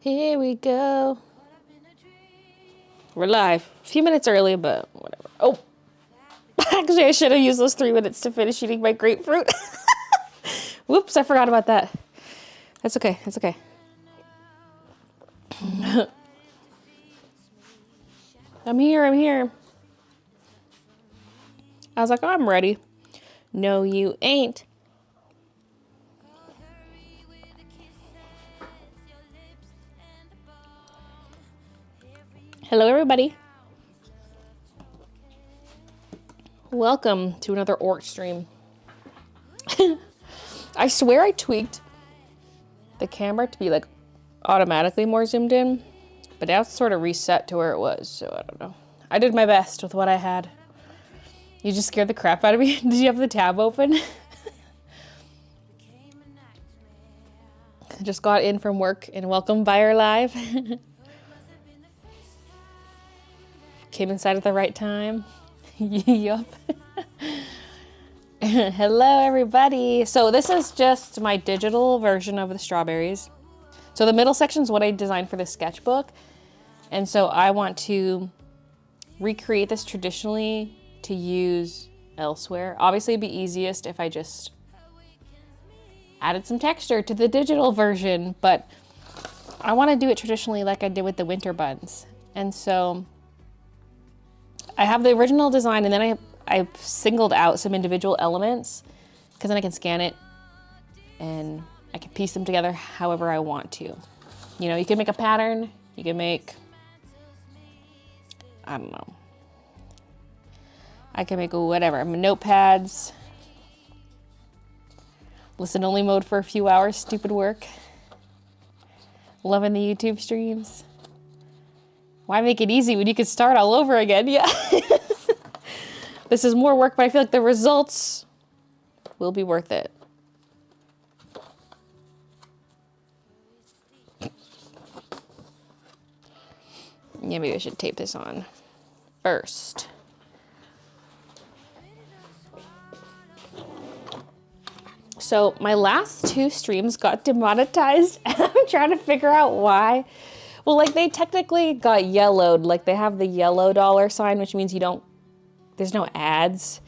Here we go. We're live. A few minutes early, but whatever. Oh, actually, I should have used those 3 minutes to finish eating my grapefruit. Whoops, I forgot about that. That's okay. That's okay. I'm here. I'm here. I was like, oh, I'm ready. No, you ain't. Hello, everybody. Welcome to another orc stream. I swear I tweaked the camera to be like automatically more zoomed in, but now it's sort of reset to where it was, so I don't know. I did my best with what I had. You just scared the crap out of me. Did you have the tab open? I just got in from work and welcome Buyer Live. Came inside at the right time. Yup. Hello, everybody. So this is just my digital version of the strawberries. So the middle section is what I designed for the sketchbook. And so I want to recreate this traditionally to use elsewhere. Obviously, it'd be easiest if I just added some texture to the digital version, but I want to do it traditionally like I did with the winter buns. And so I have the original design, and then I singled out some individual elements because then I can scan it and I can piece them together however I want to. You know, you can make a pattern, you can make, I don't know. I can make whatever, notepads, listen only mode for a few hours, stupid work. Loving the YouTube streams. Why make it easy when you can start all over again? Yeah. This is more work, but I feel like the results will be worth it. Yeah, maybe I should tape this on first. So my last 2 streams got demonetized, and I'm trying to figure out why. Well, like they technically got yellowed, like they have the yellow dollar sign, which means you don't, there's no ads,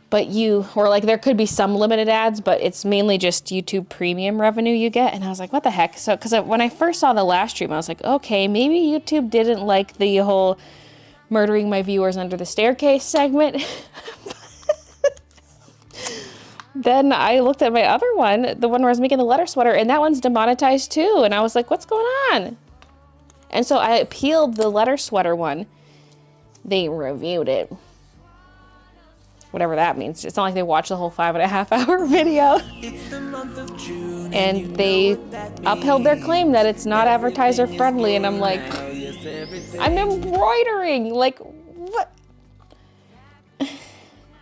but or like there could be some limited ads, but it's mainly just YouTube premium revenue you get. And I was like, what the heck? So, because when I first saw the last stream, I was like, okay, maybe YouTube didn't like the whole murdering my viewers under the staircase segment. Then I looked at my other one, the one where I was making the letter sweater, and that one's demonetized too. And I was like, what's going on? And so I appealed the letter sweater one. They reviewed it. Whatever that means. It's not like they watched the whole 5.5 hour video. And they upheld their claim that it's not advertiser friendly. And I'm like, I'm embroidering. Like, what?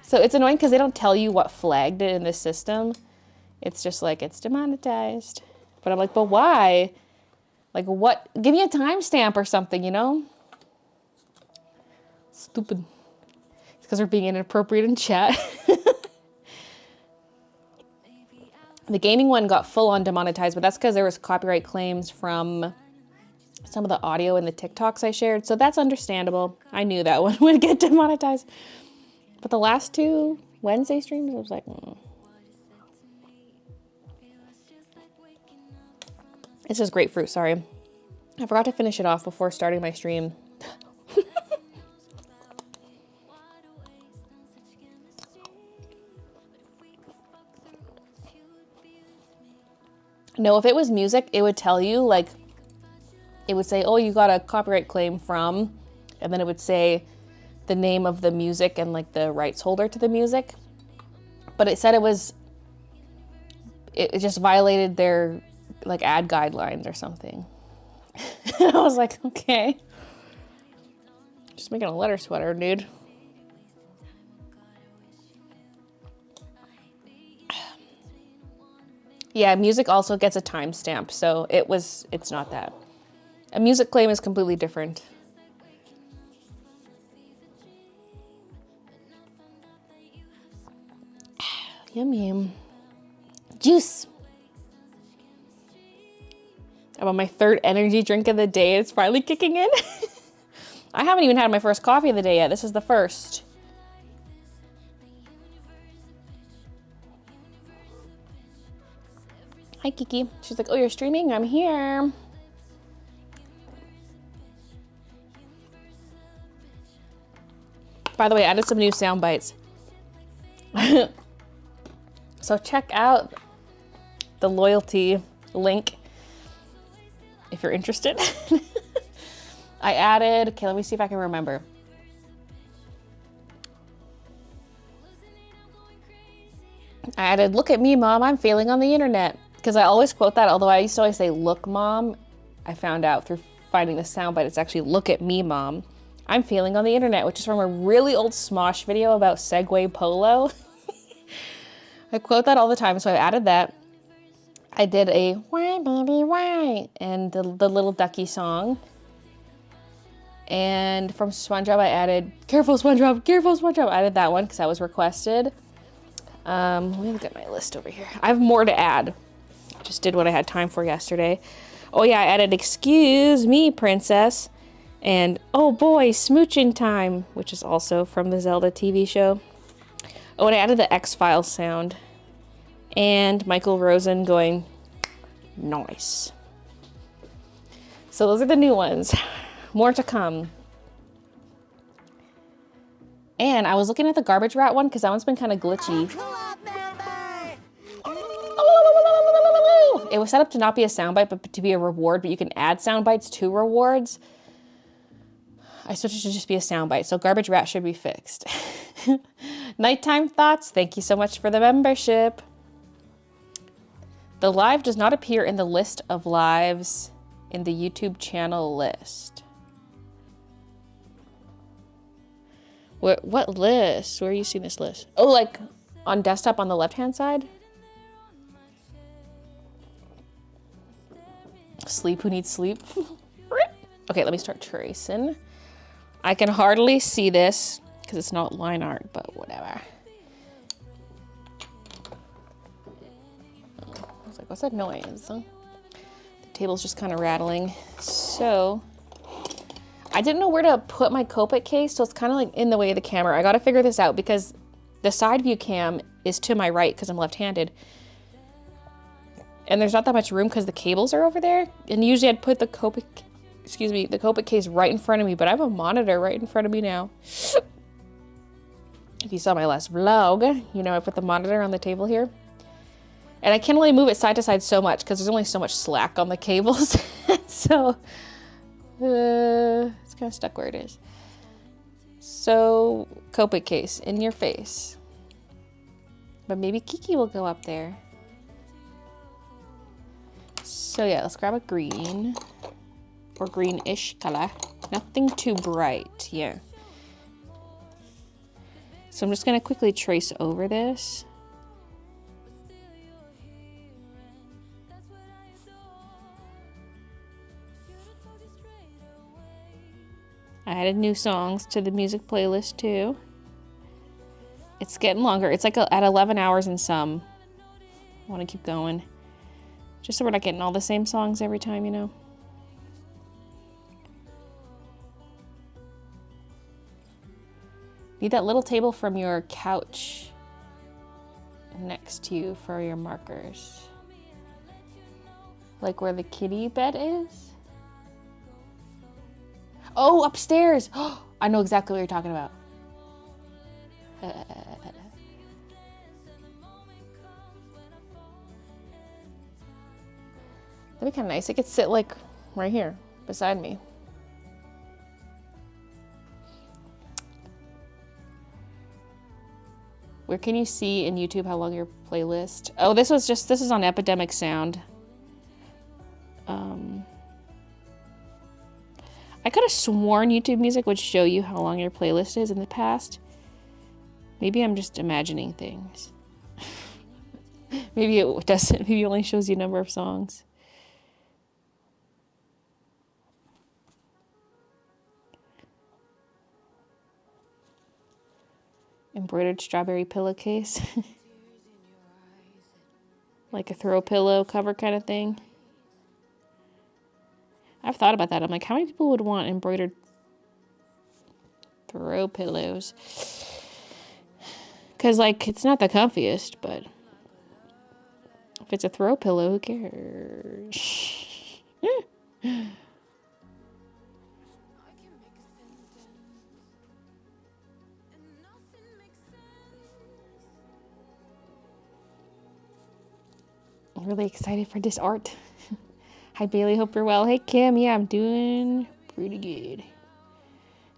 So it's annoying because they don't tell you what flagged it in the system. It's just like, it's demonetized. But I'm like, but why? Like what? Give me a timestamp or something, you know? Stupid. It's because we're being inappropriate in chat. The gaming one got full on demonetized, but that's because there was copyright claims from some of the audio in the TikToks I shared. So that's understandable. I knew that one would get demonetized. But the last 2 Wednesday streams, I was like, This is grapefruit, sorry. I forgot to finish it off before starting my stream. No, if it was music, it would tell you, like, it would say, oh, you got a copyright claim from, and then it would say the name of the music and like the rights holder to the music. But it said it just violated their like ad guidelines or something. I was like, okay. Just making a letter sweater, dude. Yeah, music also gets a timestamp, so it's not that. A music claim is completely different. Yum yum. Juice. I'm on my third energy drink of the day. It's finally kicking in. I haven't even had my first coffee of the day yet. This is the first. Hi, Kiki. She's like, oh, you're streaming? I'm here. By the way, I added some new sound bites. So check out the loyalty link if you're interested. I added, okay, let me see if I can remember. I added, look at me, mom, I'm failing on the internet. Because I always quote that, although I used to always say, look, mom. I found out through finding the soundbite, it's actually, look at me, mom. I'm failing on the internet, which is from a really old Smosh video about Segway Polo. I quote that all the time, so I added that. I did a, why, baby, why? And the little ducky song. And from SpongeBob, I added, careful, SpongeBob, careful, SpongeBob. I added that one because that was requested. Let me look at my list over here. I have more to add. Just did what I had time for yesterday. Oh yeah, I added excuse me, princess. And oh boy, smooching time, which is also from the Zelda TV show. Oh, and I added the X-Files sound. And Michael Rosen going, nice. So those are the new ones. More to come. And I was looking at the garbage rat one because that one's been kind of glitchy. It was set up to not be a soundbite, but to be a reward, but you can add sound bites to rewards. I switched it to just be a soundbite, so garbage rat should be fixed. Nighttime thoughts, thank you so much for the membership. The live does not appear in the list of lives in the YouTube channel list. What list? Where are you seeing this list? Oh, like on desktop on the left-hand side? Sleep who needs sleep. Okay, let me start tracing. I can hardly see this because it's not line art, but whatever. I was like, what's that noise? The table's just kind of rattling. So I didn't know where to put my Copic case, so it's kind of like in the way of the camera. I got to figure this out because the side view cam is to my right because I'm left-handed. And there's not that much room because the cables are over there. And usually I'd put the Copic, the Copic case right in front of me, but I have a monitor right in front of me now. If you saw my last vlog, you know I put the monitor on the table here. And I can only move it side to side so much because there's only so much slack on the cables. So it's kind of stuck where it is. So Copic case in your face. But maybe Kiki will go up there. So yeah, let's grab a green or greenish color. Nothing too bright, yeah. So I'm just gonna quickly trace over this. I added new songs to the music playlist too. It's getting longer. It's like at 11 hours and some. I want to keep going. Just so we're not getting all the same songs every time, you know. Need that little table from your couch next to you for your markers. Like where the kitty bed is. Oh, upstairs. Oh, I know exactly what you're talking about. That'd be kind of nice. It could sit like right here beside me. Where can you see in YouTube how long your playlist? Oh, this is on Epidemic Sound. I could have sworn YouTube Music would show you how long your playlist is in the past. Maybe I'm just imagining things. Maybe it doesn't. Maybe it only shows you a number of songs. Embroidered strawberry pillowcase. Like a throw pillow cover kind of thing. I've thought about that. I'm like, how many people would want embroidered throw pillows? Because, like, it's not the comfiest, but if it's a throw pillow, who cares? I'm really excited for this art. Hi, Baylee. Hope you're well. Hey, Kim. Yeah, I'm doing pretty good.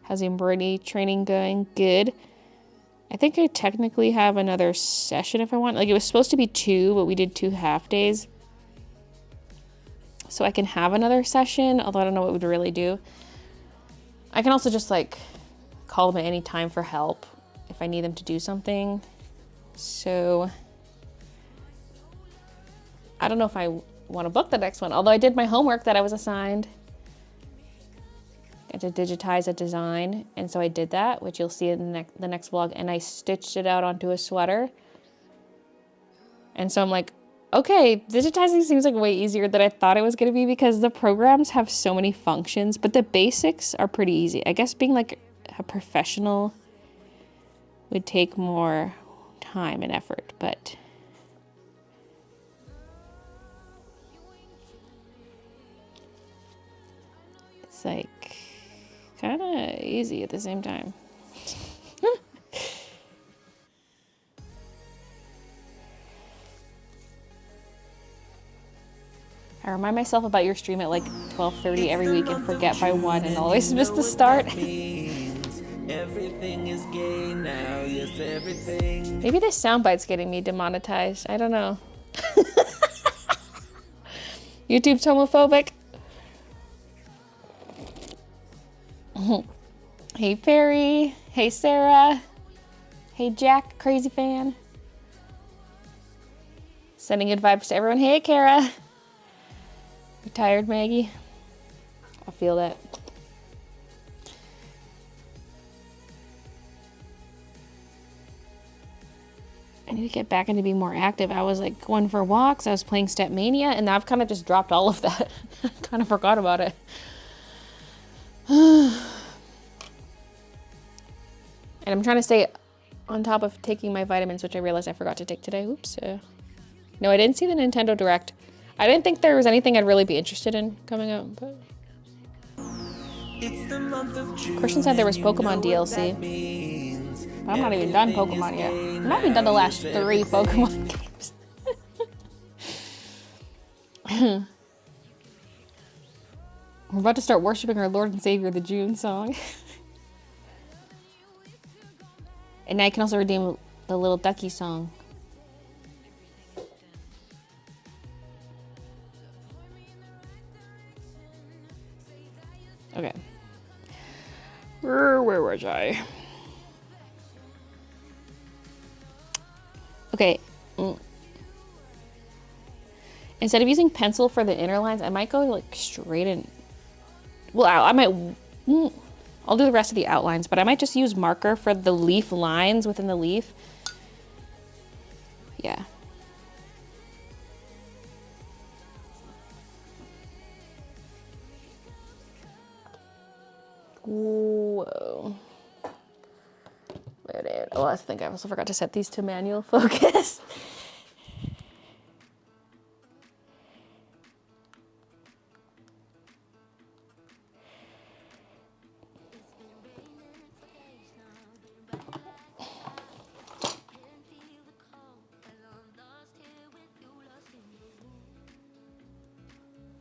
How's the embroidery training going? Good. I think I technically have another session if I want. Like, it was supposed to be 2, but we did 2 half days. So I can have another session, although I don't know what it would really do. I can also just, like, call them at any time for help if I need them to do something. So I don't know if I want to book the next one, although I did my homework that I was assigned. To digitize a design, and so I did that, which you'll see in the next vlog, and I stitched it out onto a sweater. And so I'm like, okay, digitizing seems like way easier than I thought it was going to be, because the programs have so many functions, but the basics are pretty easy. I guess being like a professional would take more time and effort, but it's like kind of easy at the same time. I remind myself about your stream at like 12:30 every week and forget by 1 and always miss the start. Everything is gay now, yes, everything. Maybe this soundbite's getting me demonetized. I don't know. YouTube's homophobic. Hey Perry, hey Sarah, hey Jack, crazy fan. Sending good vibes to everyone. Hey Kara. You tired, Maggie? I feel that. I need to get back into being more active. I was like going for walks, I was playing Step Mania, and I've kind of just dropped all of that. Kind of forgot about it. And I'm trying to stay on top of taking my vitamins, which I realized I forgot to take today. Oops. No, I didn't see the Nintendo Direct. I didn't think there was anything I'd really be interested in coming out, but Christian said there was Pokemon DLC. But I'm not even done Pokemon yet. I'm not even done the last 3 Pokemon games. We're about to start worshiping our Lord and Savior, the June song. And now you can also redeem the Little Ducky song. Okay. Where was I? Okay. Instead of using pencil for the inner lines, I might go like straight in. Well, I might. I'll do the rest of the outlines, but I might just use marker for the leaf lines within the leaf. Yeah. Whoa. Oh, I think I also forgot to set these to manual focus.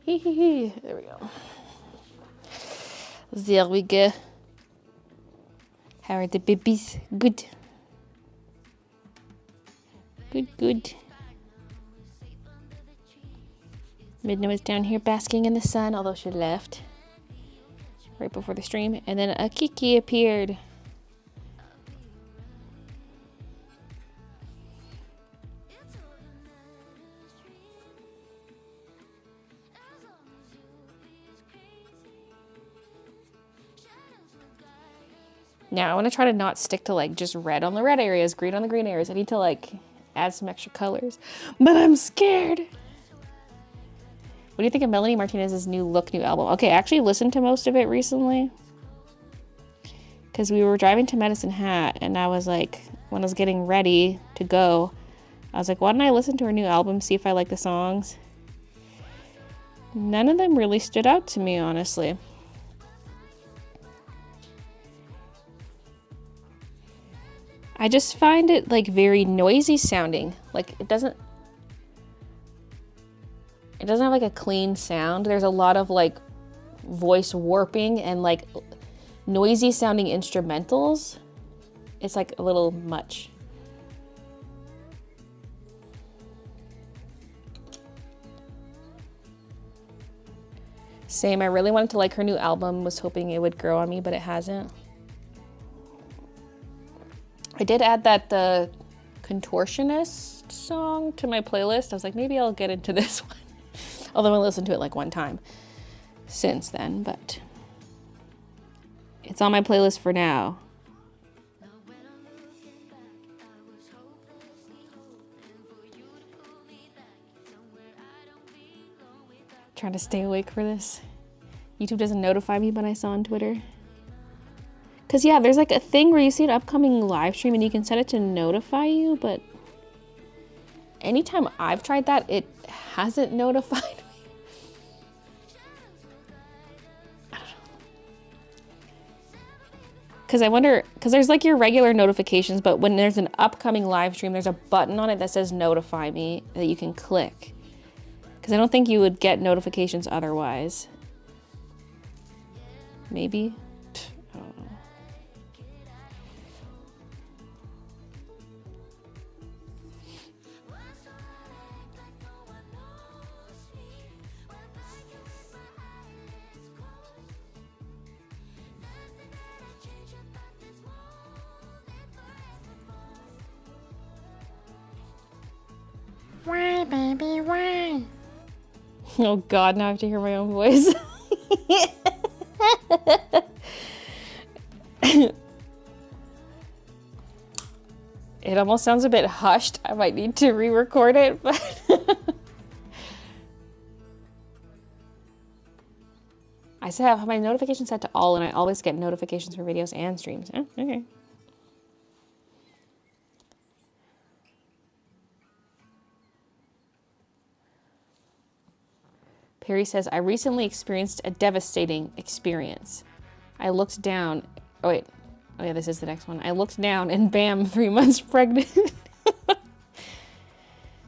There we go. There we go. How are the babies? Good. Good. Midna was down here basking in the sun, although she left right before the stream. And then a Kiki appeared. Now I want to try to not stick to like just red on the red areas, green on the green areas. I need to like add some extra colors, but I'm scared. What do you think of Melanie Martinez's new look, new album? Okay, I actually listened to most of it recently. Because we were driving to Medicine Hat, and I was like, when I was getting ready to go, I was like, why don't I listen to her new album, see if I like the songs? None of them really stood out to me, honestly. I just find it like very noisy sounding. Like it doesn't have like a clean sound. There's a lot of like voice warping and like noisy sounding instrumentals. It's like a little much. Same, I really wanted to like her new album, was hoping it would grow on me, but it hasn't. I did add that the Contortionist song to my playlist. I was like, maybe I'll get into this one. Although I listened to it like one time since then, but it's on my playlist for now. Trying to stay awake for this. YouTube doesn't notify me, but I saw on Twitter. Because, yeah, there's like a thing where you see an upcoming live stream and you can set it to notify you, but anytime I've tried that, it hasn't notified me. I don't know. Because I wonder, because there's like your regular notifications, but when there's an upcoming live stream, there's a button on it that says notify me that you can click. Because I don't think you would get notifications otherwise. Maybe? I don't know. Why, baby, why? Oh God, now I have to hear my own voice. It almost sounds a bit hushed. I might need to re-record it, but I still have my notifications set to all, and I always get notifications for videos and streams. Oh, okay. Perry says, I recently experienced a devastating experience. I looked down. Oh, wait. Oh, yeah, this is the next one. I looked down and bam, 3 months pregnant.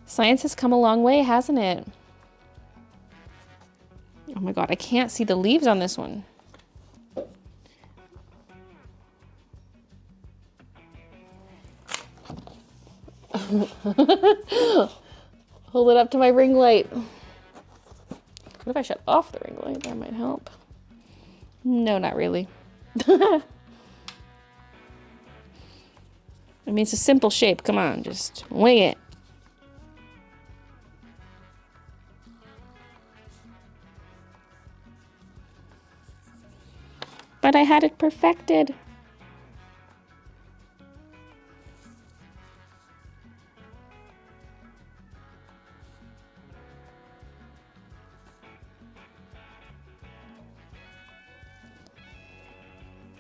Science has come a long way, hasn't it? Oh my God, I can't see the leaves on this one. Hold it up to my ring light. What if I shut off the ring light? That might help. No, not really. I mean, it's a simple shape. Come on, just wing it. But I had it perfected.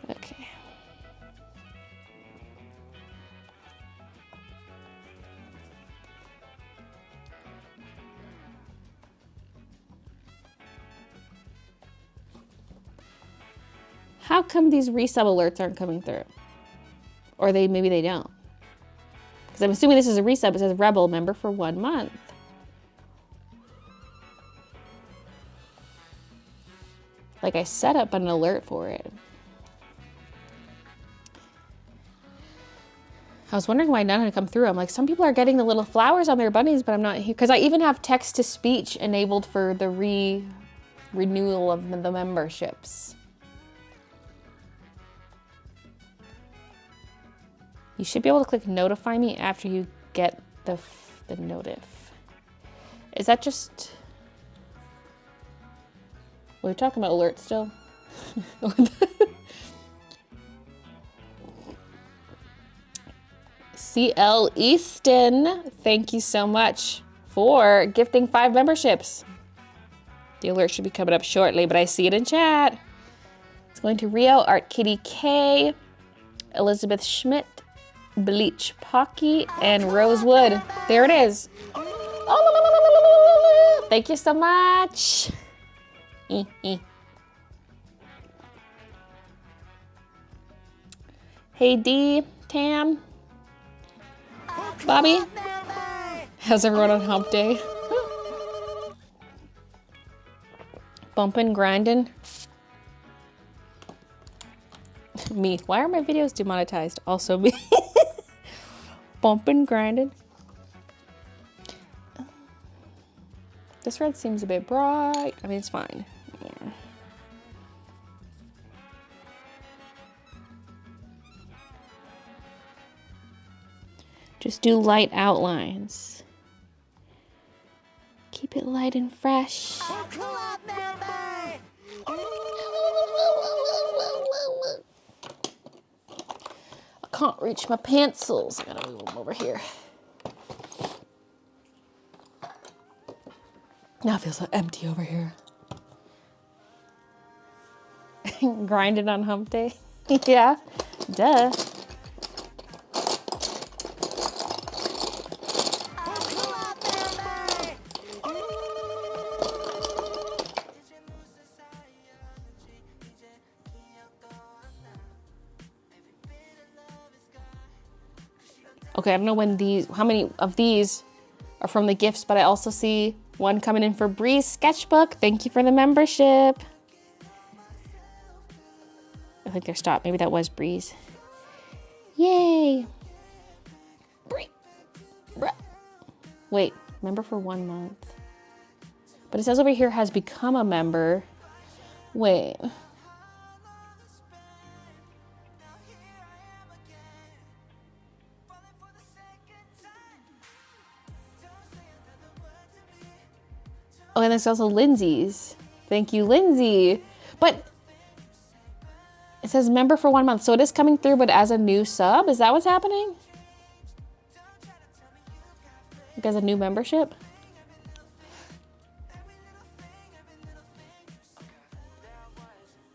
Okay. How come these resub alerts aren't coming through? Or maybe they don't. Because I'm assuming this is a resub. It says Rebel member for 1 month. Like I set up an alert for it. I was wondering why none had come through. I'm like, some people are getting the little flowers on their bunnies, but I'm not here. Because I even have text to speech enabled for the renewal of the memberships. You should be able to click notify me after you get the notif. Is that just... We're talking about alerts still? CL Easton, thank you so much for gifting 5 memberships. The alert should be coming up shortly, but I see it in chat. It's going to Rio, Art Kitty K, Elizabeth Schmidt, Bleach Pocky, and Rosewood. There it is. Oh, thank you so much. Hey D, Tam, Bobby. How's everyone on hump day? Bumping, grinding. Me. Why are my videos demonetized? Also me. Bumping, grinding. This red seems a bit bright. I mean, it's fine. Yeah. Just do light outlines. Keep it light and fresh. I can't reach my pencils. I gotta move them over here. Now it feels so empty over here. Grinding on hump day. Yeah, duh. Okay, I don't know when these, how many of these are from the gifts, but I also see one coming in for Bree's sketchbook. Thank you for the membership. I think they're stopped. Maybe that was Bree's. Yay. Bree. Wait, member for 1 month. But it says over here has become a member. Wait. Oh, and there's also Lindsay's. Thank you, Lindsay. But it says member for 1 month. So it is coming through, but as a new sub? Is that what's happening? Like as a new membership?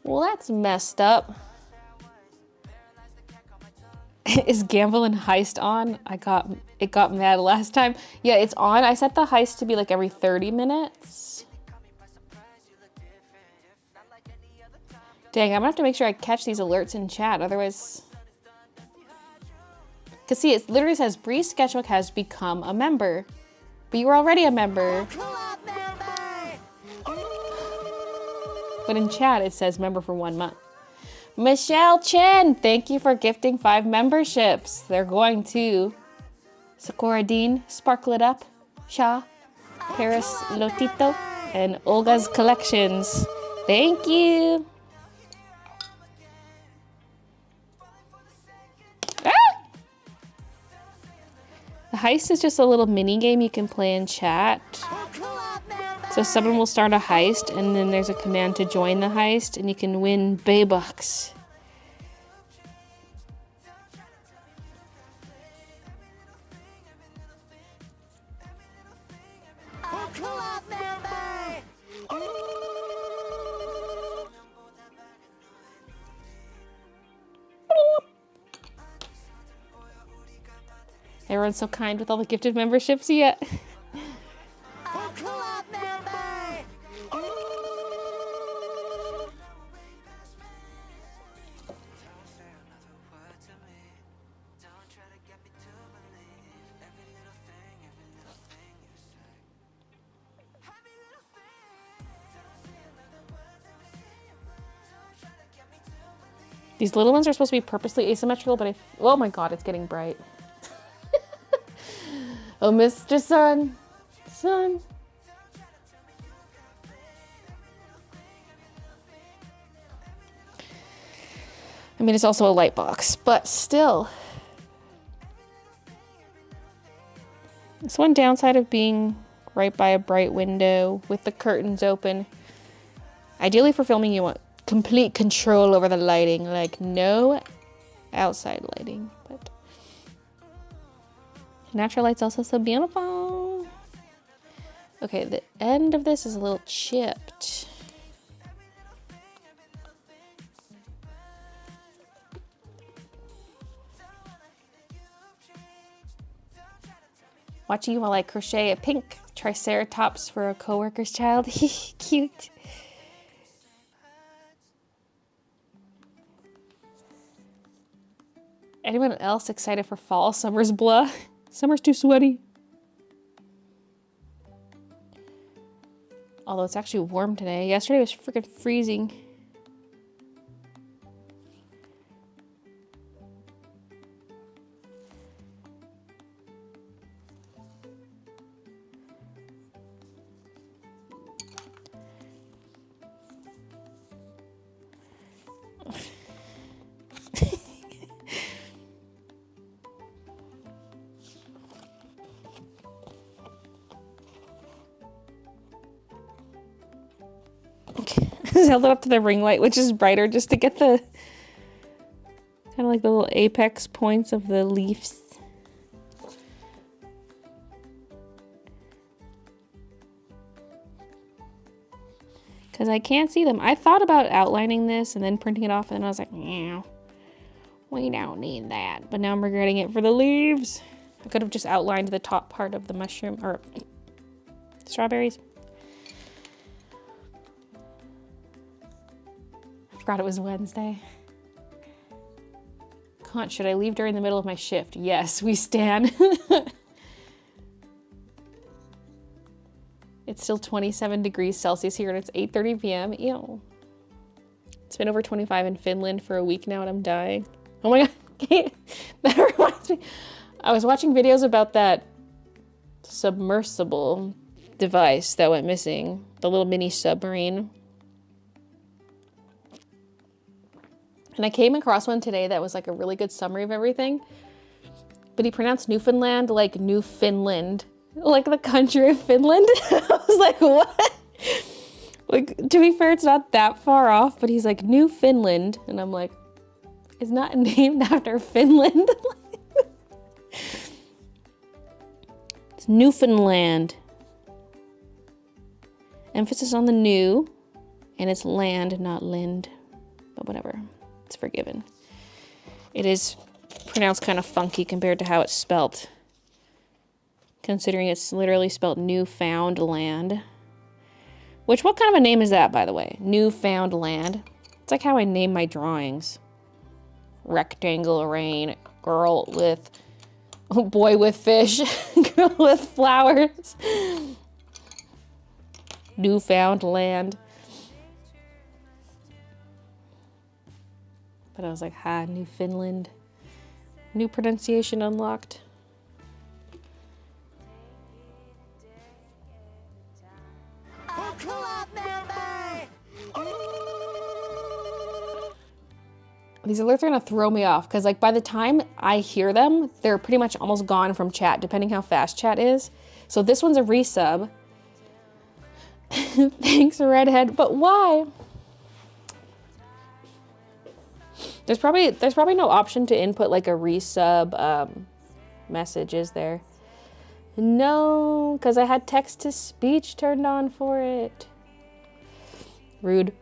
Well, that's messed up. Is Gamble and Heist on? It got mad last time. Yeah, it's on. I set the heist to be like every 30 minutes. Dang, I'm gonna have to make sure I catch these alerts in chat, otherwise. Cause see, it literally says Bree's Sketchbook has become a member. But you were already a member. But in chat it says member for 1 month. Michelle Chen, thank you for gifting 5 memberships. They're going to Sakura Dean, Sparkle It Up, Sha, Paris Lotito, and Olga's Collections. Thank you. Ah! The heist is just a little mini game you can play in chat. So someone will start a heist, and then there's a command to join the heist, and you can win Baybucks. Everyone's so kind with all the gifted memberships yet. These little ones are supposed to be purposely asymmetrical, but oh my god, it's getting bright. Oh, Mr. Sun. Sun. I mean, it's also a light box, but still. It's one downside of being right by a bright window with the curtains open. Ideally for filming, you want complete control over the lighting, like no outside lighting, but natural light's also so beautiful. Okay, the end of this is a little chipped. Watching you while I crochet a pink triceratops for a coworker's child. Cute. Anyone else excited for fall? Summer's blah. Summer's too sweaty. Although it's actually warm today. Yesterday was freaking freezing. I just held it up to the ring light, which is brighter, just to get the kind of like the little apex points of the leaves. Because I can't see them. I thought about outlining this and then printing it off, and then I was like, yeah, we don't need that. But now I'm regretting it for the leaves. I could have just outlined the top part of the mushroom, or strawberries. Forgot it was Wednesday. Conch, should I leave during the middle of my shift? Yes, we stand. It's still 27 degrees Celsius here and it's 8:30 p.m. Ew. It's been over 25 in Finland for a week now and I'm dying. Oh my god. That reminds me. I was watching videos about that submersible device that went missing. The little mini submarine. And I came across one today that was like a really good summary of everything. But he pronounced Newfoundland like New Finland. Like the country of Finland. I was like, what? Like, to be fair, it's not that far off, but he's like, New Finland. And I'm like, it's not named after Finland. It's Newfoundland. Emphasis on the new. And it's land, not lind. But whatever. It's forgiven. It is pronounced kind of funky compared to how it's spelt. Considering it's literally spelled Newfoundland. Which, what kind of a name is that, by the way? Newfoundland. It's like how I name my drawings. Rectangle rain, girl with, boy with fish, girl with flowers. Newfoundland. But I was like, ha, New Finland. New pronunciation unlocked. These alerts are gonna throw me off because like by the time I hear them, they're pretty much almost gone from chat, depending how fast chat is. So this one's a resub. Thanks, Redhead, but why? There's probably no option to input like a resub message, is there? No, because I had text to speech turned on for it. Rude.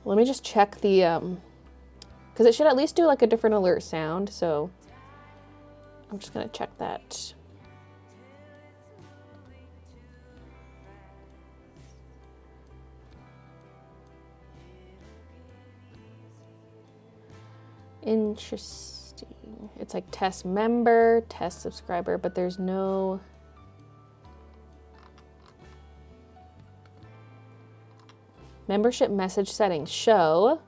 Let me just check the, because it should at least do like a different alert sound, so I'm just gonna check that. Interesting. It's like test member, test subscriber, but there's no... Membership message settings show.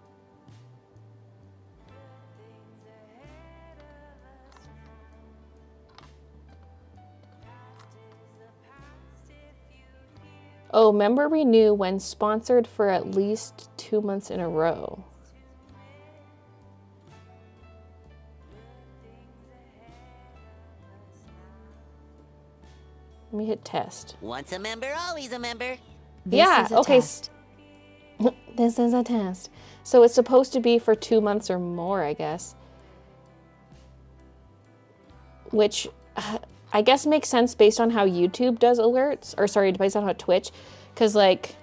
Oh, member renew when sponsored for at least 2 months in a row. Let me hit test. Once a member, always a member. Yeah, okay. This is a test. So it's supposed to be for 2 months or more, I guess. Which, I guess makes sense based on how YouTube does alerts, or sorry, based on how Twitch, because like,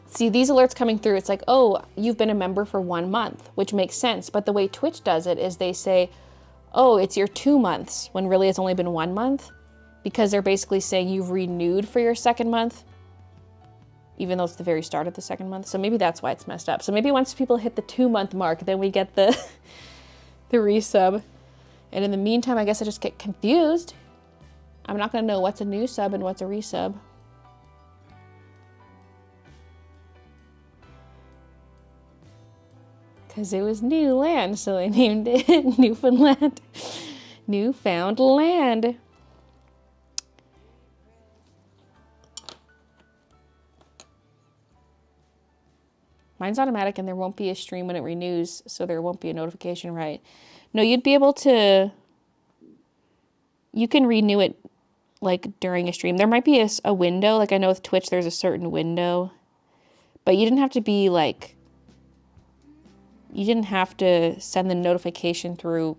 see these alerts coming through, it's like, oh, you've been a member for 1 month, which makes sense. But the way Twitch does it is they say, oh, it's your 2 months, when really it's only been 1 month, because they're basically saying you've renewed for your 2nd month, even though it's the very start of the 2nd month. So maybe that's why it's messed up. So maybe once people hit the 2-month mark, then we get the the resub. And in the meantime, I guess I just get confused. I'm not gonna know what's a new sub and what's a resub. Because it was new land, so they named it Newfoundland. Newfound land. Mine's automatic and there won't be a stream when it renews, so there won't be a notification, right? No, you'd be able to, you can renew it like during a stream. There might be a window, like I know with Twitch there's a certain window, but you didn't have to be like, you didn't have to send the notification through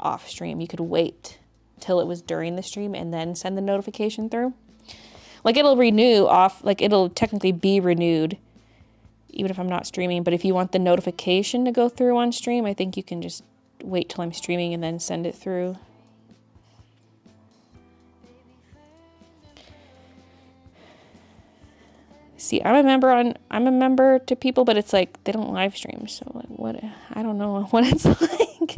off stream. You could wait till it was during the stream and then send the notification through. Like it'll renew off, like it'll technically be renewed even if I'm not streaming, but if you want the notification to go through on stream, I think you can just wait till I'm streaming and then send it through. See, I'm a member to people, but it's like they don't live stream, so like what, I don't know what it's like.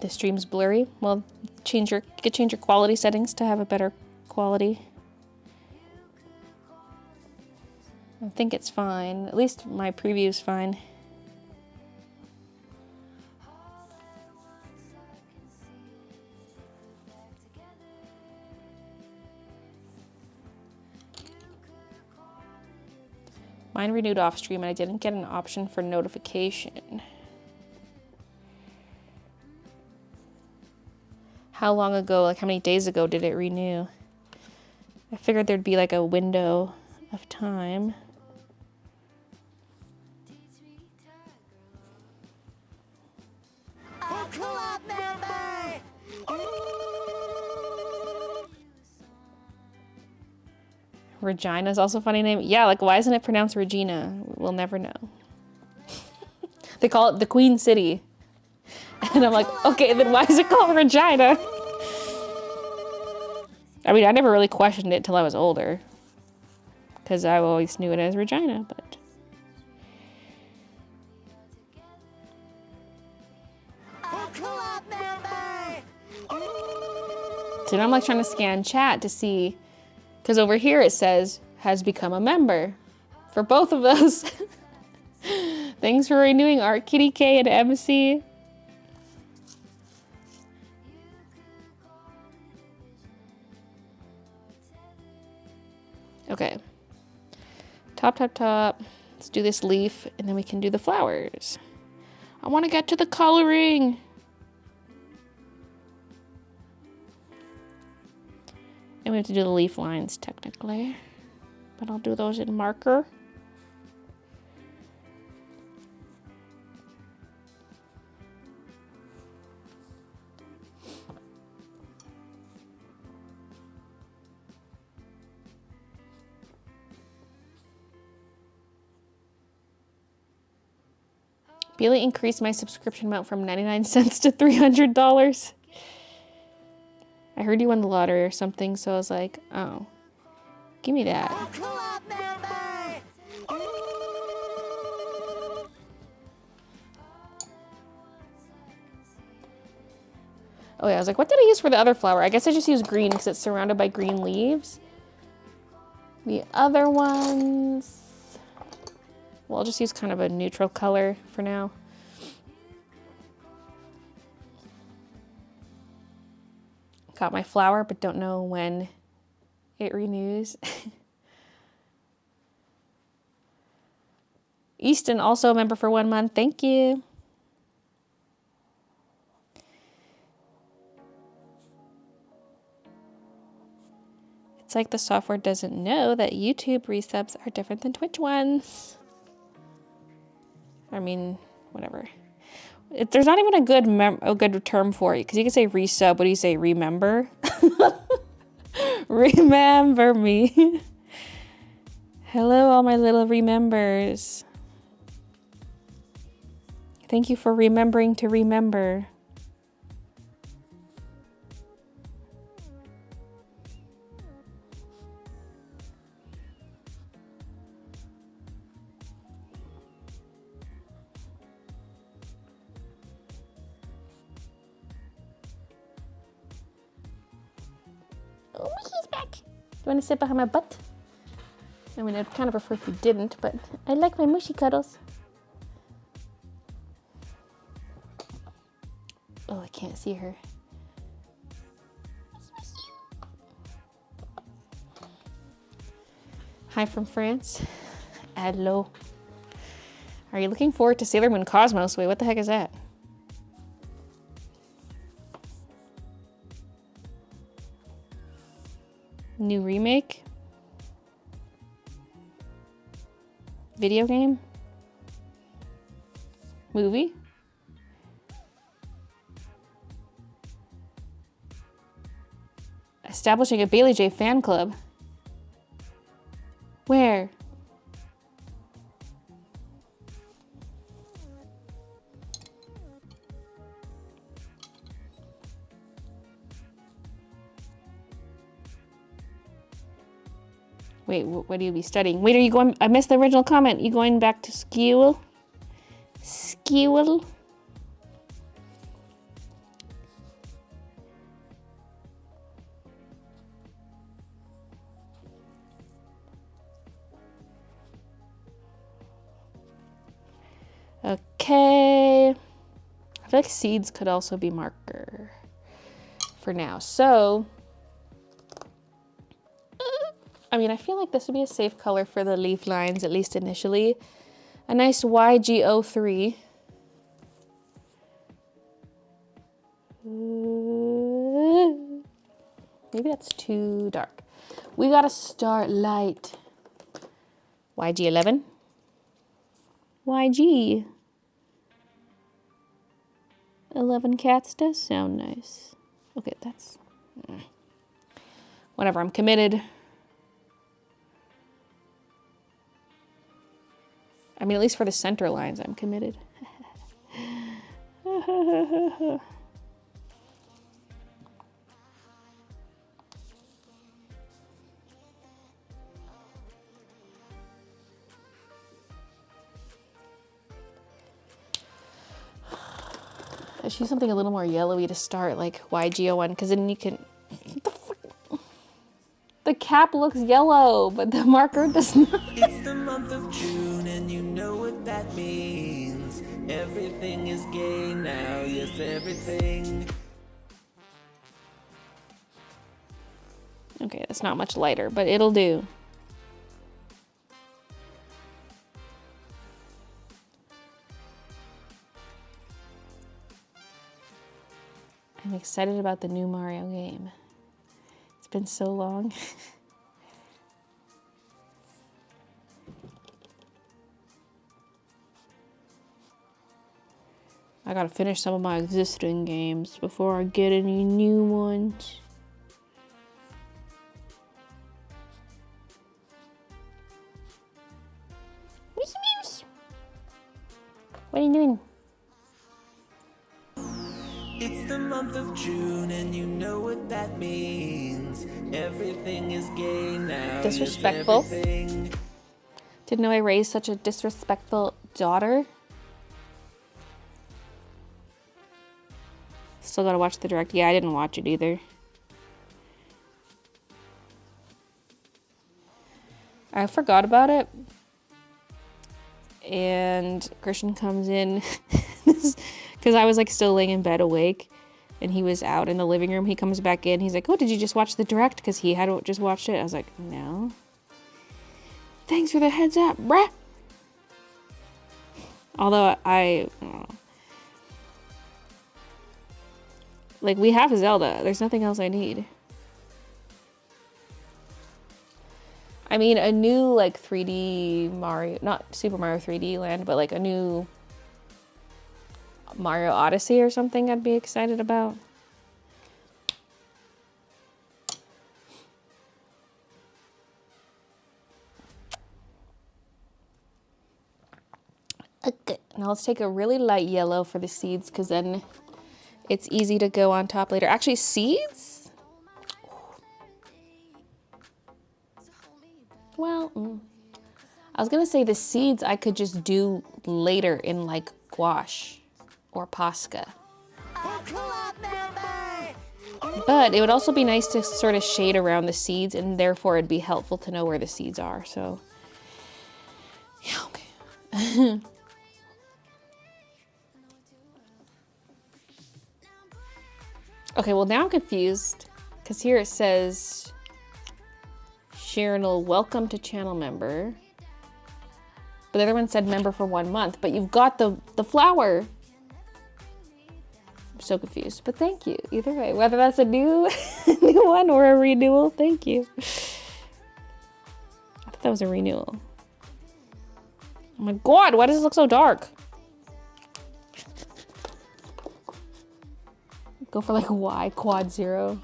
The stream's blurry. Well, you could change your quality settings to have a better quality. I think it's fine. At least my preview's fine. Mine renewed off stream and I didn't get an option for notification. How long ago, like how many days ago did it renew? I figured there'd be like a window of time. A club member! Regina's also a funny name. Yeah, like why isn't it pronounced Regina? We'll never know. They call it the Queen City. And I'm like, okay, then why is it called Regina? I mean, I never really questioned it till I was older. Because I always knew it as Regina, but... So now I'm like trying to scan chat to see... Because over here it says, has become a member. For both of those. Thanks for renewing Art Kitty K and MC. Okay. Top, top, top. Let's do this leaf and then we can do the flowers. I want to get to the coloring. And we have to do the leaf lines technically. But I'll do those in marker. Baylee increased my subscription amount from 99 cents to $300. I heard you won the lottery or something, so I was like, oh, give me that. Oh yeah, I was like, what did I use for the other flower? I guess I just used green because it's surrounded by green leaves. The other ones... Well, I'll just use kind of a neutral color for now. Got my flower, but don't know when it renews. Easton, also a member for 1 month. Thank you. It's like the software doesn't know that YouTube resubs are different than Twitch ones. I mean, whatever. There's not even a good term for it, because you can say resub. What do you say? Remember? Remember me. Hello, all my little remembers. Thank you for remembering to remember. Oh, he's back. Do you want to sit behind my butt? I mean, I'd kind of prefer if you didn't, but I like my mushy cuddles. Oh, I can't see her. Hi from France. Hello. Are you looking forward to Sailor Moon Cosmos? Wait, what the heck is that? New remake? Video game? Movie? Establishing a Baylee J fan club. Where? Wait, what do you be studying? Wait, are you going? I missed the original comment. You going back to school? School? Okay. I feel like seeds could also be marker for now. So, I mean, I feel like this would be a safe color for the leaf lines, at least initially. A nice YG03. Maybe that's too dark. We gotta start light. YG11. YG. 11 cats does sound nice. Okay, that's... Whatever, I'm committed. I mean, at least for the center lines, I'm committed. I choose something a little more yellowy to start, like YG01, because then you can... What the frick? The cap looks yellow, but the marker does not. It's the month of June and you know what that means. Everything is gay now, yes, everything. Okay, that's not much lighter, but it'll do. I'm excited about the new Mario game. It's been so long. I gotta finish some of my existing games before I get any new ones. What are you doing? It's the month of June and you know what that means. Everything is gay now. Disrespectful. Yes, everything. Didn't know I raised such a disrespectful daughter. Still gotta watch the direct. Yeah, I didn't watch it either. I forgot about it. And Christian comes in because I was like still laying in bed awake and he was out in the living room. He comes back in. He's like, oh, did you just watch the direct? Because he had just watched it. I was like, no. Thanks for the heads up, bruh. Although I don't know. Like, we have Zelda. There's nothing else I need. I mean, a new like 3D Mario, not Super Mario 3D Land, but like a new Mario Odyssey or something I'd be excited about. Okay, now let's take a really light yellow for the seeds because then it's easy to go on top later. Actually, seeds? Well, I was gonna say the seeds I could just do later in like gouache or Posca. But it would also be nice to sort of shade around the seeds, and therefore it'd be helpful to know where the seeds are. So, yeah, okay. Okay, well now I'm confused because here it says Sharonal, welcome to channel member. But the other one said member for 1 month, but you've got the flower. I'm so confused, but thank you. Either way, whether that's a new, new one or a renewal, thank you. I thought that was a renewal. Oh my God, why does it look so dark? Go for like Y quad 0.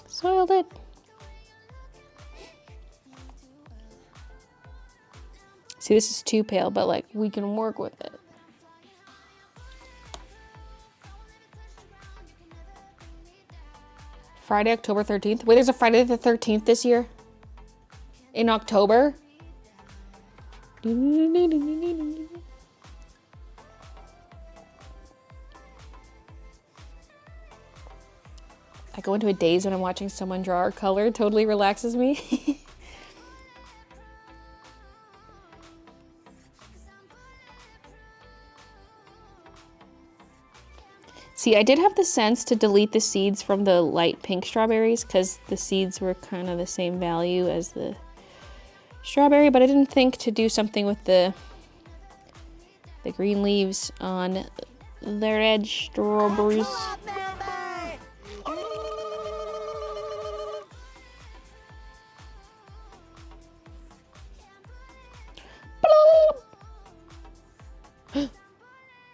Soiled it. See, this is too pale, but like we can work with it. Friday, October 13th. Wait, there's a Friday the 13th this year? In October? I go into a daze when I'm watching someone draw or color. It totally relaxes me. See, I did have the sense to delete the seeds from the light pink strawberries because the seeds were kind of the same value as the strawberry, but I didn't think to do something with the green leaves on the red strawberries.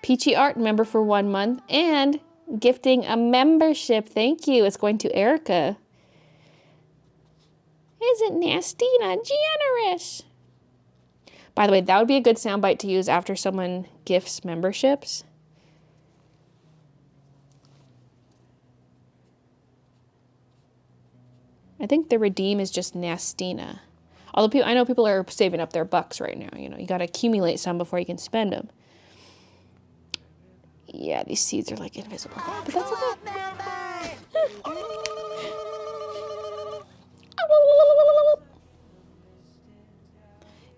Peachy Art member for 1 month and gifting a membership. Thank you. It's going to Erica. Isn't Nastina generous? By the way, that would be a good soundbite to use after someone gifts memberships. I think the redeem is just Nastina. Although I know people are saving up their bucks right now. You know, you got to accumulate some before you can spend them. Yeah, these seeds are like invisible, but that's okay.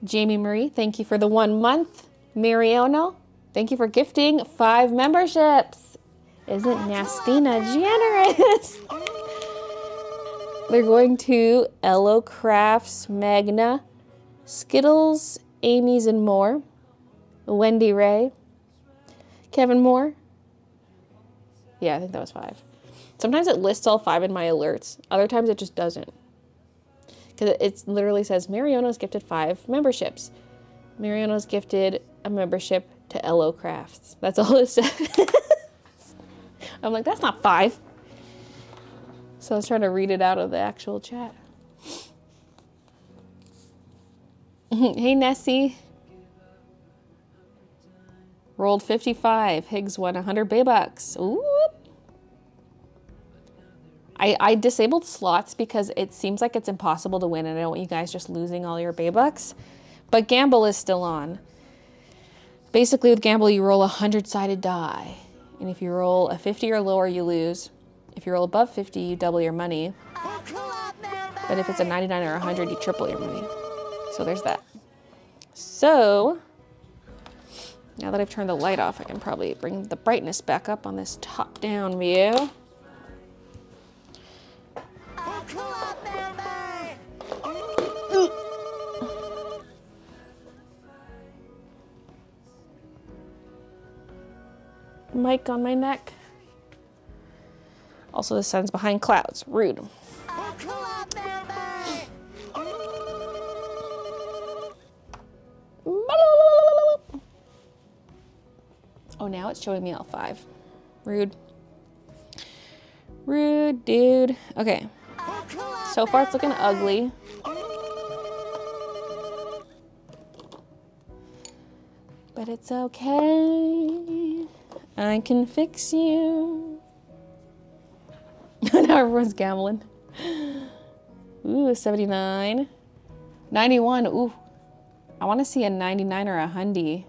Jamie Marie, thank you for the 1 month. Mariano, thank you for gifting 5 memberships. Isn't Nastina generous? They're going to Ello Crafts, Magna, Skittles, Amy's and More, Wendy Ray, Kevin Moore. Yeah, I think that was 5. Sometimes it lists all 5 in my alerts. Other times it just doesn't. Because it literally says, Mariano's gifted 5 memberships. Mariano's gifted a membership to Ello Crafts. That's all it says. I'm like, that's not 5. So I was trying to read it out of the actual chat. Hey, Nessie. Rolled 55. Higgs won 100 Baybucks. Ooh. I disabled slots because it seems like it's impossible to win and I don't want you guys just losing all your Baybucks. But Gamble is still on. Basically with Gamble you roll a 100-sided die. And if you roll a 50 or lower you lose. If you roll above 50 you double your money. But if it's a 99 or 100 you triple your money. So there's that. So now that I've turned the light off, I can probably bring the brightness back up on this top-down view. mic on my neck. Also, the sun's behind clouds. Rude. Oh, now it's showing me L5. Rude. Rude, dude. Okay. So far, it's looking ugly. But it's okay. I can fix you. Now everyone's gambling. Ooh, 79. 91. Ooh. I want to see a 99 or a 100.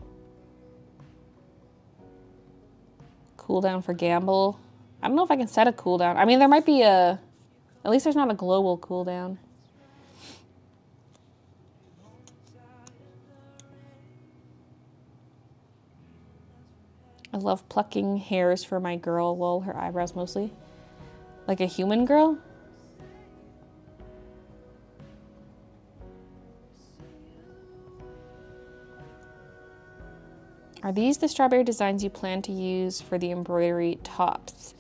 Cooldown for gamble. I don't know if I can set a cooldown. I mean, there might be a... At least there's not a global cooldown. I love plucking hairs for my girl. Well, her eyebrows mostly. Like a human girl. Are these the strawberry designs you plan to use for the embroidery tops?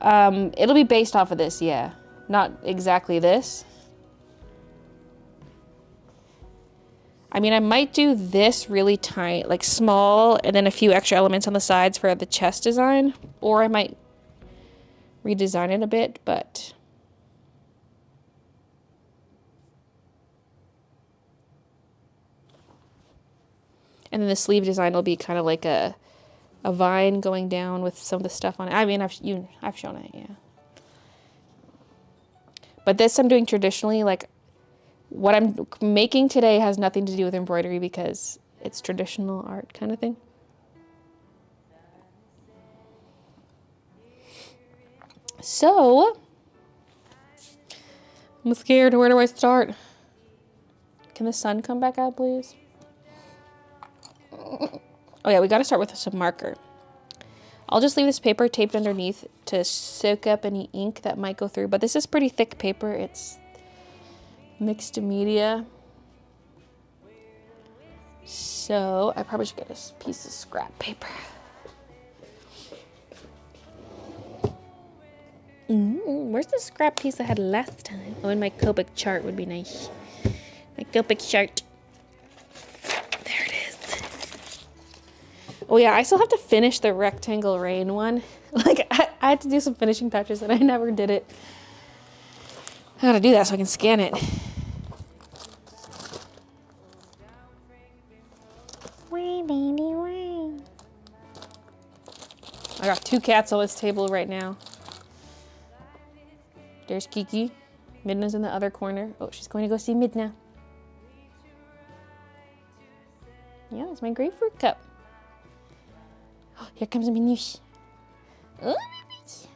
It'll be based off of this, yeah. Not exactly this. I mean, I might do this really tight, like small, and then a few extra elements on the sides for the chest design. Or I might redesign it a bit, but... And then the sleeve design will be kind of like a vine going down with some of the stuff on it. I mean, I've shown it, yeah. But this I'm doing traditionally, like what I'm making today has nothing to do with embroidery because it's traditional art kind of thing. So, I'm scared. Where do I start? Can the sun come back out, please? Oh yeah, we got to start with some marker. I'll just leave this paper taped underneath to soak up any ink that might go through. But this is pretty thick paper. It's mixed media. So I probably should get a piece of scrap paper. Where's the scrap piece I had last time? Oh, in my Copic chart would be nice. My Copic chart. There it is. Oh yeah, I still have to finish the rectangle rain one. Like, I had to do some finishing touches and I never did it. I gotta do that so I can scan it. Rain, baby, rain. I got 2 cats on this table right now. There's Kiki. Midna's in the other corner. Oh, she's going to go see Midna. Yeah, it's my grapefruit cup. Oh, here comes Minush. Oh, babies.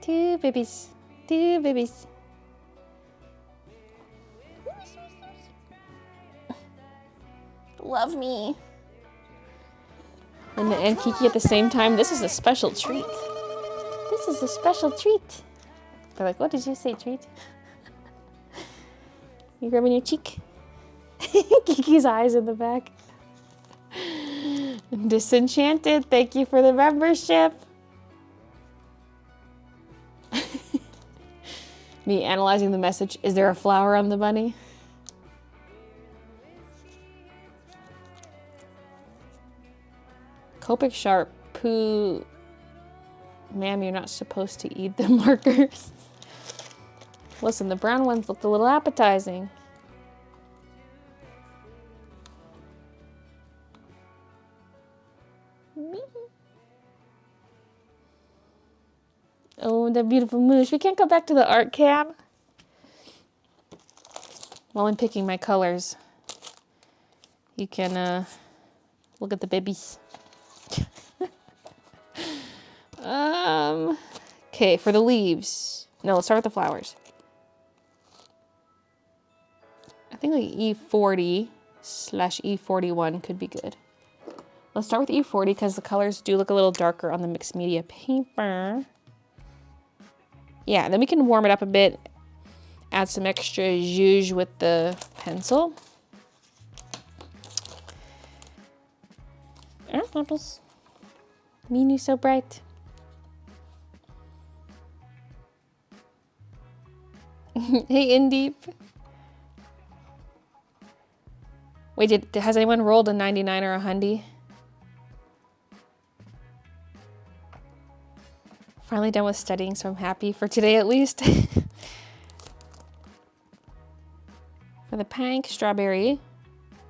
2 babies. 2 babies. Love me. Midna and Kiki at the same time. This is a special treat. This is a special treat. They're like, what did you say, treat? You grabbing your cheek? Kiki's eyes in the back. Disenchanted, thank you for the membership. Me analyzing the message. Is there a flower on the bunny? Copic sharp poo. Ma'am, you're not supposed to eat the markers. Listen, the brown ones looked a little appetizing. Oh, that beautiful moosh. We can't go back to the art cam. While I'm picking my colors, you can look at the babies. Okay, for the leaves. No, let's start with the flowers. I think like E40/E41 could be good. Let's start with E40 because the colors do look a little darker on the mixed media paper. Yeah, then we can warm it up a bit. Add some extra zhuzh with the pencil. Oh, bubbles. Mean so bright. Hey, Indeep. Wait, has anyone rolled a 99 or a 100? Finally done with studying, so I'm happy for today at least. For the pink strawberry,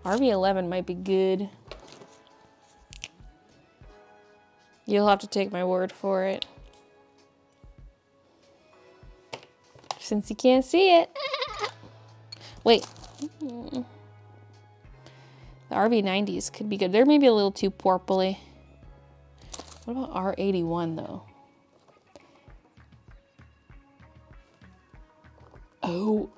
RV11 might be good. You'll have to take my word for it. Since you can't see it. Wait. The RV90s could be good. They're maybe a little too purpley. What about R81 though? Oh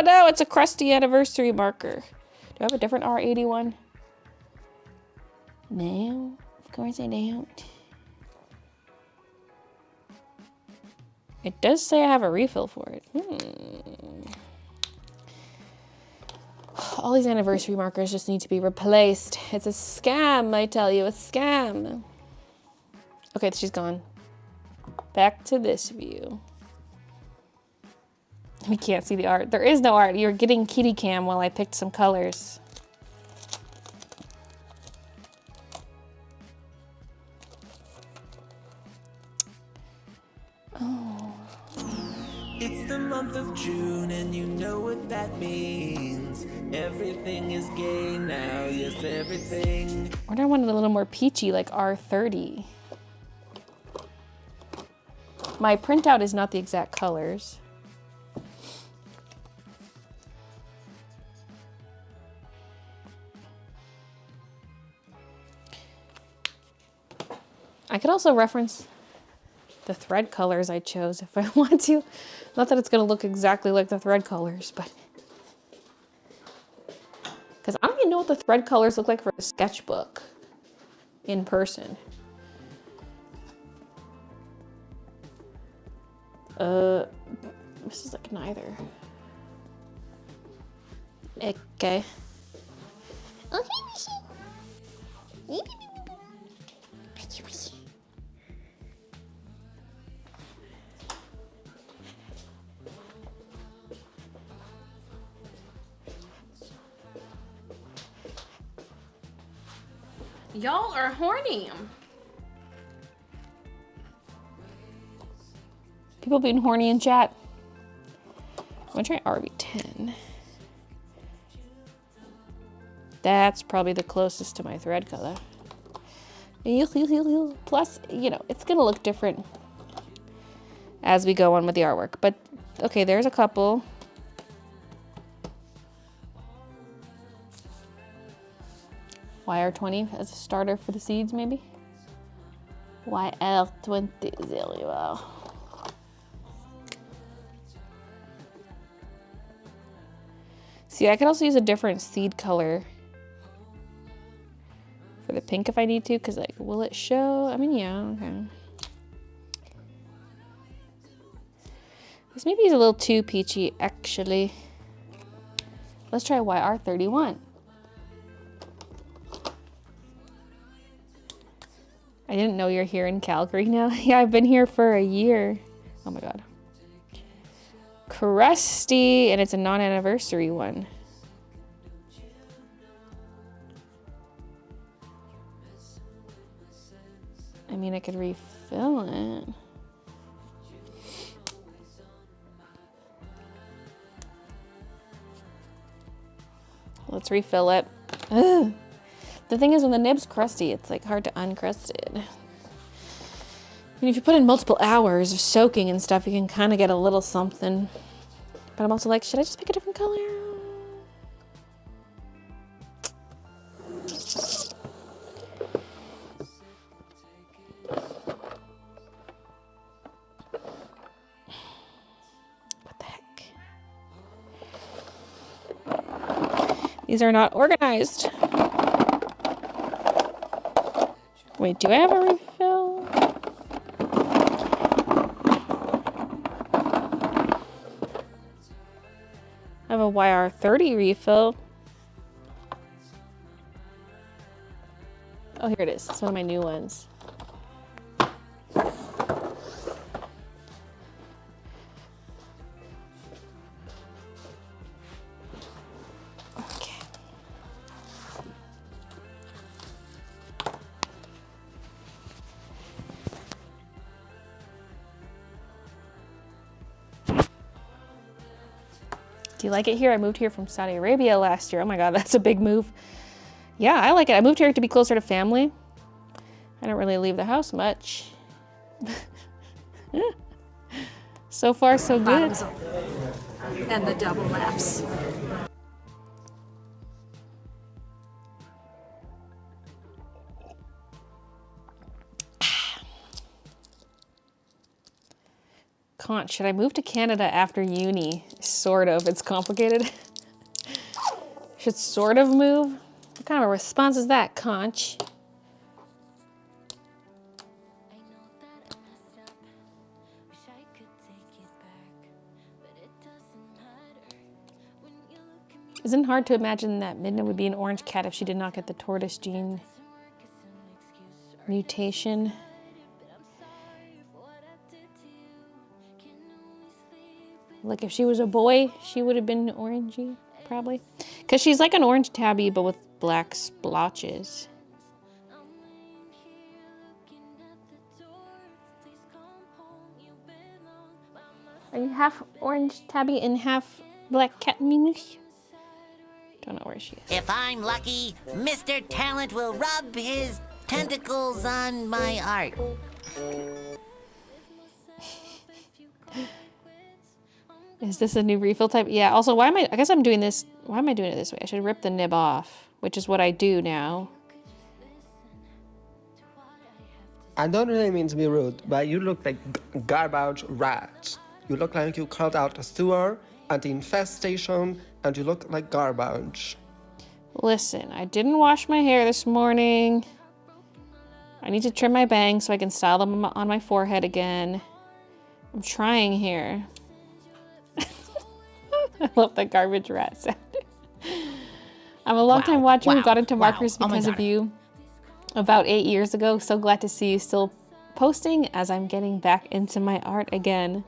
no, it's a crusty anniversary marker. Do I have a different R81? No, of course I don't. It does say I have a refill for it. All these anniversary markers just need to be replaced. It's a scam, I tell you, a scam. Okay, she's gone. Back to this view. We can't see the art. There is no art. You're getting kitty cam while I picked some colors. Oh. It's the month of June and you know what that means. Everything is gay now, yes, everything. I wonder I wanted a little more peachy, like R30. My printout is not the exact colors. I could also reference the thread colors I chose if I want to. Not that it's gonna look exactly like the thread colors, but because I don't even know what the thread colors look like for a sketchbook in person. This is like neither. Okay. Y'all are horny. People being horny in chat. I'm gonna try RV10. That's probably the closest to my thread color. Plus, you know, it's gonna look different as we go on with the artwork. But okay, there's a couple. YR20 as a starter for the seeds, maybe? YR20, there you are. See, I could also use a different seed color for the pink if I need to, because like, will it show? I mean, yeah, okay. This maybe is a little too peachy, actually. Let's try YR31. I didn't know you're here in Calgary now. Yeah, I've been here for a year. Oh my God. Crusty, and it's a non-anniversary one. I mean, I could refill it. Let's refill it. Ugh. The thing is, when the nib's crusty, it's like hard to uncrust it. I mean, if you put in multiple hours of soaking and stuff, you can kind of get a little something. But I'm also like, should I just pick a different color? What the heck? These are not organized. Wait, do I have a refill? I have a YR30 refill. Oh, here it is. It's one of my new ones. Okay. Do you like it here? I moved here from Saudi Arabia last year. Oh my God, that's a big move. Yeah, I like it. I moved here to be closer to family. I don't really leave the house much. So far, so good. And the double laps. Conch, should I move to Canada after uni? Sort of. It's complicated. Should sort of move? What kind of a response is that, Conch? Isn't it hard to imagine that Midna would be an orange cat if she did not get the tortoise gene mutation? Like if she was a boy, she would have been orangey, probably. Because she's like an orange tabby, but with black splotches. Are you half orange tabby and half black cat minouche? Don't know where she is. If I'm lucky, Mr. Talent will rub his tentacles on my art. Is this a new refill type? Yeah, also, I guess I'm doing this, why am I doing it this way? I should rip the nib off, which is what I do now. I don't really mean to be rude, but you look like garbage rat. You look like you called out a sewer and the infestation, and you look like garbage. Listen, I didn't wash my hair this morning. I need to trim my bangs so I can style them on my forehead again. I'm trying here. I love that garbage rat sound. I'm a long-time watcher who got into markers because of you about 8 years ago. So glad to see you still posting as I'm getting back into my art again.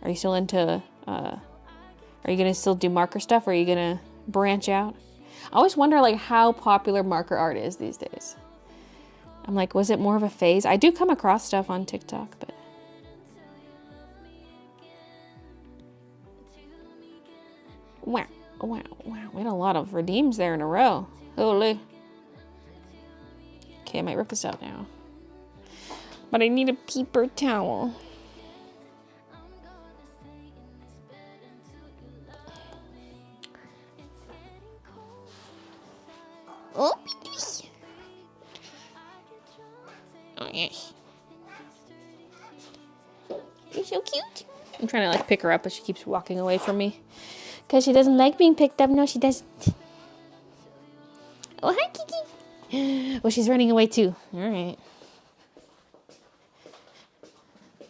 Are you still into, are you gonna still do marker stuff, or are you gonna branch out? I always wonder like how popular marker art is these days. I'm like, was it more of a phase? I do come across stuff on TikTok, but. Wow, wow, wow. We had a lot of redeems there in a row. Holy. Okay, I might rip this out now. But I need a paper towel. Oh, oh yes. You're so cute. I'm trying to like pick her up, but she keeps walking away from me. Because she doesn't like being picked up. No, she doesn't. Oh, hi, Kiki. Well, she's running away too. All right.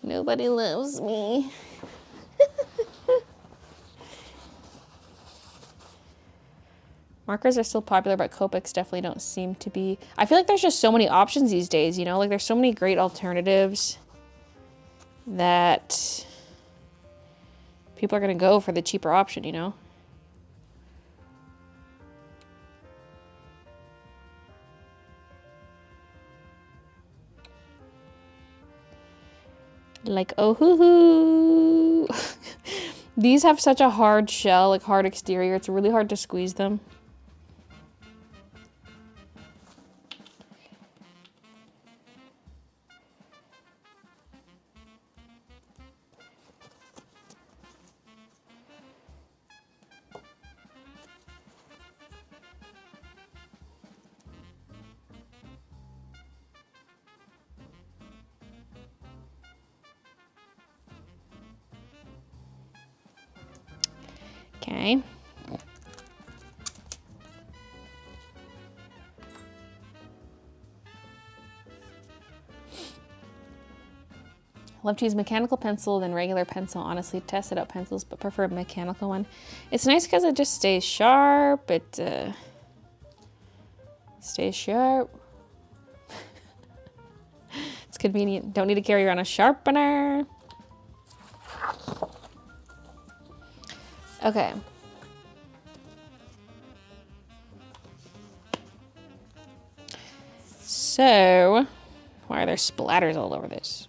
Nobody loves me. Markers are still popular, but Copics definitely don't seem to be. I feel like there's just so many options these days, you know? Like there's so many great alternatives that people are going to go for the cheaper option, you know? Like, oh hoo hoo. These have such a hard shell, like hard exterior. It's really hard to squeeze them. Okay. I love to use mechanical pencil than regular pencil. Honestly, tested out pencils, but prefer a mechanical one. It's nice because it just stays sharp. It Stay sharp. It's convenient. Don't need to carry around a sharpener. Okay. So, why are there splatters all over this?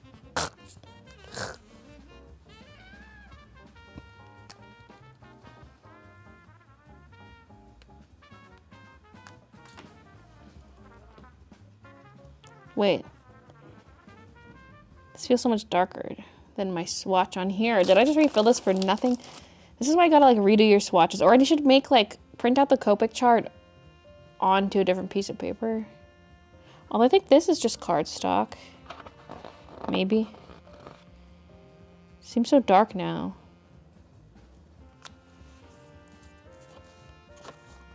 Wait. This feels so much darker than my swatch on here. Did I just refill this for nothing? This is why I gotta like redo your swatches. Or I should make like, print out the Copic chart onto a different piece of paper. Although I think this is just cardstock. Maybe. Seems so dark now.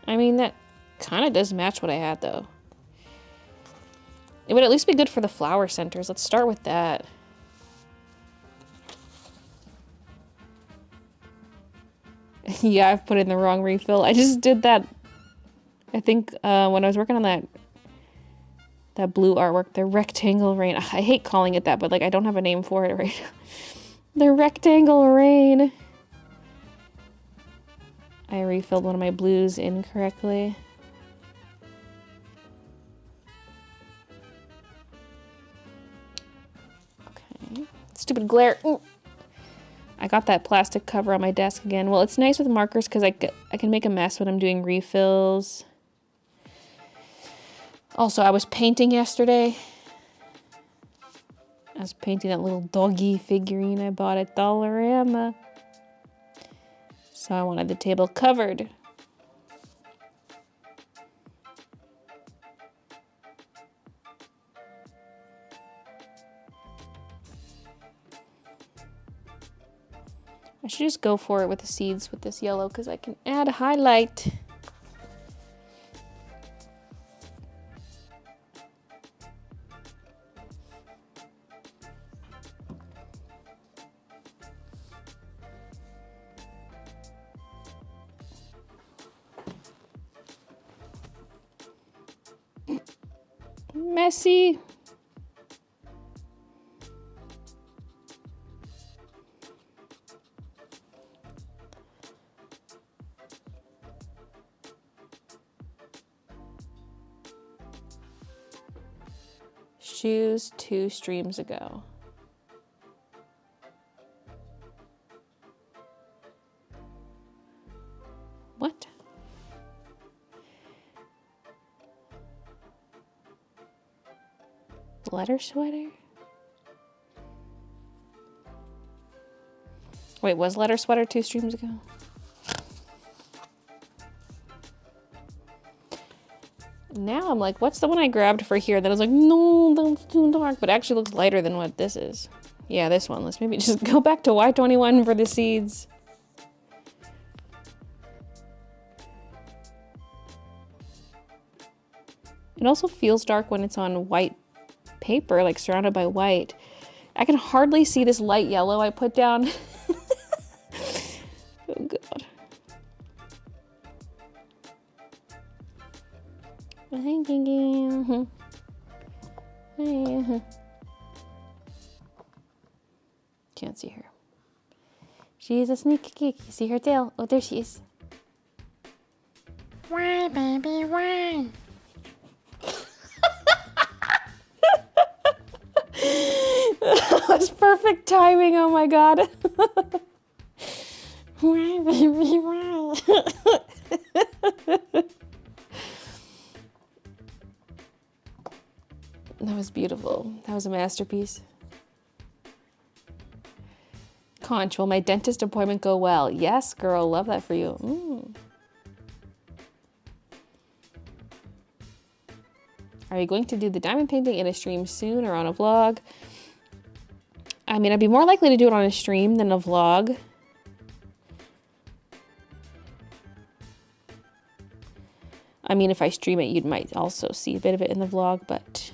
I mean, that kind of does match what I had though. It would at least be good for the flower centers. Let's start with that. Yeah, I've put in the wrong refill. I just did that, I think, when I was working on that blue artwork, the rectangle rain. I hate calling it that, but like I don't have a name for it right now. The rectangle rain. I refilled one of my blues incorrectly. Okay. Stupid glare. Ooh. I got that plastic cover on my desk again. Well, it's nice with markers because I can make a mess when I'm doing refills. Also, I was painting yesterday. I was painting that little doggy figurine I bought at Dollarama. So I wanted the table covered. I should just go for it with the seeds with this yellow because I can add a highlight. Messy. Shoes 2 streams ago. What? Letter sweater? Wait, was letter sweater 2 streams ago? Now I'm like, what's the one I grabbed for here? Then I was like, no, that's too dark. But it actually looks lighter than what this is. Yeah, this one. Let's maybe just go back to Y21 for the seeds. It also feels dark when it's on white paper, like surrounded by white. I can hardly see this light yellow I put down. Oh, God. Can't see her. She's a sneaky geek. You see her tail? Oh, there she is. Why, baby, why? That was perfect timing. Oh my God. Why, baby, why? That was beautiful. That was a masterpiece. Conch, will my dentist appointment go well? Yes, girl. Love that for you. Are you going to do the diamond painting in a stream soon or on a vlog? I mean, I'd be more likely to do it on a stream than a vlog. I mean, if I stream it, you might also see a bit of it in the vlog, but...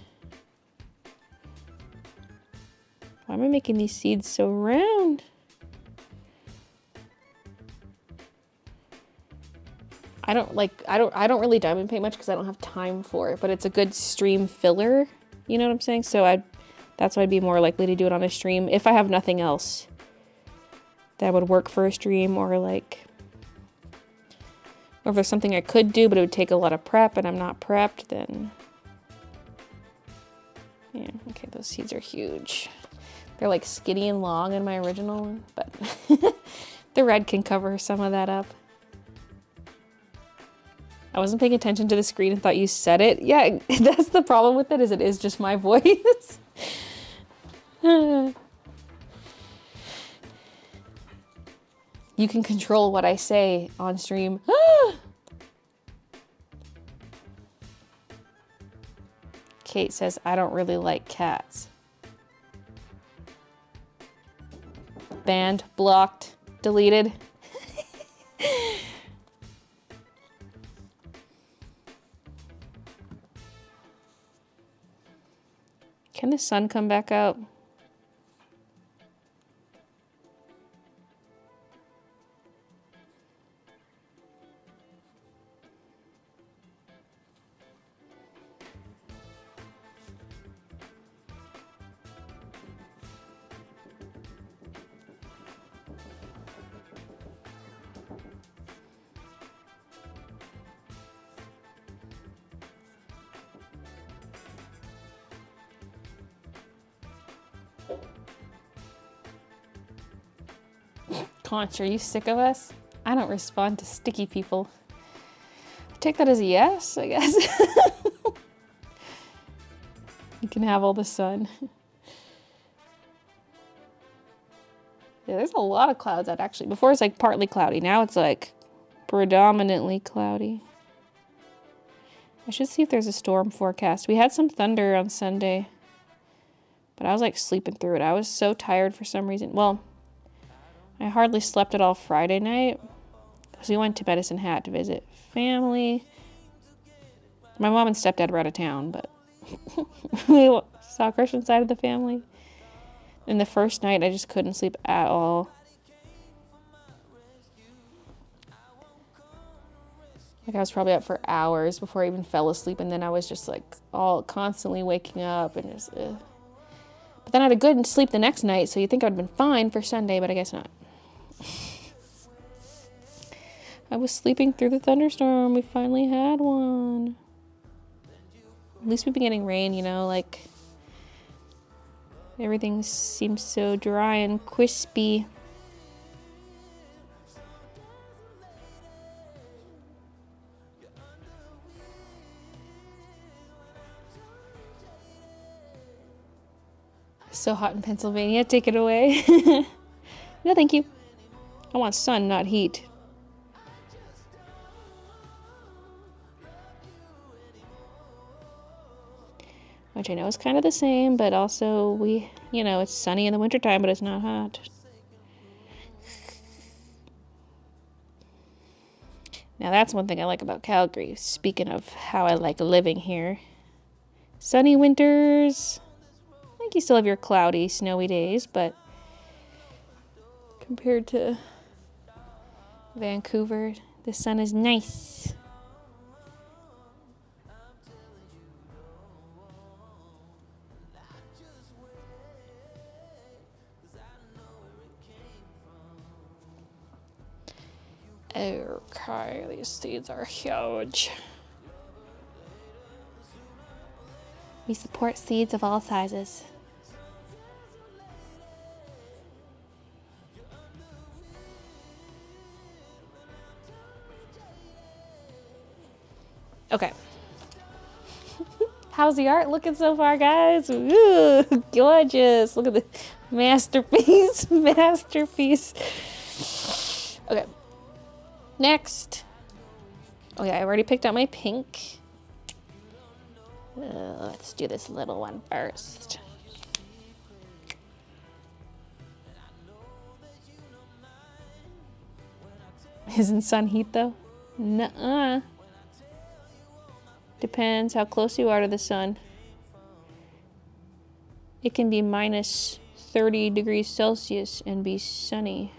Why am I making these seeds so round? I don't really diamond paint much because I don't have time for it, but it's a good stream filler. You know what I'm saying? So that's why I'd be more likely to do it on a stream if I have nothing else that would work for a stream, or like, or if there's something I could do but it would take a lot of prep and I'm not prepped, then yeah. Okay, those seeds are huge. They're like skinny and long in my original one, but the red can cover some of that up. I wasn't paying attention to the screen and thought you said it. Yeah, that's the problem with it, is it is just my voice. You can control what I say on stream. Kate says, I don't really like cats. Banned, blocked, deleted. Can the sun come back out? Conch, are you sick of us? I don't respond to sticky people. I take that as a yes, I guess. You can have all the sun. Yeah, there's a lot of clouds out actually. Before it's like partly cloudy. Now it's like predominantly cloudy. I should see if there's a storm forecast. We had some thunder on Sunday, but I was like sleeping through it. I was so tired for some reason. Well, I hardly slept at all Friday night because we went to Medicine Hat to visit family. My mom and stepdad were out of town, but we saw Christian's side of the family. And the first night, I just couldn't sleep at all. Like I was probably up for hours before I even fell asleep, and then I was just like all constantly waking up and just. But then I had a good sleep the next night, so you'd think I would have been fine for Sunday, but I guess not. I was sleeping through the thunderstorm. We finally had one. At least we've been getting rain, you know, like everything seems so dry and crispy. So hot in Pennsylvania, take it away. No, thank you. I want sun, not heat. Which I know is kind of the same, but also it's sunny in the wintertime, but it's not hot. Now that's one thing I like about Calgary. Speaking of how I like living here. Sunny winters. I think you still have your cloudy, snowy days, but compared to Vancouver, the sun is nice. Okay, these seeds are huge. We support seeds of all sizes. Okay. How's the art looking so far, guys? Ooh, gorgeous. Look at the masterpiece. Masterpiece. Okay. Next. Oh yeah, I already picked out my pink. Let's do this little one first. Isn't sun heat though? Nuh-uh. Depends how close you are to the sun. It can be minus 30 degrees Celsius and be sunny.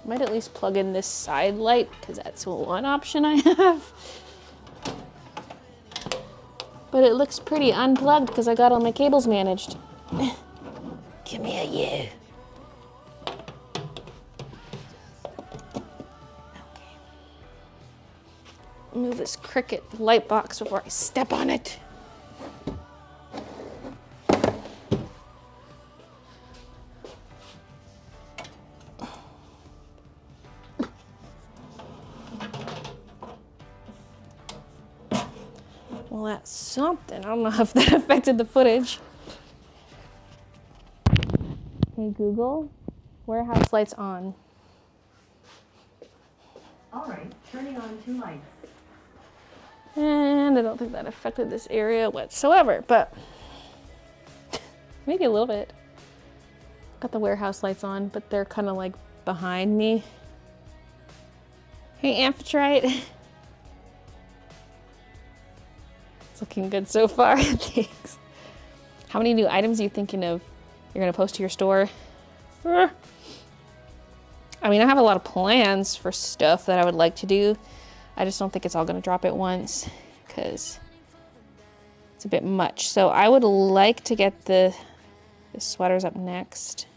Might at least plug in this side light because that's one option I have. But it looks pretty unplugged because I got all my cables managed. Come here, you. Move this Cricut light box before I step on it. Well, that's something. I don't know if that affected the footage. Hey Google, warehouse lights on. All right, turning on 2 lights. And I don't think that affected this area whatsoever, but maybe a little bit. Got the warehouse lights on, but they're kind of like behind me. Hey, Amphitrite. It's looking good so far, thanks. How many new items are you thinking of you're gonna post to your store? I mean, I have a lot of plans for stuff that I would like to do. I just don't think it's all gonna drop at once because it's a bit much. So I would like to get the sweaters up next.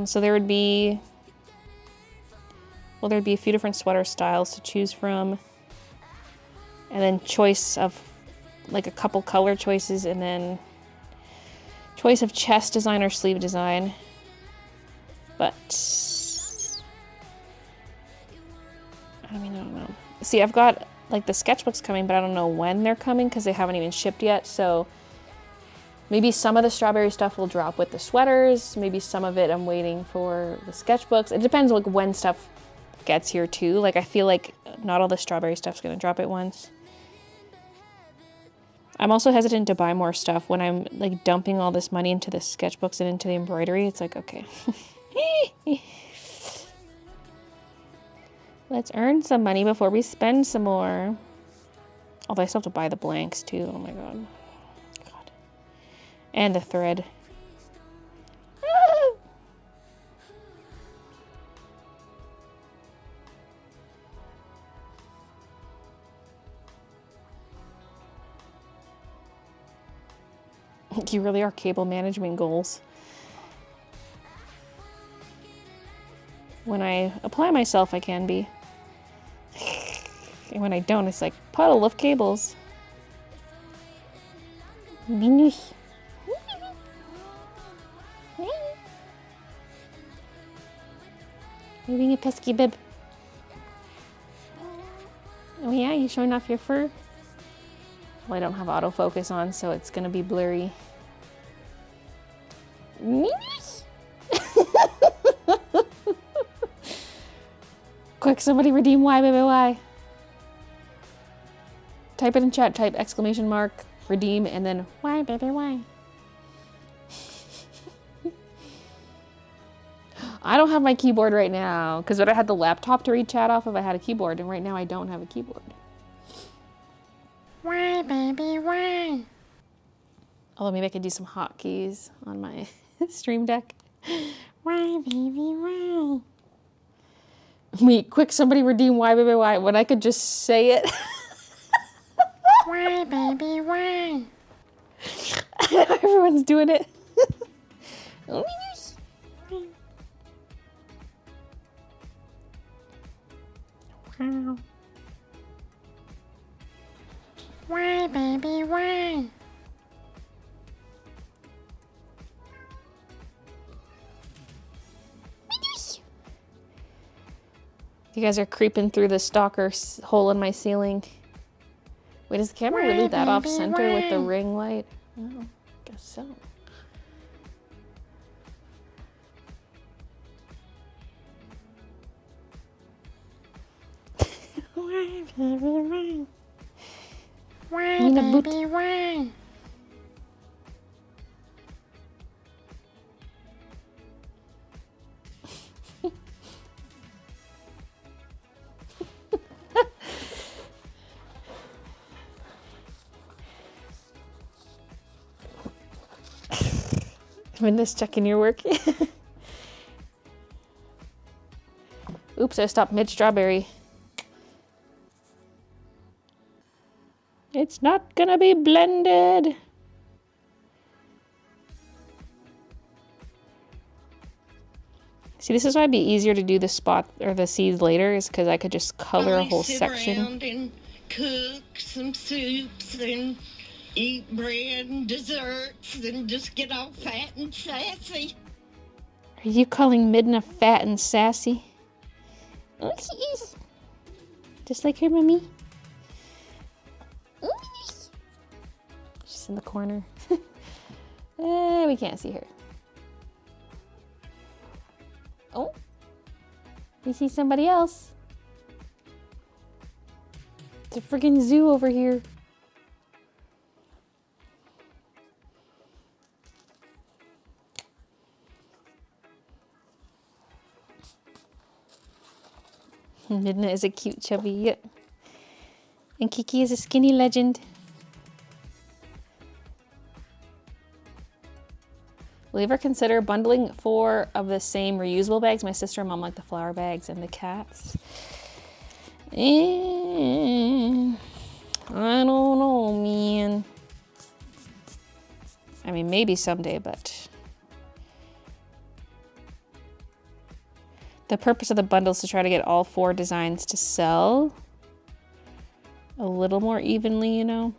So there would be, well, there'd be a few different sweater styles to choose from. And then choice of like a couple color choices, and then choice of chest design or sleeve design. But I don't know. See, I've got like the sketchbooks coming, but I don't know when they're coming because they haven't even shipped yet. So maybe some of the strawberry stuff will drop with the sweaters. Maybe some of it I'm waiting for the sketchbooks. It depends like when stuff gets here too. Like I feel like not all the strawberry stuff's gonna drop at once. I'm also hesitant to buy more stuff when I'm like dumping all this money into the sketchbooks and into the embroidery. It's like, okay. Let's earn some money before we spend some more. Although I still have to buy the blanks too. Oh my god. And the thread. You really are cable management goals. When I apply myself, I can be. And when I don't, it's like puddle of cables. You being a pesky bib. Oh yeah, you showing off your fur? Well, I don't have autofocus on, so it's gonna be blurry. Quick, somebody redeem Y, baby, Y. Type it in chat, type exclamation mark, redeem, and then Y, baby, Y. I don't have my keyboard right now, because when I had the laptop to read chat off of, I had a keyboard, and right now I don't have a keyboard. Why, baby, why? Although maybe I could do some hotkeys on my Stream Deck. Why, baby, why? Wait, quick, somebody redeem Y, baby, Y, when I could just say it. Why, baby, why? Everyone's doing it. Wow. Why, baby, why? You guys are creeping through the stalker hole in my ceiling. Wait, is the camera really that off center with the ring light? Oh, guess so. Why, baby, why? Why, Need a boot. baby, why? Midna's checking your work. Oops, I stopped mid-strawberry. It's not gonna be blended. See, this is why it'd be easier to do the spot or the seeds later, is because I could just color a whole section. Around and cook some soups and eat bread and desserts and just get all fat and sassy. Are you calling Midna fat and sassy? Just like her mommy. She's in the corner. We can't see her. Oh, we see somebody else. It's a freaking zoo over here. Midna is a cute chubby. And Kiki is a skinny legend. Will you ever consider bundling 4 of the same reusable bags? My sister and mom like the flower bags and the cats. I don't know, man. I mean, maybe someday, but the purpose of the bundle is to try to get all 4 designs to sell a little more evenly, you know?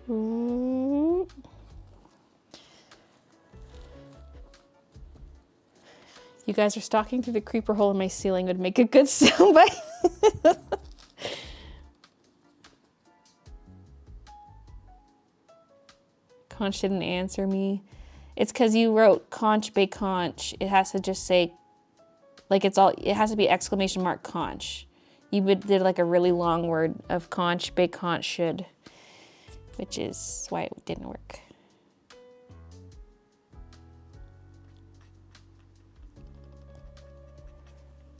Ooh. You guys are stalking through the creeper hole in my ceiling would make a good soundbite. Conch didn't answer me. It's because you wrote conch be conch. It has to just say, like it has to be exclamation mark conch. You did like a really long word of conch be conch should, which is why it didn't work.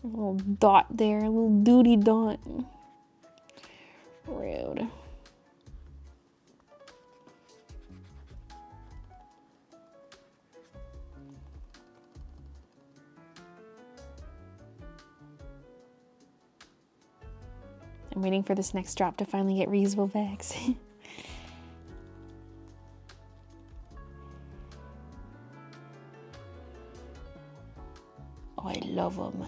A little dot there, a little duty dot. Rude. I'm waiting for this next drop to finally get reusable bags. Oh, I love them.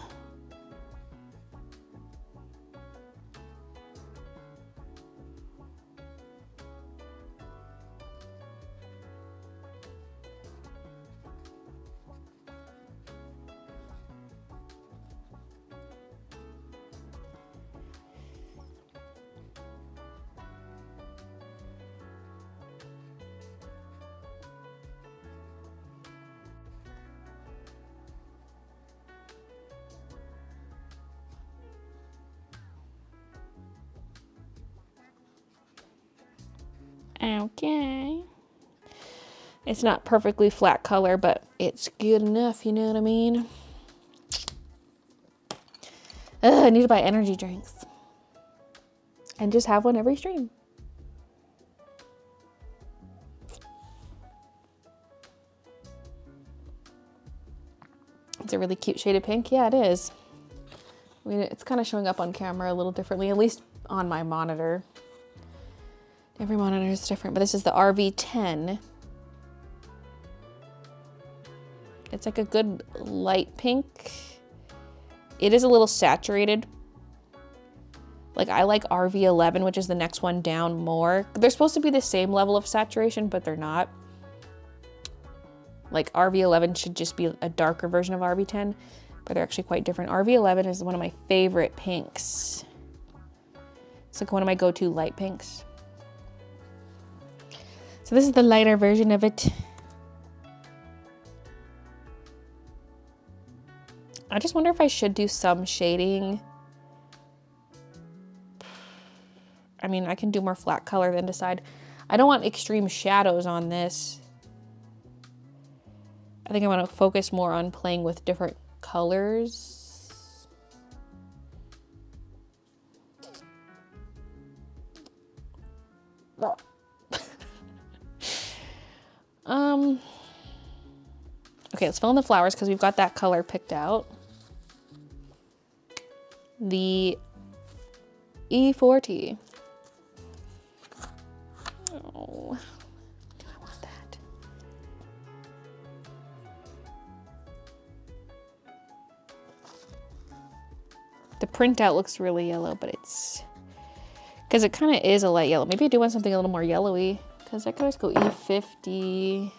Okay. It's not perfectly flat color, but it's good enough, you know what I mean? Ugh, I need to buy energy drinks. And just have one every stream. It's a really cute shade of pink. Yeah, it is. I mean, it's kind of showing up on camera a little differently, at least on my monitor. Every monitor is different, but this is the RV10. It's like a good light pink. It is a little saturated. Like I like RV11, which is the next one down more. They're supposed to be the same level of saturation, but they're not. Like RV11 should just be a darker version of RV10, but they're actually quite different. RV11 is one of my favorite pinks. It's like one of my go-to light pinks. So this is the lighter version of it. I just wonder if I should do some shading I mean, I can do more flat color then decide. I don't want extreme shadows on this. I think I want to focus more on playing with different colors. Okay, let's fill in the flowers because we've got that color picked out. The E40. Oh, do I want that? The printout looks really yellow, but it's because it kind of is a light yellow. Maybe I do want something a little more yellowy because I could always go E50.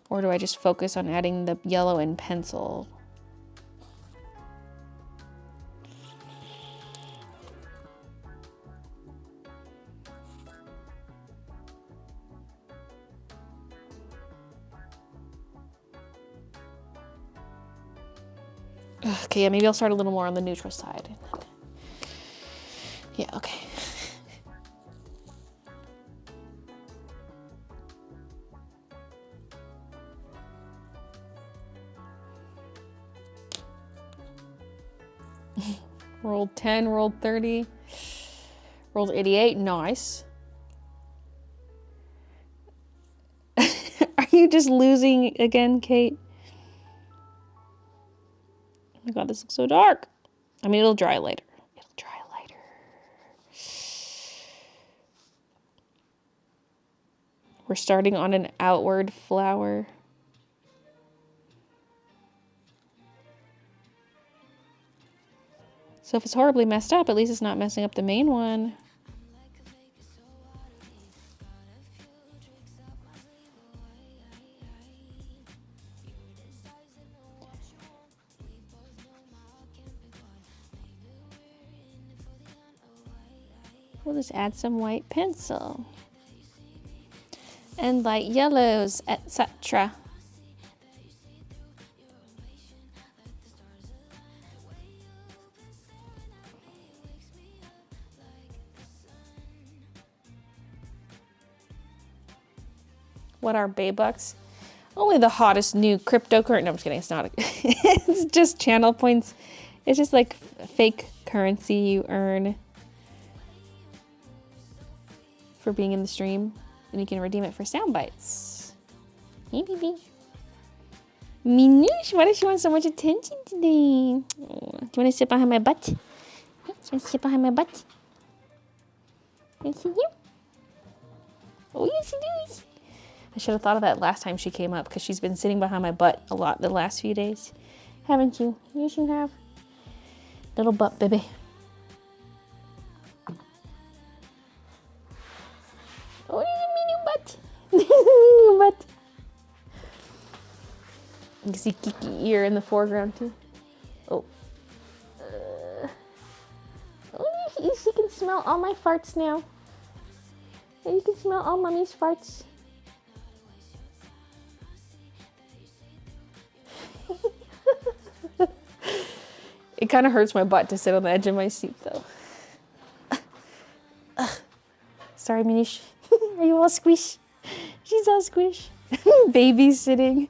Or do I just focus on adding the yellow in pencil? Okay, yeah, maybe I'll start a little more on the neutral side. Yeah, okay. Rolled 10, rolled 30, rolled 88, nice. Are you just losing again, Kate? Oh my god, this looks so dark. I mean, it'll dry later. It'll dry later. We're starting on an outward flower. So if it's horribly messed up, at least it's not messing up the main one. We'll just add some white pencil. And light yellows, etc. What are Baybucks? Only the hottest new cryptocurrency. No, I'm just kidding. It's not. It's just channel points. It's just like fake currency you earn for being in the stream. And you can redeem it for sound bites. Hey, baby. Minouche, why does she want so much attention today? Oh, do you want to sit behind my butt? Hey, do you want to sit behind my butt? You see you? Oh, yes, she does. I should have thought of that last time she came up because she's been sitting behind my butt a lot the last few days. Haven't you? Yes, you have. Little butt, baby. Oh, there's a mini butt. Mini butt. You can see Kiki ear in the foreground too. Oh. Oh, she can smell all my farts now. You can smell all mommy's farts. It kind of hurts my butt to sit on the edge of my seat though. Sorry, Minish. Are you all squish? She's all squish. Babysitting.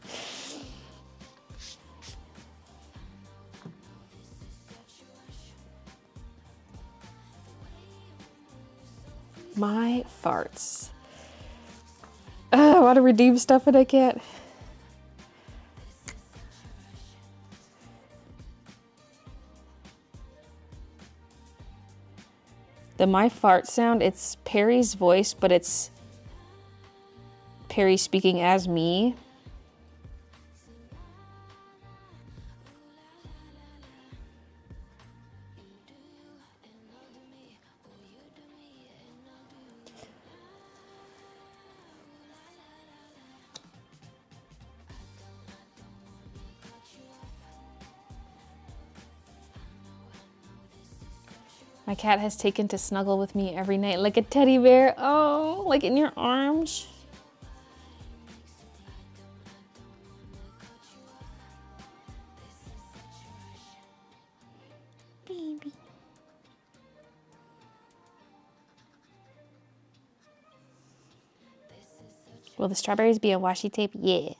My farts. I want to redeem stuff and I can't. The my fart sound, it's Perry's voice, but it's Perry speaking as me. My cat has taken to snuggle with me every night like a teddy bear. Oh, like in your arms. Will the strawberries be on washi tape? Yeah.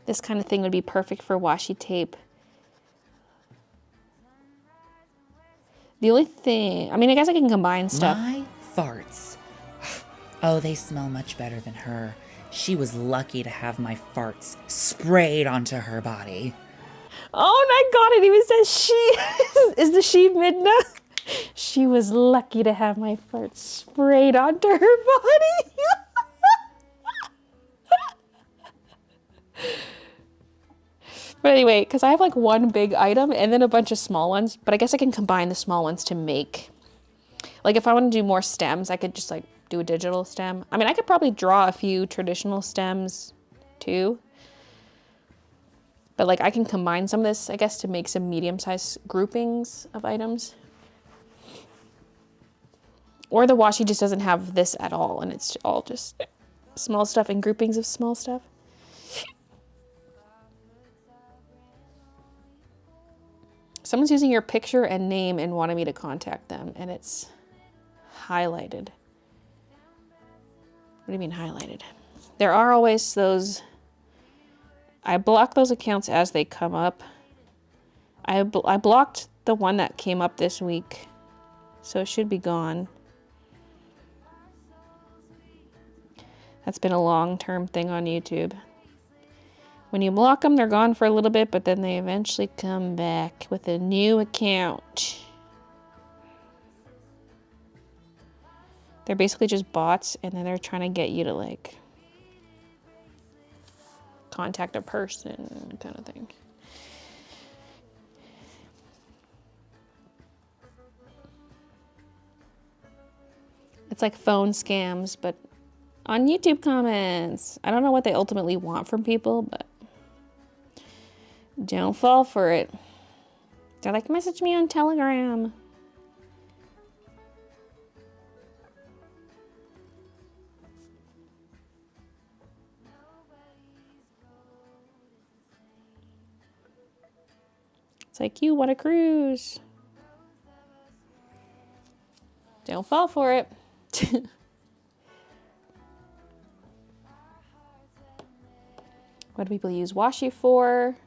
This kind of thing would be perfect for washi tape. The only thing, I mean, I guess I can combine stuff. My farts. Oh, they smell much better than her. She was lucky to have my farts sprayed onto her body. Oh my god, it even says she. Is the she Midna? She was lucky to have my farts sprayed onto her body. But anyway, because I have like one big item and then a bunch of small ones, but I guess I can combine the small ones to make, like if I want to do more stems, I could just like do a digital stem. I mean, I could probably draw a few traditional stems too. But like I can combine some of this, I guess, to make some medium-sized groupings of items. Or the washi just doesn't have this at all and it's all just small stuff and groupings of small stuff. Someone's using your picture and name and wanted me to contact them, and it's highlighted. What do you mean highlighted? There are always those, I block those accounts as they come up. I blocked the one that came up this week, so it should be gone. That's been a long-term thing on YouTube. When you block them, they're gone for a little bit, but then they eventually come back with a new account. They're basically just bots, and then they're trying to get you to like contact a person kind of thing. It's like phone scams, but on YouTube comments. I don't know what they ultimately want from people, but don't fall for it. They're like, message me on Telegram. It's like, you want a cruise. Don't fall for it. What do people use washi for?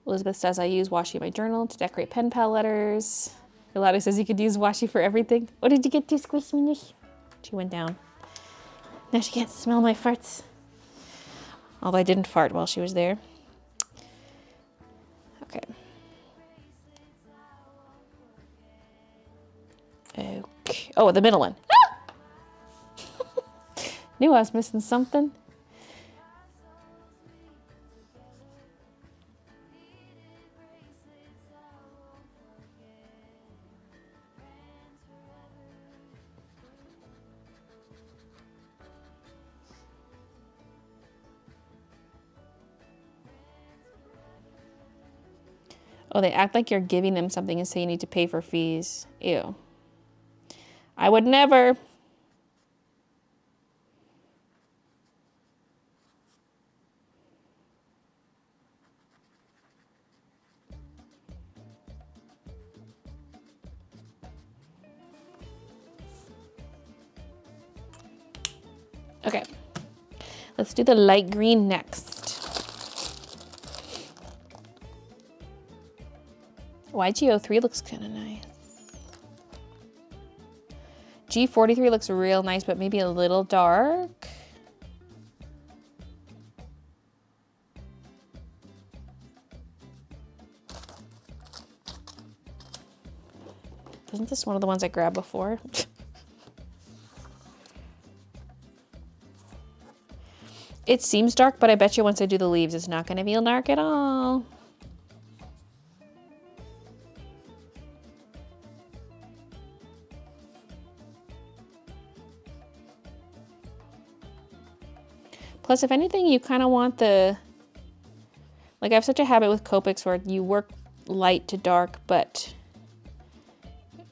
Elizabeth says I use washi in my journal to decorate pen pal letters. Yolanda says you could use washi for everything. What did you get to, Squishy? She went down. Now she can't smell my farts. Although I didn't fart while she was there. Okay. Okay. Oh, the middle one. Ah! Knew I was missing something. Oh, they act like you're giving them something and say you need to pay for fees. Ew. I would never. Okay. Let's do the light green next. YGO3 looks kind of nice. G43 looks real nice, but maybe a little dark. Isn't this one of the ones I grabbed before? It seems dark, but I bet you once I do the leaves, it's not going to feel dark at all. Plus, if anything, you kind of want the, like I have such a habit with Copics where you work light to dark, but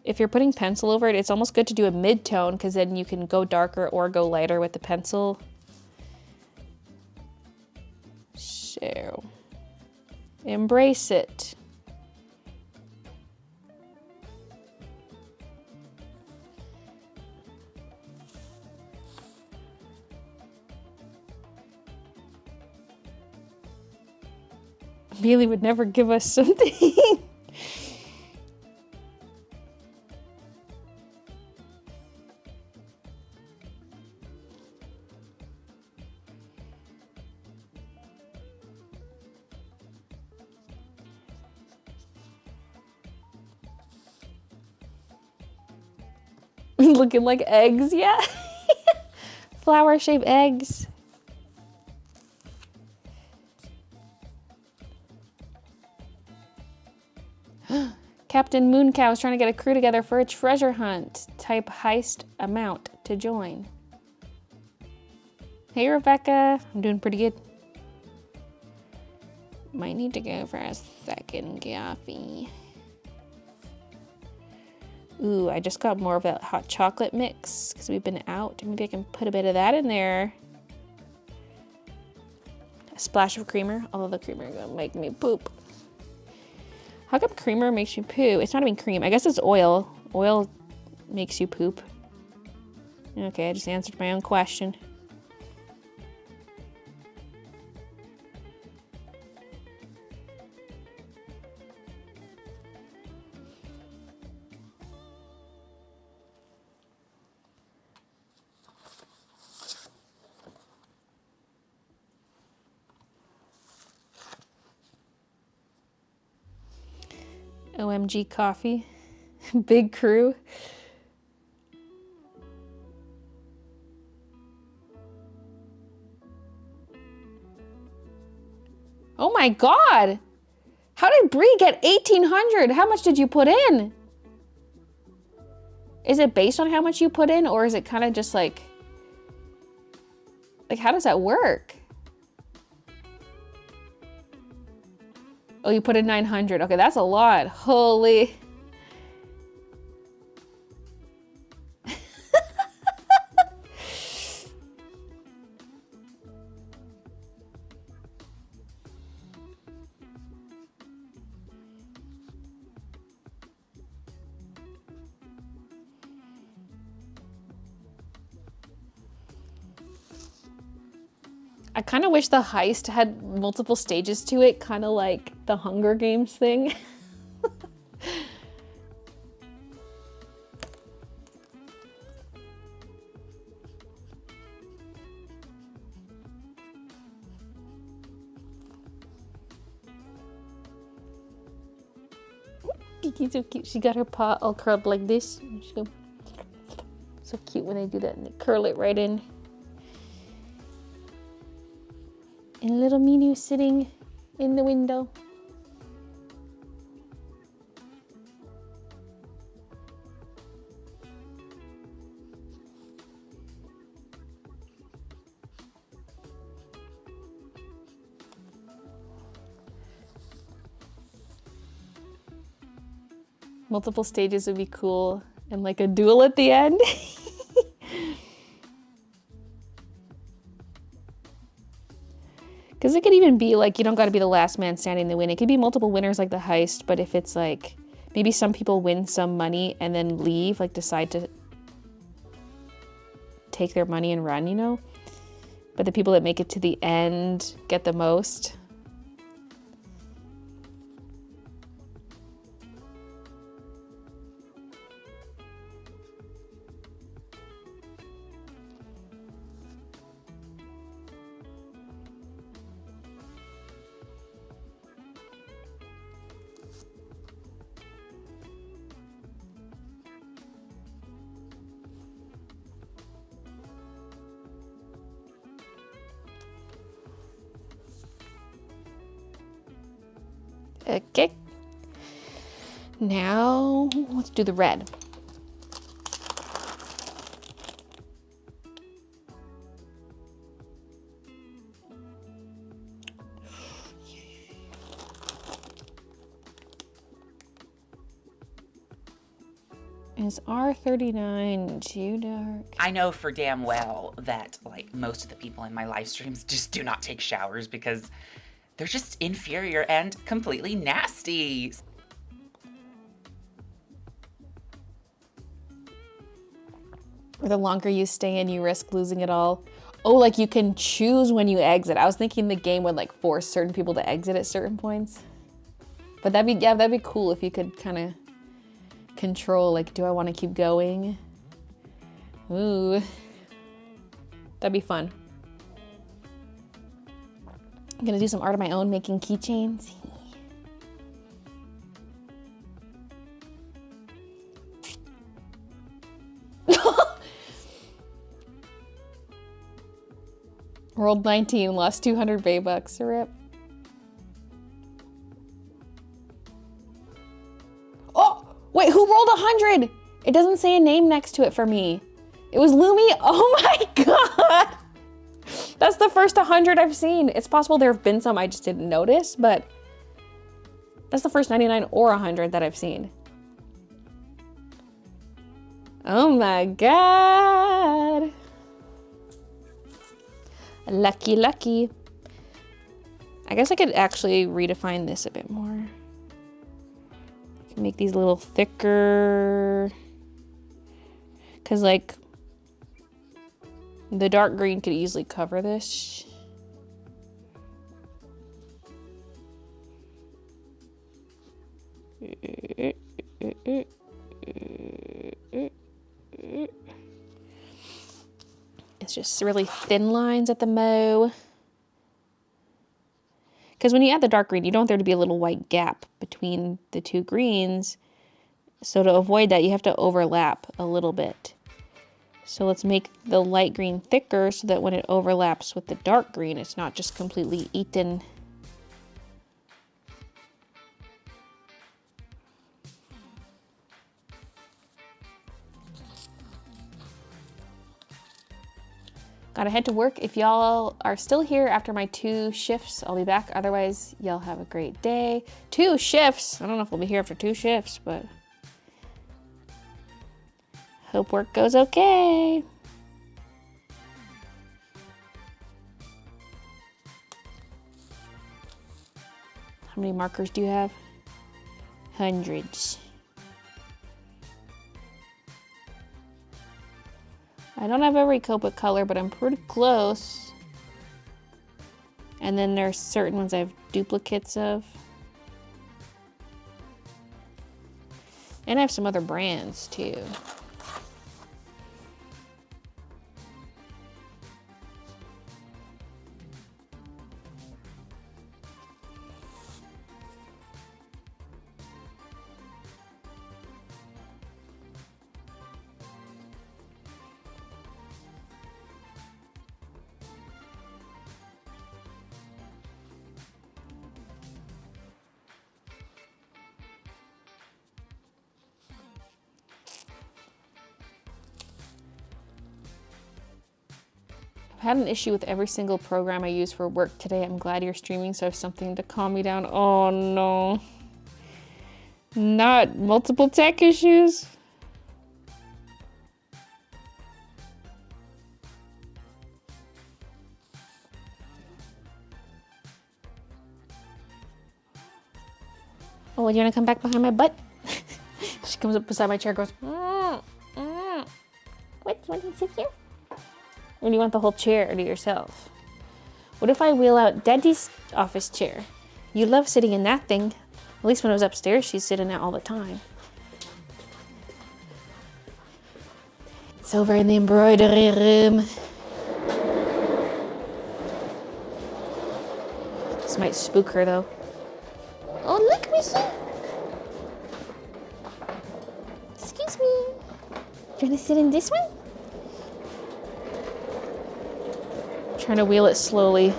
if you're putting pencil over it, it's almost good to do a mid-tone because then you can go darker or go lighter with the pencil. So, Embrace it. Baylee would never give us something. Looking like eggs, yeah. Flower-shaped eggs. Captain Mooncow is trying to get a crew together for a treasure hunt. Type heist amount to join. Hey, Rebecca. I'm doing pretty good. Might need to go for a second coffee. Ooh, I just got more of that hot chocolate mix because we've been out. Maybe I can put a bit of that in there. A splash of creamer, although the creamer is gonna make me poop. How come creamer makes you poo? It's not even cream. I guess it's oil. Oil makes you poop. Okay, I just answered my own question. OMG coffee. Big crew. Oh my God. How did Bree get 1,800? How much did you put in? Is it based on how much you put in, or is it kind of just like how does that work? Oh, you put in 900. Okay, that's a lot. Holy. I kind of wish the heist had multiple stages to it, kind of like the Hunger Games thing. Kiki's so cute. She got her paw all curled like this. So cute when they do that and they curl it right in. And little Minu sitting in the window. Multiple stages would be cool, and like a duel at the end. Because it could even be like, you don't got to be the last man standing to win. It could be multiple winners like the heist, but if it's like, maybe some people win some money and then leave, like decide to take their money and run, you know? But the people that make it to the end get the most. Okay. Now, let's do the red. Is R39 too dark? I know for damn well that like most of the people in my live streams just do not take showers because They're just inferior and completely nasty. The longer you stay in, you risk losing it all. Oh, like you can choose when you exit. I was thinking the game would like force certain people to exit at certain points. But that'd be cool if you could kind of control, like, do I want to keep going? Ooh, that'd be fun. I'm gonna do some art of my own, making keychains. Rolled 19, lost 200 Baybucks. Rip. Oh, wait, who rolled 100? It doesn't say a name next to it for me. It was Lumi. Oh my God. That's the first 100 I've seen. It's possible there have been some I just didn't notice, but that's the first 99 or 100 that I've seen. Oh my God. Lucky, lucky. I guess I could actually redefine this a bit more. I can make these a little thicker. Cause like the dark green could easily cover this. It's just really thin lines at the mo. Because when you add the dark green, you don't want there to be a little white gap between the two greens. So to avoid that, you have to overlap a little bit. So let's make the light green thicker so that when it overlaps with the dark green, it's not just completely eaten. Gotta head to work. If y'all are still here after my 2 shifts, I'll be back. Otherwise, y'all have a great day. 2 shifts. I don't know if we'll be here after 2 shifts, but hope work goes okay. How many markers do you have? Hundreds. I don't have every Copic color, but I'm pretty close. And then there's certain ones I have duplicates of. And I have some other brands too. I've had an issue with every single program I use for work today. I'm glad you're streaming, so I have something to calm me down. Oh no. Not multiple tech issues? Oh, you wanna come back behind my butt? She comes up beside my chair, goes, What is it here? Or do you want the whole chair to yourself? What if I wheel out Daddy's office chair? You love sitting in that thing. At least when I was upstairs, she's sitting in it all the time. It's over in the embroidery room. This might spook her though. Oh, look, Missy. Excuse me. Do you want to sit in this one? Trying to wheel it slowly.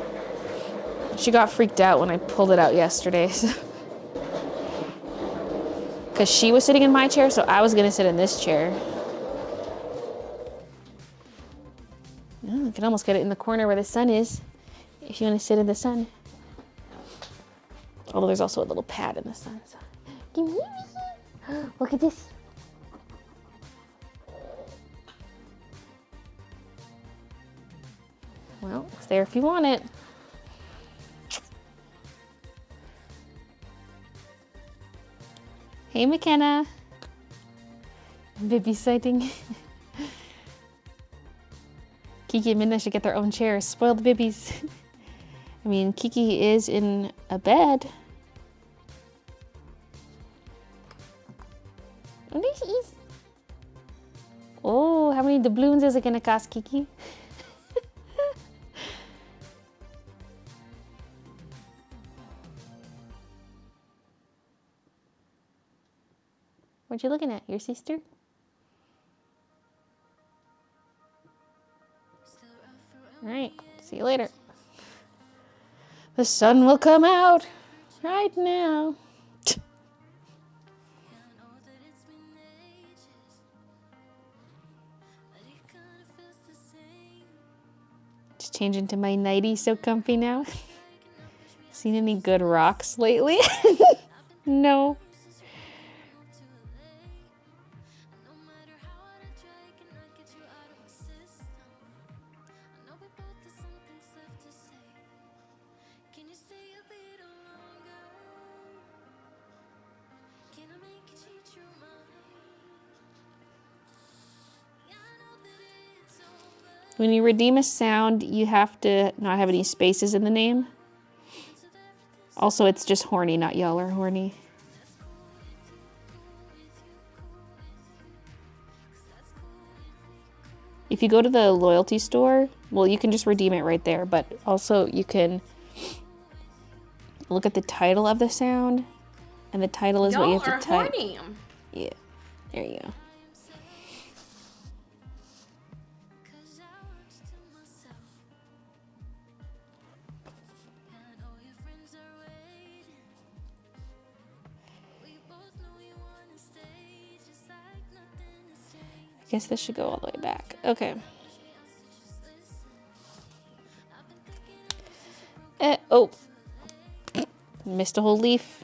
She got freaked out when I pulled it out yesterday. Because she was sitting in my chair, so I was going to sit in this chair. Oh, you can almost get it in the corner where the sun is, if you want to sit in the sun. Although there's also a little pad in the sun. So. Give me, look at this. Well, it's there if you want it. Hey, McKenna. Baby sighting. Kiki and Midna should get their own chairs. Spoil the babies. I mean, Kiki is in a bed. And this is... Oh, how many doubloons is it gonna cost, Kiki? What you looking at? Your sister? Alright, see you later. The sun will come out right now. Just change into my nightie, so comfy now. Seen any good rocks lately? No. When you redeem a sound, you have to not have any spaces in the name. Also, it's just horny, not y'all are horny. If you go to the loyalty store, well, you can just redeem it right there, but also you can look at the title of the sound, and the title is what you have to type. Horny. Yeah, there you go. I guess this should go all the way back. Okay. Oh. Missed a whole leaf.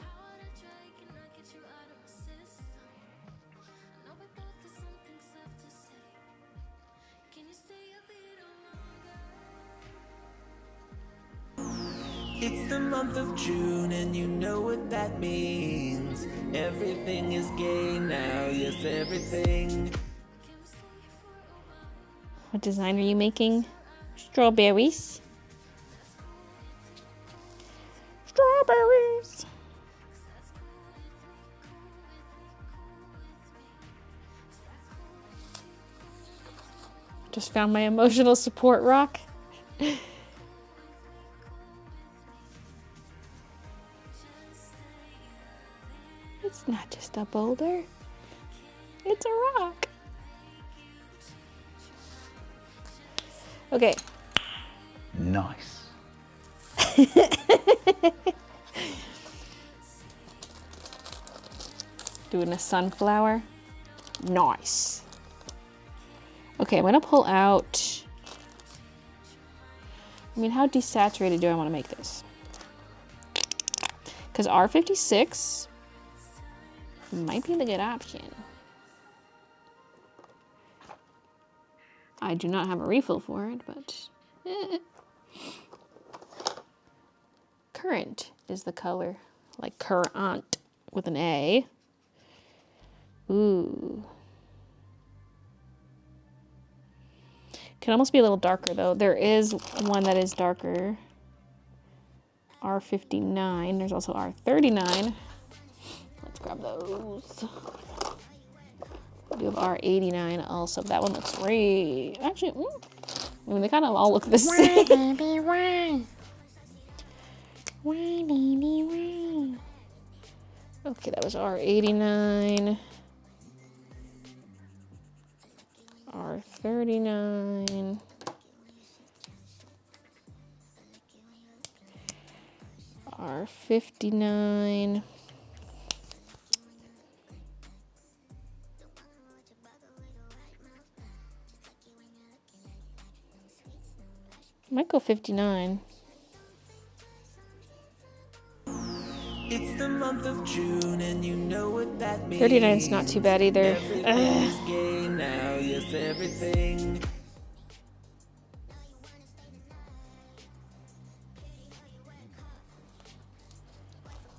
It's the month of June and you know what that means. Everything is gay now, yes, everything. What design are you making? Strawberries. Strawberries. Just found my emotional support rock. It's not just a boulder. It's a rock. Okay. Nice. Doing a sunflower. Nice. Okay, I'm gonna pull out. I mean, how desaturated do I want to make this? Because R56 might be the good option. I do not have a refill for it, but Currant is the color, like currant with an A. Ooh. Can almost be a little darker though. There is one that is darker. R59. There's also R39. Let's grab those. We have R89 also. That one looks great. Actually, I mean, they kind of all look the same. Baby, why? Why, baby, why? Okay, that was R89. R39. R59. Might go 59. It's the month of June and you know what that means. 39's not too bad either. Everything is gay now, yes, everything.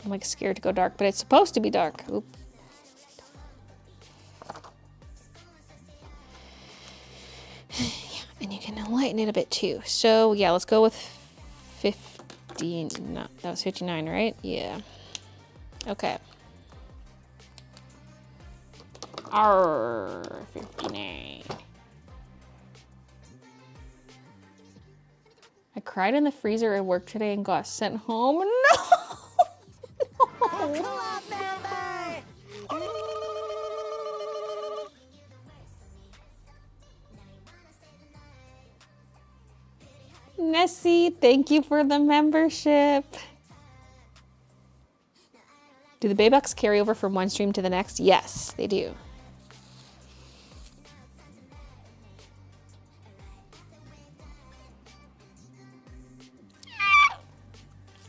I'm like scared to go dark, but it's supposed to be dark. Oop. lighten it a bit too. So yeah, let's go with 15. No, that was 59, right? Yeah. Okay. 59. I cried in the freezer at work today and got sent home. No! Nessie, thank you for the membership. Do the Baybucks carry over from one stream to the next? Yes, they do.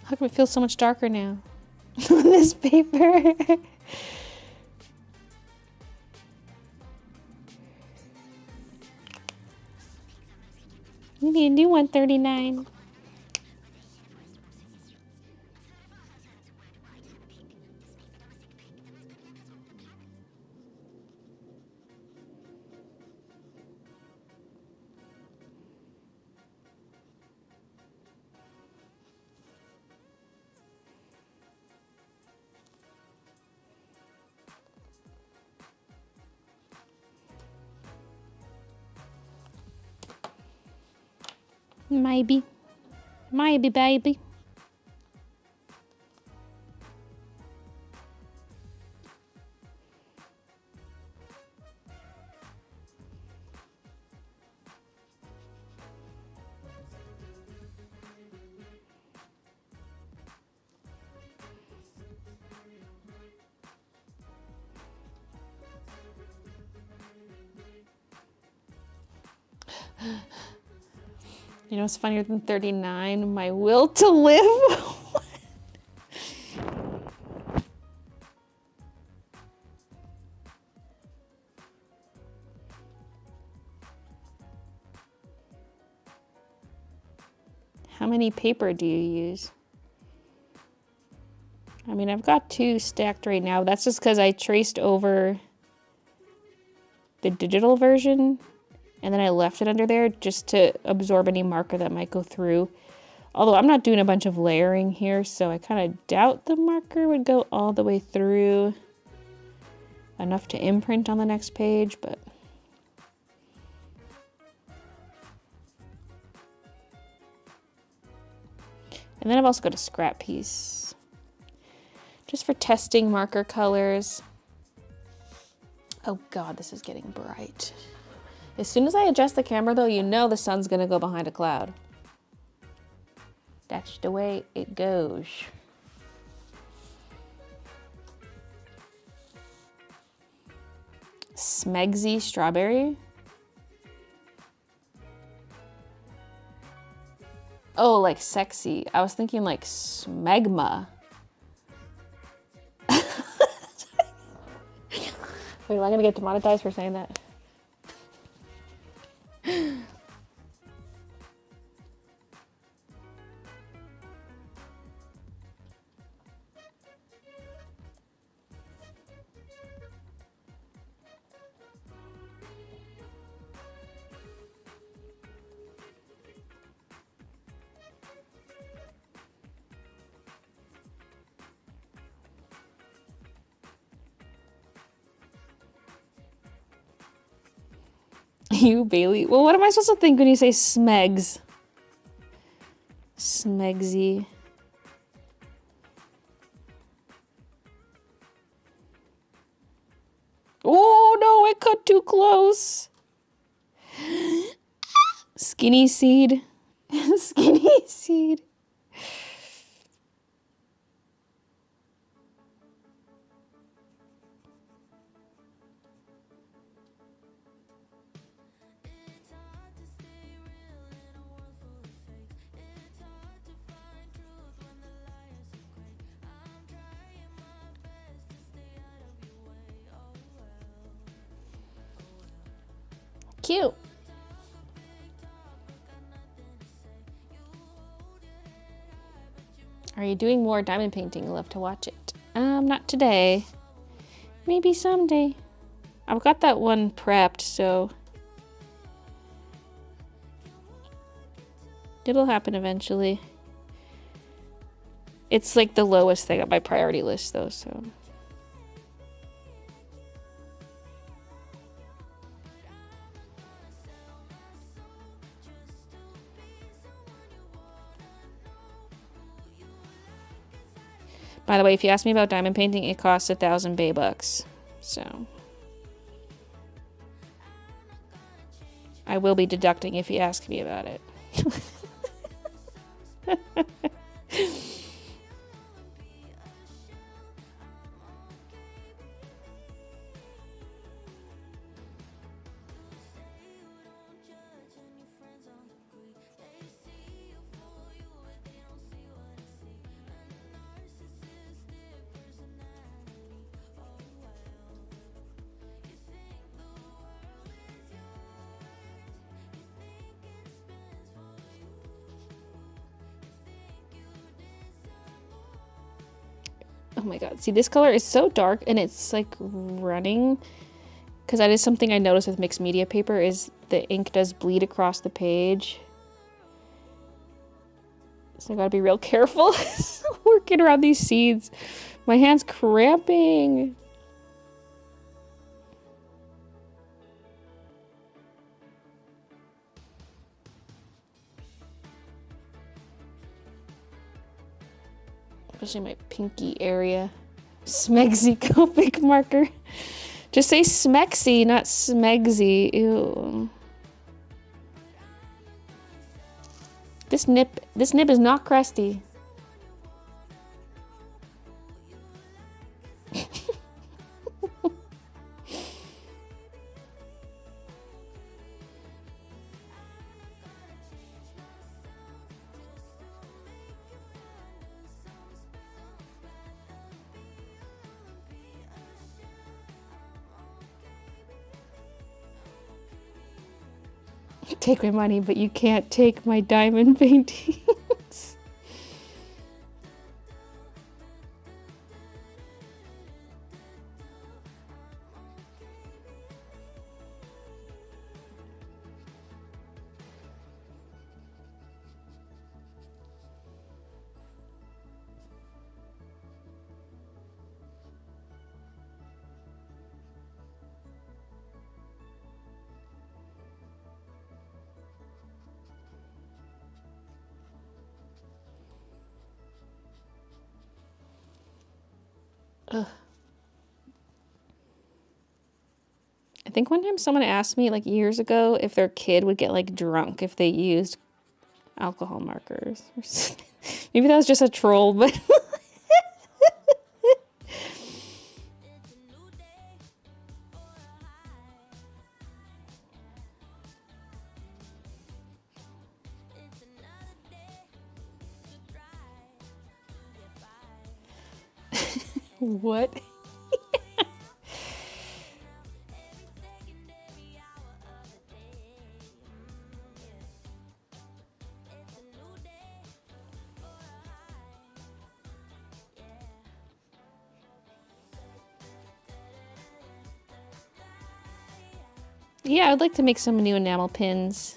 How come it feels so much darker now on this paper? We need a new 139. Maybe. Maybe, baby. You know what's funnier than 39? My will to live. How many paper do you use? I mean, I've got 2 stacked right now. That's just because I traced over the digital version and then I left it under there just to absorb any marker that might go through. Although I'm not doing a bunch of layering here, so I kind of doubt the marker would go all the way through enough to imprint on the next page, but and then I've also got a scrap piece just for testing marker colors. Oh God, this is getting bright. As soon as I adjust the camera though, you know the sun's gonna go behind a cloud. That's the way it goes. Smegsy strawberry. Oh, like sexy. I was thinking like smegma. Wait, am I gonna get demonetized for saying that? You, Baylee. Well, what am I supposed to think when you say smegs? Smegsy. Oh, no, it cut too close. Skinny seed. Skinny seed. Cute. Are you doing more diamond painting? Love to watch it. Not today. Maybe someday. I've got that one prepped, so It'll happen eventually. It's like the lowest thing on my priority list though, so. By the way, if you ask me about diamond painting, it costs 1,000 Bay bucks. So I will be deducting if you ask me about it. Oh my god. See, this color is so dark and it's like running. Because that is something I noticed with mixed media paper is the ink does bleed across the page. So I gotta be real careful working around these seeds. My hand's cramping. Especially my pinky area. Smegsy Copic marker. Just say Smexy, not Smegsy. Ew. This nib is not crusty. Take my money, but you can't take my diamond paintings. Ugh. I think one time someone asked me like years ago if their kid would get like drunk if they used alcohol markers. Maybe that was just a troll, but what? Yeah, I'd like to make some new enamel pins.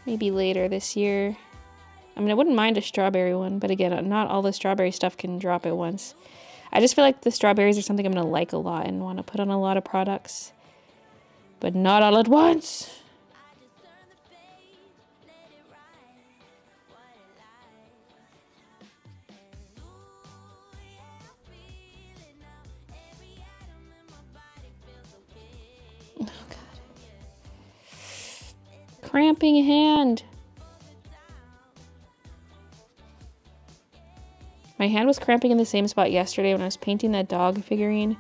Maybe later this year. I mean, I wouldn't mind a strawberry one, but again, not all the strawberry stuff can drop at once. I just feel like the strawberries are something I'm going to like a lot and want to put on a lot of products, but not all at once. Oh, God. Cramping hand. My hand was cramping in the same spot yesterday when I was painting that dog figurine.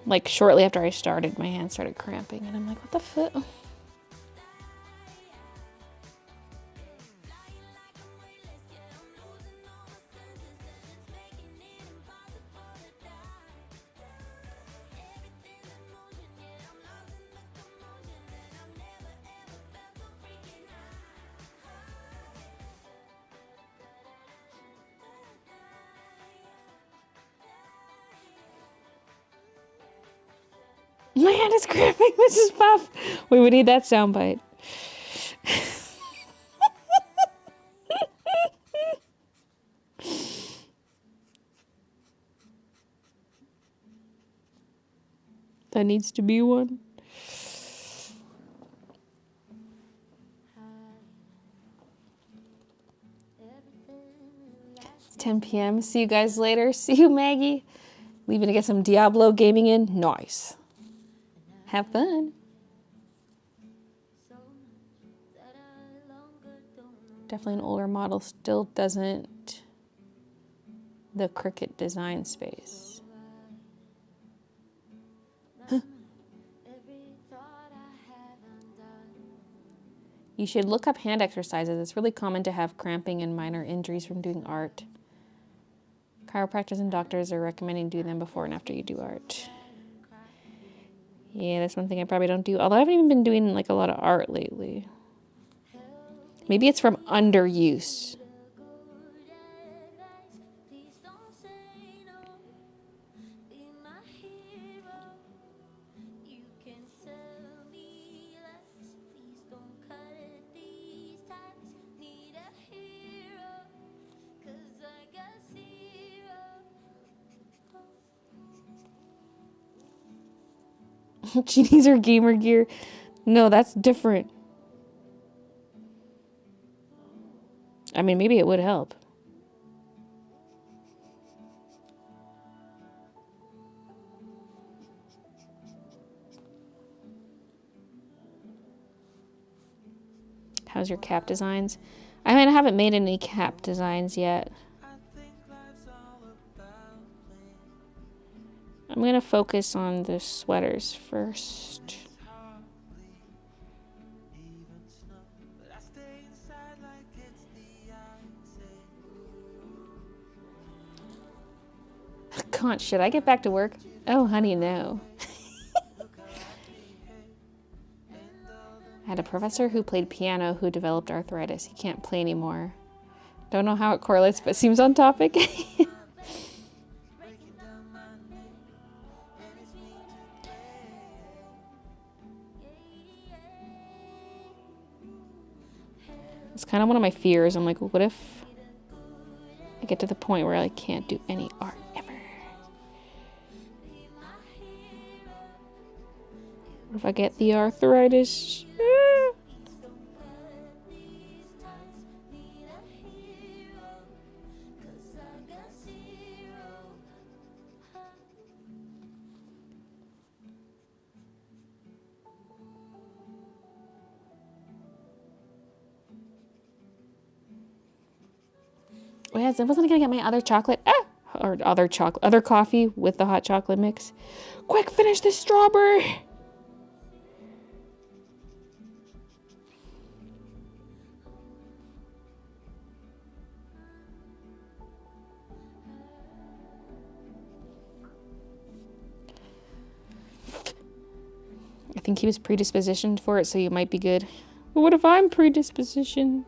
Like shortly after I started, my hand started cramping and I'm like, what the fuck? My hand is cramping, Mrs. Puff. Wait, we need that soundbite. That needs to be one. It's 10 p.m. See you guys later. See you, Maggie. Leaving to get some Diablo gaming in. Nice. Have fun. Definitely an older model. Still doesn't the Cricut design space. Huh. You should look up hand exercises. It's really common to have cramping and minor injuries from doing art. Chiropractors and doctors are recommending doing them before and after you do art. Yeah, that's one thing I probably don't do. Although I haven't even been doing like a lot of art lately. Maybe it's from underuse. She needs her gamer gear. No, that's different. I mean, maybe it would help. How's your cap designs? I mean, I haven't made any cap designs yet. I'm gonna focus on the sweaters first. God, should I get back to work? Oh, honey, no. I had a professor who played piano who developed arthritis. He can't play anymore. Don't know how it correlates, but seems on topic. It's kind of one of my fears. I'm like, what if I get to the point where I can't do any art ever? What if I get the arthritis? Oh, yes, I wasn't gonna get my other chocolate. Or other coffee with the hot chocolate mix. Quick, finish this strawberry. I think he was predispositioned for it, so you might be good. But what if I'm predispositioned?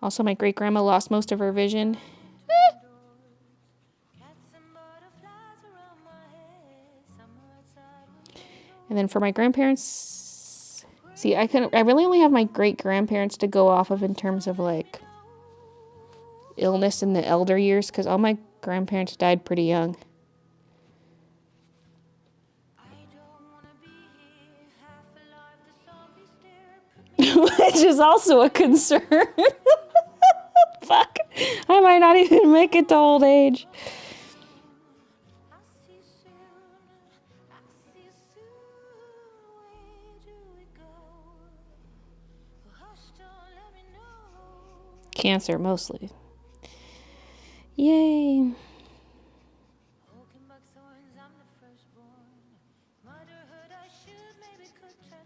Also, my great-grandma lost most of her vision. And then for my grandparents, see, I really only have my great-grandparents to go off of in terms of like illness in the elder years, because all my grandparents died pretty young. Which is also a concern. Fuck. I might not even make it to old age. Cancer, mostly. Yay.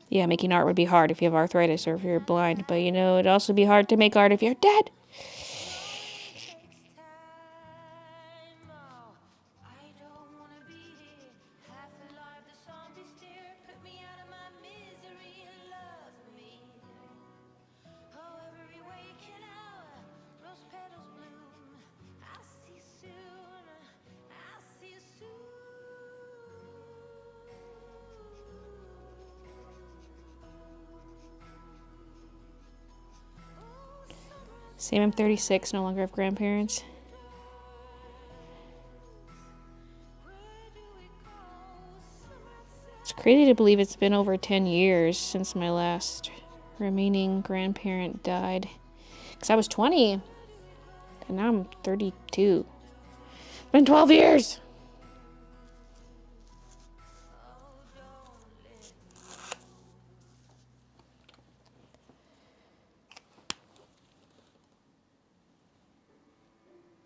Yeah, making art would be hard if you have arthritis or if you're blind, but you know, it'd also be hard to make art if you're dead. Same, I'm 36, no longer have grandparents. It's crazy to believe it's been over 10 years since my last remaining grandparent died. Because I was 20, and now I'm 32. It's been 12 years!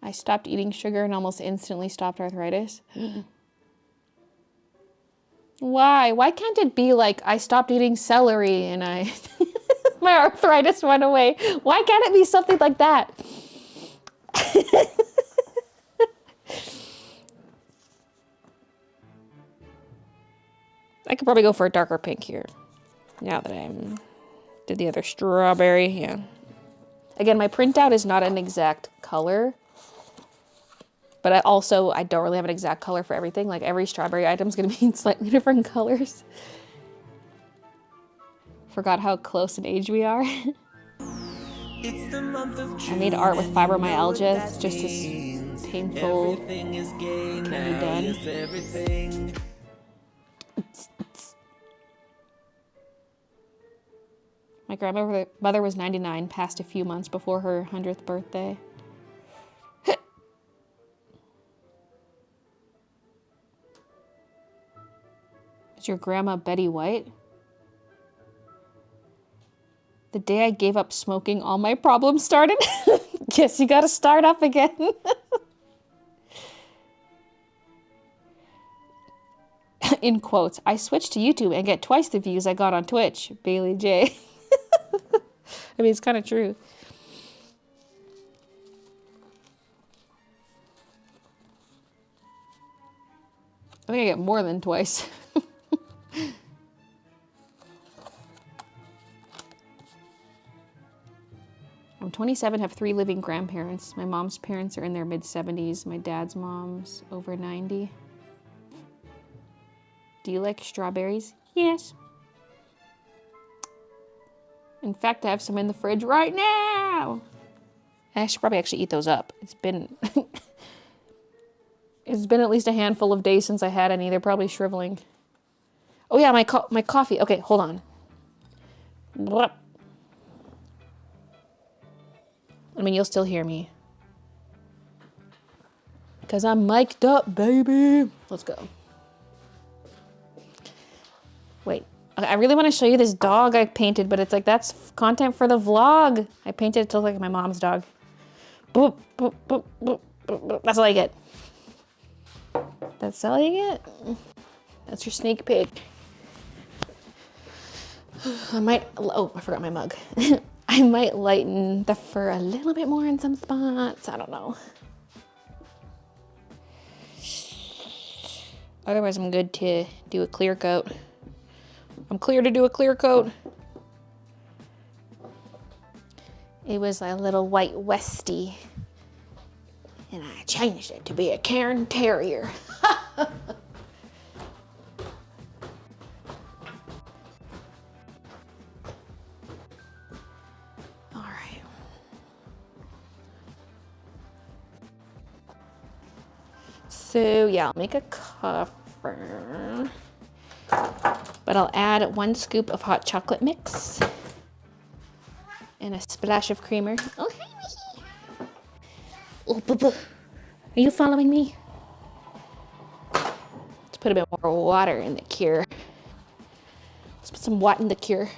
I stopped eating sugar and almost instantly stopped arthritis. Why? Why can't it be like I stopped eating celery and I my arthritis went away? Why can't it be something like that? I could probably go for a darker pink here. Now that I'm did the other strawberry, yeah. Again, my printout is not an exact color. But I don't really have an exact color for everything. Like every strawberry item is going to be in slightly different colors. Forgot how close in age we are. It's the month of June. I made art with fibromyalgia. It's just as means. painful. Everything is gay Can now. be done. Yes, everything. My grandmother was 99, passed a few months before her 100th birthday. Is your grandma Betty White? The day I gave up smoking, all my problems started. Yes, you gotta start up again. In quotes, I switched to YouTube and get twice the views I got on Twitch. Baylee J. I mean, it's kind of true. I think I get more than twice. I'm 27, have 3 living grandparents. My mom's parents are in their mid-70s. My dad's mom's over 90. Do you like strawberries? Yes. In fact, I have some in the fridge right now. I should probably actually eat those up. It's been it's been at least a handful of days since I had any. They're probably shriveling. Oh yeah, my coffee. Okay, hold on. Blah. I mean, you'll still hear me. Because I'm mic'd up, baby. Let's go. Wait. I really want to show you this dog I painted, but it's like, that's content for the vlog. I painted it to look like my mom's dog. Boop, boop, boop, boop, boop, boop. That's all I get. That's all you get. That's your sneak peek. Oh, I forgot my mug. I might lighten the fur a little bit more in some spots. I don't know. Otherwise, I'm good to do a clear coat. I'm clear to do a clear coat. It was a little white Westie. And I changed it to be a Cairn Terrier. So yeah, I'll make a cover, but I'll add 1 scoop of hot chocolate mix and a splash of creamer. Oh, hey, Mickey. Oh, boo-boo. Are you following me? Let's put a bit more water in the cure. Let's put some water in the cure.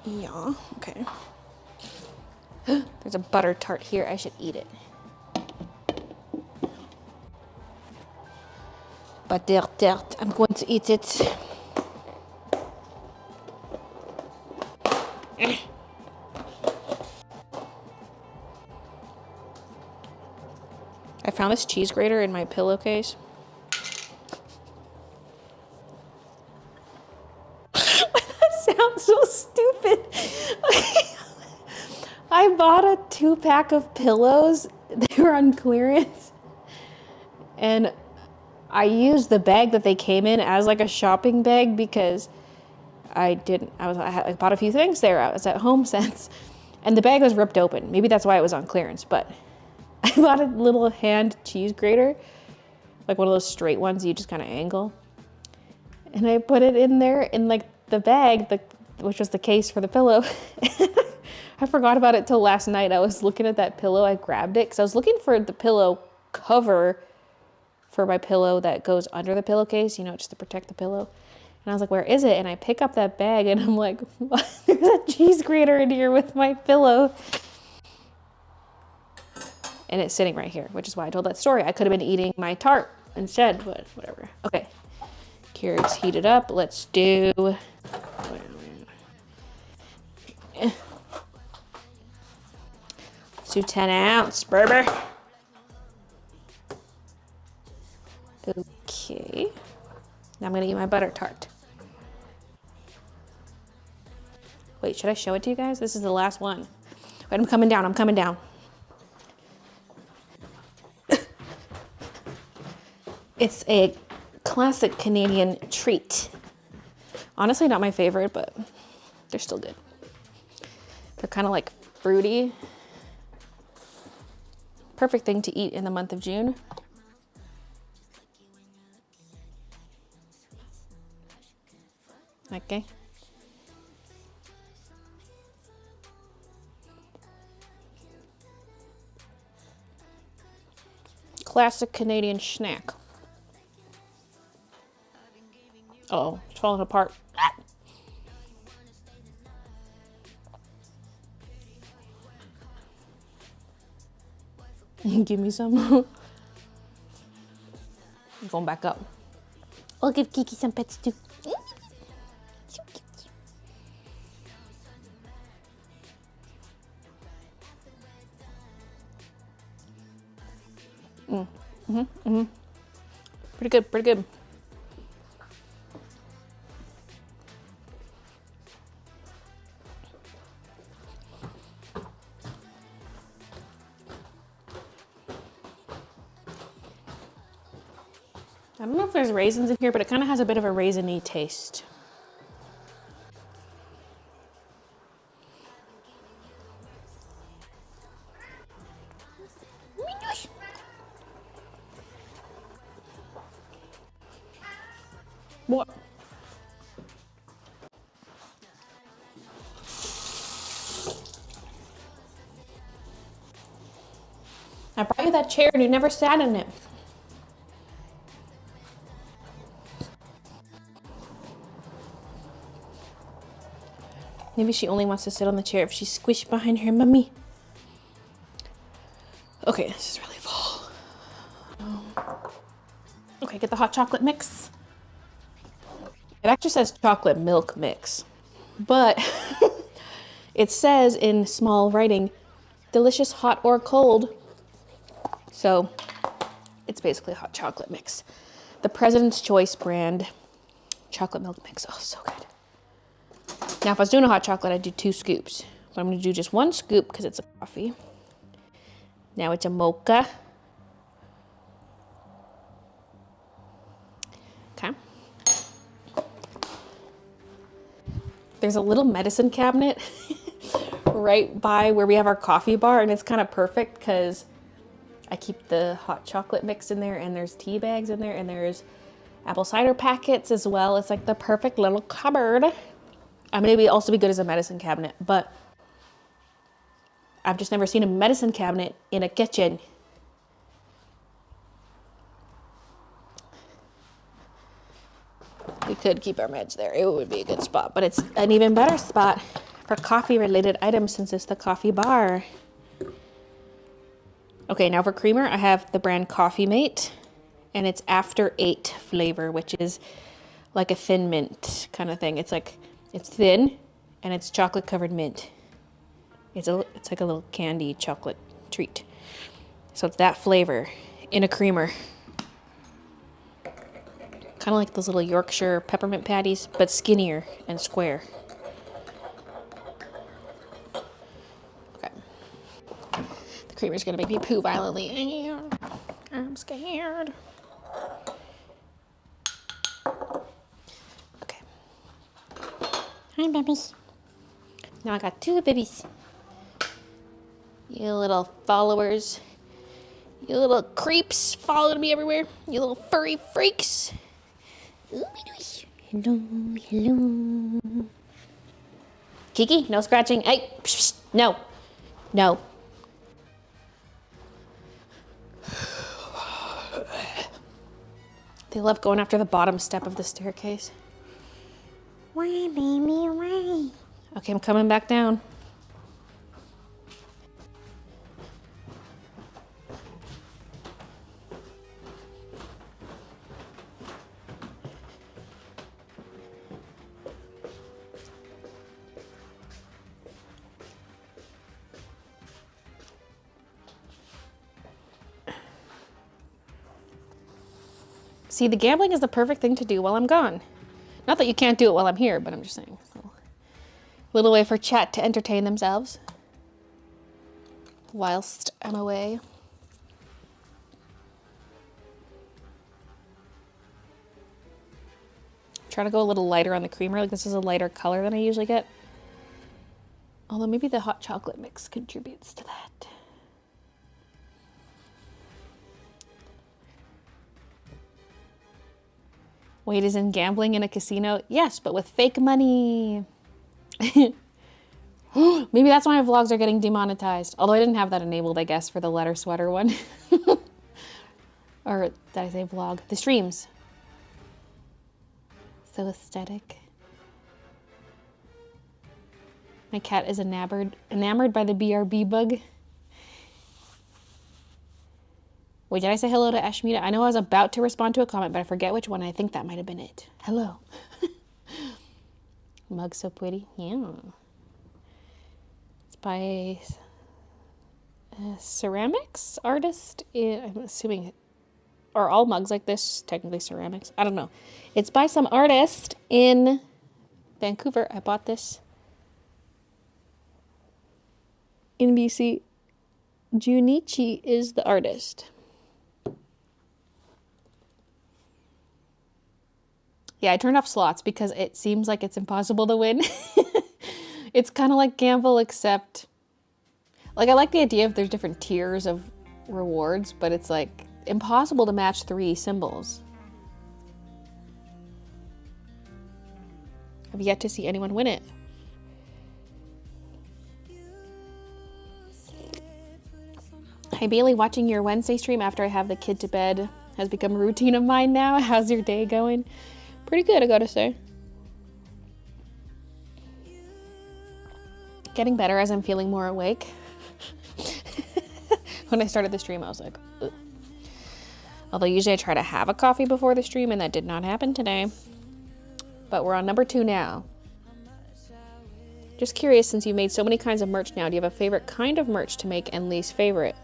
Yeah, okay. There's a butter tart here. I should eat it. But dirt, I'm going to eat it. I found this cheese grater in my pillowcase. That sounds so stupid. I bought a 2-pack of pillows. They were on clearance. And I used the bag that they came in as like a shopping bag because I bought a few things there. I was at home since. And the bag was ripped open. Maybe that's why it was on clearance, but I bought a little hand cheese grater, like one of those straight ones you just kind of angle. And I put it in there in like the bag, which was the case for the pillow. I forgot about it till last night. I was looking at that pillow. I grabbed it because I was looking for the pillow cover for my pillow that goes under the pillowcase, you know, just to protect the pillow. And I was like, where is it? And I pick up that bag and I'm like, there's a cheese grater in here with my pillow. And it's sitting right here, which is why I told that story. I could have been eating my tart instead, but whatever. Okay, Keurig's heated up. Let's do... Let's do 10 ounce, baby. Okay. Now I'm gonna eat my butter tart. Wait, should I show it to you guys? This is the last one. Wait, I'm coming down, I'm coming down. It's a classic Canadian treat. Honestly, not my favorite, but they're still good. They're kind of like fruity. Perfect thing to eat in the month of June. Okay. Classic Canadian snack. Uh-oh, it's falling apart. Give me some. I'm going back up. I'll give Kiki some pets too. So cute. Pretty good, pretty good. I don't know if there's raisins in here, but it kind of has a bit of a raisiny taste. What? I brought you that chair and you never sat in it. Maybe she only wants to sit on the chair if she's squished behind her mummy. Okay, this is really full. Okay, get the hot chocolate mix. It actually says chocolate milk mix, but it says in small writing, delicious hot or cold. So it's basically hot chocolate mix. The President's Choice brand chocolate milk mix. Oh, so good. Now, if I was doing a hot chocolate, I'd do 2 scoops. But I'm going to do just 1 scoop because it's a coffee. Now it's a mocha. Okay. There's a little medicine cabinet right by where we have our coffee bar, and it's kind of perfect because I keep the hot chocolate mix in there, and there's tea bags in there, and there's apple cider packets as well. It's like the perfect little cupboard. I mean, it would also be good as a medicine cabinet, but I've just never seen a medicine cabinet in a kitchen. We could keep our meds there. It would be a good spot, but it's an even better spot for coffee-related items since it's the coffee bar. Okay, now for creamer, I have the brand Coffee Mate, And it's after 8 flavor, which is like a thin mint kind of thing. It's thin and it's chocolate covered mint. It's like a little candy chocolate treat. So it's that flavor in a creamer. Kind of like those little Yorkshire peppermint patties, but skinnier and square. Okay. The creamer's gonna make me poo violently. I'm scared. Okay. Hi, babies. Now I got 2 babies. You little followers. You little creeps following me everywhere. You little furry freaks. Hello, hello. Kiki, no scratching. Hey, psh, no. No. They love going after the bottom step of the staircase. Why, baby, why? Okay, I'm coming back down. See, the gambling is the perfect thing to do while I'm gone. Not that you can't do it while I'm here, but I'm just saying. Little way for chat to entertain themselves whilst I'm away. Try to go a little lighter on the creamer. Like this is a lighter color than I usually get. Although maybe the hot chocolate mix contributes to that. Wait, is in gambling in a casino? Yes, but with fake money. Maybe that's why my vlogs are getting demonetized. Although I didn't have that enabled, I guess, for the letter sweater one. Or did I say vlog? The streams. So aesthetic. My cat is enamored by the BRB bug. Wait, did I say hello to Ashmita? I know I was about to respond to a comment, but I forget which one. I think that might have been it. Hello. Mug so pretty. Yeah. It's by a ceramics artist. I'm assuming, are all mugs like this technically ceramics? I don't know. It's by some artist in Vancouver. I bought this in BC. Junichi is the artist. Yeah, I turned off slots because it seems like it's impossible to win. It's kind of like gamble, except... Like, I like the idea of there's different tiers of rewards, but it's, like, impossible to match 3 symbols. I've yet to see anyone win it. Hi, Baylee. Watching your Wednesday stream after I have the kid to bed has become a routine of mine now. How's your day going? Pretty good, I gotta say. Getting better as I'm feeling more awake. When I started the stream, I was like, ugh. Although usually I try to have a coffee before the stream, and that did not happen today. But we're on number 2 now. Just curious, since you've made so many kinds of merch now, do you have a favorite kind of merch to make and least favorite?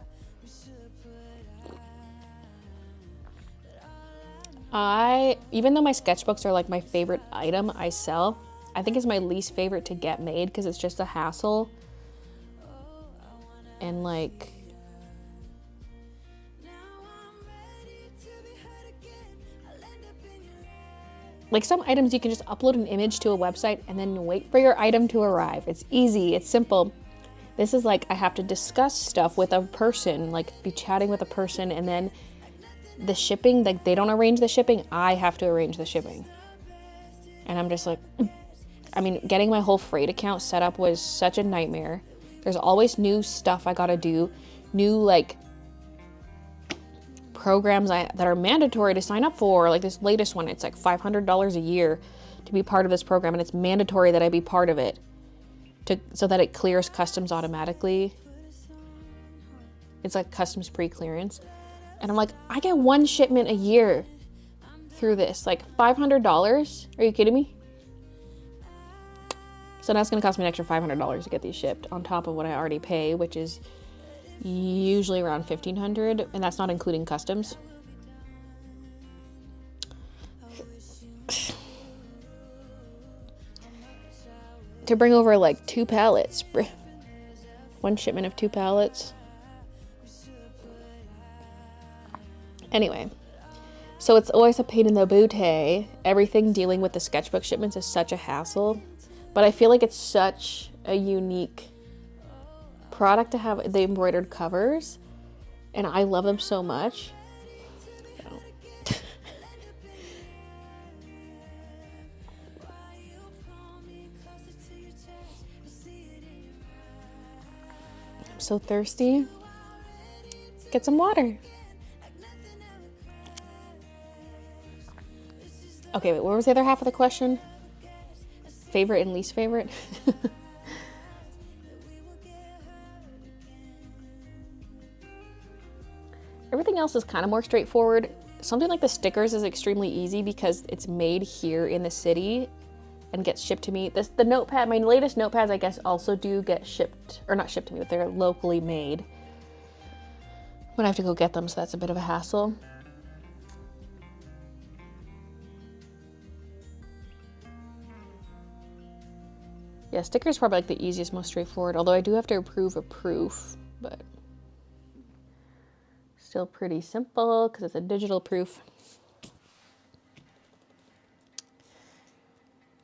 Even though my sketchbooks are like my favorite item I sell, I think it's my least favorite to get made because it's just a hassle. And like, some items you can just upload an image to a website and then wait for your item to arrive. It's easy, it's simple. This is like, I have to discuss stuff with a person, like be chatting with a person, and then the shipping, like they don't arrange the shipping, I have to arrange the shipping. And I'm just like, I mean, getting my whole freight account set up was such a nightmare. There's always new stuff I gotta do, new like programs that are mandatory to sign up for. Like this latest one, it's like $500 a year to be part of this program, and it's mandatory that I be part of it so that it clears customs automatically. It's like customs pre-clearance. And I'm like, I get one shipment a year through this, like $500. Are you kidding me? So now it's gonna cost me an extra $500 to get these shipped on top of what I already pay, which is usually around $1,500, and that's not including customs. To bring over like 2 pallets, one shipment of 2 pallets. Anyway, so it's always a pain in the booty. Everything dealing with the sketchbook shipments is such a hassle, but I feel like it's such a unique product to have the embroidered covers, and I love them so much. I'm so thirsty. Get some water. Okay, wait, what was the other half of the question? Favorite and least favorite? Everything else is kind of more straightforward. Something like the stickers is extremely easy because it's made here in the city and gets shipped to me. The notepad, my latest notepads, I guess, also do get shipped, or not shipped to me, but they're locally made. But I have to go get them, so that's a bit of a hassle. Yeah, stickers probably like the easiest, most straightforward, although I do have to approve a proof, but still pretty simple because it's a digital proof.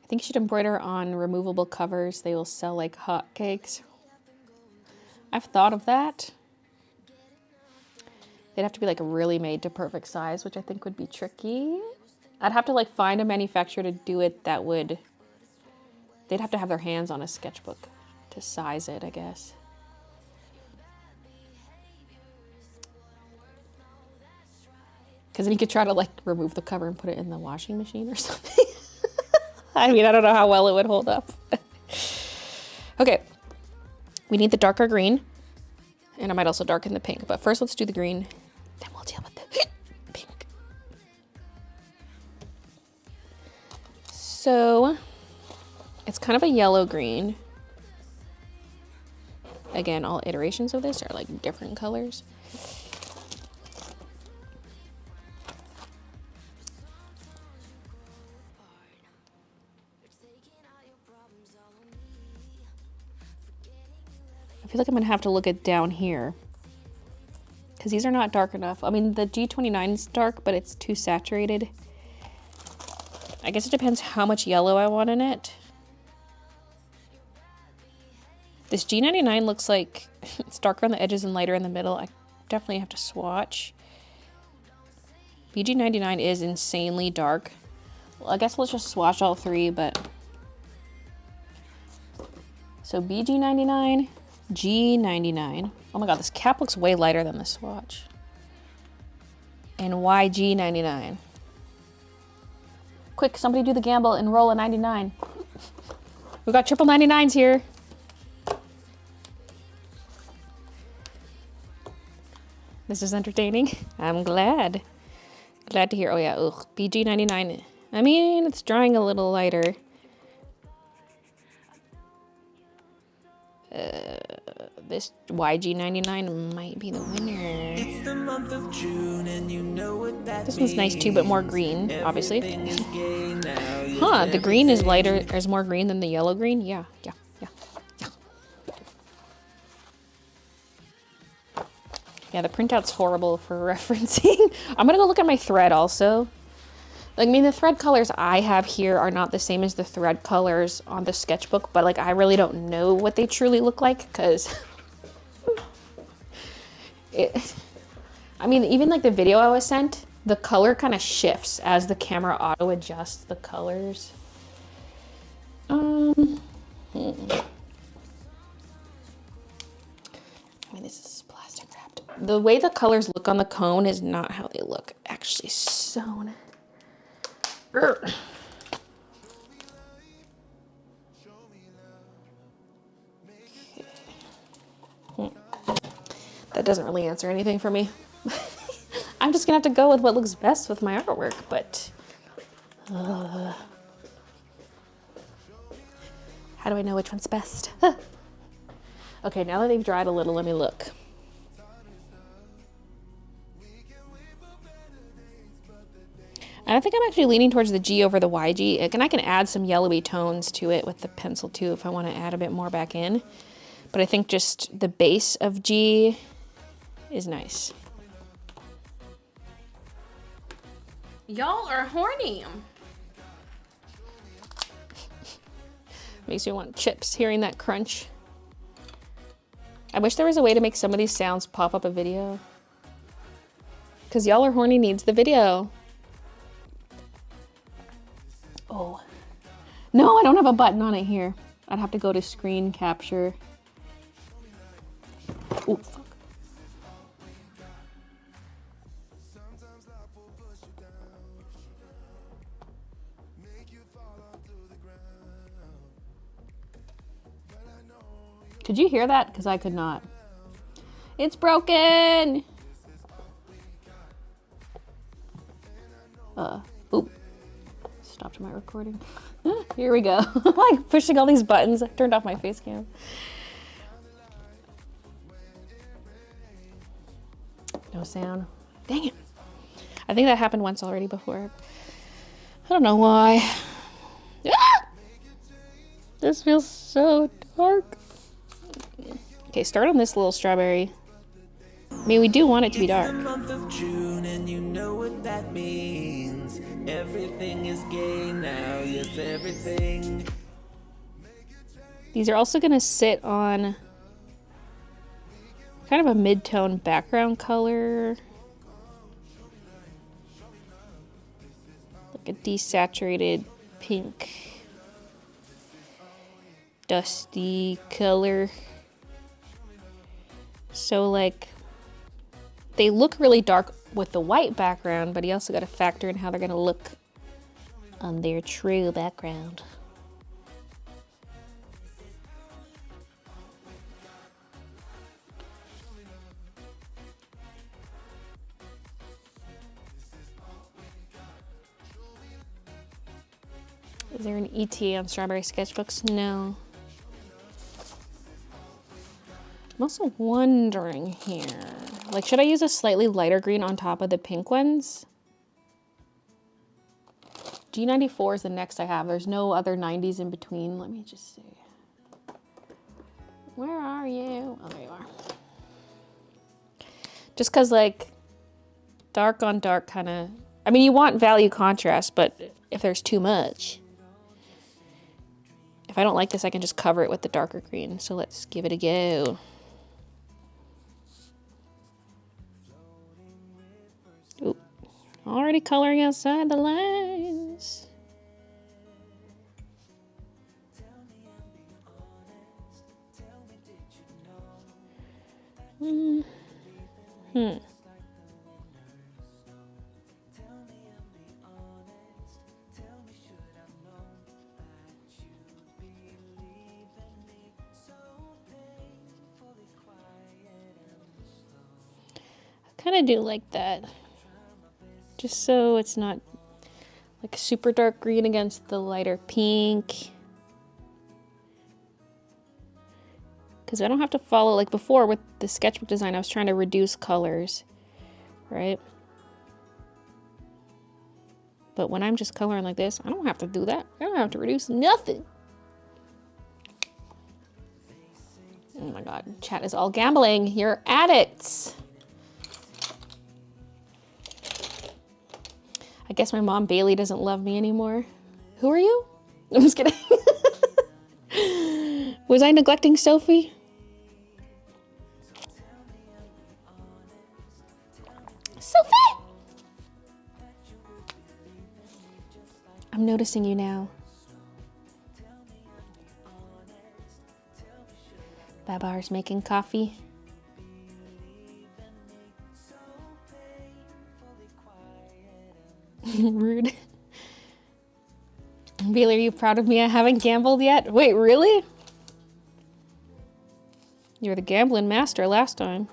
I think you should embroider on removable covers. They will sell like hotcakes. I've thought of that. They'd have to be like really made to perfect size, which I think would be tricky. I'd have to like find a manufacturer to do it that would... They'd have to have their hands on a sketchbook to size it, I guess. Because then you could try to like remove the cover and put it in the washing machine or something. I mean, I don't know how well it would hold up. Okay, we need the darker green. And I might also darken the pink. But first let's do the green. Then we'll deal with the pink. So... it's kind of a yellow green. Again, all iterations of this are like different colors. I feel like I'm gonna have to look it down here because these are not dark enough. I mean, the G29 is dark, but it's too saturated. I guess it depends how much yellow I want in it. This G99 looks like it's darker on the edges and lighter in the middle. I definitely have to swatch. BG99 is insanely dark. Well, I guess let's just swatch all three, but... so BG99, G99. Oh my god, this cap looks way lighter than the swatch. And YG99. Quick, somebody do the gamble and roll a 99. We got triple 99s here. This is entertaining. I'm glad. Glad to hear. Oh yeah, ugh. BG99. I mean, it's drying a little lighter. This YG99 might be the winner. It's the month of June and you know what that This one's nice too, but more green, obviously. Everything is gay now. Yes, Huh, the green is lighter, everything is more green than the yellow green? Yeah. Yeah, the printout's horrible for referencing. I'm gonna go look at my thread also. Like, I mean, the thread colors I have here are not the same as the thread colors on the sketchbook, but like, I really don't know what they truly look like, because I mean, even like the video I was sent, the color kind of shifts as the camera auto adjusts the colors. I mean, this is plastic wrapped. The way the colors look on the cone is not how they look actually sewn. That doesn't really answer anything for me. I'm just gonna have to go with what looks best with my artwork, but how do I know which one's best? Okay, now that they've dried a little, let me look. I think I'm actually leaning towards the G over the YG, and I can add some yellowy tones to it with the pencil too if I want to add a bit more back in. But I think just the base of G is nice. Y'all are horny. Makes me want chips hearing that crunch. I wish there was a way to make some of these sounds pop up a video. Because Y'all Are Horny needs the video. Oh. No, I don't have a button on it here. I'd have to go to screen capture. Oh, fuck. Could you hear that? Because I could not. It's broken! Oop. Stopped my recording. Here we go. Like pushing all these buttons. I turned off my face cam. No sound. Dang it. I think that happened once already before. I don't know why. Ah! This feels so dark. Okay, start on this little strawberry. I mean, we do want it to be dark. It's the month of June and you know what that means. Everything is gay now, yes, everything. These are also gonna sit on kind of a mid-tone background color. Like a desaturated pink, dusty color. So like, they look really dark with the white background, but you also got to factor in how they're going to look on their true background. Is there an ETA on strawberry sketchbooks? No. I'm also wondering here, like, should I use a slightly lighter green on top of the pink ones? G94 is the next I have. There's no other 90s in between. Let me just see. Where are you? Oh, there you are. Just because, like, dark on dark kind of... I mean, you want value contrast, but if there's too much... If I don't like this, I can just cover it with the darker green. So let's give it a go. Ooh, already coloring outside the lines. I kind of do like that. Just so it's not like super dark green against the lighter pink. Because I don't have to follow, like before with the sketchbook design, I was trying to reduce colors, right? But when I'm just coloring like this, I don't have to do that. I don't have to reduce nothing. Oh my God, chat is all gambling. You're addicts. I guess my mom, Baylee, doesn't love me anymore. Who are you? I'm just kidding. Was I neglecting Sophie? Sophie! I'm noticing you now. Babar's making coffee. Rude. Baylee, are you proud of me? I haven't gambled yet. Wait, really? You were the gambling master last time.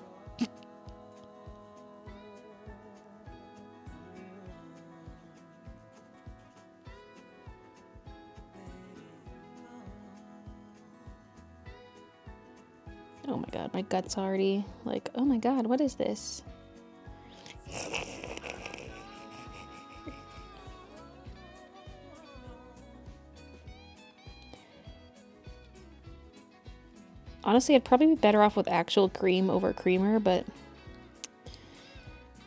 Oh my god, my gut's already like, oh my god, what is this? Honestly, I'd probably be better off with actual cream over creamer, but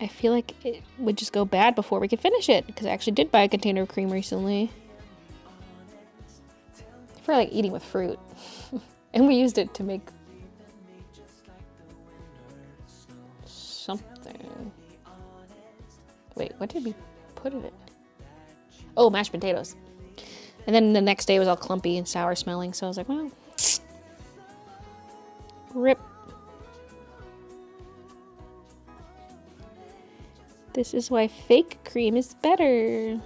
I feel like it would just go bad before we could finish it, because I actually did buy a container of cream recently for like eating with fruit. And we used it to make something. Wait, what did we put in it? Oh, mashed potatoes. And then the next day it was all clumpy and sour smelling, so I was like, well, rip. This is why fake cream is better.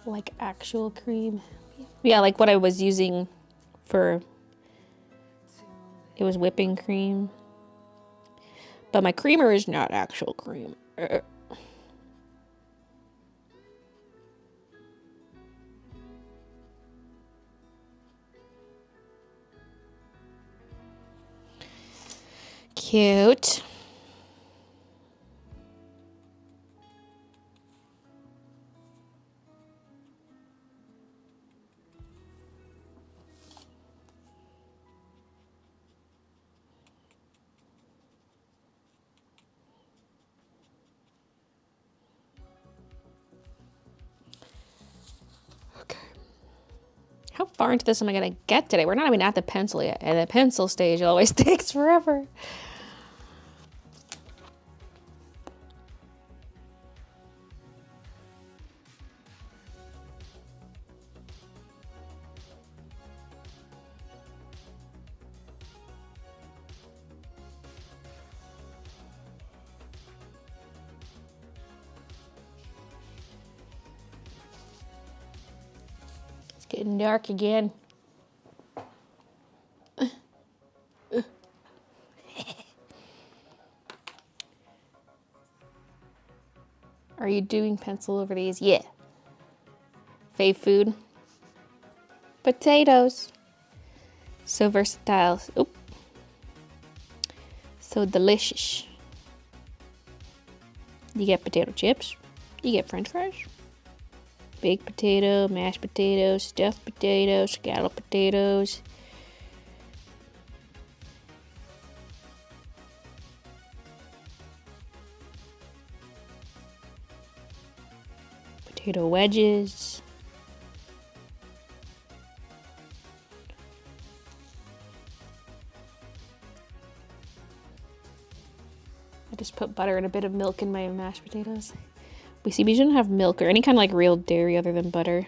Like actual cream. Yeah, like what I was using for, it was whipping cream. But my creamer is not actual cream. Cute. Okay. How far into this am I gonna get today? We're not even at the pencil yet, and the pencil stage always takes forever. It's getting dark again. Are you doing pencil over these? Yeah. Fave food. Potatoes. So versatile. Oop. So delicious. You get potato chips. You get french fries. Baked potato, mashed potatoes, stuffed potatoes, scalloped potatoes. Potato wedges. I just put butter and a bit of milk in my mashed potatoes. We shouldn't have milk or any kind of like real dairy other than butter.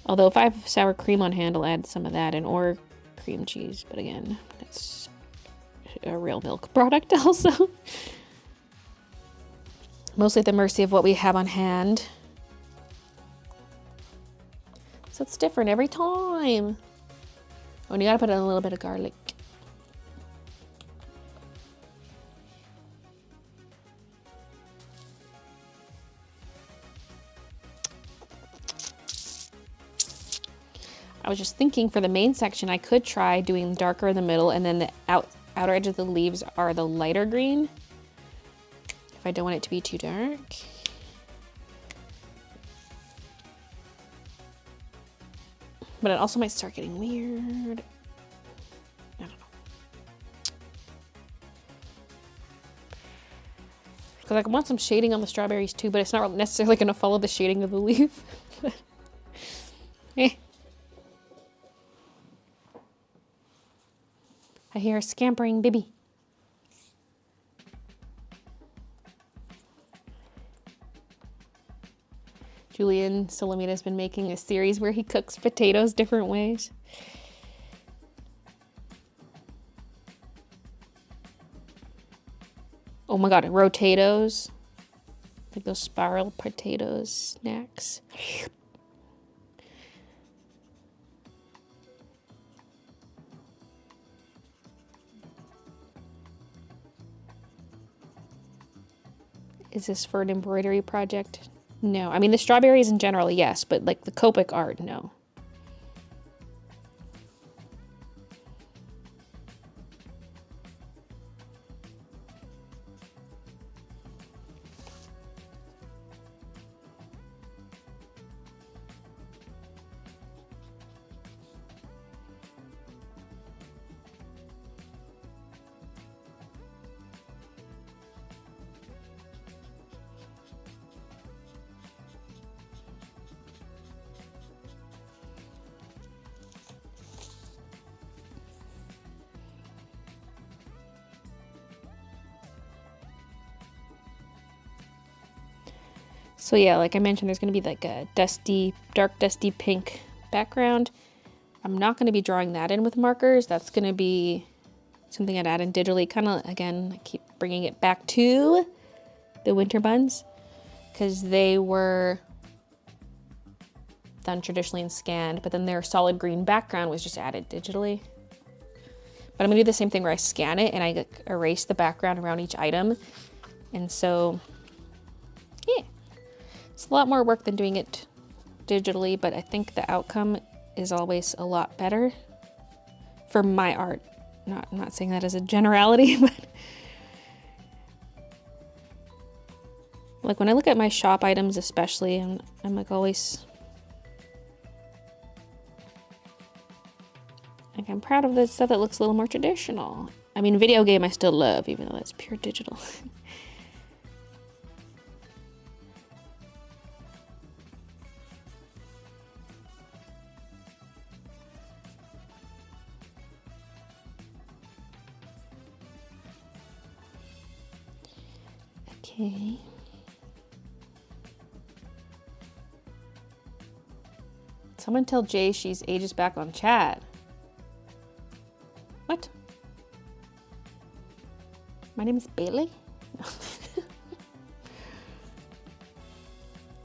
Although if I have sour cream on hand, I'll add some of that in, or cream cheese. But again, that's a real milk product also. Mostly at the mercy of what we have on hand. So it's different every time. Oh, and you gotta put in a little bit of garlic. I was just thinking for the main section, I could try doing darker in the middle, and then the outer edge of the leaves are the lighter green. If I don't want it to be too dark. But it also might start getting weird. I don't know. Because I want some shading on the strawberries too, but it's not necessarily going to follow the shading of the leaf. Eh. I hear a scampering baby. Julian Solomita has been making a series where he cooks potatoes different ways. Oh my god, rotatoes. Like those spiral potatoes snacks. Is this for an embroidery project? No. I mean, the strawberries in general, yes, but like the Copic art, no. So yeah, like I mentioned, there's going to be like a dusty, dark dusty pink background. I'm not going to be drawing that in with markers. That's going to be something I'd add in digitally. Kind of, again, I keep bringing it back to the winter buns because they were done traditionally and scanned, but then their solid green background was just added digitally. But I'm going to do the same thing where I scan it and I erase the background around each item. And so, yeah. It's a lot more work than doing it digitally, but I think the outcome is always a lot better for my art. I'm not saying that as a generality, but like when I look at my shop items especially, I'm like always like I'm proud of the stuff that looks a little more traditional. I mean, video game I still love, even though that's pure digital. Okay. Someone tell Jay she's ages back on chat. What? My name is Baylee?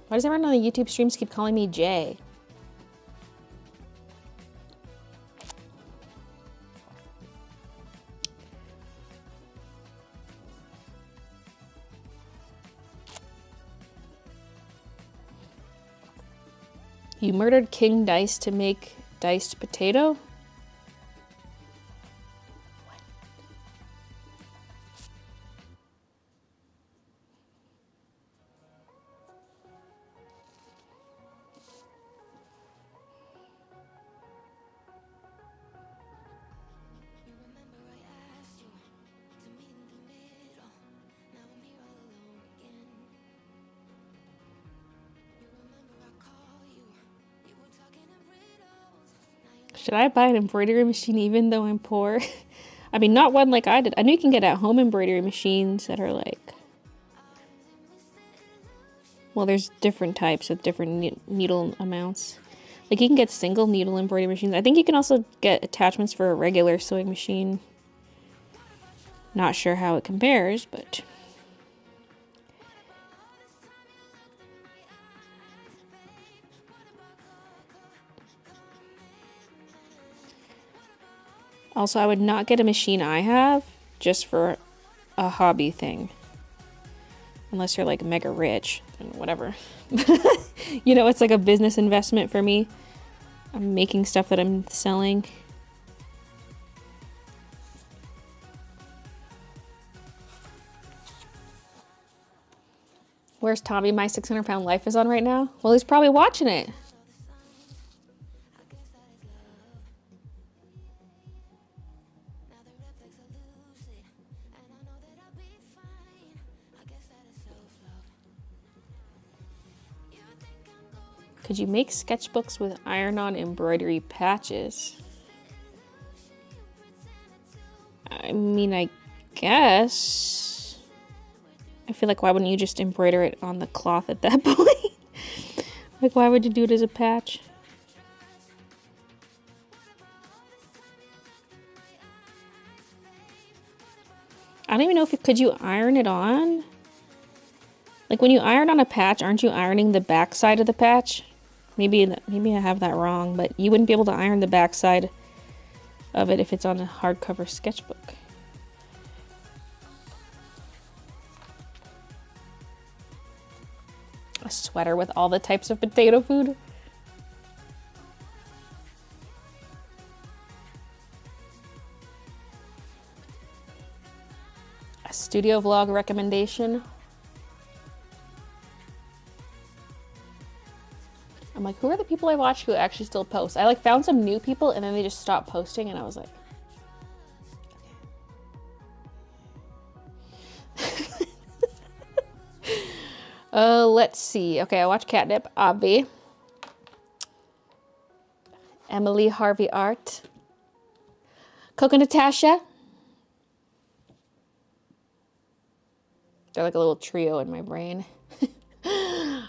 Why does everyone on the YouTube streams keep calling me Jay? You murdered King Dice to make diced potato? What? Should I buy an embroidery machine even though I'm poor? I mean, not one like I did. I know you can get at-home embroidery machines that are like... Well, there's different types with different needle amounts. Like you can get single needle embroidery machines. I think you can also get attachments for a regular sewing machine. Not sure how it compares, but... Also, I would not get a machine I have just for a hobby thing. Unless you're like mega rich and whatever. You know, it's like a business investment for me. I'm making stuff that I'm selling. Where's Tommy? My 600-pound life is on right now? Well, he's probably watching it. Could you make sketchbooks with iron-on embroidery patches? I mean, I guess. I feel like why wouldn't you just embroider it on the cloth at that point? Like, why would you do it as a patch? I don't even know if could you iron it on? Like when you iron on a patch, aren't you ironing the back side of the patch? Maybe I have that wrong, but you wouldn't be able to iron the back side of it if it's on a hardcover sketchbook. A sweater with all the types of potato food. A studio vlog recommendation. I'm like, who are the people I watch who actually still post? I like found some new people and then they just stopped posting and I was like, let's see. Okay, I watch Catnip, Obvi. Emily Harvey Art. Coco Natasha. They're like a little trio in my brain. I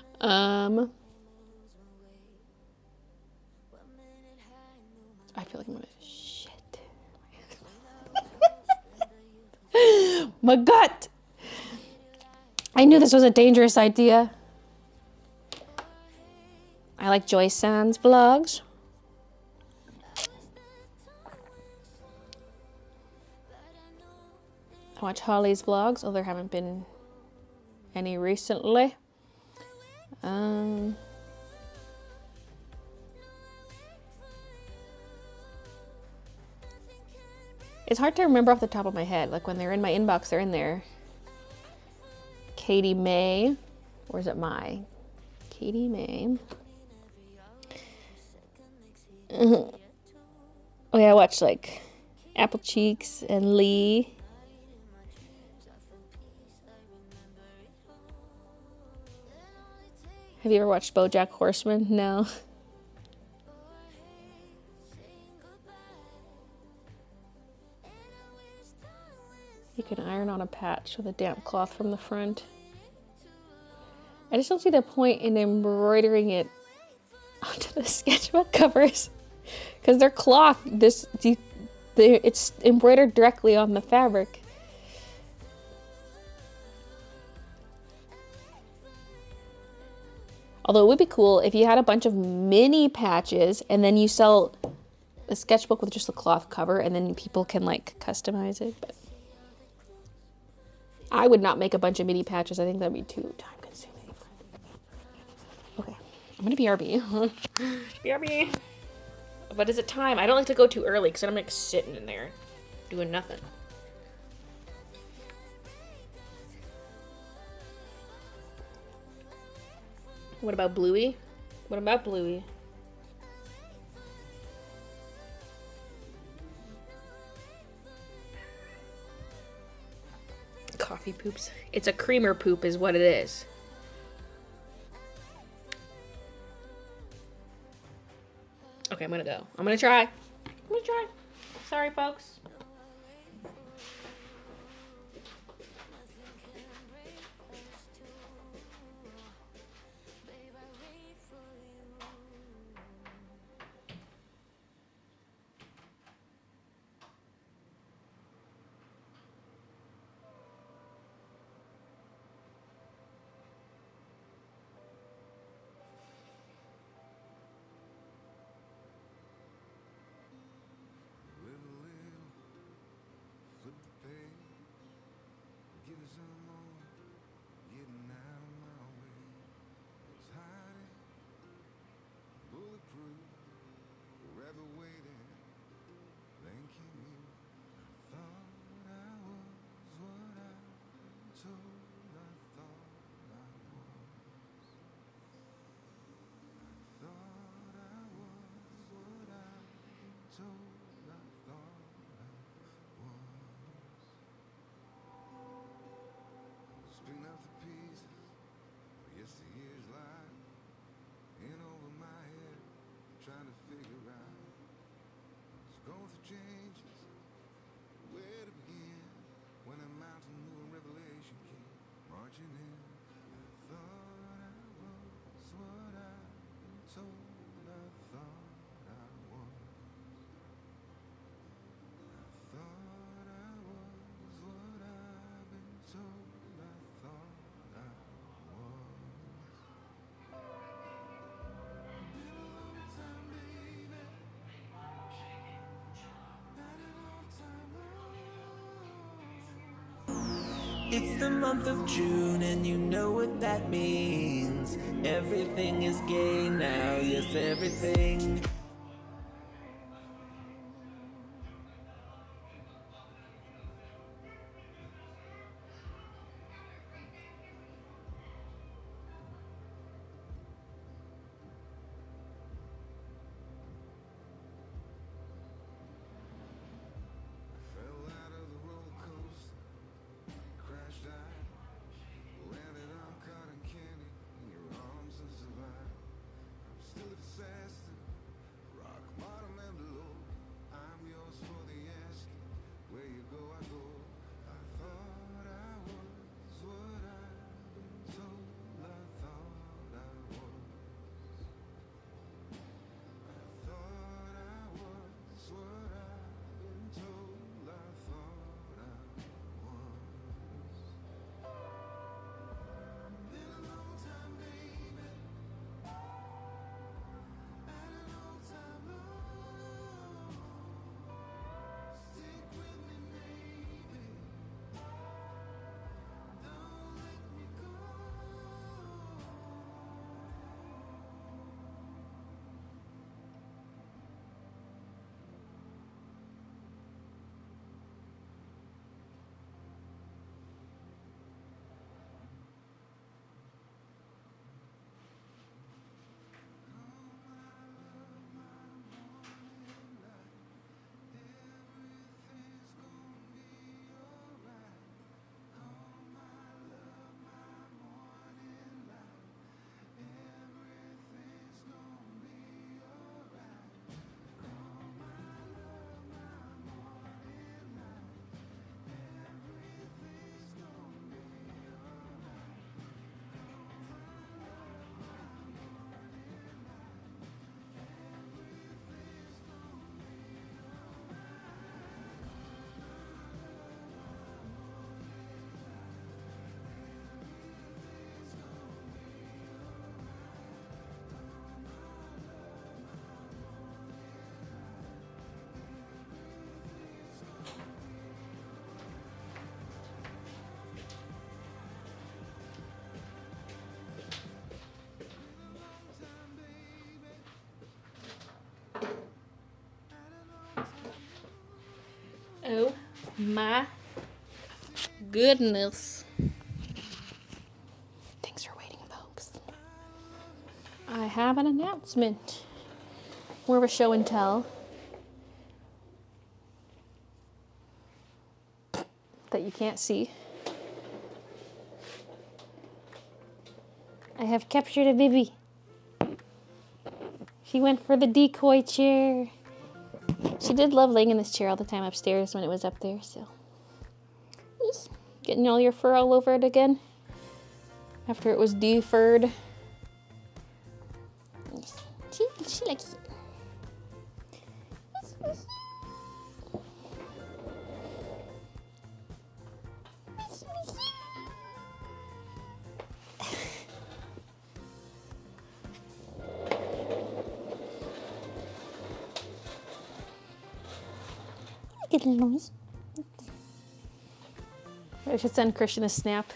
feel like I'm gonna shit. My gut! I knew this was a dangerous idea. I like Joy Sans vlogs. I watch Holly's vlogs, although there haven't been any recently. It's hard to remember off the top of my head. Like when they're in my inbox, they're in there. Katie May, or is it my? Katie May. Oh yeah, I watched like Apple Cheeks and Lee. Have you ever watched BoJack Horseman? No. You can iron on a patch with a damp cloth from the front. I just don't see the point in embroidering it onto the sketchbook covers because they're cloth. It's embroidered directly on the fabric. Although it would be cool if you had a bunch of mini patches and then you sell a sketchbook with just a cloth cover and then people can like customize it. But I would not make a bunch of mini patches. I think that'd be too time consuming. Okay, I'm gonna BRB. BRB. But is it time? I don't like to go too early because I'm like sitting in there doing nothing. What about Bluey? What about Bluey? Coffee poops. It's a creamer poop is what it is. Okay, I'm gonna go. I'm gonna try. Sorry, folks. It's the month of June and you know what that means. Everything is gay now, yes, everything. Oh my goodness. Thanks for waiting, folks. I have an announcement. More of a show and tell. That you can't see. I have captured a baby. She went for the decoy chair. She did love laying in this chair all the time upstairs when it was up there, so. Just getting all your fur all over it again. After it was defurred. She likes it. Good little noise. I should send Christian a snap.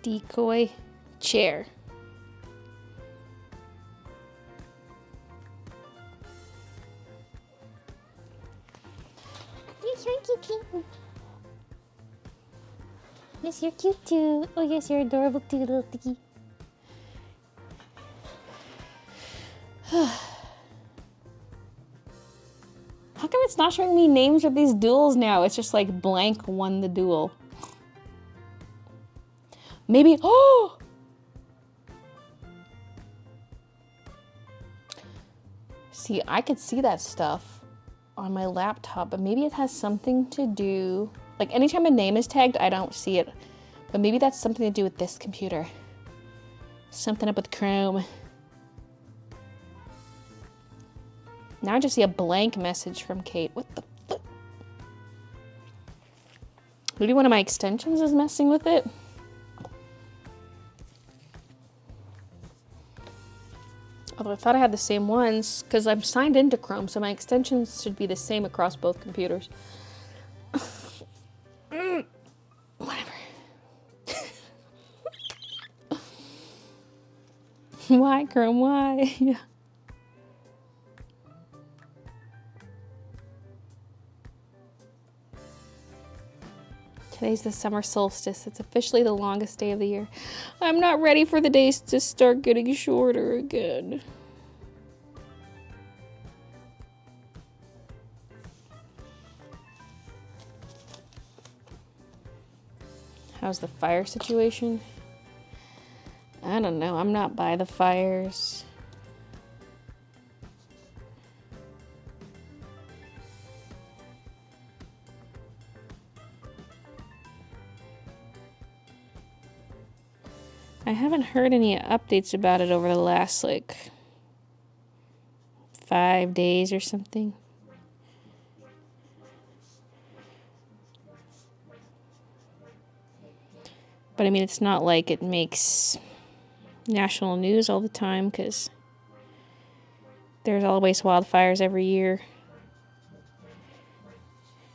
Decoy chair. Yes, you're cute. Yes, you're cute too. Oh yes, you're adorable too, little Tiki. How come it's not showing me names of these duels now? It's just like blank won the duel. Maybe, oh! See, I could see that stuff on my laptop, but maybe it has something to do, like anytime a name is tagged, I don't see it. But maybe that's something to do with this computer. Something up with Chrome. Now I just see a blank message from Kate. What the fuck? Maybe one of my extensions is messing with it. Although I thought I had the same ones because I'm signed into Chrome, so my extensions should be the same across both computers. Whatever. Why, Chrome? Why? Yeah. Today's the summer solstice. It's officially the longest day of the year. I'm not ready for the days to start getting shorter again. How's the fire situation? I don't know. I'm not by the fires. I haven't heard any updates about it over the last, like, 5 days or something. But I mean, it's not like it makes national news all the time, because there's always wildfires every year.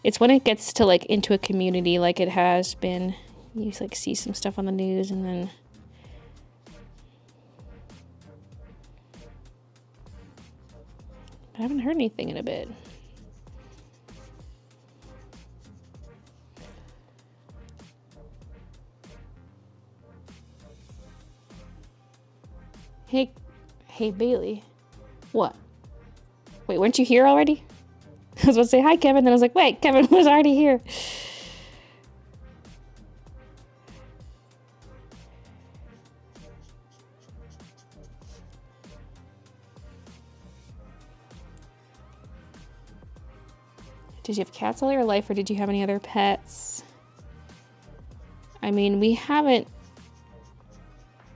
It's when it gets to, like, into a community like it has been. You, like, see some stuff on the news and then... I haven't heard anything in a bit. Hey, Baylee. What? Wait, weren't you here already? I was about to say hi, Kevin, then I was like, wait, Kevin was already here. Did you have cats all your life, or did you have any other pets? I mean, we haven't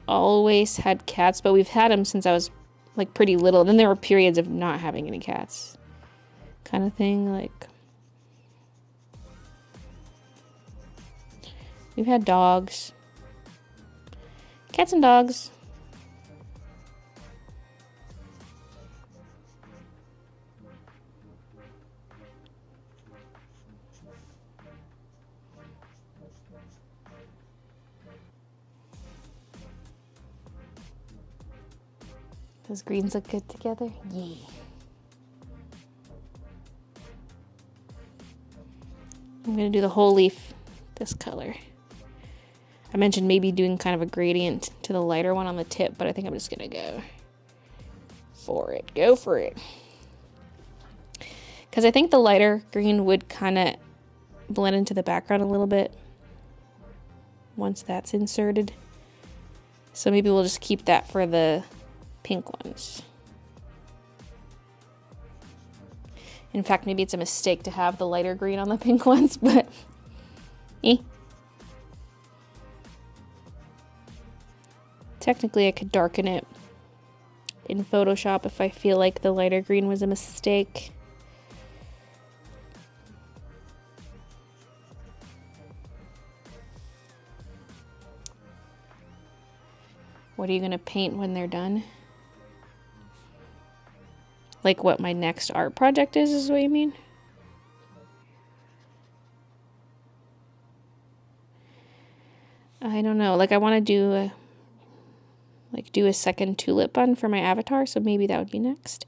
always had cats, but we've had them since I was, like, pretty little. Then there were periods of not having any cats. Kind of thing, like... We've had dogs. Cats and dogs. Those greens look good together. Yeah. I'm gonna do the whole leaf this color. I mentioned maybe doing kind of a gradient to the lighter one on the tip, but I think I'm just gonna go for it. Go for it. Because I think the lighter green would kind of blend into the background a little bit once that's inserted. So maybe we'll just keep that for the pink ones. In fact, maybe it's a mistake to have the lighter green on the pink ones, but technically I could darken it in Photoshop if I feel like the lighter green was a mistake. What are you gonna paint when they're done? Like what my next art project is what you mean? I don't know. Like I want to do a second tulip bun for my avatar, so maybe that would be next.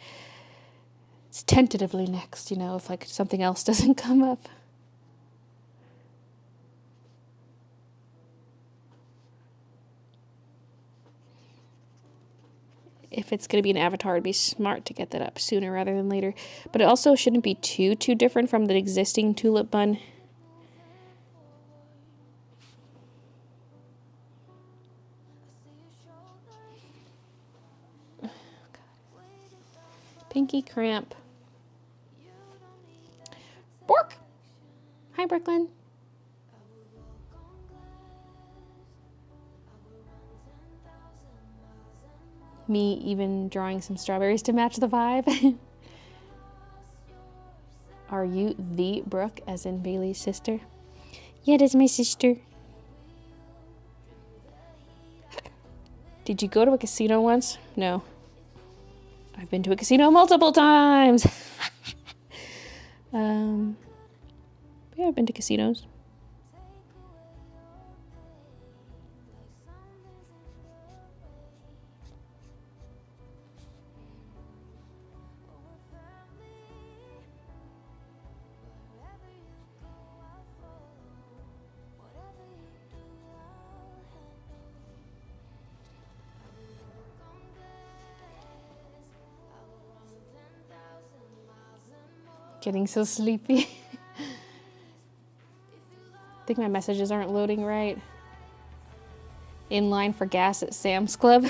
It's tentatively next, you know, if like something else doesn't come up. If it's going to be an avatar, it'd be smart to get that up sooner rather than later. But it also shouldn't be too different from the existing tulip bun. Pinky cramp. Bork! Hi, Brooklyn. Me even drawing some strawberries to match the vibe. Are you the Brooke, as in Baylee's sister? Yeah, that's my sister. Did you go to a casino once? No. I've been to a casino multiple times. Yeah, I've been to casinos. Getting so sleepy. I think my messages aren't loading right. In line for gas at Sam's Club.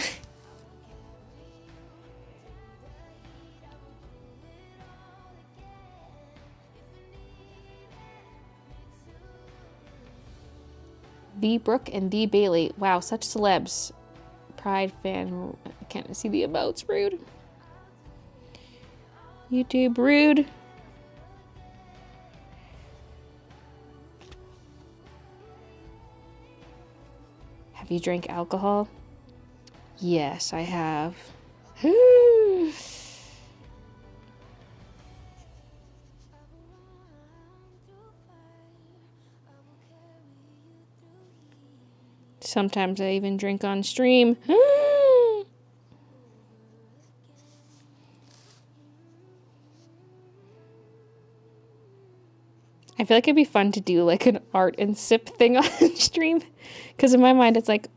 The Brooke and the Baylee. Wow, such celebs. Pride fan. I can't see the amounts. Rude. YouTube rude. Have you drank alcohol? Yes, I have. Sometimes I even drink on stream. I feel like it'd be fun to do like an art and sip thing on stream. Because in my mind it's like,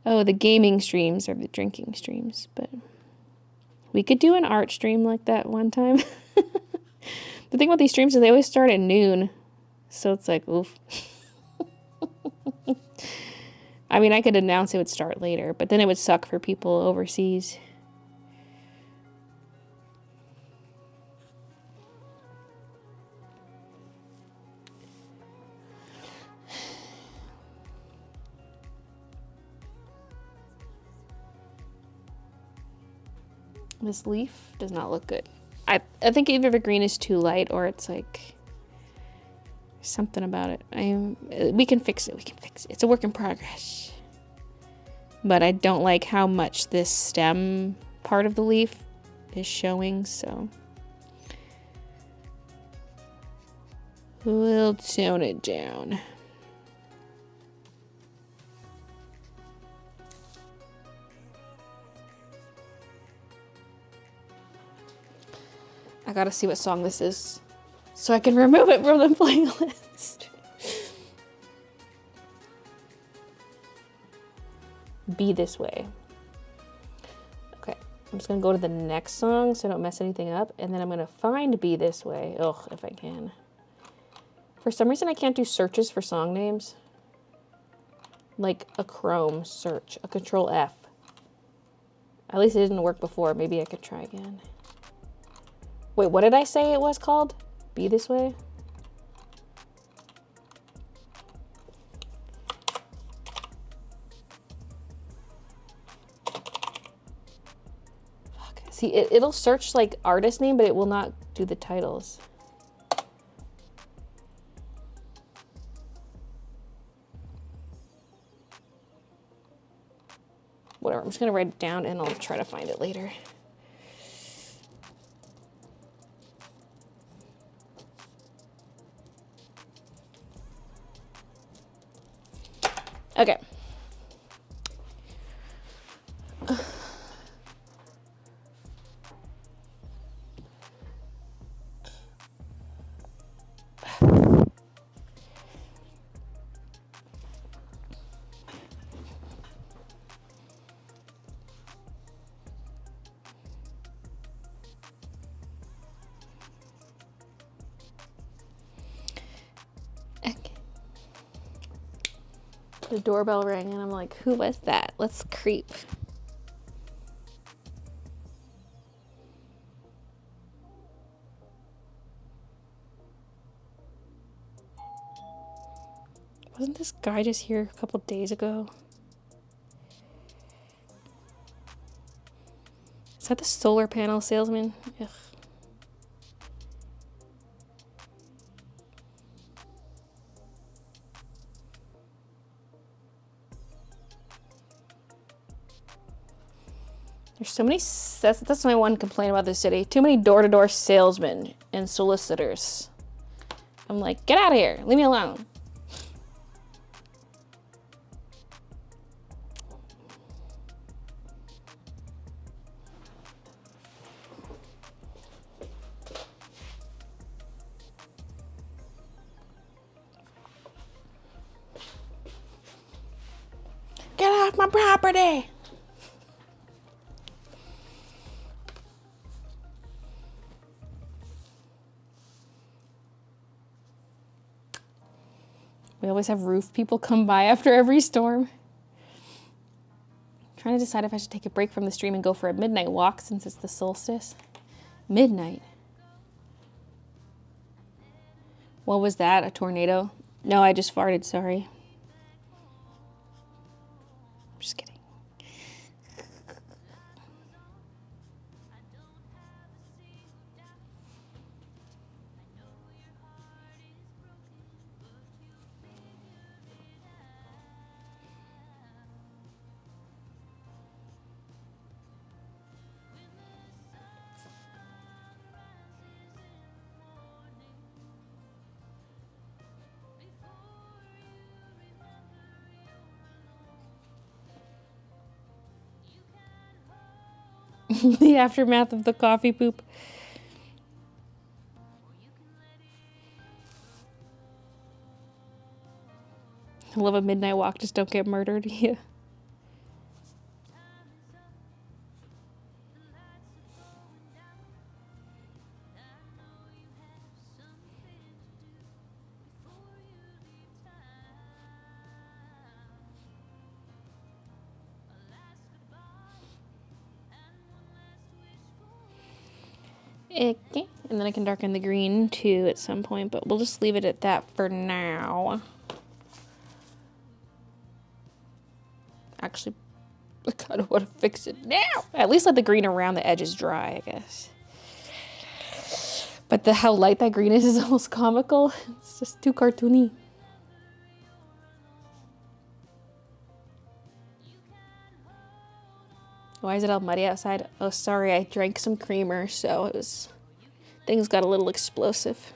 oh, the gaming streams or the drinking streams. But we could do an art stream like that one time. The thing about these streams is they always start at noon. So it's like, oof. I mean, I could announce it would start later, but then it would suck for people overseas. This leaf does not look good. I think either the green is too light or it's like something about it. We can fix it. We can fix it. It's a work in progress. But I don't like how much this stem part of the leaf is showing, so we'll tone it down. I gotta see what song this is so I can remove it from the playlist. Be This Way. Okay, I'm just gonna go to the next song so I don't mess anything up, and then I'm gonna find Be This Way. Ugh, if I can. For some reason I can't do searches for song names. Like a Chrome search, a Control F. At least it didn't work before. Maybe I could try again. Wait, what did I say it was called? Be This Way? Fuck. See, it'll search like artist name, but it will not do the titles. Whatever, I'm just gonna write it down and I'll try to find it later. Okay. The doorbell rang and I'm like, who was that? Let's creep. Wasn't this guy just here a couple days ago? Is that the solar panel salesman? Ugh. There's so many, that's my one complaint about this city. Too many door-to-door salesmen and solicitors. I'm like, get out of here, leave me alone. Get off my property! We always have roof people come by after every storm. Trying to decide if I should take a break from the stream and go for a midnight walk since it's the solstice. Midnight. What was that? A tornado? No, I just farted, sorry. I'm just kidding. The aftermath of the coffee poop. I love a midnight walk, just don't get murdered. Yeah. Okay. And then I can darken the green too at some point, but we'll just leave it at that for now. Actually, I kind of want to fix it now. At least let the green around the edges dry, I guess. But how light that green is almost comical. It's just too cartoony. Why is it all muddy outside? Oh, sorry, I drank some creamer, so things got a little explosive.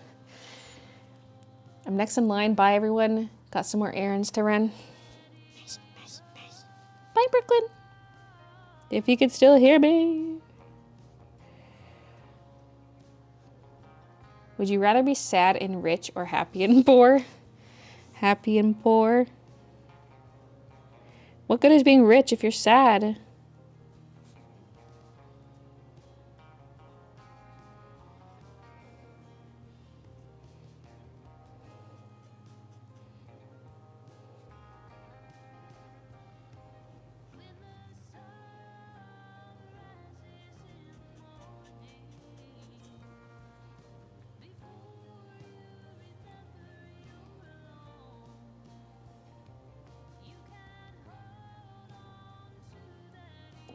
I'm next in line. Bye, everyone. Got some more errands to run. Nice. Bye, Brooklyn. If you could still hear me. Would you rather be sad and rich or happy and poor? Happy and poor. What good is being rich if you're sad?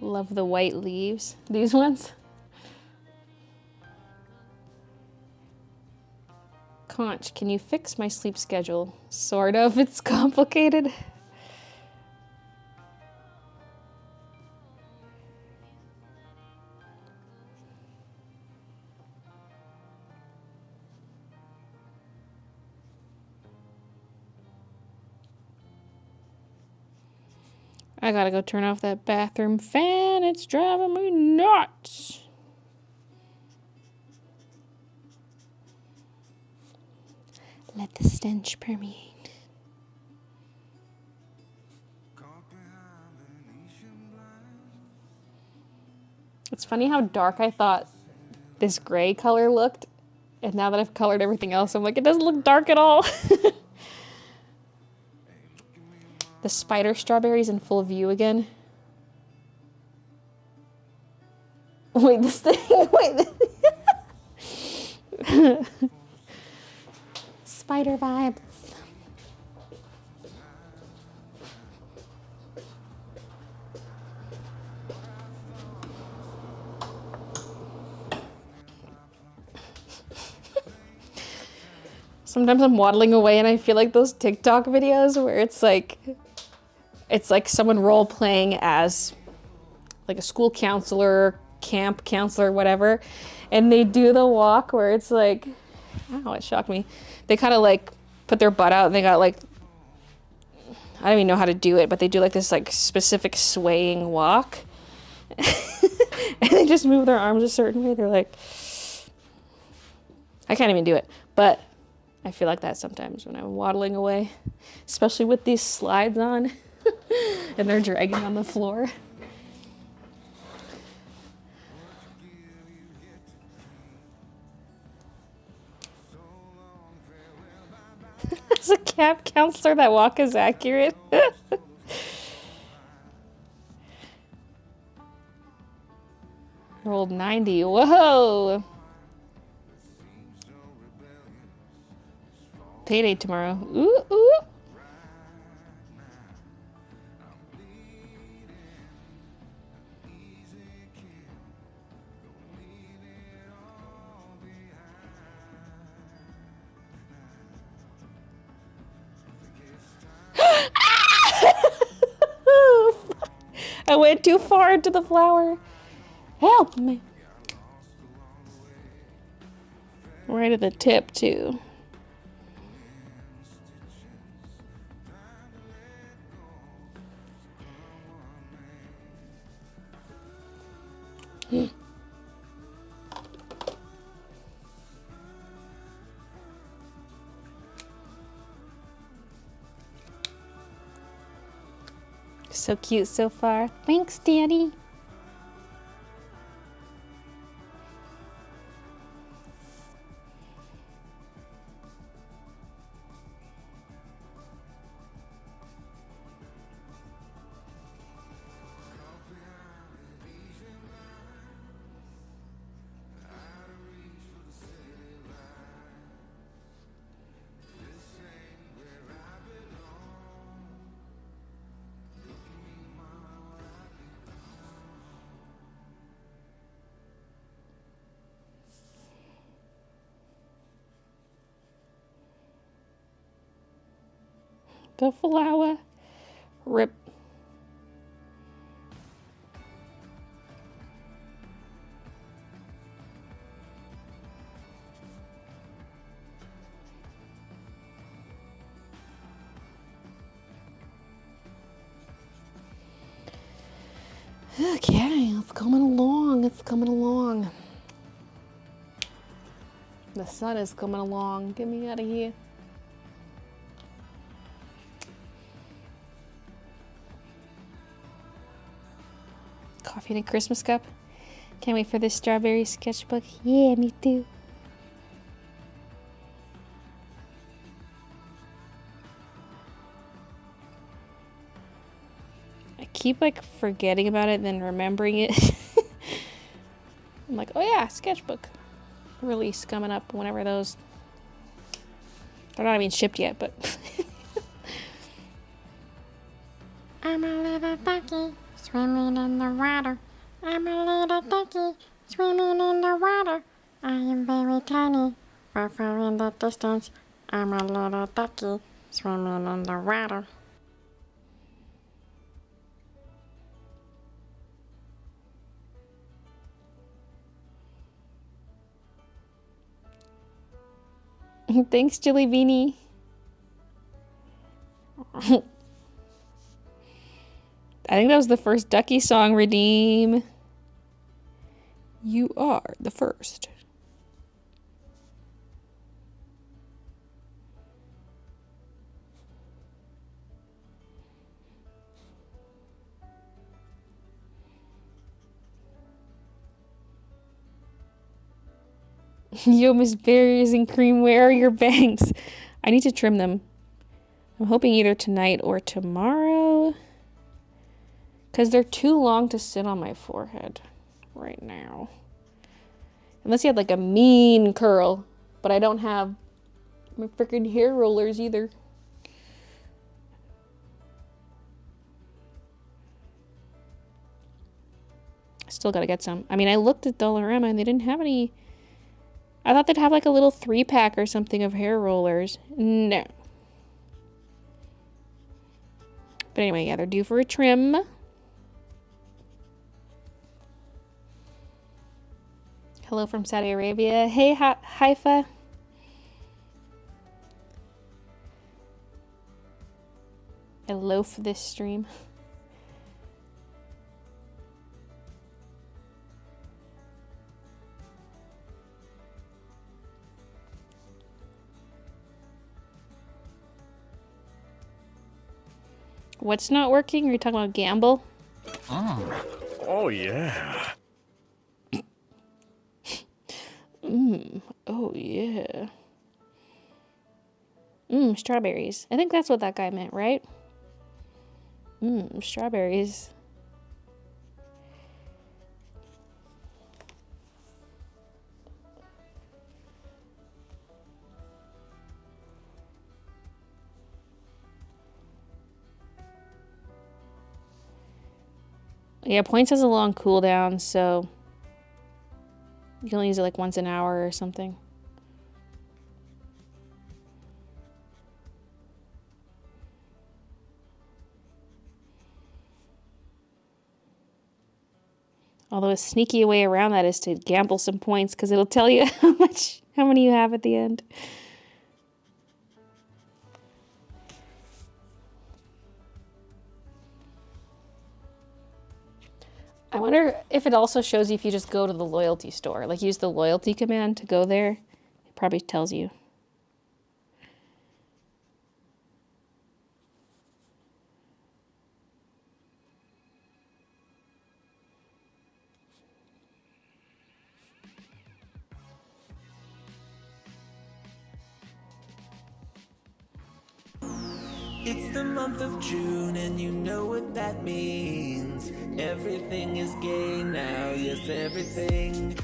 Love the white leaves. These ones. Conch, can you fix my sleep schedule? Sort of. It's complicated. I gotta go turn off that bathroom fan. It's driving me nuts. Let the stench permeate. It's funny how dark I thought this gray color looked. And now that I've colored everything else, I'm like, it doesn't look dark at all. The spider strawberries in full view again. Wait, this thing, wait. Spider vibes. Sometimes I'm waddling away and I feel like those TikTok videos where it's like someone role playing as like a school counselor, camp counselor, whatever, and they do the walk where it's like, oh, it shocked me. They kind of like put their butt out and they got like, I don't even know how to do it, but they do like this like specific swaying walk. And they just move their arms a certain way. They're like, I can't even do it, but I feel like that sometimes when I'm waddling away, especially with these slides on and they're dragging on the floor. As a camp counselor, that walk is accurate. Rolled 90. Whoa! Payday tomorrow. Ooh, ooh. I went too far into the flower. Help me. Right at the tip, too. So cute so far. Thanks, Daddy. The flower. Rip. Okay, it's coming along. It's coming along. The sun is coming along. Get me out of here. Coffee in a Christmas cup. Can't wait for this strawberry sketchbook. Yeah, me too. I keep like forgetting about it, then remembering it. I'm like, oh yeah, sketchbook release coming up whenever those. They're not even shipped yet, but. I'm a little ducky swimming in the water. I'm a little ducky swimming in the water. I am very tiny, far, far in the distance. I'm a little ducky swimming in the water. Thanks, Jilly Beanie. I think that was the first Ducky song, Redeem. You are the first. Yo, Miss Berries and Cream, where are your bangs? I need to trim them. I'm hoping either tonight or tomorrow. Because they're too long to sit on my forehead right now. Unless you had like a mean curl. But I don't have my freaking hair rollers either. Still gotta get some. I mean, I looked at Dollarama and they didn't have any. I thought they'd have like a little 3-pack or something of hair rollers. No. But anyway, yeah, they're due for a trim. Hello from Saudi Arabia. Hey, Haifa. I loaf this stream. What's not working? Are you talking about gamble? Oh yeah. Oh yeah. Strawberries. I think that's what that guy meant, right? Strawberries. Yeah, points has a long cooldown, so you can only use it like once an hour or something. Although a sneaky way around that is to gamble some points because it'll tell you how many you have at the end. I wonder if it also shows you if you just go to the loyalty store, like use the loyalty command to go there. It probably tells you. It's the month of June and you know what that means. Everything is gay now, yes, everything.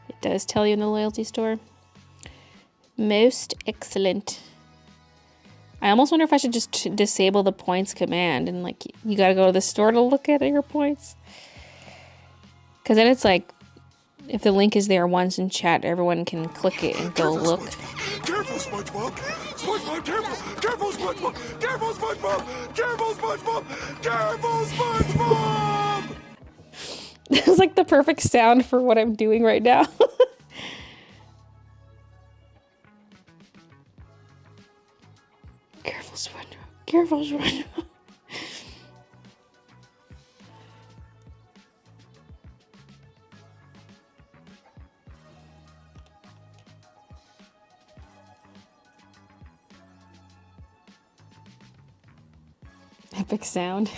It does tell you in the loyalty store. Most excellent. I almost wonder if I should just disable the points command and like you gotta go to the store to look at your points. Because then it's like, if the link is there once in chat, everyone can click it and go look. Careful, SpongeBob! SpongeBob, careful! Careful, SpongeBob! Careful, SpongeBob! Careful, SpongeBob! Careful, SpongeBob! It was like the perfect sound for what I'm doing right now. Careful, SpongeBob. Careful, SpongeBob. Epic sound.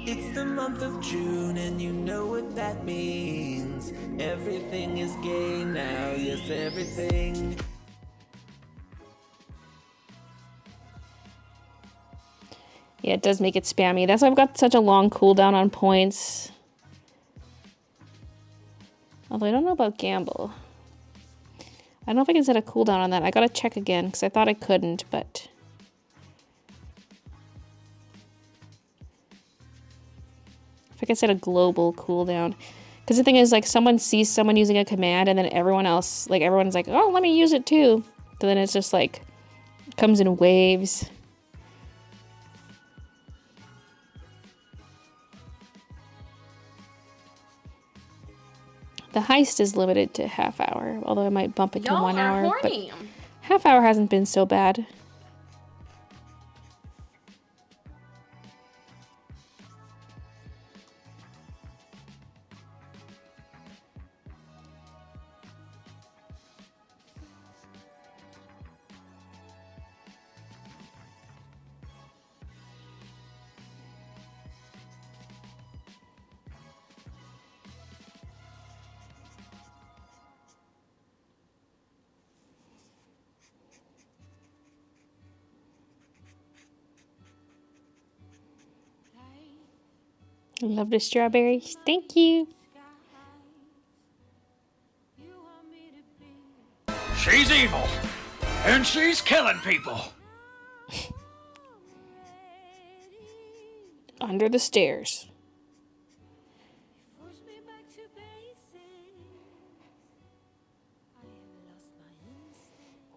It's the month of June and you know what that means. Everything is gay now, yes, everything. Yeah, it does make it spammy. That's why I've got such a long cooldown on points. Although I don't know about gamble. I don't know if I can set a cooldown on that. I gotta check again because I thought I couldn't, but... if I can set a global cooldown. Because the thing is, like, someone sees someone using a command and then everyone else, like, everyone's like, oh, let me use it too. So then it's just like, comes in waves. The heist is limited to half hour, although I might bump it to 1 hour. But half hour hasn't been so bad. I love the strawberries. Thank you. She's evil, and she's killing people. under the stairs.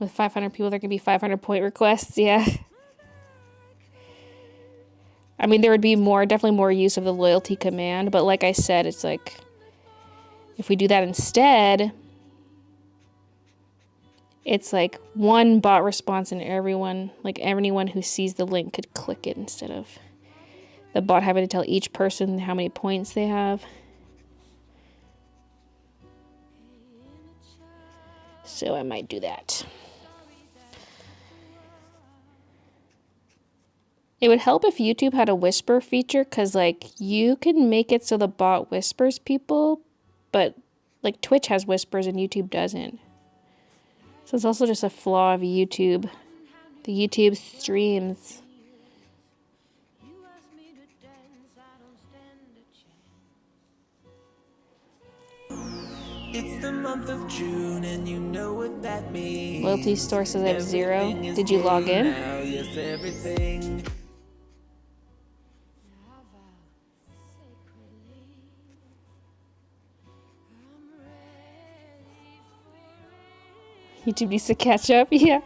With 500 people, there can be 500 point requests. Yeah. I mean, there would be definitely more use of the loyalty command, but like I said, it's like, if we do that instead, it's like one bot response and everyone who sees the link could click it instead of the bot having to tell each person how many points they have. So I might do that. It would help if YouTube had a whisper feature, because like you can make it so the bot whispers people, but like Twitch has whispers and YouTube doesn't. So it's also just a flaw of YouTube. The YouTube streams. It's the month of June and you know what that means. Loyalty store says I have 0. Did you log in? Now, yes, everything. YouTube needs to catch up. Yeah.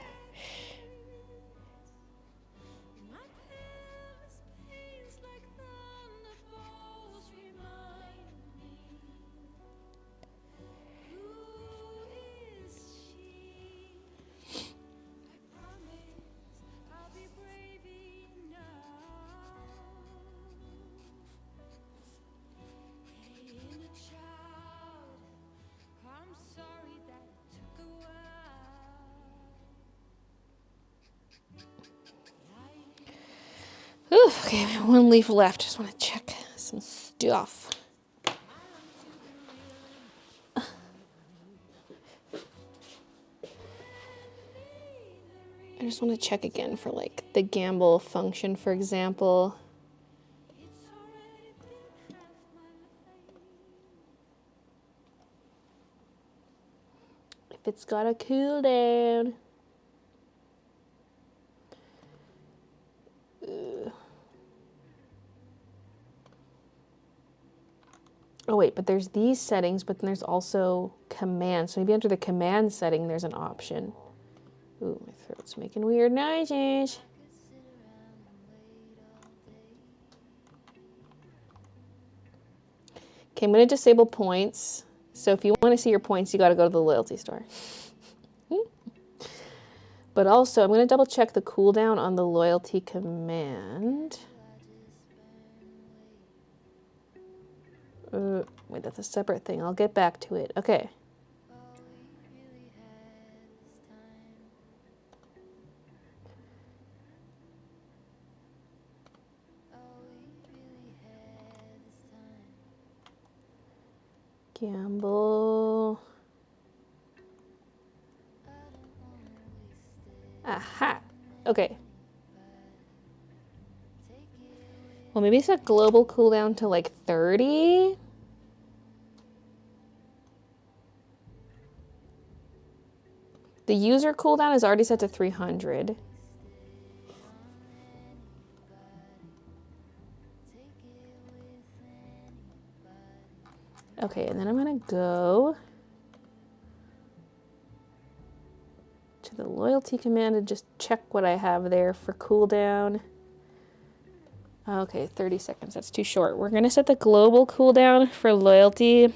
Ooh, okay, we have 1 leaf left. Just want to check some stuff. I just want to check again for like the gamble function, for example. If it's got a cooldown. Oh wait, but there's these settings, but then there's also commands. So maybe under the command setting, there's an option. Ooh, my throat's making weird noises. Okay, I'm gonna disable points. So if you want to see your points, you gotta go to the loyalty store. But also, I'm gonna double check the cooldown on the loyalty command. Wait, that's a separate thing. I'll get back to it. Okay. Gamble. Aha. Okay. Well, maybe set global cooldown to like 30. The user cooldown is already set to 300. Okay, and then I'm gonna go to the loyalty command and just check what I have there for cooldown. Okay, 30 seconds, that's too short. We're gonna set the global cooldown for loyalty.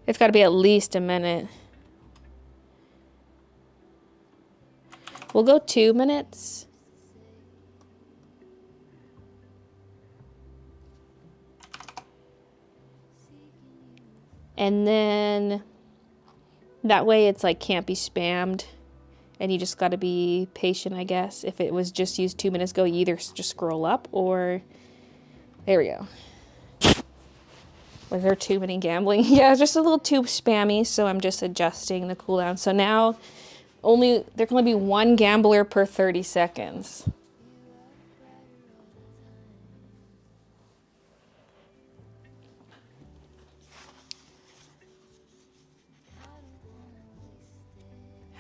It's gotta be at least a minute. We'll go 2 minutes. And then that way it's like can't be spammed. And you just got to be patient, I guess. If it was just used 2 minutes ago, you either just scroll up or... There we go. Was there too many gambling? Yeah, it's just a little too spammy, so I'm just adjusting the cooldown. So now there can only be 1 gambler per 30 seconds.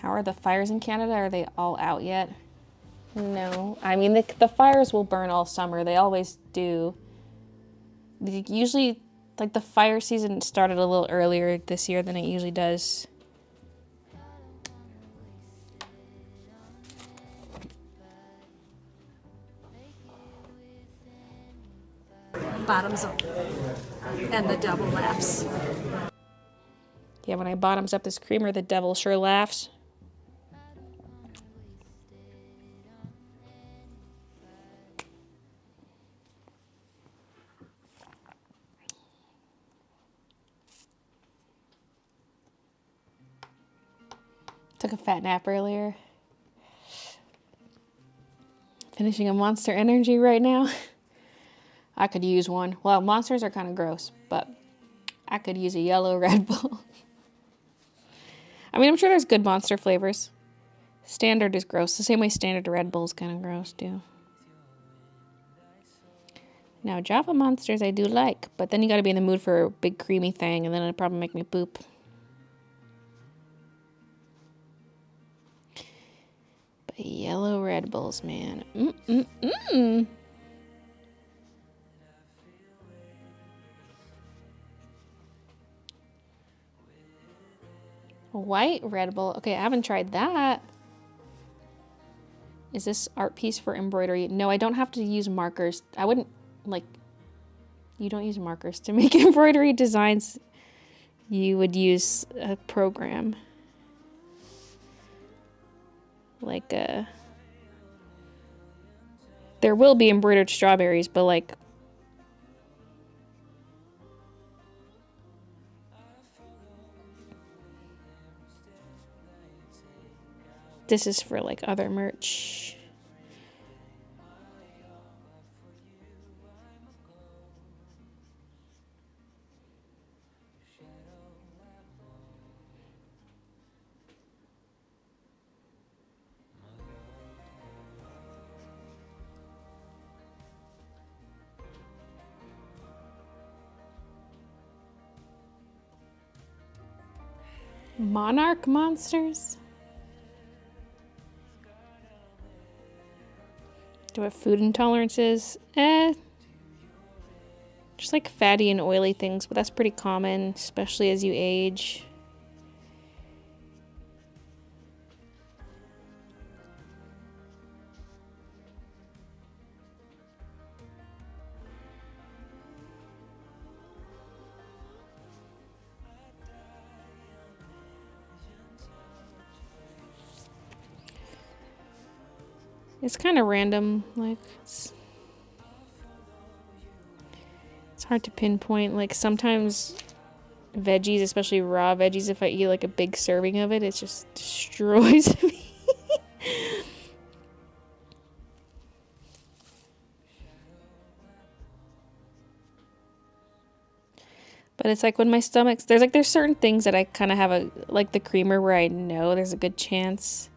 How are the fires in Canada? Are they all out yet? No, I mean, the fires will burn all summer. They always do. Usually, like, the fire season started a little earlier this year than it usually does. Bottoms up. And the devil laughs. Yeah, when I bottoms up this creamer, the devil sure laughs. Took a fat nap earlier. Finishing a Monster Energy right now. I could use one. Well, monsters are kind of gross, but I could use a yellow Red Bull. I mean, I'm sure there's good monster flavors. Standard is gross. The same way standard Red Bull is kind of gross, too. Now, Java monsters I do like, but then you gotta be in the mood for a big creamy thing, and then it'll probably make me poop. But yellow Red Bulls, man. White Red Bull. Okay, I haven't tried that. Is this art piece for embroidery? No, I don't have to use markers. I wouldn't, like, you don't use markers to make embroidery designs. You would use a program. Like, there will be embroidered strawberries, but, like, this is for, like, other merch. Monarch monsters? Do I have food intolerances? Just like fatty and oily things, but that's pretty common, especially as you age. It's kind of random, like, it's hard to pinpoint. Like, sometimes veggies, especially raw veggies, if I eat like a big serving of it, it just destroys me. But it's like when my stomach's, there's certain things that I kind of have like the creamer where I know there's a good chance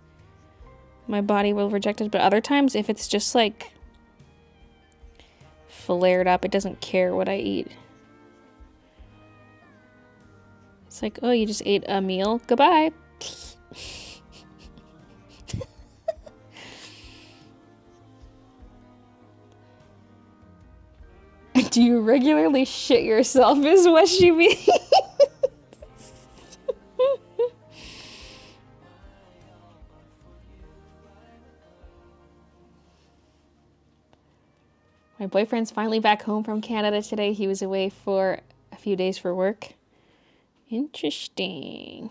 my body will reject it, but other times if it's just like flared up, it doesn't care what I eat. It's like, oh, you just ate a meal, goodbye. Do you regularly shit yourself is what she means. My boyfriend's finally back home from Canada today. He was away for a few days for work. Interesting.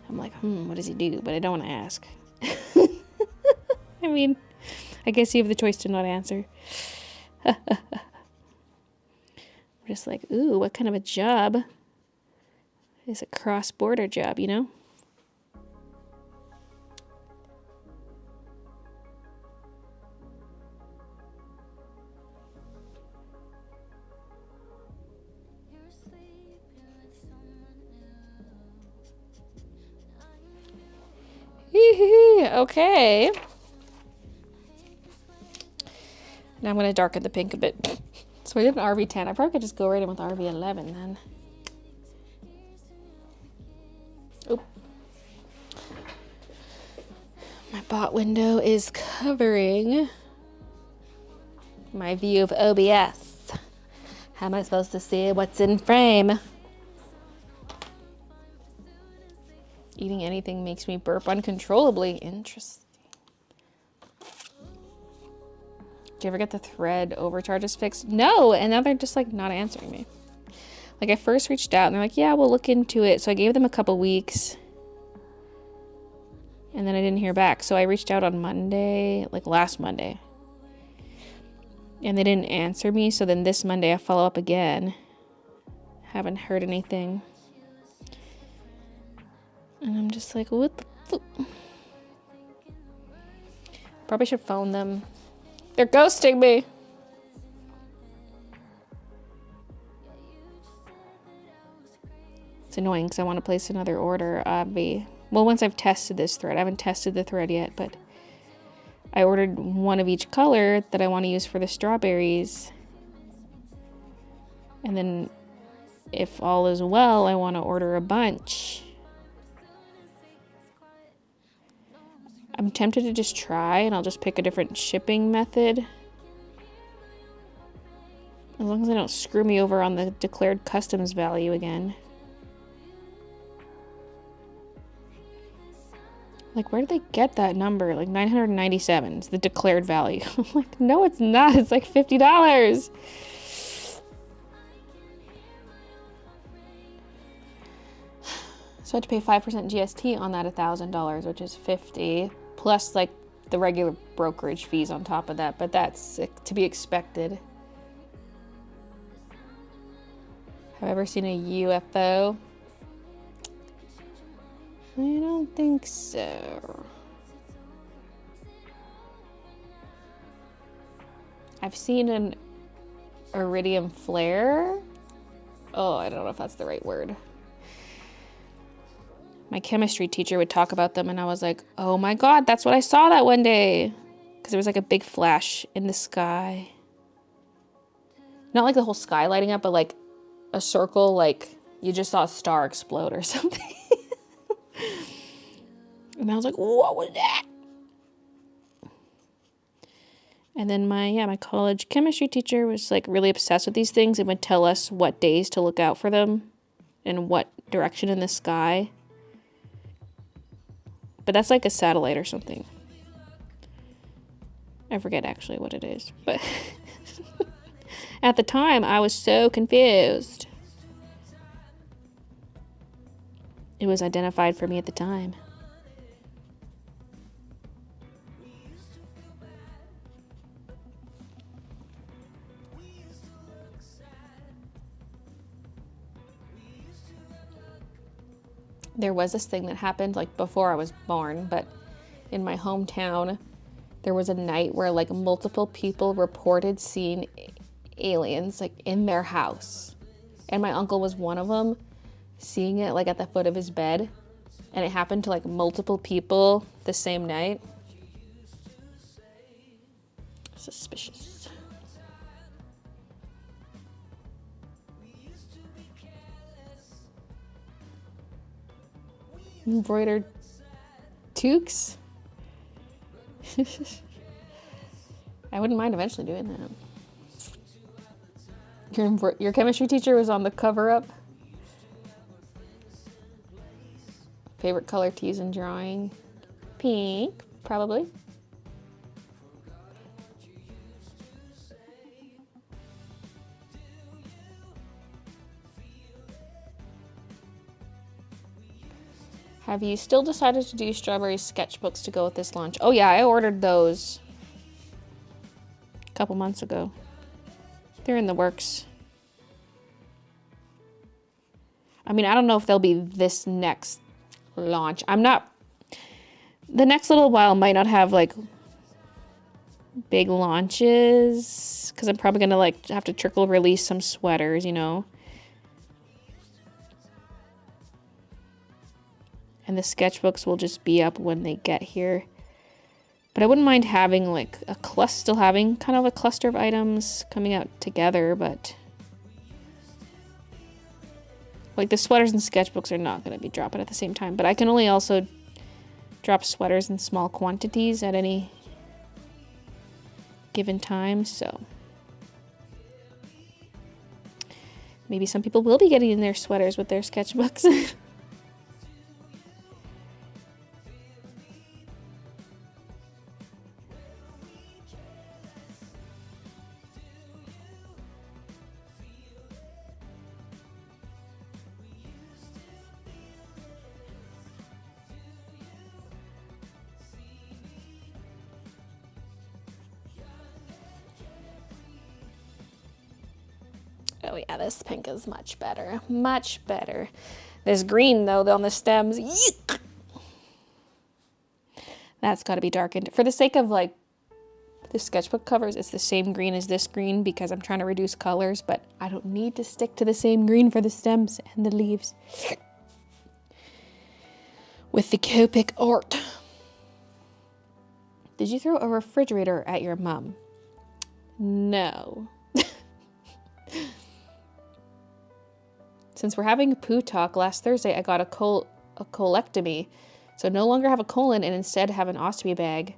I'm like, what does he do? But I don't want to ask. I mean, I guess you have the choice to not answer. I'm just like, ooh, what kind of a job is a cross-border job, you know? Okay. Now I'm going to darken the pink a bit. So I did an RV10. I probably could just go right in with RV11 then. Oop. My bot window is covering my view of OBS. How am I supposed to see what's in frame? Eating anything makes me burp uncontrollably. Interesting. Do you ever get the thread overcharges fixed? No, and now they're just like not answering me. Like I first reached out and they're like, yeah, we'll look into it. So I gave them a couple weeks and then I didn't hear back. So I reached out on Monday, like last Monday, and they didn't answer me. So then this Monday I follow up again. Haven't heard anything. And I'm just like, what the fuck? Probably should phone them. They're ghosting me. It's annoying because I want to place another order. Well, once I've tested this thread. I haven't tested the thread yet, but I ordered one of each color that I want to use for the strawberries. And then if all is well, I want to order a bunch. I'm tempted to just try and I'll just pick a different shipping method. As long as they don't screw me over on the declared customs value again. Like, where did they get that number? Like, 997 is the declared value. I'm like, no, it's not. It's like $50. So I had to pay 5% GST on that $1,000, which is $50, plus like the regular brokerage fees on top of that. But that's to be expected. Have I ever seen a UFO? I don't think so. I've seen an iridium flare. Oh, I don't know if that's the right word. My chemistry teacher would talk about them and I was like, oh my God, that's what I saw that one day. Because there was like a big flash in the sky. Not like the whole sky lighting up, but like a circle, like you just saw a star explode or something. And I was like, what was that? And then my college chemistry teacher was like really obsessed with these things and would tell us what days to look out for them and what direction in the sky. But that's like a satellite or something. I forget actually what it is. But at the time, I was so confused. It was identified for me at the time. There was this thing that happened like before I was born, but in my hometown, there was a night where like multiple people reported seeing aliens like in their house. And my uncle was one of them, seeing it like at the foot of his bed. And it happened to like multiple people the same night. Suspicious. Embroidered toques. I wouldn't mind eventually doing that. Your chemistry teacher was on the cover up. Favorite color to use in drawing? Pink, probably. Have you still decided to do strawberry sketchbooks to go with this launch? Oh yeah, I ordered those a couple months ago. They're in the works. I mean, I don't know if they'll be this next launch. The next little while might not have like big launches because I'm probably gonna like have to trickle release some sweaters, you know. And the sketchbooks will just be up when they get here. But I wouldn't mind having like a cluster, still having kind of a cluster of items coming out together, but like the sweaters and sketchbooks are not going to be dropping at the same time. But I can only also drop sweaters in small quantities at any given time, so maybe some people will be getting in their sweaters with their sketchbooks. Oh yeah, this pink is much better. Much better. This green, though, on the stems, yuck! That's got to be darkened. For the sake of, like, the sketchbook covers, it's the same green as this green because I'm trying to reduce colors, but I don't need to stick to the same green for the stems and the leaves. With the Copic art. Did you throw a refrigerator at your mom? No. Since we're having a poo talk, last Thursday I got a colectomy. So no longer have a colon and instead have an ostomy bag.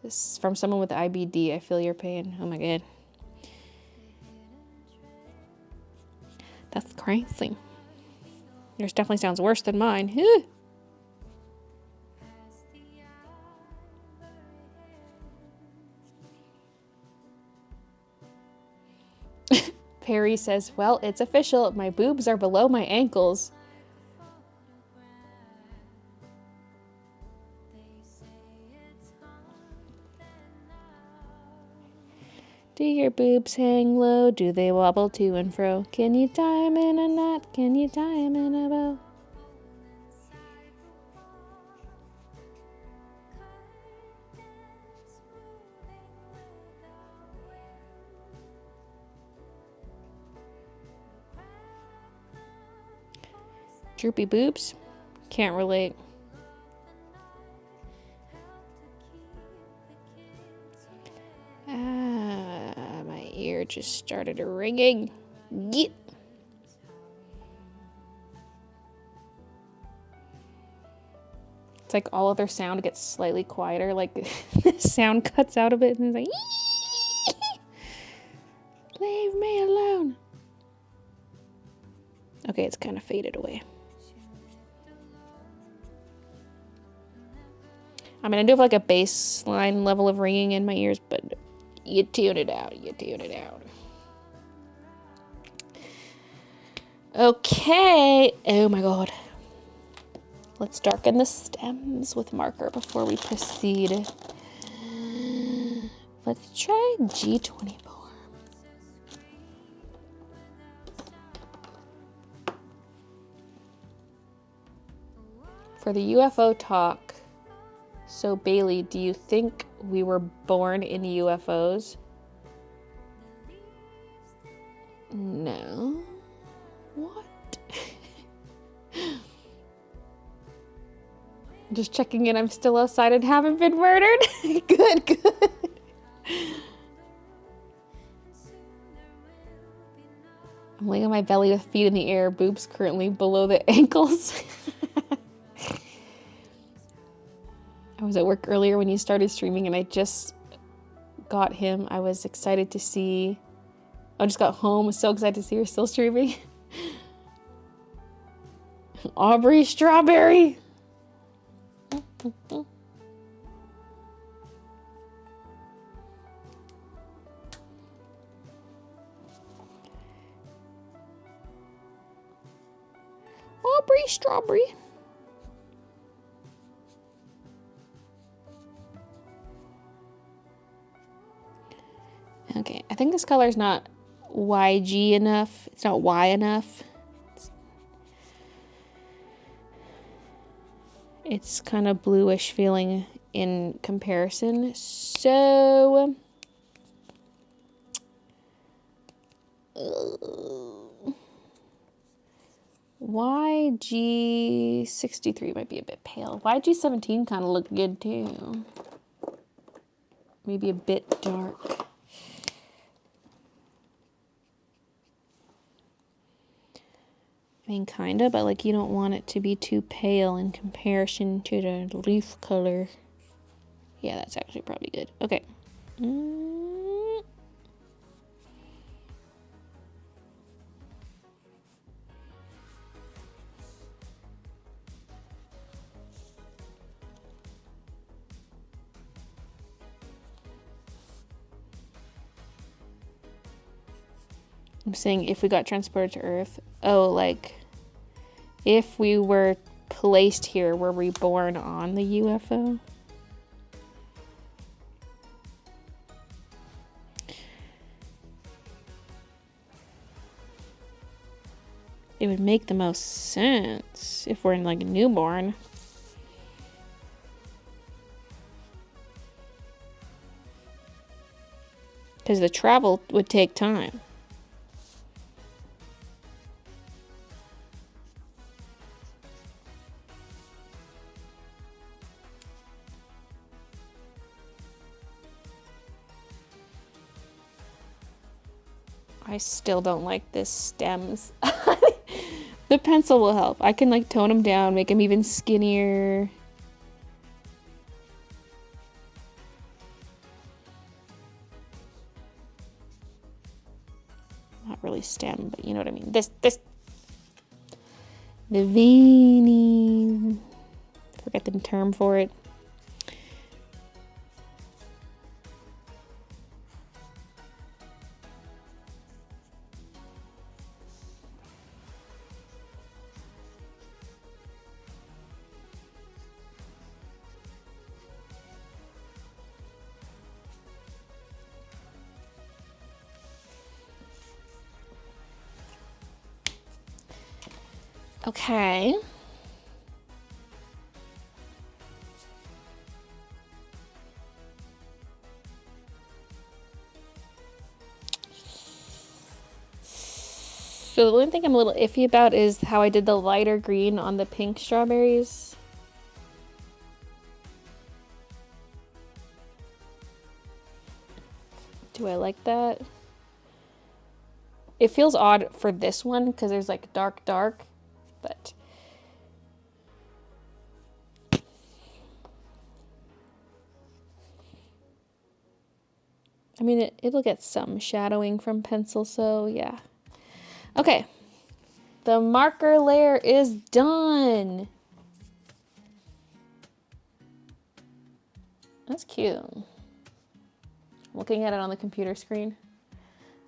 This is from someone with IBD. I feel your pain. Oh my god. That's crazy. Yours definitely sounds worse than mine. Perry says, well, it's official. My boobs are below my ankles. Do your boobs hang low? Do they wobble to and fro? Can you tie 'em in a knot? Can you tie 'em in a bow? Droopy boobs? Can't relate. My ear just started ringing. Get. It's like all other sound gets slightly quieter, like the sound cuts out a bit and it's like leave me alone. Okay, it's kind of faded away. I mean, I do have like a baseline level of ringing in my ears, but you tune it out, you tune it out. Okay, oh my god. Let's darken the stems with marker before we proceed. Let's try G24. For the UFO talk, so Baylee, do you think we were born in UFOs? No. What? Just checking in, I'm still outside and haven't been murdered. Good, good. I'm laying on my belly with feet in the air, boobs currently below the ankles. I was at work earlier when you started streaming and I just got him. I was excited to see. I just got home. I was so excited to see her still streaming. Aubrey Strawberry. Aubrey Strawberry. Okay, I think this color is not YG enough. It's not Y enough. It's kind of bluish feeling in comparison. So YG63 might be a bit pale. YG17 kind of looked good too. maybe a bit dark. I mean, kind of, but like you don't want it to be too pale in comparison to the leaf color. Yeah, that's actually probably good. Okay. I'm saying if we got transported to Earth. Oh, like if we were placed here, were we born on the UFO? It would make the most sense if we're in like a newborn. Because the travel would take time. I still don't like this stems. The pencil will help. I can like tone them down, make them even skinnier. Not really stem, but you know what I mean. This. The veining. Forget the term for it. Okay. So the only thing I'm a little iffy about is how I did the lighter green on the pink strawberries. Do I like that? It feels odd for this one because there's like dark, but I mean, it'll get some shadowing from pencil, so yeah. Okay, the marker layer is done. That's cute. Looking at it on the computer screen.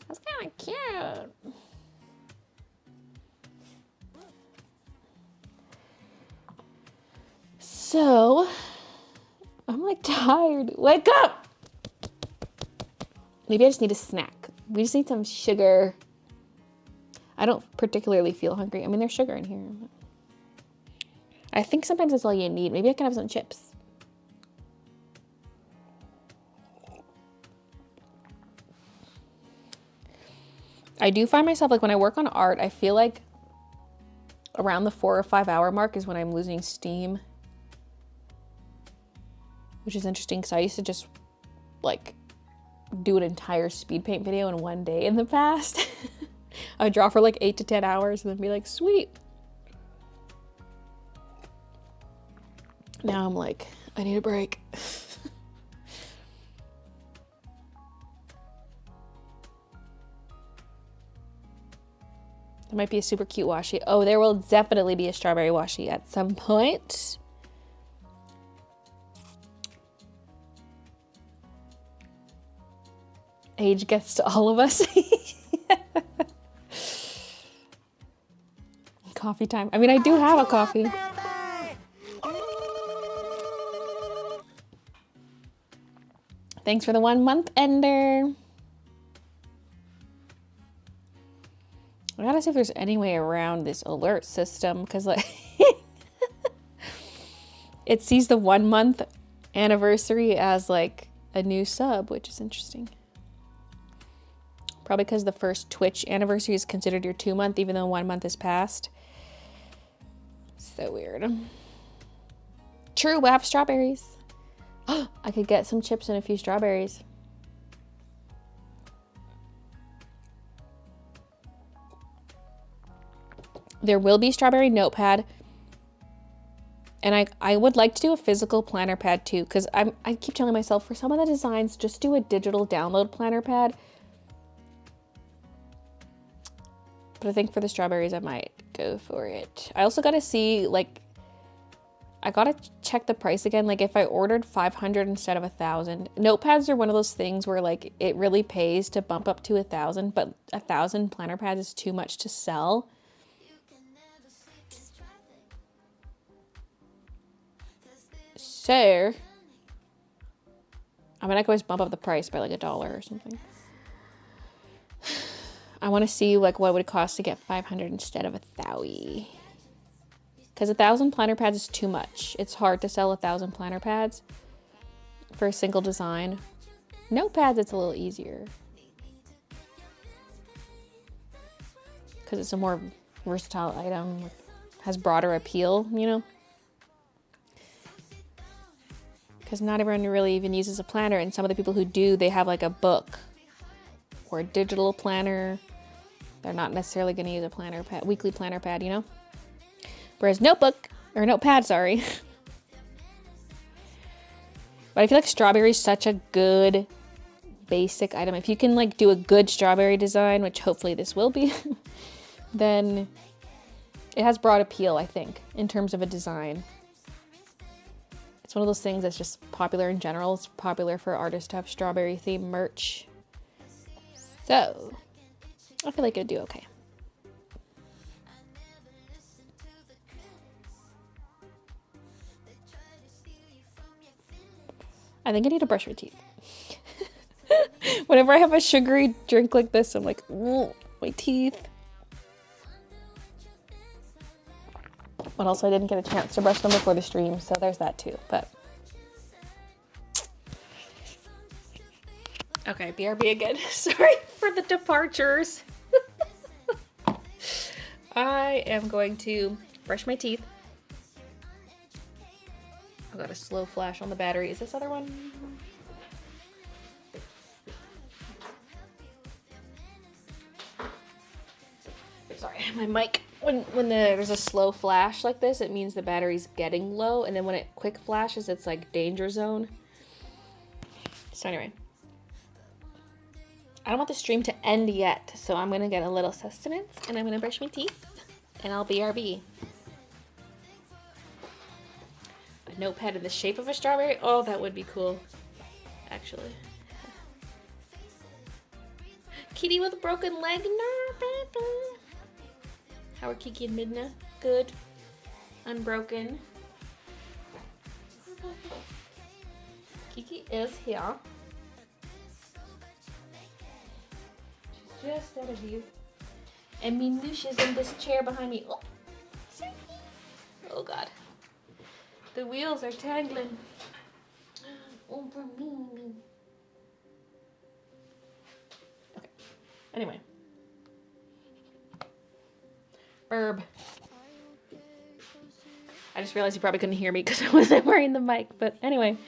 That's kind of cute. So, I'm like tired. Wake up! Maybe I just need a snack. We just need some sugar. I don't particularly feel hungry. I mean, there's sugar in here. I think sometimes that's all you need. Maybe I can have some chips. I do find myself, like when I work on art, I feel like around the 4 or 5 hour mark is when I'm losing steam. Which is interesting because I used to just like do an entire speed paint video in one day in the past. I would draw for like 8 to 10 hours and then be like, sweet. Now I'm like, I need a break. There might be a super cute washi. Oh, there will definitely be a strawberry washi at some point. Age gets to all of us. Coffee time. I mean, I do have a coffee. Thanks for the 1 month ender. I gotta see if there's any way around this alert system because like it sees the 1 month anniversary as like a new sub, which is interesting. Probably because the first Twitch anniversary is considered your 2 month, even though 1 month has passed. So weird. True, we'll have strawberries. I could get some chips and a few strawberries. There will be strawberry notepad. And I would like to do a physical planner pad too, because I keep telling myself for some of the designs, just do a digital download planner pad. But I think for the strawberries, I might go for it. I also got to see, like, I got to check the price again. Like if I ordered 500 instead of 1,000. Notepads are one of those things where like it really pays to bump up to 1,000, but 1,000 planner pads is too much to sell. So, I mean, I could always bump up the price by like $1 or something. I want to see like what it would cost to get 500 instead of 1,000. Because 1,000 planner pads is too much. It's hard to sell 1,000 planner pads for a single design. Notepads, it's a little easier. Because it's a more versatile item, has broader appeal, you know? Because not everyone really even uses a planner, and some of the people who do, they have like a book or a digital planner. They're not necessarily going to use a planner pad, weekly planner pad, you know? Whereas notepad, sorry. But I feel like strawberry is such a good basic item. If you can like do a good strawberry design, which hopefully this will be, then it has broad appeal, I think, in terms of a design. It's one of those things that's just popular in general. It's popular for artists to have strawberry themed merch. So, I feel like it'd do okay. I think I need to brush my teeth. Whenever I have a sugary drink like this, I'm like, ooh, my teeth. But also I didn't get a chance to brush them before the stream, so there's that too. But okay, BRB again. Sorry for the departures. I am going to brush my teeth. I got a slow flash on the battery. Is this other one? Sorry, my mic. When there's a slow flash like this, it means the battery's getting low, and then when it quick flashes, it's like danger zone. So anyway, I don't want the stream to end yet, so I'm gonna get a little sustenance, and I'm gonna brush my teeth, and I'll BRB. A notepad in the shape of a strawberry? Oh, that would be cool, actually. Kitty with a broken leg? No, baby. How are Kiki and Midna? Good. Unbroken. Kiki is here. She's just out of view. And Minush is in this chair behind me. Oh, oh God. The wheels are tangling. Over me. Okay. Anyway. Burb. I just realized you probably couldn't hear me because I wasn't wearing the mic, but anyway.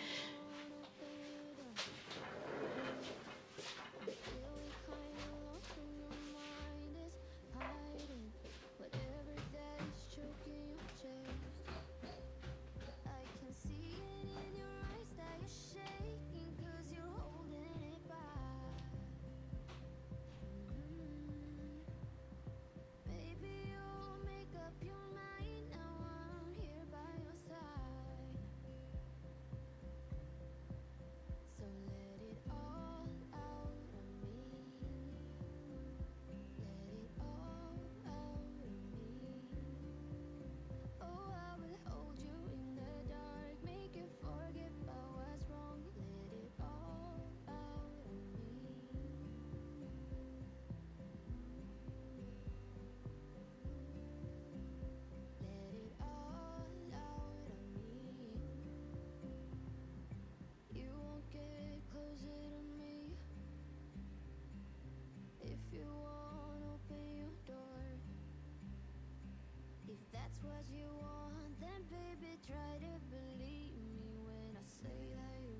What you want, then baby try to believe me when I say that you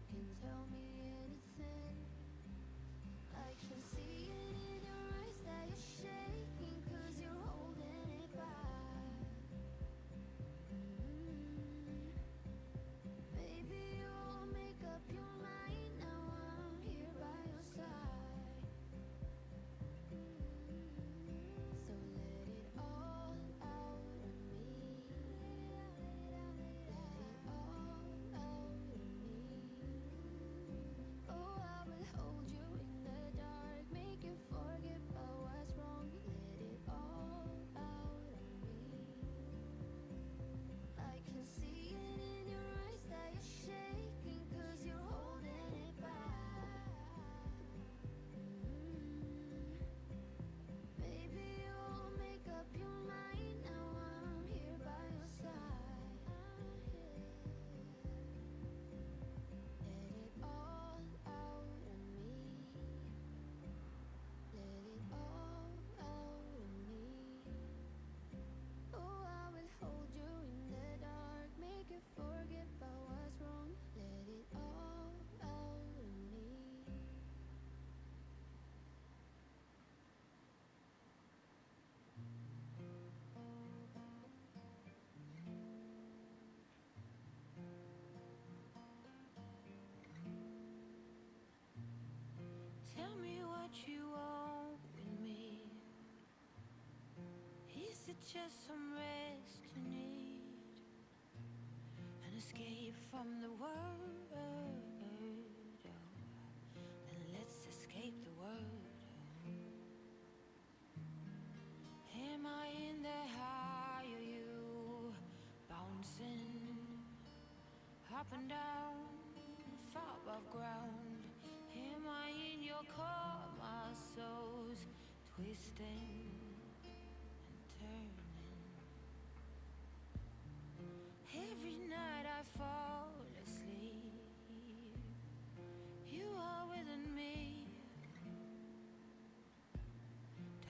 Tell me what you want with me. Is it just some rest you need? An escape from the world? Then let's escape the world. Am I in the high or you? Bouncing up and down, far above ground. Am I in your core? My soul's twisting and turning. Every night I fall asleep, you are within me.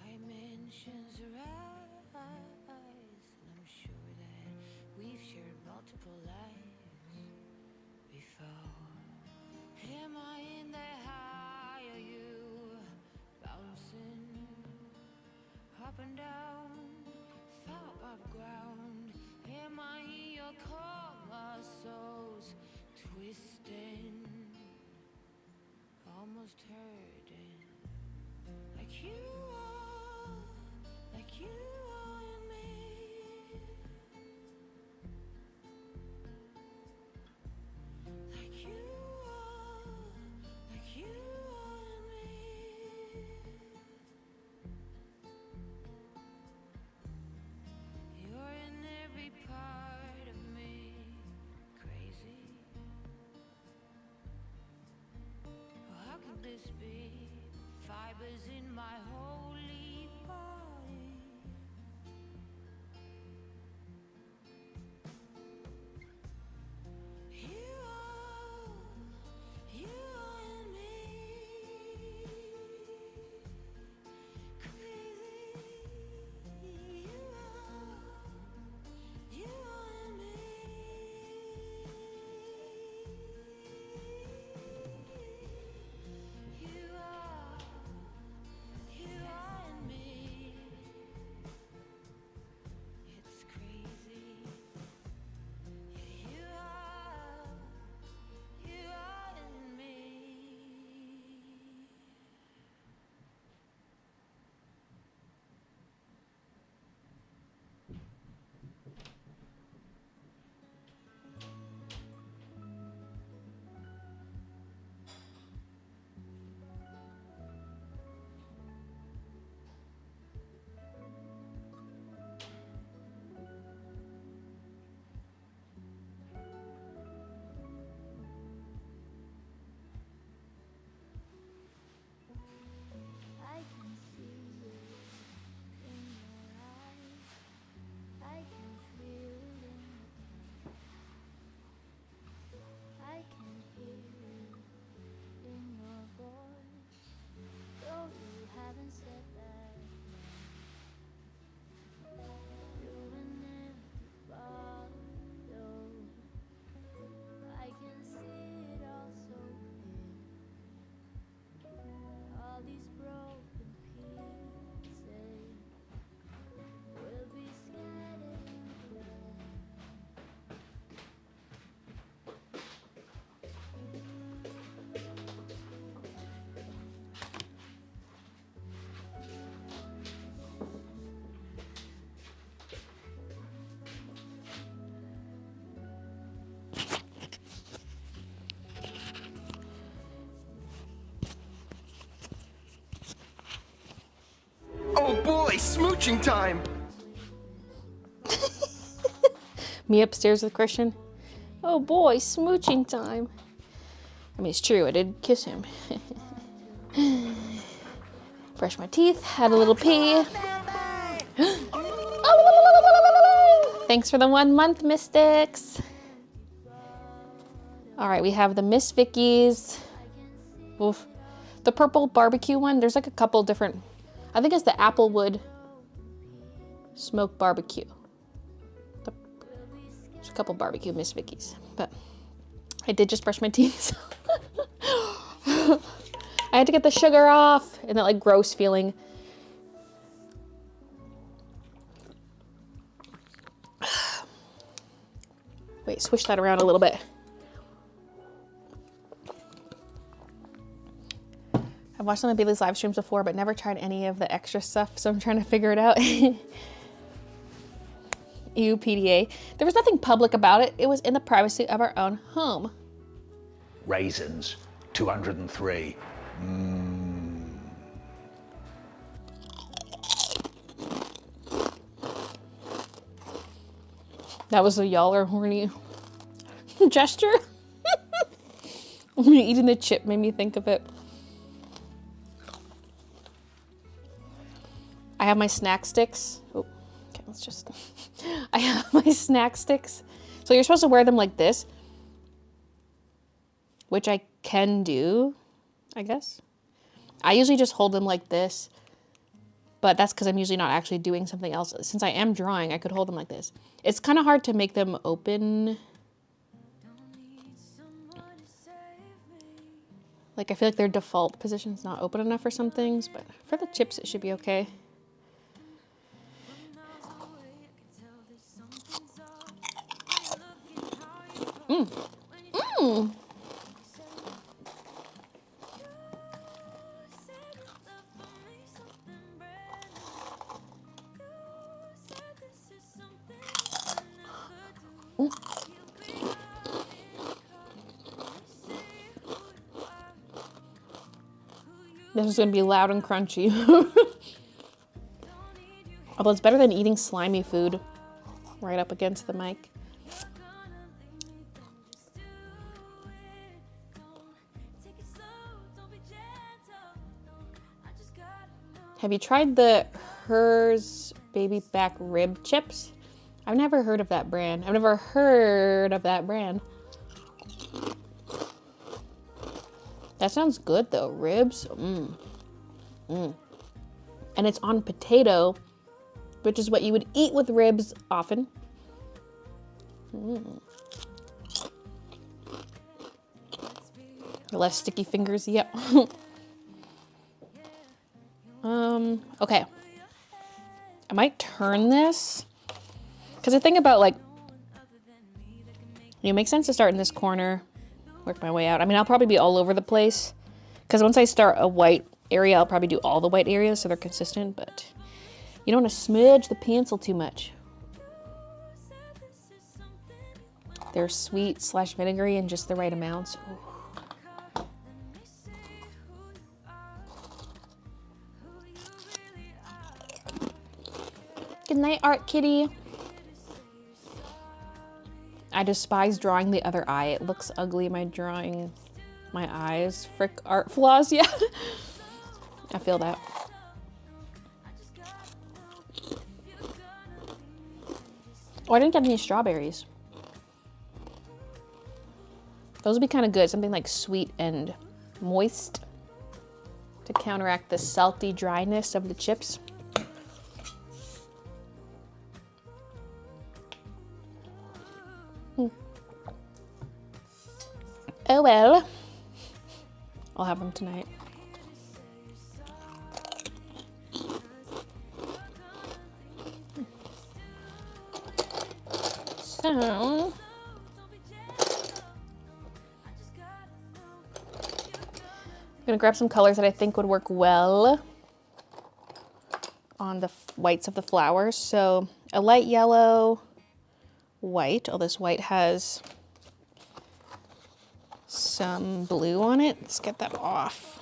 Dimensions arise, and I'm sure that we've shared multiple lives before. Am I in the high or you? Bouncing up and down, far above ground. Am I in your core? My soul's twisting, almost hurting. Like you are in me. Like you are in me. You're in every part of me, crazy. How could this be? Fibers in my holy body. You are in me. Crazy. You are in me. You are in me. It's crazy. You are in me. I can see it in your eyes. I can feel it in the car. I can hear it in your voice. Though you haven't said that. Through an empty bottle, I can see it all so clear. All these broken pieces will be scattered in the wind. Oh boy, smooching time! Me upstairs with Christian. Oh boy, smooching time. I mean, it's true, I did kiss him. Brush my teeth, had a little pee. Thanks for the 1 month, Mystics. All right, we have the Miss Vicky's. Oof. The purple barbecue one. There's like a couple different, I think it's the Applewood smoked barbecue. There's a couple barbecue Miss Vicky's, but I did just brush my teeth. I had to get the sugar off and that like gross feeling. Wait, swish that around a little bit. I've watched some of Baylee's live streams before, but never tried any of the extra stuff, so I'm trying to figure it out. Ew, PDA. There was nothing public about it. It was in the privacy of our own home. Raisins, 203. That was a y'all are horny gesture. Eating the chip made me think of it. I have my snack sticks. Oh, okay, let's just. I have my snack sticks. So you're supposed to wear them like this, which I can do, I guess. I usually just hold them like this, but that's because I'm usually not actually doing something else. Since I am drawing, I could hold them like this. It's kind of hard to make them open. Like, I feel like their default position is not open enough for some things, but for the chips, it should be okay. This is gonna be loud and crunchy. Although it's better than eating slimy food right up against the mic. Have you tried the Hers baby back rib chips? I've never heard of that brand. I've never heard of that brand. That sounds good though, ribs. And it's on potato, which is what you would eat with ribs often. Less sticky fingers, yep. Okay. I might turn this, because I think about like, it makes sense to start in this corner, work my way out. I mean, I'll probably be all over the place, because once I start a white area, I'll probably do all the white areas so they're consistent, but you don't want to smudge the pencil too much. They're sweet / vinegary in just the right amounts. Ooh. Good night, Art Kitty. I despise drawing the other eye. It looks ugly, my drawing, my eyes. Frick art flaws, yeah. I feel that. Oh, I didn't get any strawberries. Those would be kind of good. Something like sweet and moist to counteract the salty dryness of the chips. Oh well. I'll have them tonight. So, I'm gonna grab some colors that I think would work well on the whites of the flowers. So a light yellow, white. Oh, this white has some blue on it. Let's get that off.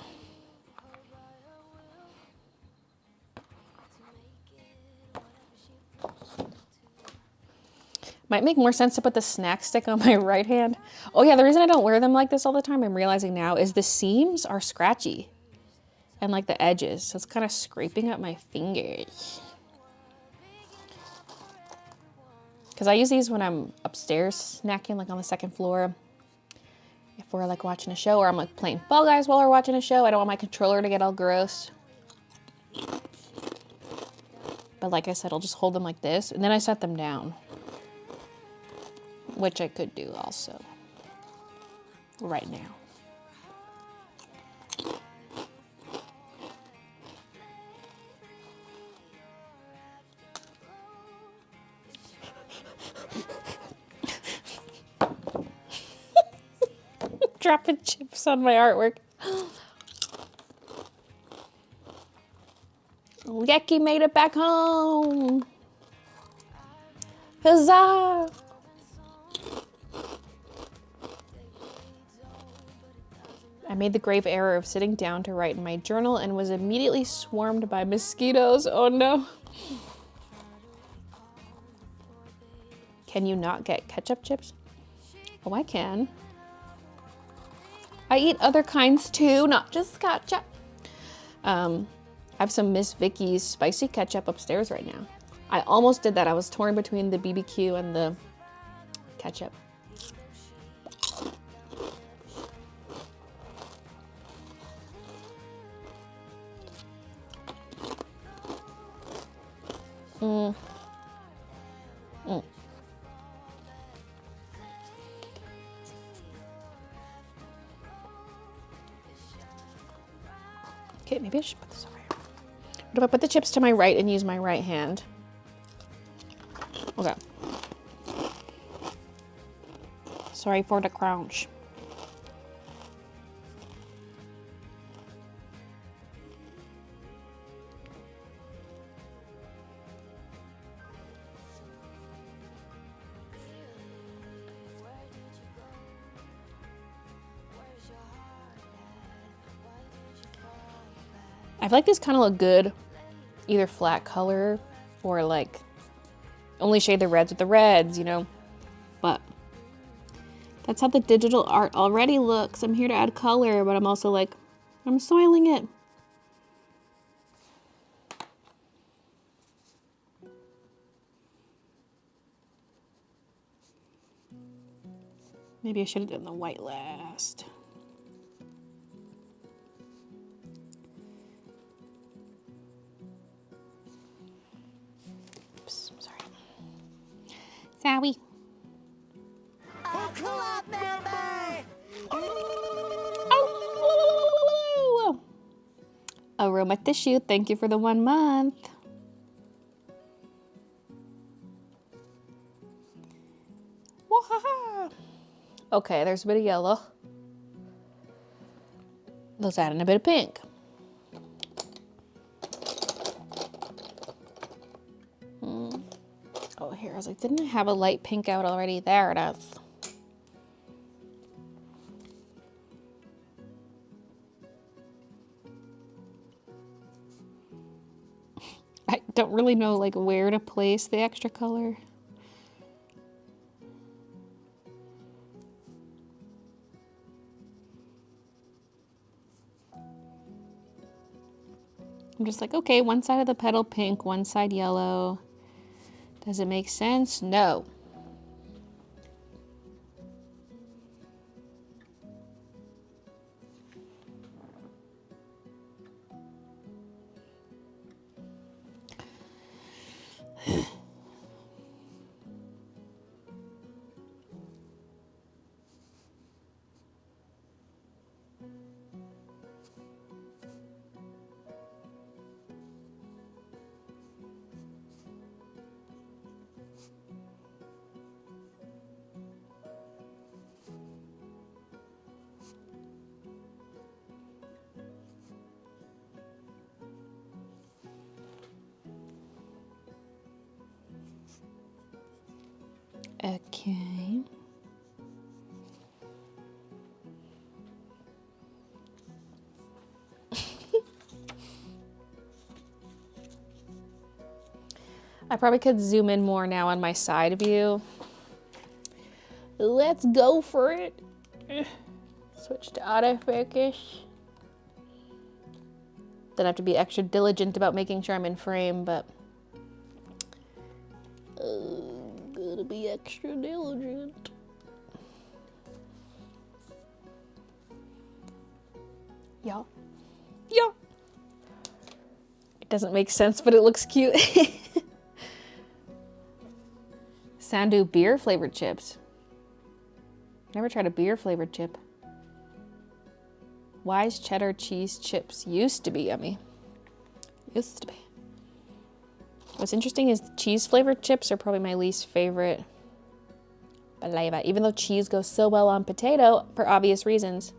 Might make more sense to put the snack stick on my right hand. Oh yeah, the reason I don't wear them like this all the time, I'm realizing now, is the seams are scratchy. And like the edges, so it's kind of scraping up my fingers. Because I use these when I'm upstairs snacking, like on the second floor. If we're like watching a show, or I'm like playing Fall Guys while we're watching a show. I don't want my controller to get all gross. But like I said, I'll just hold them like this, and then I set them down. Which I could do also right now. Dropping chips on my artwork. Yeki made it back home. Huzzah! I made the grave error of sitting down to write in my journal and was immediately swarmed by mosquitoes. Oh no. Can you not get ketchup chips? Oh, I can. I eat other kinds too, not just ketchup. I have some Miss Vicky's spicy ketchup upstairs right now. I almost did that. I was torn between the BBQ and the ketchup. Okay, maybe I should put this over here. What if I put the chips to my right and use my right hand? Okay. Sorry for the crunch. I feel like these kind of look good, either flat color or like only shade the reds with the reds, you know, but that's how the digital art already looks. I'm here to add color, but I'm also like, I'm soiling it. Maybe I should have done the white last. Sorry. A club member! Oh. Aroma tissue, thank you for the 1 month. Wahaha. Okay, there's a bit of yellow. Let's add in a bit of pink. Oh, here, I was like, didn't I have a light pink out already? There it is. I don't really know like where to place the extra color. I'm just like, okay, one side of the petal pink, one side yellow. Does it make sense? No. Okay. I probably could zoom in more now on my side view. Let's go for it. Switch to autofocus. Then I have to be extra diligent about making sure I'm in frame, but gotta be extra diligent. Yeah. Yeah. It doesn't make sense, but it looks cute. Sandu beer flavored chips. Never tried a beer flavored chip. Wise cheddar cheese chips used to be yummy. Used to be. What's interesting is cheese flavored chips are probably my least favorite flavor, even though cheese goes so well on potato for obvious reasons.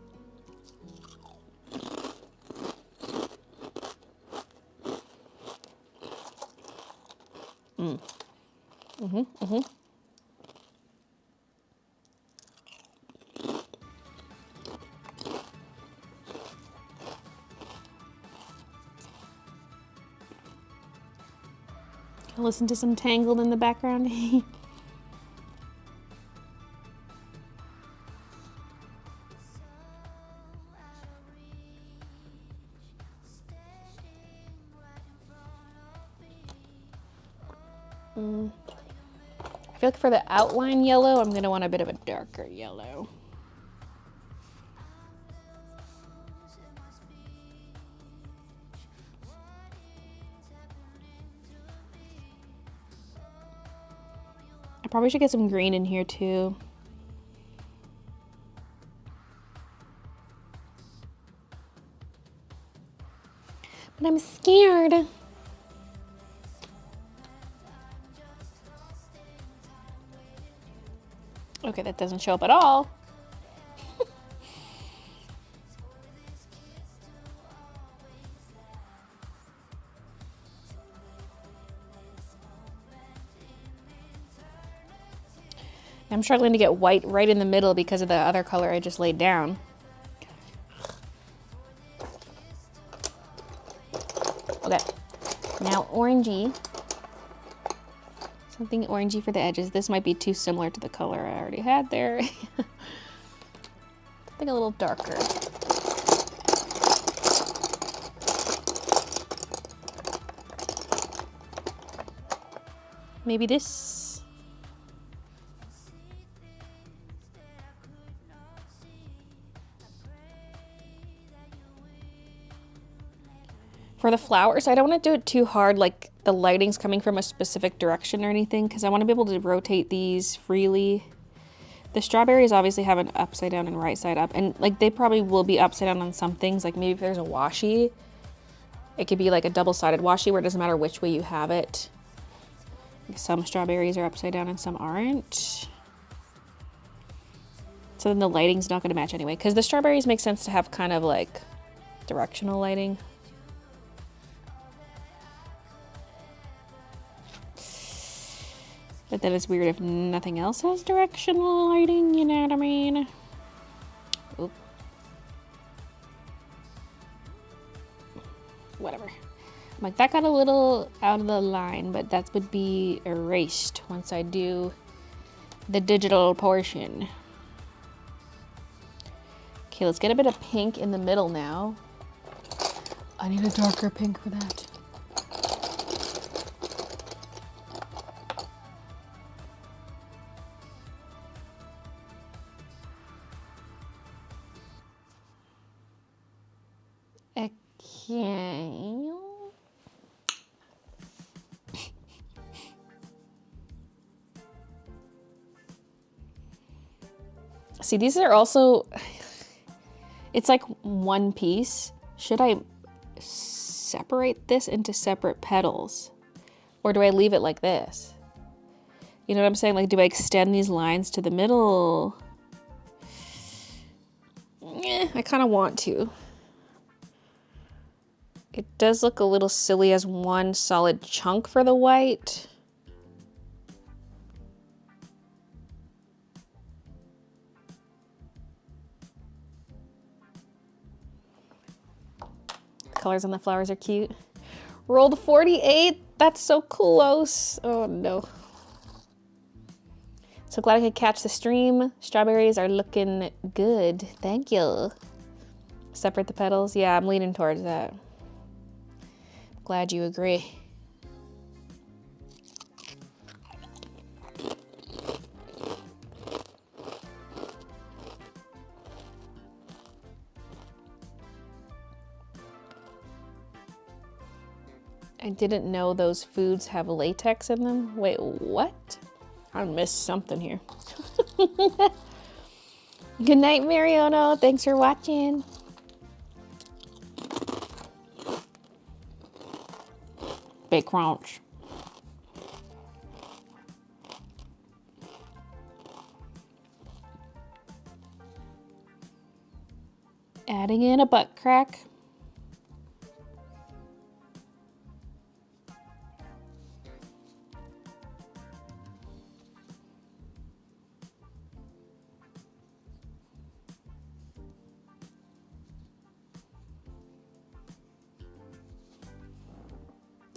Listen to some Tangled in the background. I feel like for the outline yellow, I'm gonna want a bit of a darker yellow. I probably should get some green in here too. But I'm scared. Okay, that doesn't show up at all. I'm struggling to get white right in the middle because of the other color I just laid down. Okay, now orangey. Something orangey for the edges. This might be too similar to the color I already had there. I think a little darker. Maybe this. For the flowers, I don't want to do it too hard, like the lighting's coming from a specific direction or anything, because I want to be able to rotate these freely. The strawberries obviously have an upside down and right side up, and like they probably will be upside down on some things, like maybe if there's a washi, it could be like a double-sided washi where it doesn't matter which way you have it. Some strawberries are upside down and some aren't. So then the lighting's not going to match anyway, because the strawberries make sense to have kind of like directional lighting. But then it's weird if nothing else has directional lighting, you know what I mean? Oop. Whatever. I'm like, that got a little out of the line, but that would be erased once I do the digital portion. Okay, let's get a bit of pink in the middle now. I need a darker pink for that. Okay. See, these are also, it's like one piece. Should I separate this into separate petals? Or do I leave it like this? You know what I'm saying? Like, do I extend these lines to the middle? I kind of want to. It does look a little silly as one solid chunk for the white. The colors on the flowers are cute. Rolled 48, that's so close. Oh no. So glad I could catch the stream. Strawberries are looking good, thank you. Separate the petals, yeah, I'm leaning towards that. Glad you agree. I didn't know those foods have latex in them. Wait, what? I missed something here. Good night, Mariano. Thanks for watching. Big crunch. Adding in a butt crack.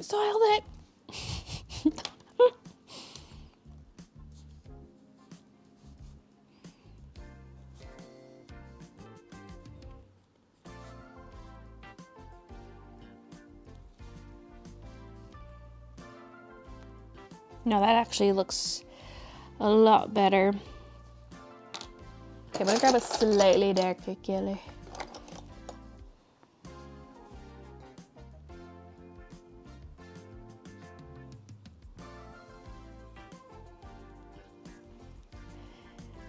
soiled it. No, that actually looks a lot better. Okay, I'm gonna grab a slightly darker color.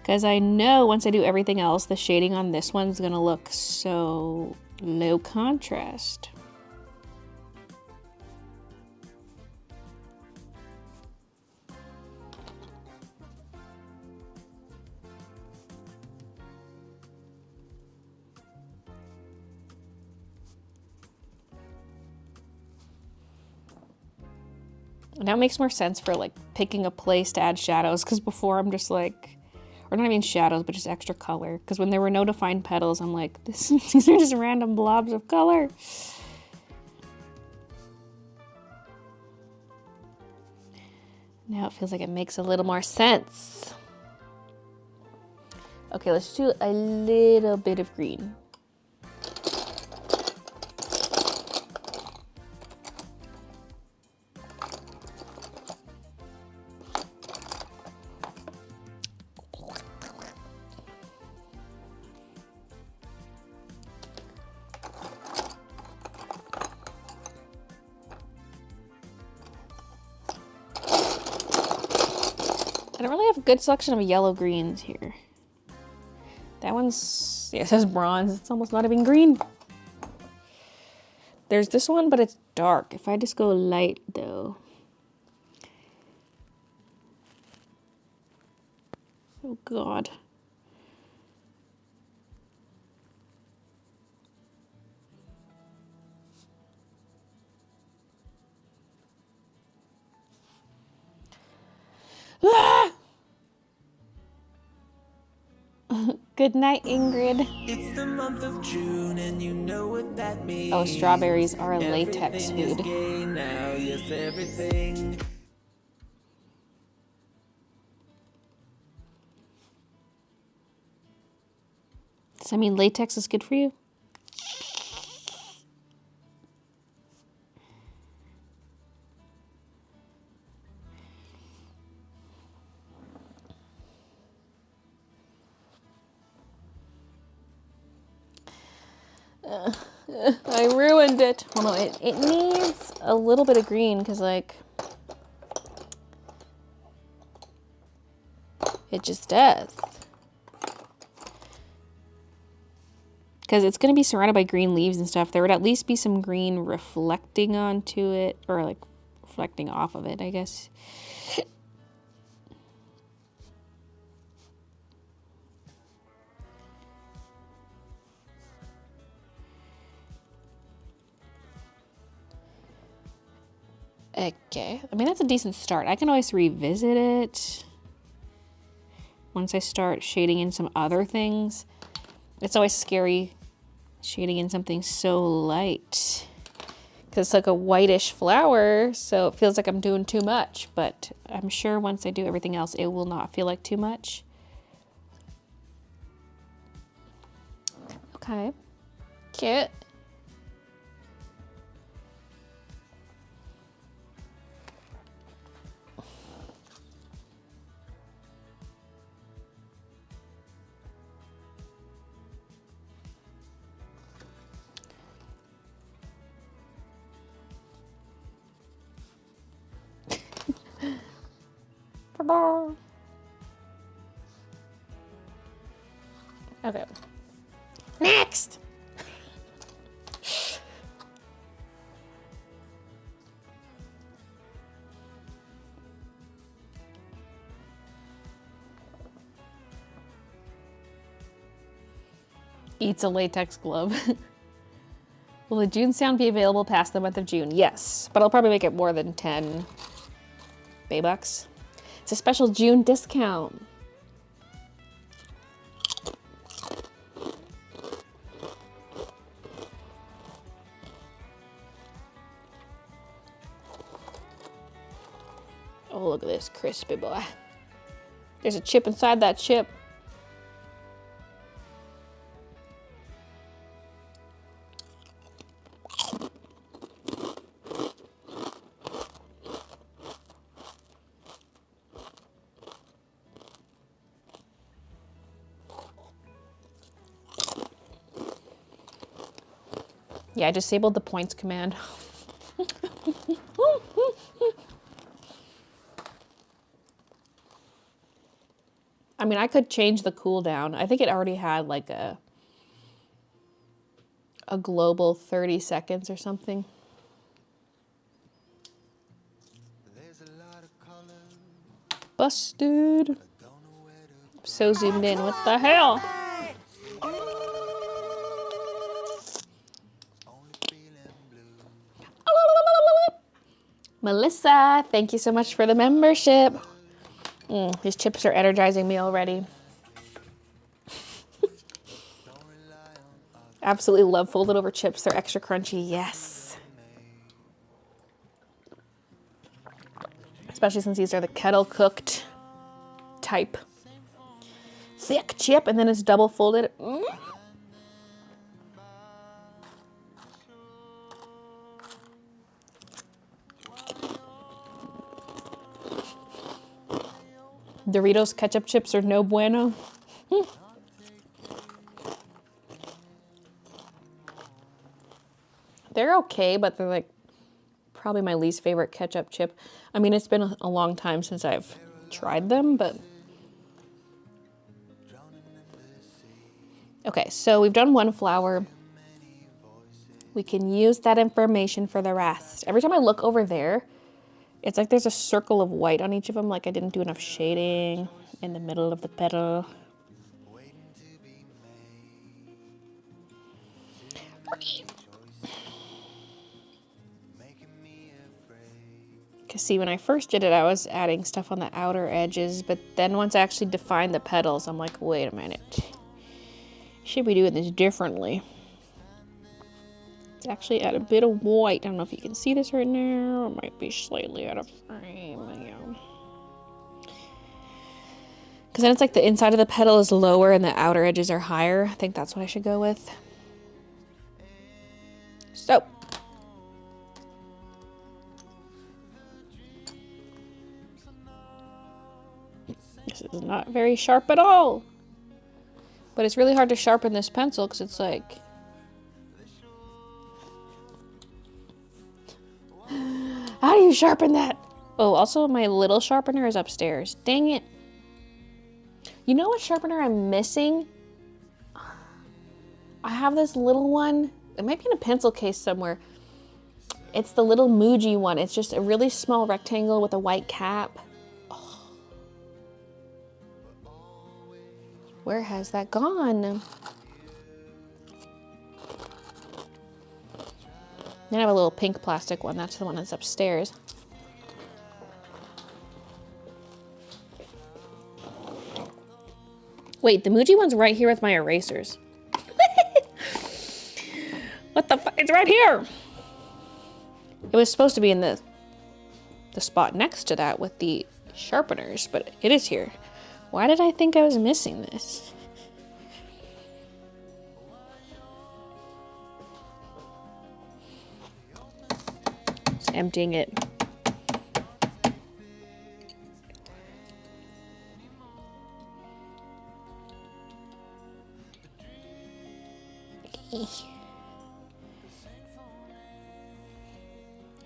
Because I know once I do everything else, the shading on this one's gonna look so low contrast. Now it makes more sense for like picking a place to add shadows, because before I'm just like, or not even shadows, but just extra color. Because when there were no defined petals, I'm like, these are just random blobs of color. Now it feels like it makes a little more sense. Okay, let's do a little bit of green. I don't really have a good selection of yellow greens here. That one's, yeah, it says bronze. It's almost not even green. There's this one, but it's dark. If I just go light though. Oh God. Ah! Good night, Ingrid. It's the month of June and you know what that means. Oh, strawberries are a latex Everything is food. gay now, yes, everything. Does that mean latex is good for you? I ruined it. Well, no, it needs a little bit of green because, like, it just does. Because it's going to be surrounded by green leaves and stuff. There would at least be some green reflecting onto it, or like reflecting off of it, I guess. Okay, I mean, that's a decent start. I can always revisit it once I start shading in some other things. It's always scary shading in something so light because it's like a whitish flower, so it feels like I'm doing too much, but I'm sure once I do everything else, it will not feel like too much. Okay, cute. Okay. Next! Eats a latex glove. Will the June sound be available past the month of June? Yes, but I'll probably make it more than 10 Baybucks. It's a special June discount. Oh, look at this crispy boy. There's a chip inside that chip. Yeah, I disabled the points command. I mean, I could change the cooldown. I think it already had like a global 30 seconds or something. Busted. I'm so zoomed in. What the hell? Melissa, thank you so much for the membership. These chips are energizing me already. Absolutely love folded over chips. They're extra crunchy. Yes. Especially since these are the kettle cooked type. Thick chip and then it's double folded. Doritos ketchup chips are no bueno. They're okay, but they're like probably my least favorite ketchup chip. I mean, it's been a long time since I've tried them, but. Okay, so we've done one flower. We can use that information for the rest. Every time I look over there, it's like there's a circle of white on each of them, like I didn't do enough shading in the middle of the petal. Because see, when I first did it, I was adding stuff on the outer edges, but then once I actually defined the petals, I'm like, wait a minute. Should be doing this differently. Let's actually add a bit of white. I don't know if you can see this right now. It might be slightly out of frame. Because then it's like the inside of the petal is lower and the outer edges are higher. I think that's what I should go with. So. This is not very sharp at all. But it's really hard to sharpen this pencil because it's like... How do you sharpen that? Oh, also my little sharpener is upstairs. Dang it. You know what sharpener I'm missing? I have this little one. It might be in a pencil case somewhere. It's the little Muji one. It's just a really small rectangle with a white cap. Oh. Where has that gone? Then I have a little pink plastic one. That's the one that's upstairs. Wait, the Muji one's right here with my erasers. What the fuck? It's right here! It was supposed to be in the spot next to that with the sharpeners, but it is here. Why did I think I was missing this? Just emptying it.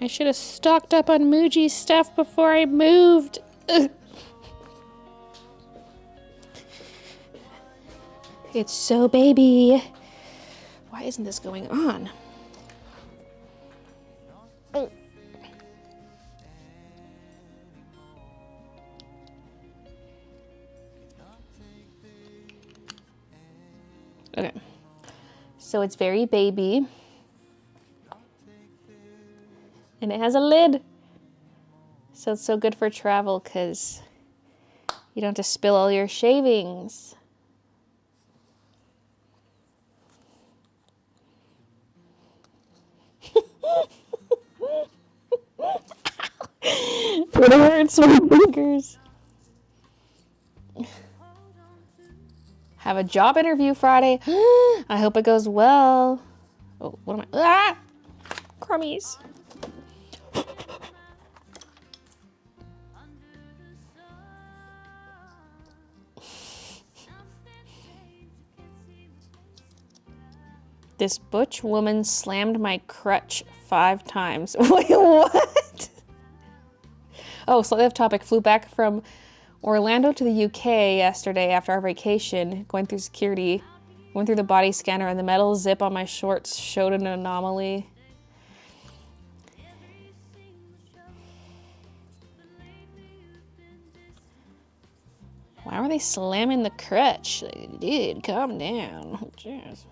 I should have stocked up on Muji stuff before I moved. Ugh. It's so baby. Why isn't this going on? Oh. Okay. So it's very baby. And it has a lid. So it's so good for travel because you don't have to spill all your shavings. It hurts my fingers. Have a job interview Friday. I hope it goes well. Oh, what am I? Ah! Crummies. This butch woman slammed my crutch 5 times. Wait, what? Oh, slightly off topic. Flew back from Orlando to the UK yesterday after our vacation, going through security. Went through the body scanner and the metal zip on my shorts showed an anomaly. Why were they slamming the crutch? Dude, calm down. Jeez.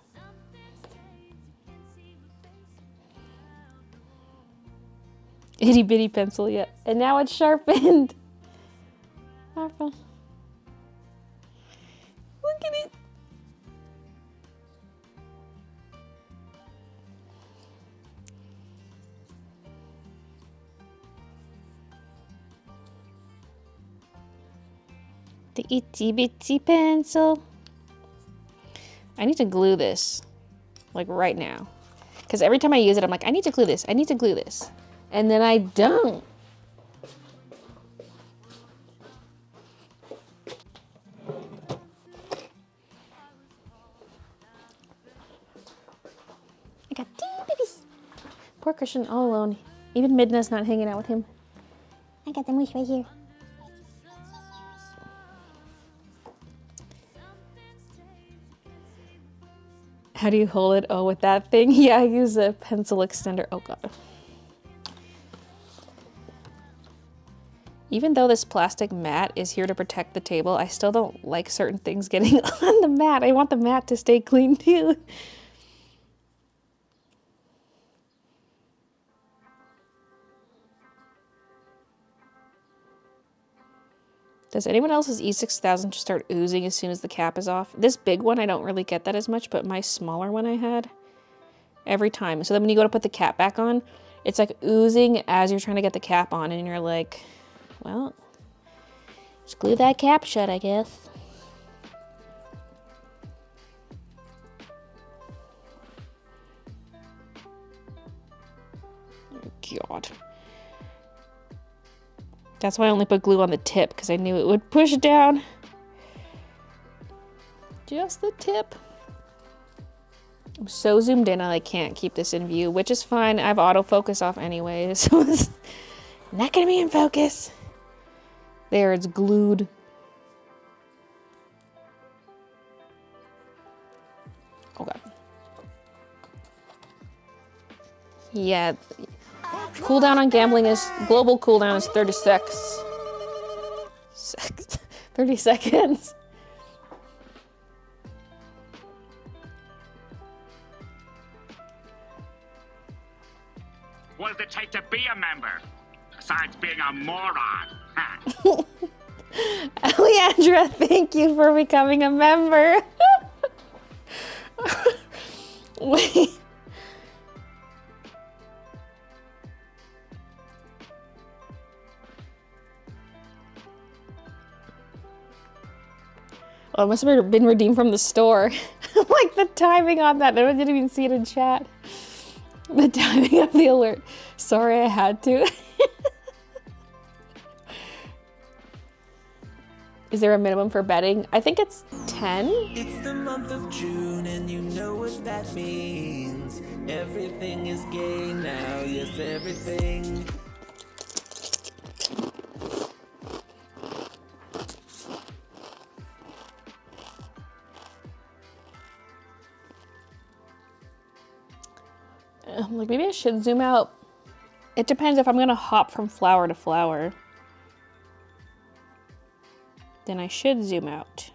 Itty bitty pencil, yeah. And now it's sharpened. Look at it. The itty bitty pencil. I need to glue this, like right now. Because every time I use it, I'm like, I need to glue this, I need to glue this. And then I don't. I got 2 babies. Poor Christian all alone. Even Midna's not hanging out with him. I got the moose right here. How do you hold it? Oh, with that thing? Yeah, I use a pencil extender. Oh god. Even though this plastic mat is here to protect the table, I still don't like certain things getting on the mat. I want the mat to stay clean too. Does anyone else's E6000 just start oozing as soon as the cap is off? This big one, I don't really get that as much, but my smaller one I had, every time. So then when you go to put the cap back on, it's like oozing as you're trying to get the cap on, and you're like, well, just glue that cap shut, I guess. Oh, God. That's why I only put glue on the tip, because I knew it would push down. Just the tip. I'm so zoomed in, I can't keep this in view, which is fine. I have autofocus off anyway, so it's not gonna be in focus. There, it's glued. Oh god. Yeah. Cooldown on gambling is, global cooldown is 36. 30 seconds. What does it take to be a member? Besides being a moron. Leandra, thank you for becoming a member. Wait. Oh, it must have been redeemed from the store. Like the timing on that, I didn't even see it in chat. The timing of the alert. Sorry, I had to. Is there a minimum for betting? I think it's 10. It's the month of June and you know what that means. Everything is gay now, yes, everything. Like maybe I should zoom out. It depends if I'm gonna hop from flower to flower. Then I should zoom out.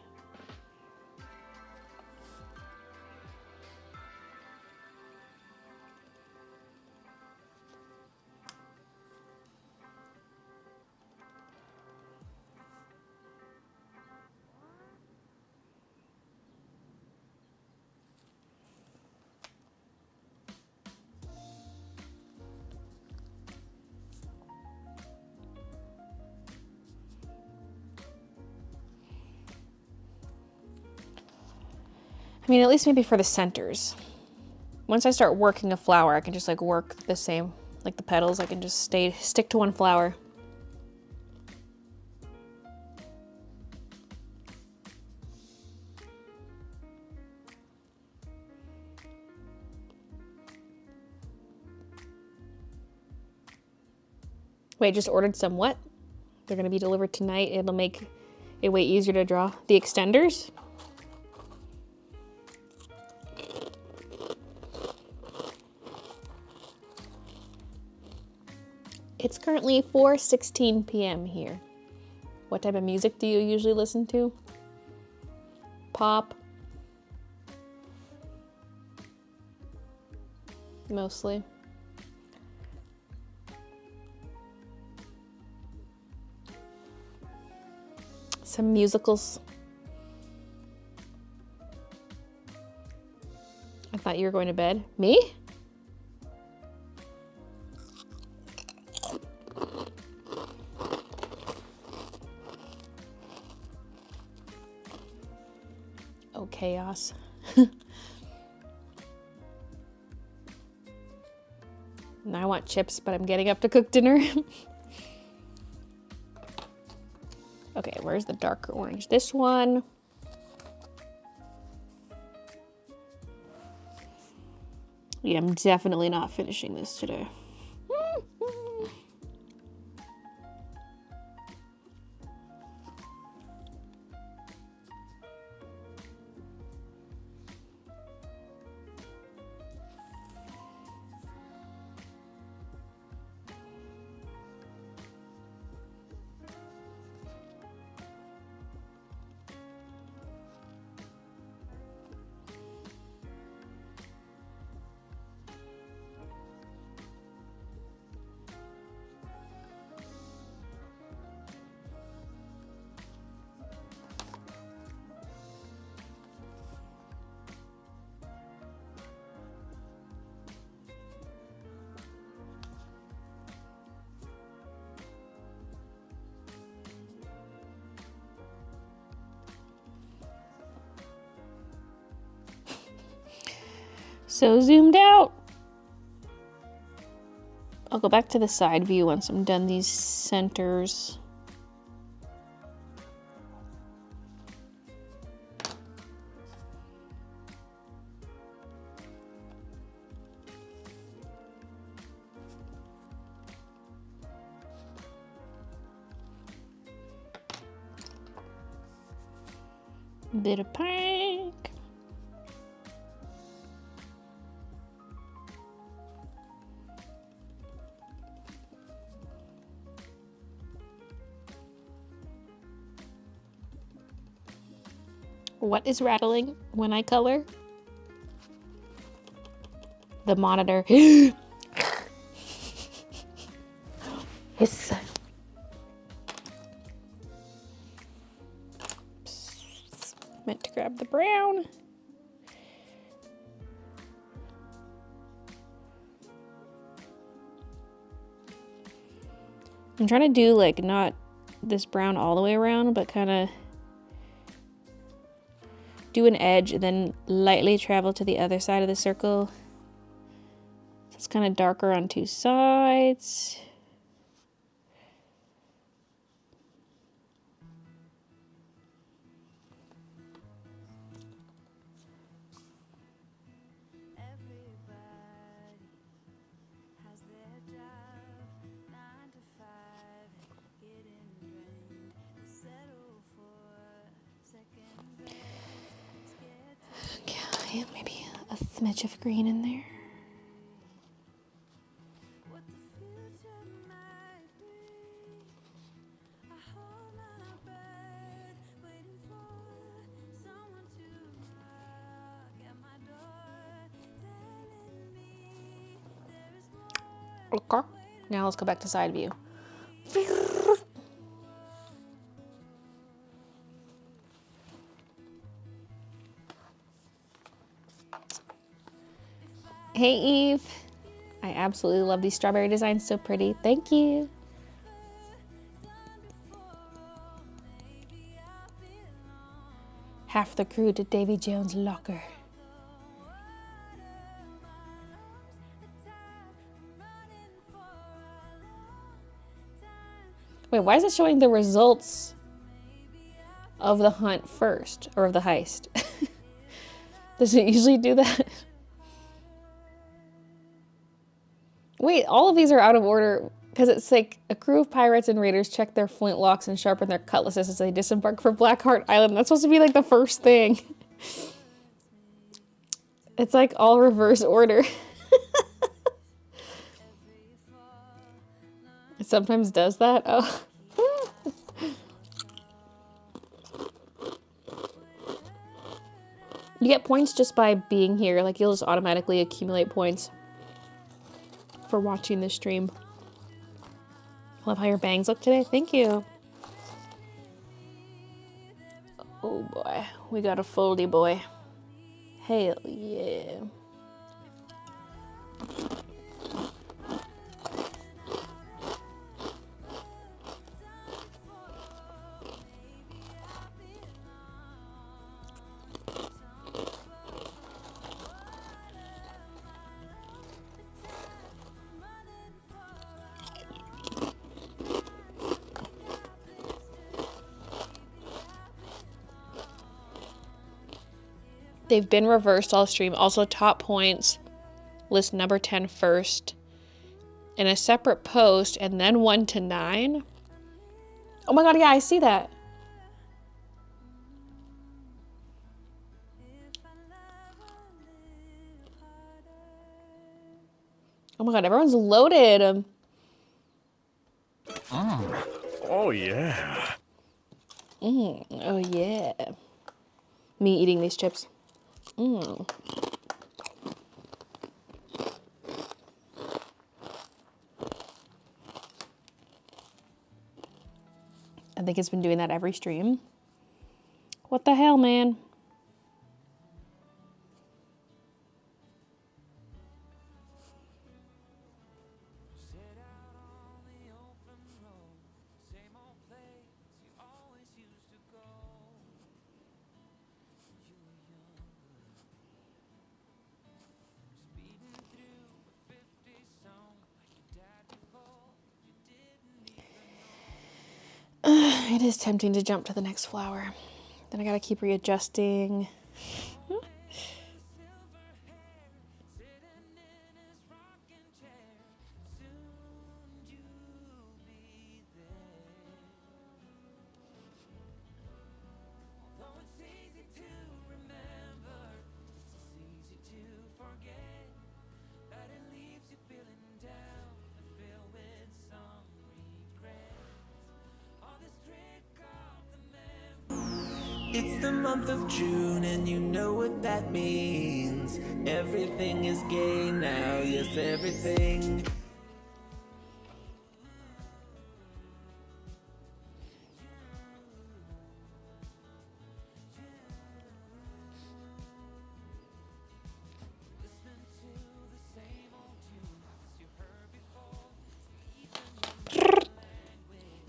mean, at least maybe for the centers. Once I start working a flower, I can just like work the same, like the petals, I can just stick to one flower. Wait, just ordered some what? They're gonna be delivered tonight. It'll make it way easier to draw. The extenders? It's currently 4:16 p.m. here. What type of music do you usually listen to? Pop? Mostly. Some musicals. I thought you were going to bed. Me? Oh, chaos. Now I want chips, but I'm getting up to cook dinner. Okay, where's the darker orange? This one. Yeah, I'm definitely not finishing this today. So zoomed out. I'll go back to the side view once I'm done these centers. Bit of pink. What is rattling when I color? The monitor. Yes. Meant to grab the brown. I'm trying to do like not this brown all the way around, but kind of do an edge and then lightly travel to the other side of the circle. So it's kind of darker on two sides. Okay, maybe a smidge of green in there. Okay, now let's go back to side view. Hey Eve, I absolutely love these strawberry designs, so pretty. Thank you. Half the crew to Davy Jones' locker. Wait, why is it showing the results of the hunt first, or of the heist? Does it usually do that? Wait, all of these are out of order because it's like a crew of pirates and raiders check their flintlocks and sharpen their cutlasses as they disembark for Blackheart Island. That's supposed to be like the first thing. It's like all reverse order. It sometimes does that. Oh. You get points just by being here. Like, you'll just automatically accumulate points for watching the stream. Love how your bangs look today. Thank you. Oh boy, we got a foldy boy. Hell yeah. They've been reversed all stream. Also, top points, list number 10 first, in a separate post, and then 1 to 9. Oh my god, yeah, I see that. Oh my god, everyone's loaded. Oh, yeah. Oh yeah. Me eating these chips. I think it's been doing that every stream. What the hell, man? It is tempting to jump to the next flower. Then I gotta keep readjusting. It's the month of June and you know what that means. Everything is gay now, yes, everything.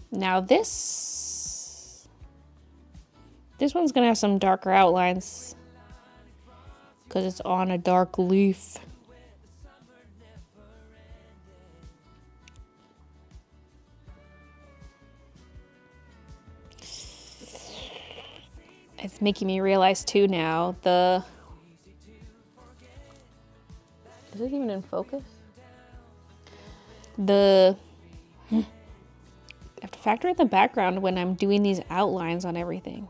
Now this one's gonna have some darker outlines because it's on a dark leaf. It's making me realize too now is it even in focus? I have to factor in the background when I'm doing these outlines on everything.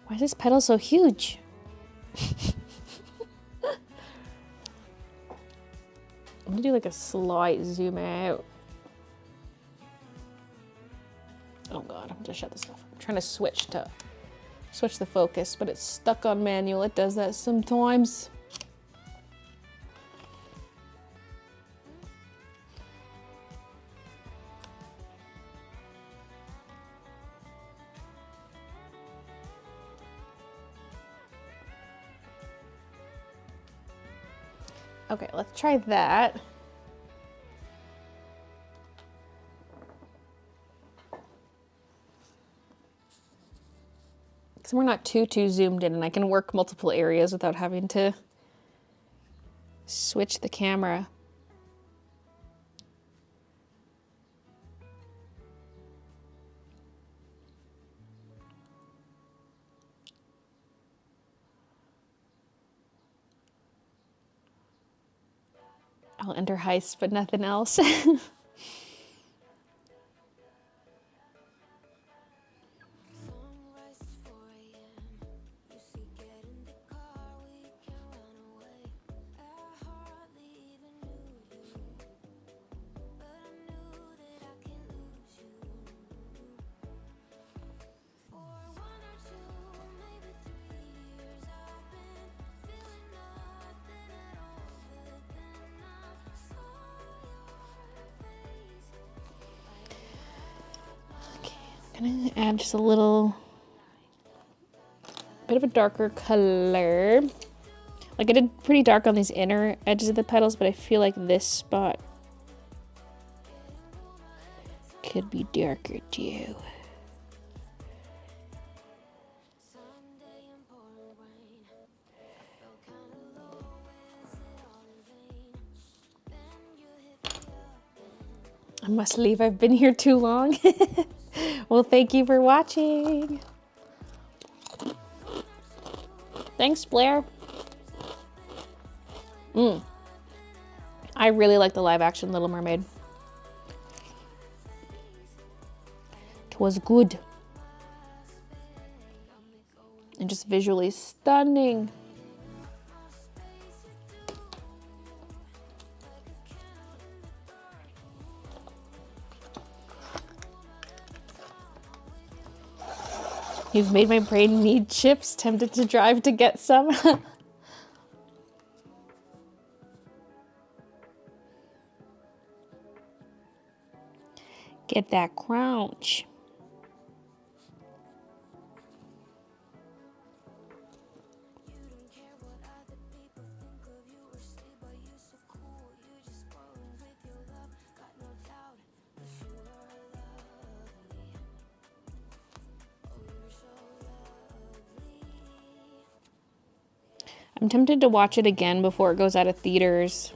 Why is this petal so huge? I'm gonna do like a slight zoom out. Oh god, I'm just shut this off. I'm trying to switch the focus, but it's stuck on manual. It does that sometimes. Okay, let's try that. So we're not too zoomed in, and I can work multiple areas without having to switch the camera. I'll enter heist, but nothing else. I'm gonna add just a little bit of a darker color. Like I did pretty dark on these inner edges of the petals, but I feel like this spot could be darker too. I must leave, I've been here too long. Well, thank you for watching. Thanks, Blair. I really like the live action Little Mermaid. It was good. And just visually stunning. You've made my brain need chips, tempted to drive to get some. Get that crunch. I'm tempted to watch it again before it goes out of theaters.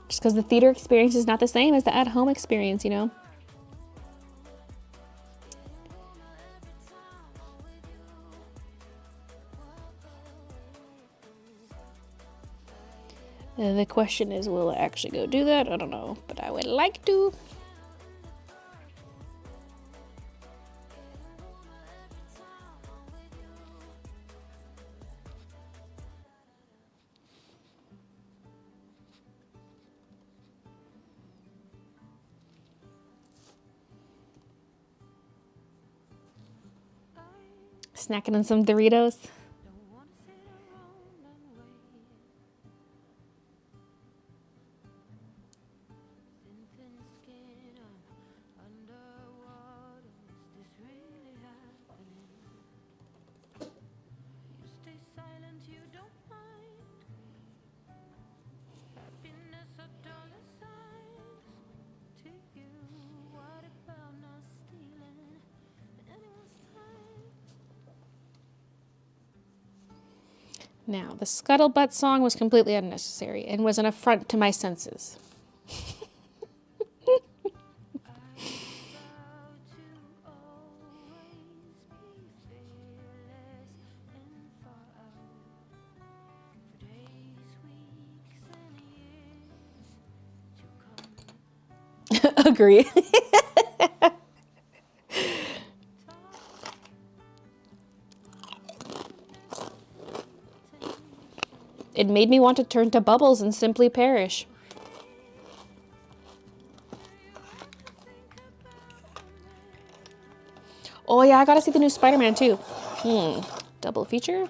Just because the theater experience is not the same as the at-home experience, you know? The question is, will I actually go do that? I don't know, but I would like to. Snacking on some Doritos. Now, the scuttlebutt song was completely unnecessary and was an affront to my senses. Agree. It made me want to turn to bubbles and simply perish. Oh yeah, I gotta see the new Spider-Man too. Double feature?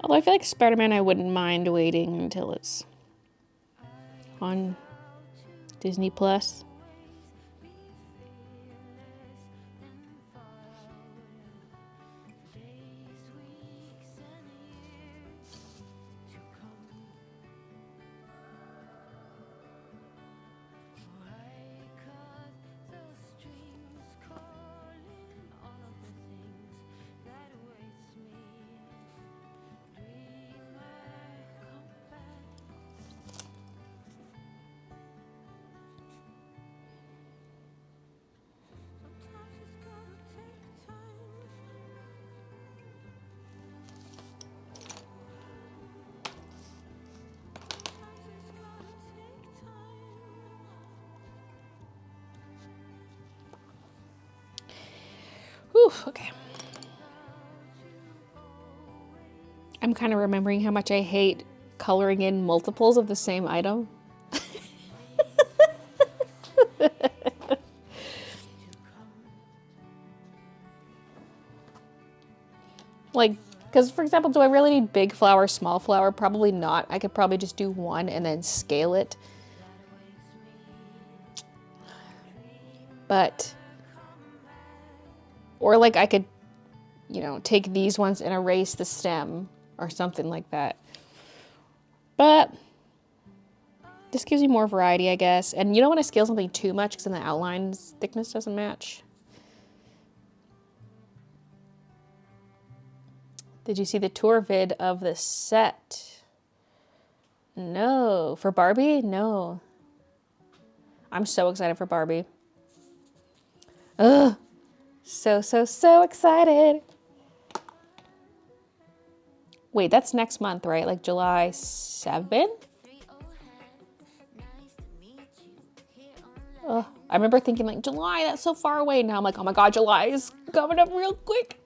Although I feel like Spider-Man, I wouldn't mind waiting until it's on Disney Plus. Oof, okay. I'm kind of remembering how much I hate coloring in multiples of the same item. Like, because for example, do I really need big flower, small flower? Probably not. I could probably just do one and then scale it. But, or like I could, you know, take these ones and erase the stem or something like that. But this gives you more variety, I guess. And you don't want to scale something too much because then the outline's thickness doesn't match. Did you see the tour vid of the set? No. For Barbie? No. I'm so excited for Barbie. Ugh. So excited. Wait, that's next month, right? Like July 7th? Ugh. I remember thinking like, July, that's so far away. Now I'm like, oh my God, July is coming up real quick.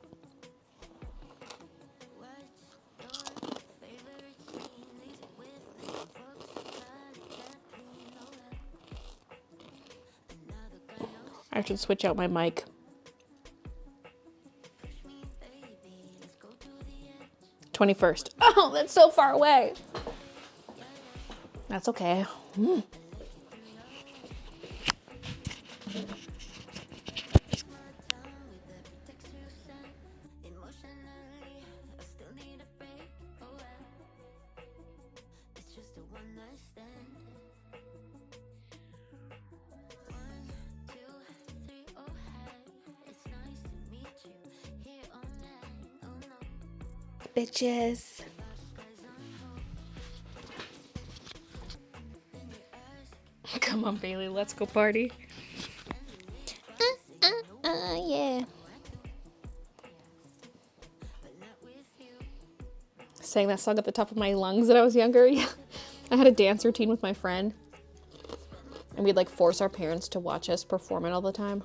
I should switch out my mic. 21st. Oh, that's so far away. That's okay. Bitches. Come on, Baylee, let's go party. Yeah. Sang that song at the top of my lungs when I was younger. Yeah. I had a dance routine with my friend. And we'd like force our parents to watch us perform it all the time.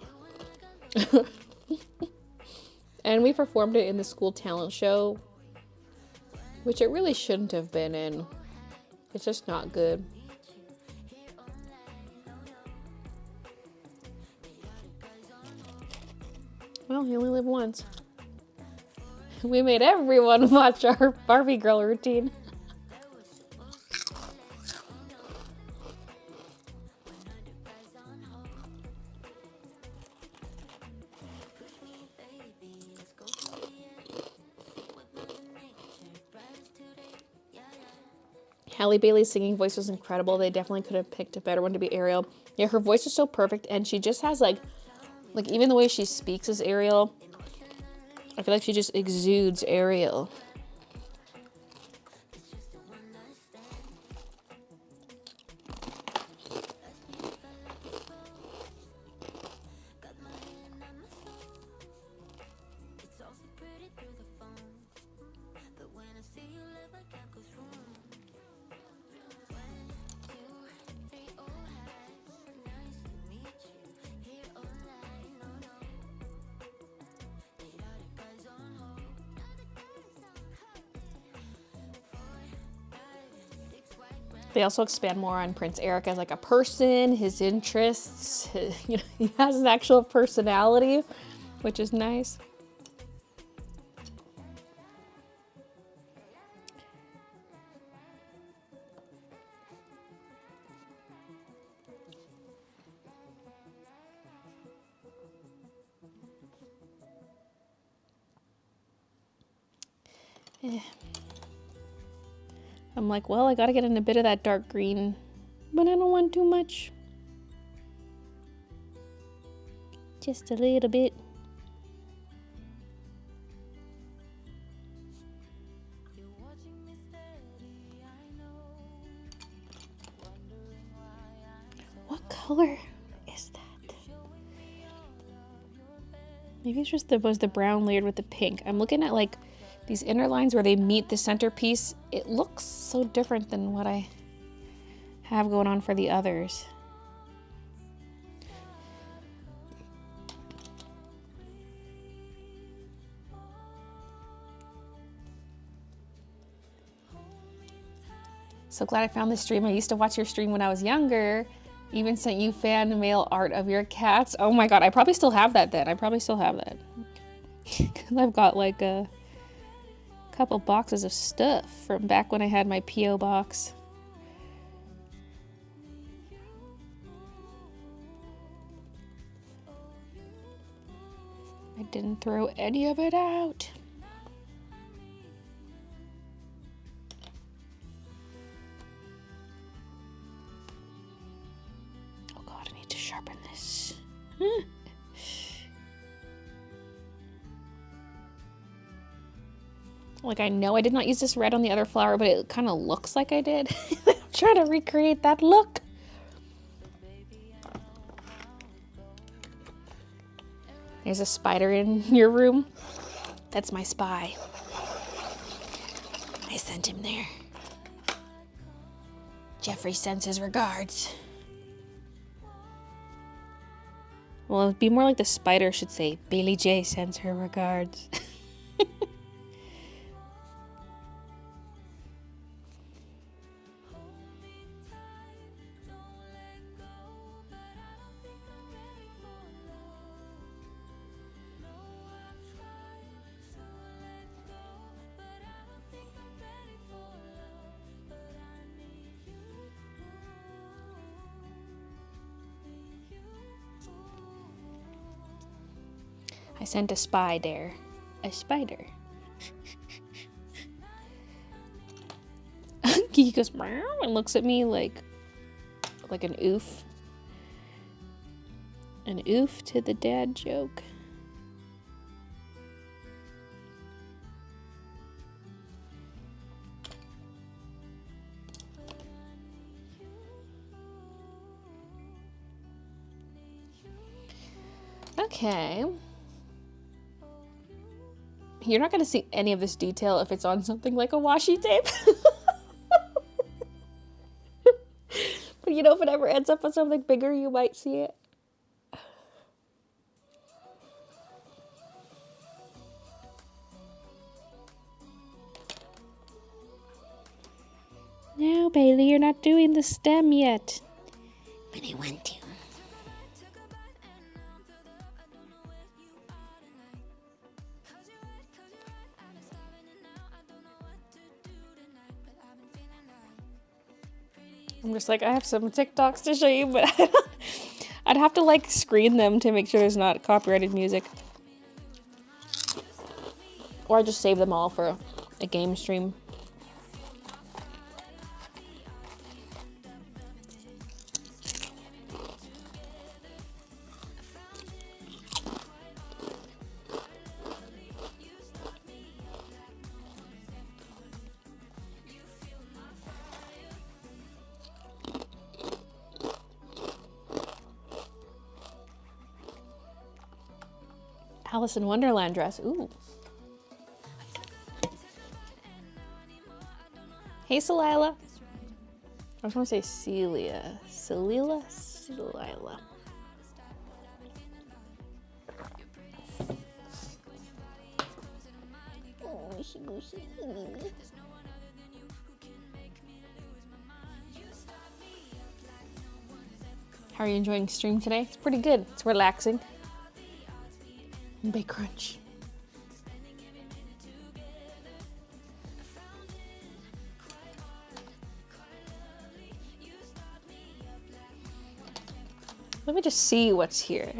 And we performed it in the school talent show, which it really shouldn't have been in. It's just not good. Well, you only live once. We made everyone watch our Barbie girl routine. Halle Bailey's singing voice was incredible. They definitely could have picked a better one to be Ariel. Yeah, her voice is so perfect, and she just has like even the way she speaks is Ariel. I feel like she just exudes Ariel. They also expand more on Prince Eric as like a person, his interests, you know, he has an actual personality, which is nice. I'm like, well, I gotta get in a bit of that dark green, but I don't want too much. Just a little bit. What color is that? Maybe it's just the brown layered with the pink. I'm looking at like these inner lines where they meet the centerpiece. It looks so different than what I have going on for the others. So glad I found this stream. I used to watch your stream when I was younger. Even sent you fan mail art of your cats. Oh my god, I probably still have that then. I probably still have that. Because I've got like a couple boxes of stuff from back when I had my P.O. box. I didn't throw any of it out. Oh god, I need to sharpen this. Like, I know I did not use this red on the other flower, but it kind of looks like I did. I'm trying to recreate that look. There's a spider in your room. That's my spy. I sent him there. Jeffrey sends his regards. Well, it'd be more like the spider should say, Baylee J sends her regards. I sent a spy there. A spider. He goes meow and looks at me like an oof. An oof to the dad joke. Okay. You're not going to see any of this detail if it's on something like a washi tape. But you know, if it ever ends up on something bigger, you might see it. No, Baylee, you're not doing the stem yet. But I want to. I'm just like, I have some TikToks to show you, but I'd have to like screen them to make sure there's not copyrighted music. Or I just save them all for a game stream. Alice in Wonderland dress. Ooh. Hey, Celila. I was going to say Celia. Celila? Celila. How are you enjoying stream today? It's pretty good. It's relaxing. Big crunch. Let me just see what's here.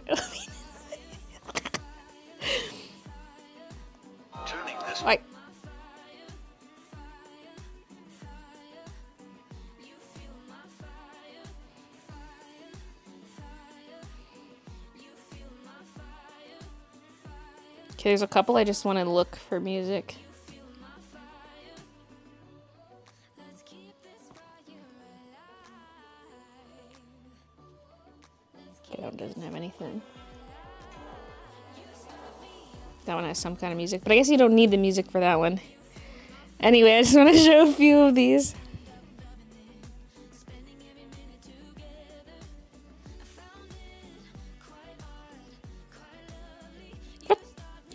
Turning this Right. Okay, there's a couple I just want to look for music. Okay, that one doesn't have anything. That one has some kind of music, but I guess you don't need the music for that one. Anyway, I just want to show a few of these.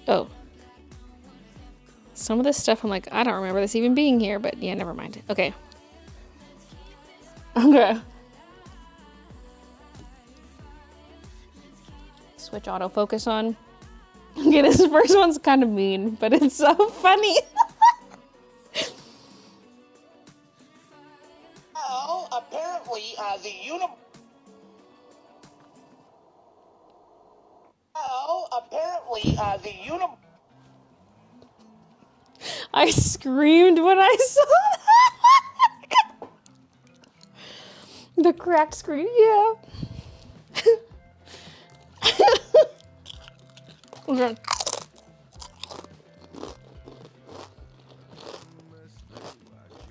Oh. Some of this stuff I'm like, I don't remember this even being here, but yeah, never mind. Okay. Okay. Switch autofocus on. Okay, this first one's kind of mean, but it's so funny. Oh, apparently the I screamed when I saw that. The cracked screen, yeah. Okay.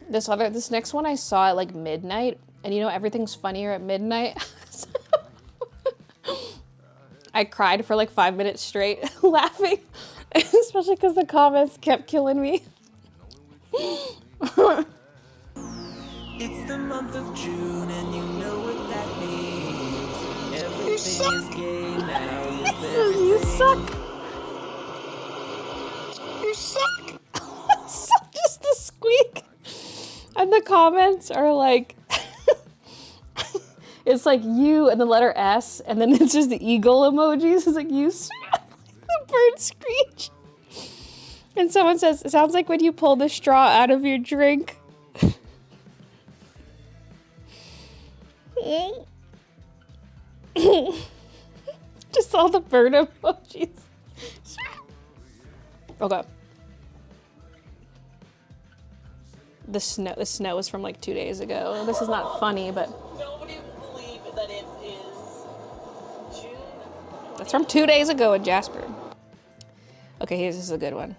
This next one I saw at like midnight, and you know everything's funnier at midnight. I cried for like 5 minutes straight laughing, especially because the comments kept killing me. It's the month of June and you know what that means. Everything is gay now. Yes, You suck. You suck. Just the squeak. And the comments are like, it's like you and the letter S, and then it's just the eagle emojis. It's like you, the bird screech. And someone says, it sounds like when you pull the straw out of your drink. Just all the bird emojis. Okay. The snow is from like 2 days ago. This is not funny, but Nobody will believe that it is June. that's from 2 days ago in Jasper. Okay, this is a good one.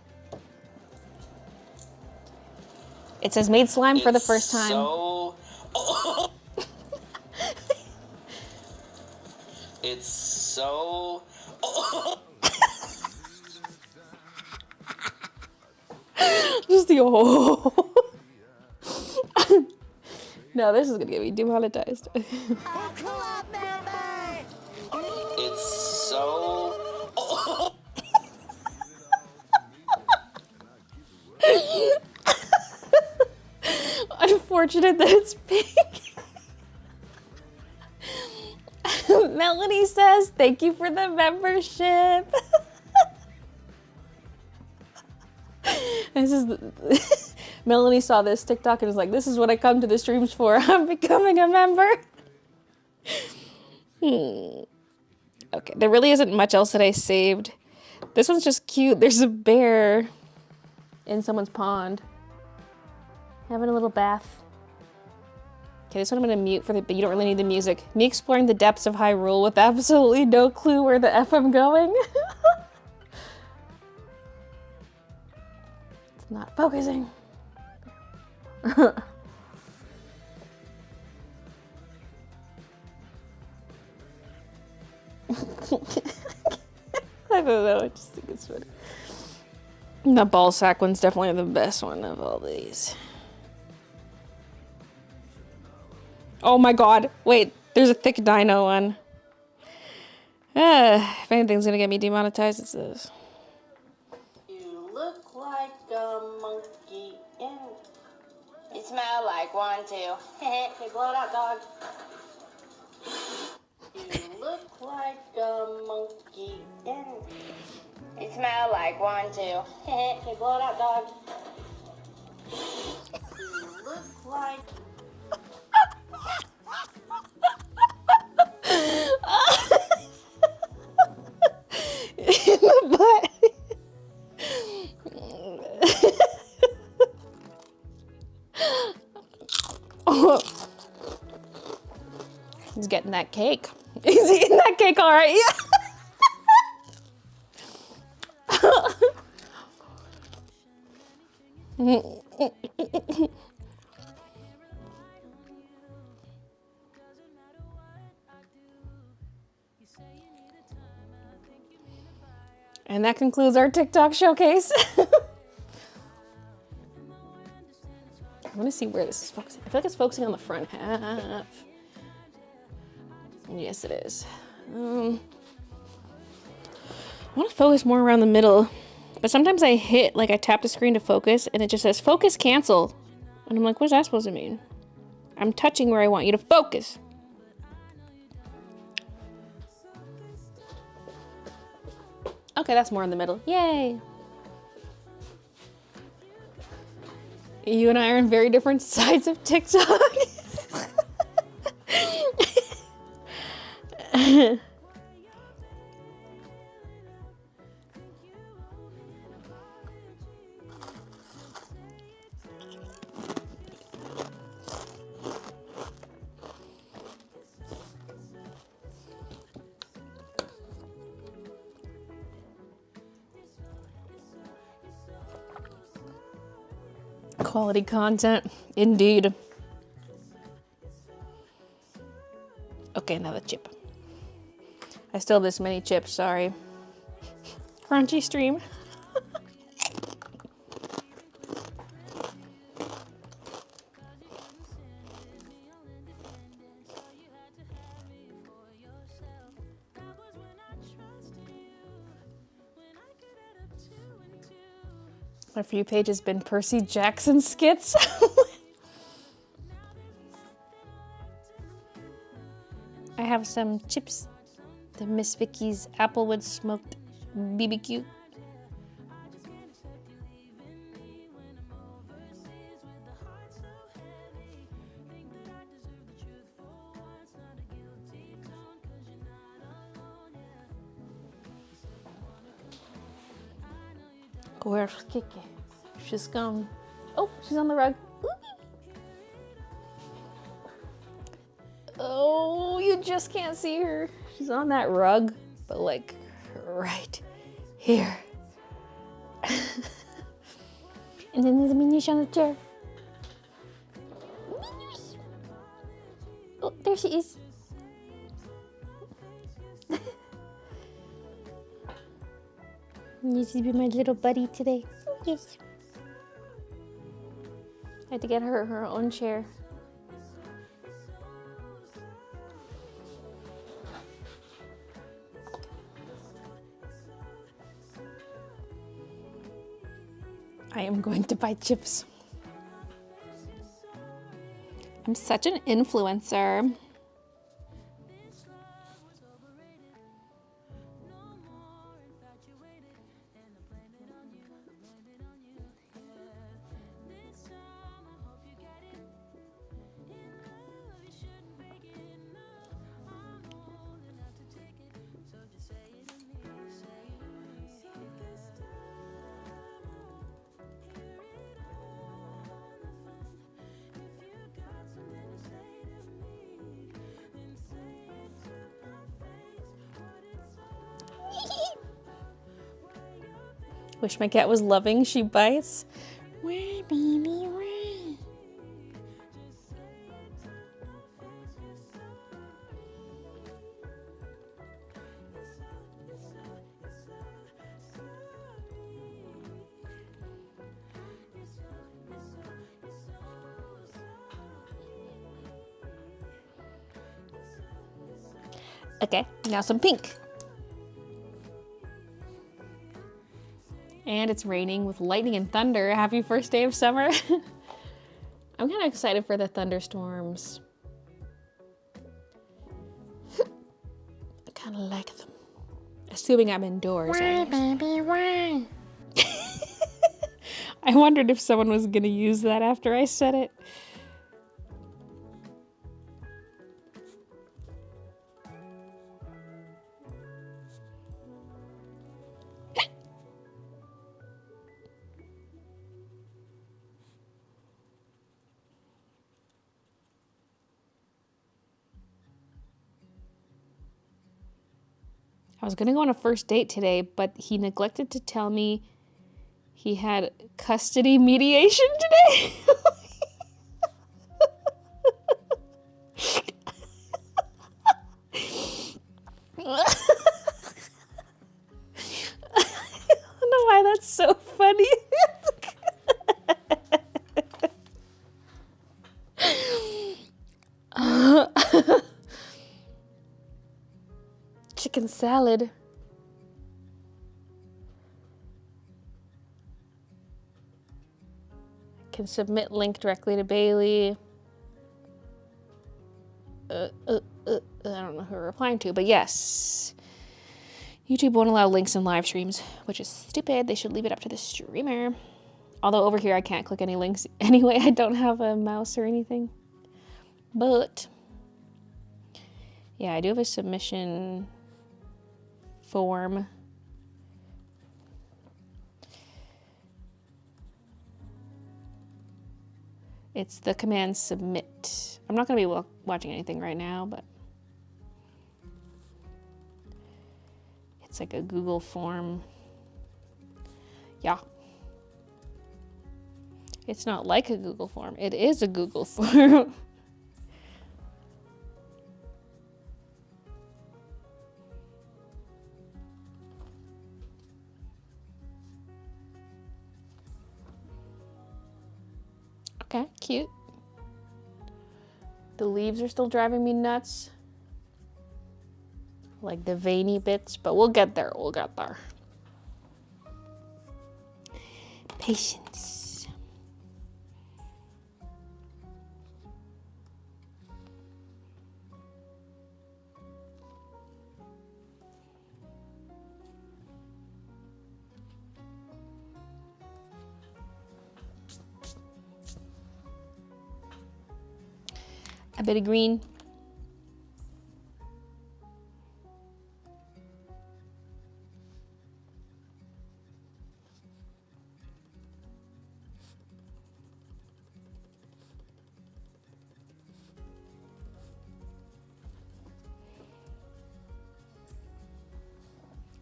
It says made slime for the first time. It's so. Just the oh. No, this is gonna get me demonetized. It's so. Unfortunate that it's pink. Melanie says, thank you for the membership. This is Melanie saw this TikTok and was like, this is what I come to the streams for. I'm becoming a member. Okay, there really isn't much else that I saved. This one's just cute. There's a bear in someone's pond. Having a little bath. Okay, this one I'm gonna mute for but you don't really need the music. Me exploring the depths of Hyrule with absolutely no clue where the F I'm going. It's not focusing. I don't know, I just think it's funny. The ball sack one's definitely the best one of all these. Oh my god, wait, there's a thick dino one. If anything's gonna get me demonetized, it's this. You look like a monkey and you smell like one too. Hey, blow it out, dog. You look like a monkey and you smell like one too. Hey, blow it out, dog. You look like. In the butt. Oh. He's getting that cake. He's eating that cake all right. Yeah. And that concludes our TikTok showcase. I want to see where this is focusing. I feel like it's focusing on the front half. Yes, it is. I want to focus more around the middle, but sometimes I tap the screen to focus and it just says focus cancel. And I'm like, what is that supposed to mean? I'm touching where I want you to focus. Okay, that's more in the middle. Yay! You and I are on very different sides of TikTok. Quality content, indeed. Okay, another chip. I still have this many chips, sorry. Crunchy stream. My For You page has been Percy Jackson skits. I have some chips. The Miss Vicky's Applewood Smoked BBQ. Where's Kiki? She's gone. Oh, she's on the rug. Oh, you just can't see her. She's on that rug, but like right here. And then there's a Minish on the chair. Minish! Oh, there she is. Needs to be my little buddy today. Yes. I had to get her her own chair. I am going to buy chips. I'm such an influencer. Wish my cat was loving, she bites. Why, baby, why? Okay, now some pink. And it's raining with lightning and thunder. Happy first day of summer. I'm kind of excited for the thunderstorms. I kind of like them. Assuming I'm indoors. Why, baby, why? I wondered if someone was gonna use that after I said it. I was gonna go on a first date today, but he neglected to tell me he had custody mediation today. I don't know why that's so funny. Chicken salad. Can submit link directly to Baylee. don't know who we're replying to, but yes. YouTube won't allow links in live streams, which is stupid. They should leave it up to the streamer. Although over here I can't click any links anyway. I don't have a mouse or anything. But yeah, I do have a submission form. It's the command submit. I'm not going to be watching anything right now, but it's like a Google form. Yeah. It's not like a Google form. It is a Google form. Okay, cute. The leaves are still driving me nuts. Like the veiny bits, but we'll get there. We'll get there. Patience. A bit of green.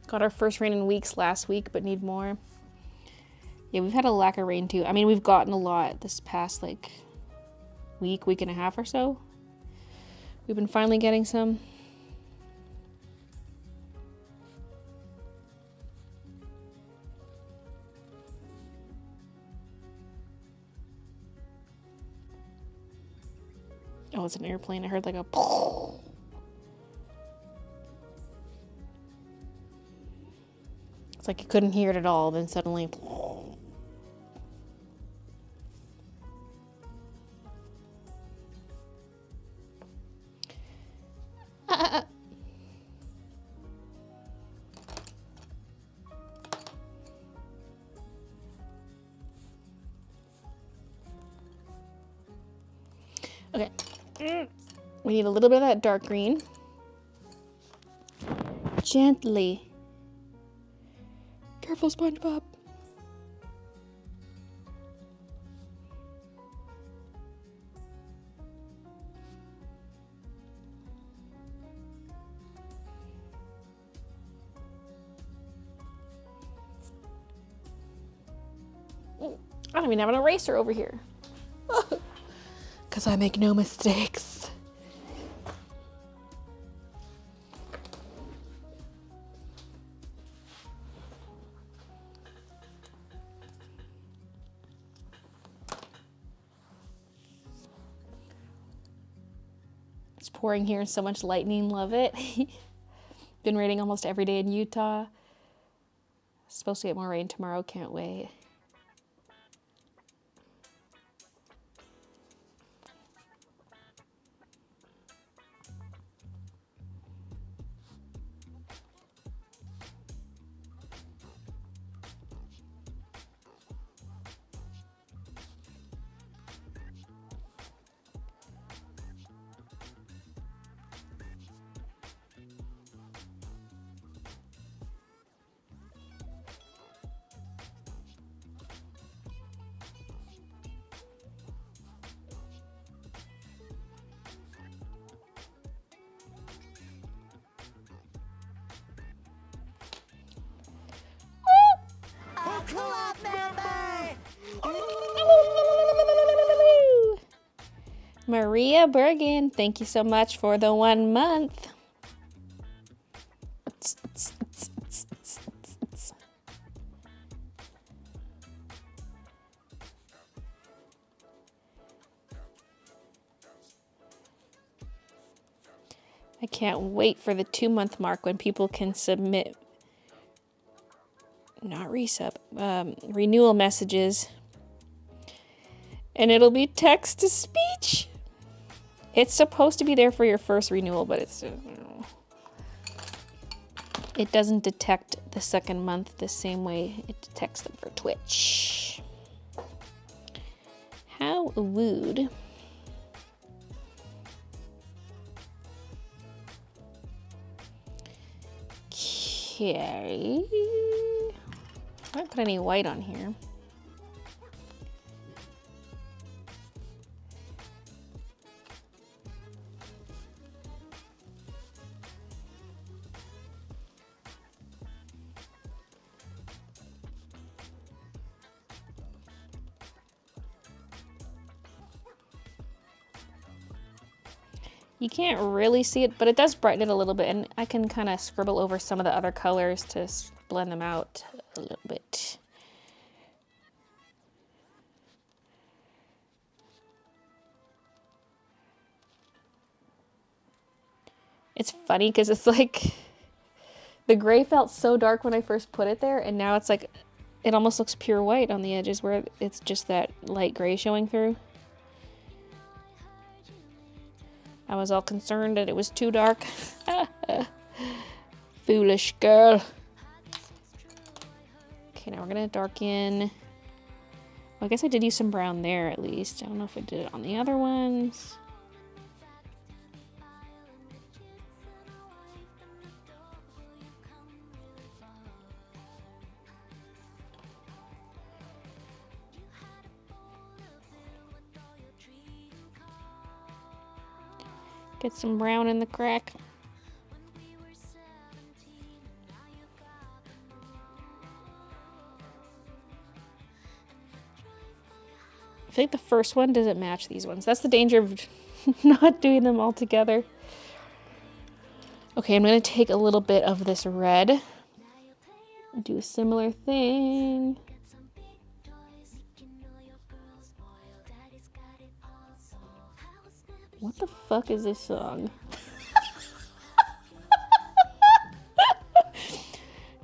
Got our first rain in weeks last week, but need more. Yeah, we've had a lack of rain too. I mean, we've gotten a lot this past like week and a half or so. We've been finally getting some. Oh, it's an airplane. I heard like a It's like you couldn't hear it at all, then suddenly Okay. We need a little bit of that dark green. Gently. Careful, SpongeBob. I don't even have an eraser over here. Because I make no mistakes. It's pouring here, so much lightning, love it. Been raining almost every day in Utah. Supposed to get more rain tomorrow, can't wait. Club member! Maria Bergen, thank you so much for the 1 month. I can't wait for the 2-month mark when people can submit, not resub, renewal messages. And it'll be text to speech. It's supposed to be there for your first renewal, but it's it doesn't detect the second month the same way it detects them for Twitch. How wooed. Okay. I don't put any white on here. You can't really see it, but it does brighten it a little bit, and I can kind of scribble over some of the other colors to blend them out a little bit. It's funny because it's like the gray felt so dark when I first put it there, and now it's like it almost looks pure white on the edges where it's just that light gray showing through. I was all concerned that it was too dark. Foolish girl. Okay, now we're gonna darken. Well, I guess I did use some brown there at least. I don't know if I did it on the other ones. Get some brown in the crack. I think the first one doesn't match these ones. That's the danger of not doing them all together. Okay, I'm gonna take a little bit of this red and do a similar thing. What the fuck is this song?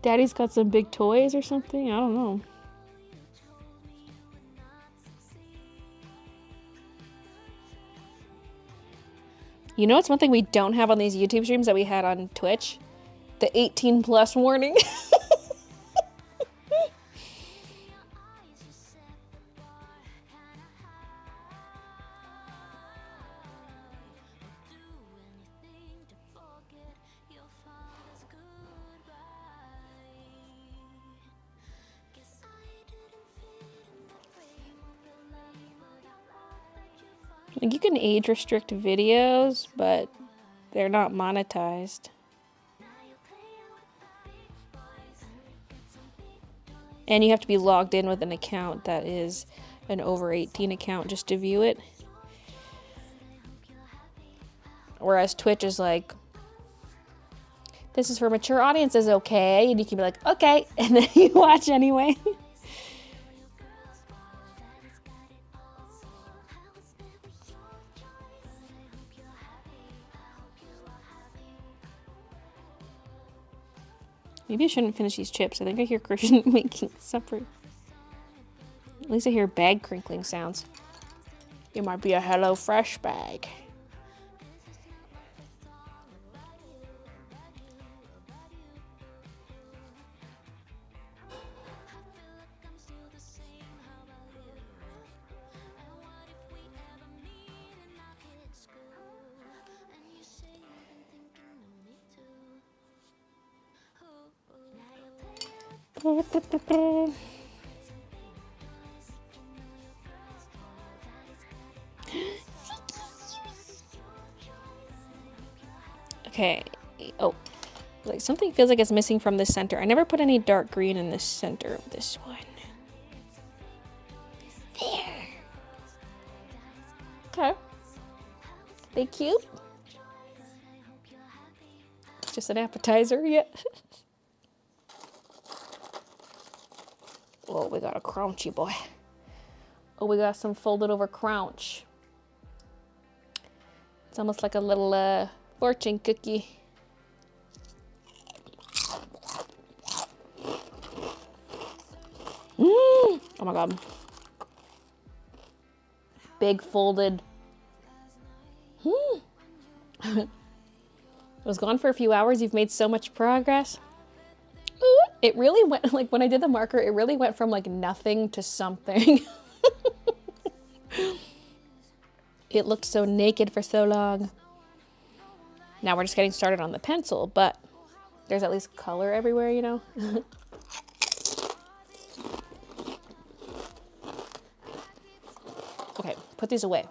Daddy's got some big toys or something? I don't know. You know, it's one thing we don't have on these YouTube streams that we had on Twitch? The 18+ warning. Like, you can age restrict videos, but they're not monetized. And you have to be logged in with an account that is an over 18 account just to view it. Whereas Twitch is like, this is for mature audiences, okay? And you can be like, okay, and then you watch anyway. Maybe I shouldn't finish these chips. I think I hear Christian making supper. At least I hear bag crinkling sounds. It might be a HelloFresh bag. Okay. Oh, like something feels like it's missing from the center. I never put any dark green in the center of this one. There. Okay. They cute? Just an appetizer yet? Oh, we got a crunchy boy. Oh, we got some folded over crunch. It's almost like a little fortune cookie. Oh my god. Big folded. It was gone for a few hours. You've made so much progress. Ooh, it really went, like when I did the marker, it really went from like nothing to something. It looked so naked for so long. Now we're just getting started on the pencil, but there's at least color everywhere, you know? Okay, put these away.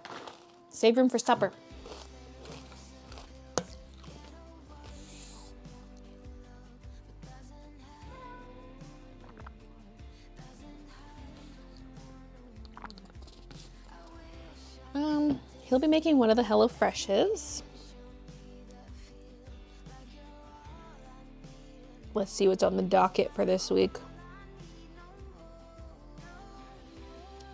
Save room for supper. He'll be making one of the Hello Freshes. Let's see what's on the docket for this week.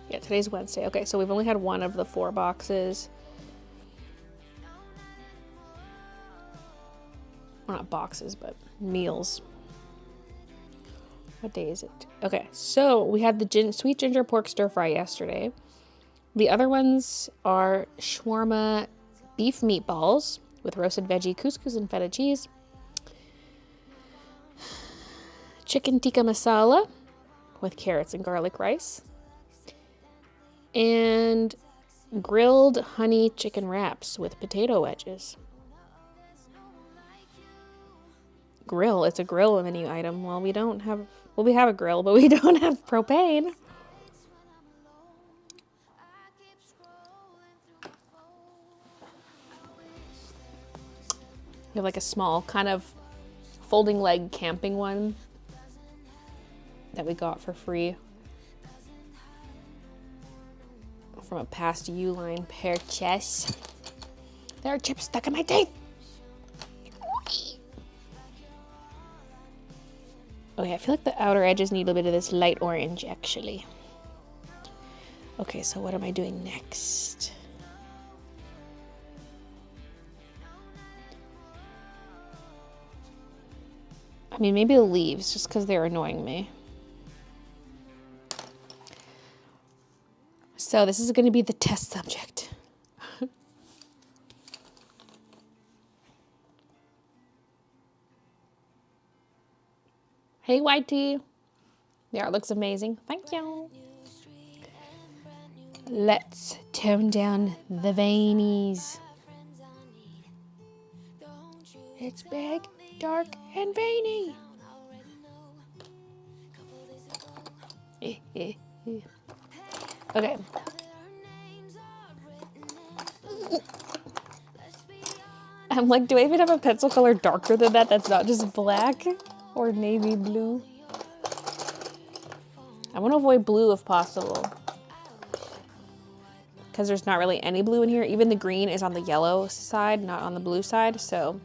Yeah, today's Wednesday. Okay, so we've only had one of the 4 boxes. Well, not boxes, but meals. What day is it? Okay, so we had the sweet ginger pork stir fry yesterday. The other ones are shawarma beef meatballs with roasted veggie, couscous, and feta cheese. Chicken tikka masala with carrots and garlic rice. And grilled honey chicken wraps with potato wedges. Grill, it's a grill menu item. Well, we have a grill, but we don't have propane. We have like a small kind of folding leg camping one that we got for free from a past Uline purchase. There are chips stuck in my teeth. Okay, I feel like the outer edges need a bit of this light orange actually. Okay, so what am I doing next? I mean, maybe the leaves, just because they're annoying me. So this is going to be the test subject. Hey, YT. The art looks amazing. Thank you. Let's tone down the veinies. It's big, dark, and veiny. Okay. I'm like, do I even have a pencil color darker than that? That's not just black or navy blue. I want to avoid blue if possible, because there's not really any blue in here. Even the green is on the yellow side, not on the blue side, so.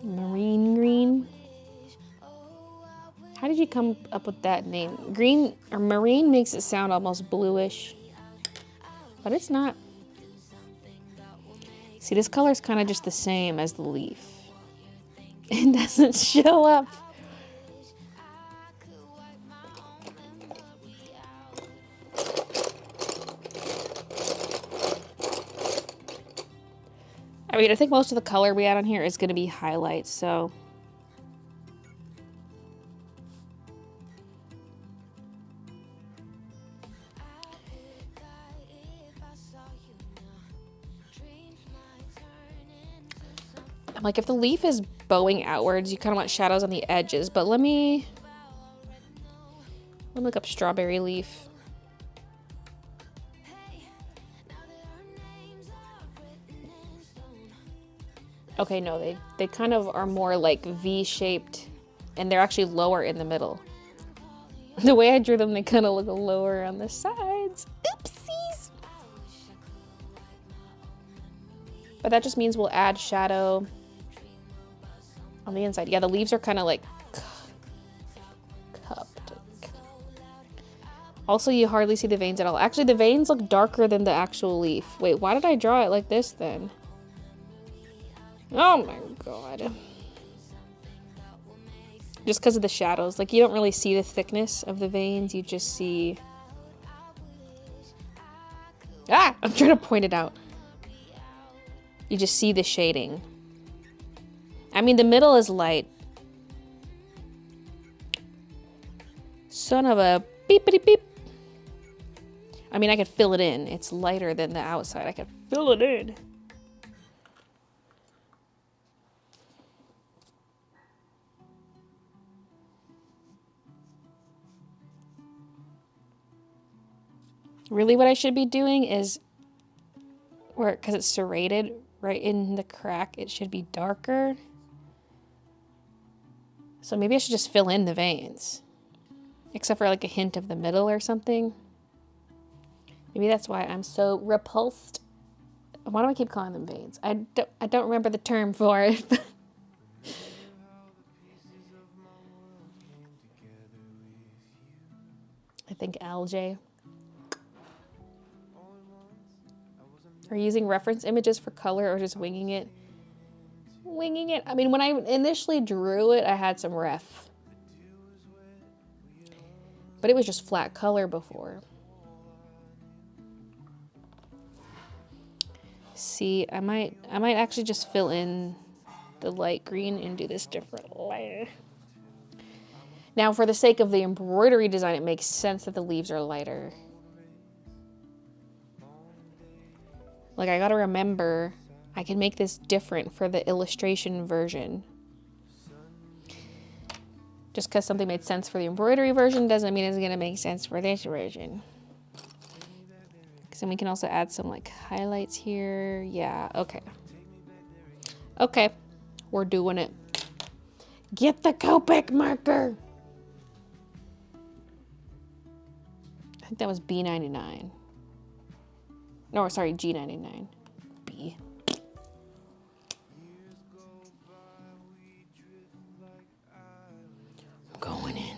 Marine green. How did you come up with that name? Green or marine makes it sound almost bluish, but it's not. See, this color is kind of just the same as the leaf. It doesn't show up. I mean, I think most of the color we add on here is going to be highlights, so. Like, if the leaf is bowing outwards, you kind of want shadows on the edges, but let me look up strawberry leaf. Okay, no, they kind of are more like V-shaped, and they're actually lower in the middle. The way I drew them, they kind of look lower on the sides. Oopsies! But that just means we'll add shadow on the inside. Yeah, the leaves are kind of like cupped. Also, you hardly see the veins at all. Actually, the veins look darker than the actual leaf. Wait, why did I draw it like this then? Oh my god. Just because of the shadows. Like, you don't really see the thickness of the veins. You just see Ah, I'm trying to point it out. You just see the shading. I mean, the middle is light. Son of a beepity beep. I mean, I could fill it in. It's lighter than the outside. I could fill it in. Really what I should be doing is, where, because it's serrated right in the crack, it should be darker. So maybe I should just fill in the veins. Except for like a hint of the middle or something. Maybe that's why I'm so repulsed. Why do I keep calling them veins? I don't remember the term for it. I think algae. Are you using reference images for color or just winging it? Winging it. I mean, when I initially drew it, I had some ref. But it was just flat color before. See, I might actually just fill in the light green and do this different layer. Now, for the sake of the embroidery design, it makes sense that the leaves are lighter. Like, I gotta remember, I can make this different for the illustration version. Just because something made sense for the embroidery version doesn't mean it's gonna make sense for this version. Because then we can also add some like highlights here. Yeah, okay. Okay, we're doing it. Get the Copic marker. I think that was B99. No, sorry, G99. B. I'm going in.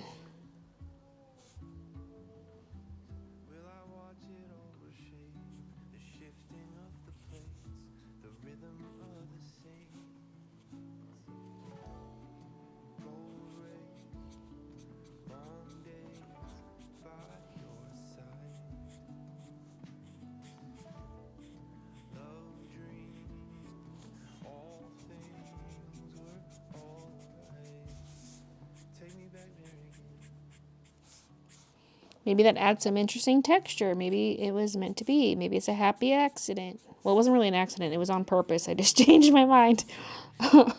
Maybe that adds some interesting texture. Maybe it was meant to be. Maybe it's a happy accident. Well, it wasn't really an accident. It was on purpose. I just changed my mind. I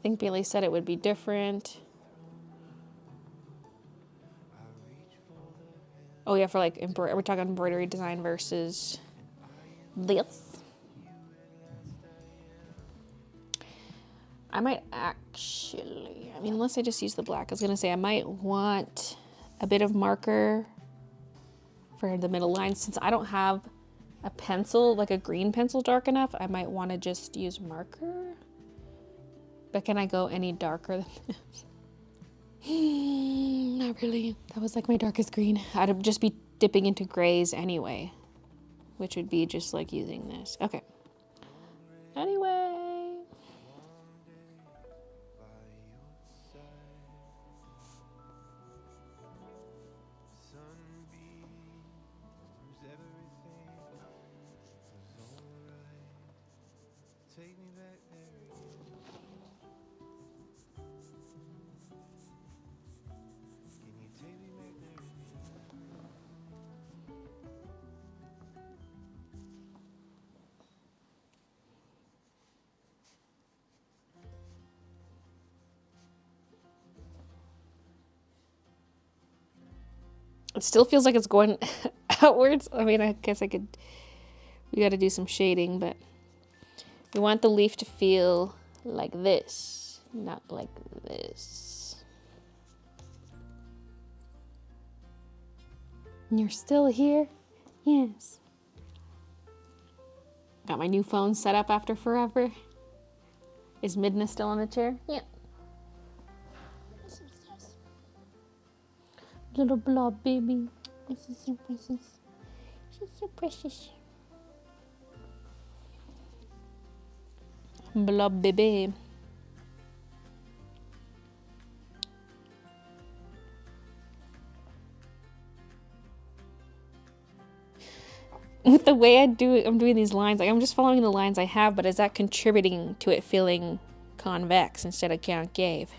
think Baylee said it would be different. Oh yeah, for like, we're talking embroidery design versus this. I might actually, I mean, unless I just use the black, I was gonna say I might want a bit of marker for the middle line. Since I don't have a pencil, like a green pencil dark enough, I might want to just use marker. But can I go any darker than this? Not really. That was like my darkest green. I'd just be dipping into grays anyway, which would be just like using this. Okay. Anyway. It still feels like it's going outwards. I mean, I guess we got to do some shading, but we want the leaf to feel like this, not like this. You're still here? Yes. Got my new phone set up after forever. Is Midna still on the chair? Yeah. Little blob baby. She's so precious. She's so precious. Blah baby. With the way I'm doing these lines, like I'm just following the lines I have, but is that contributing to it feeling convex instead of concave?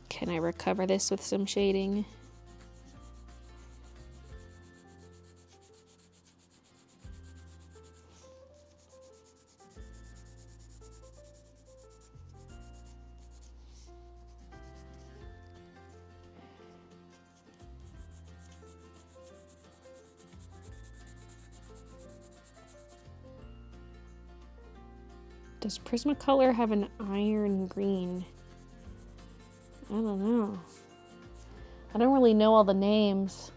Can I recover this with some shading? Does Prismacolor have an iron green? I don't know. I don't really know all the names.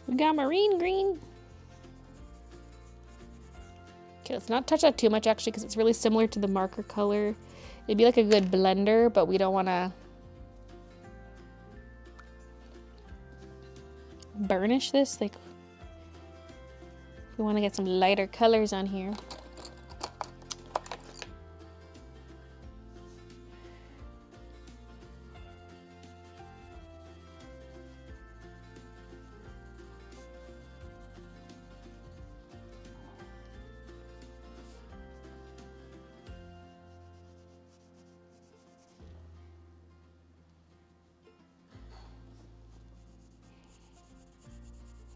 We got marine green. Okay, let's not touch that too much actually, because it's really similar to the marker color. It'd be like a good blender, but we don't want to burnish this. Like, we want to get some lighter colors on here.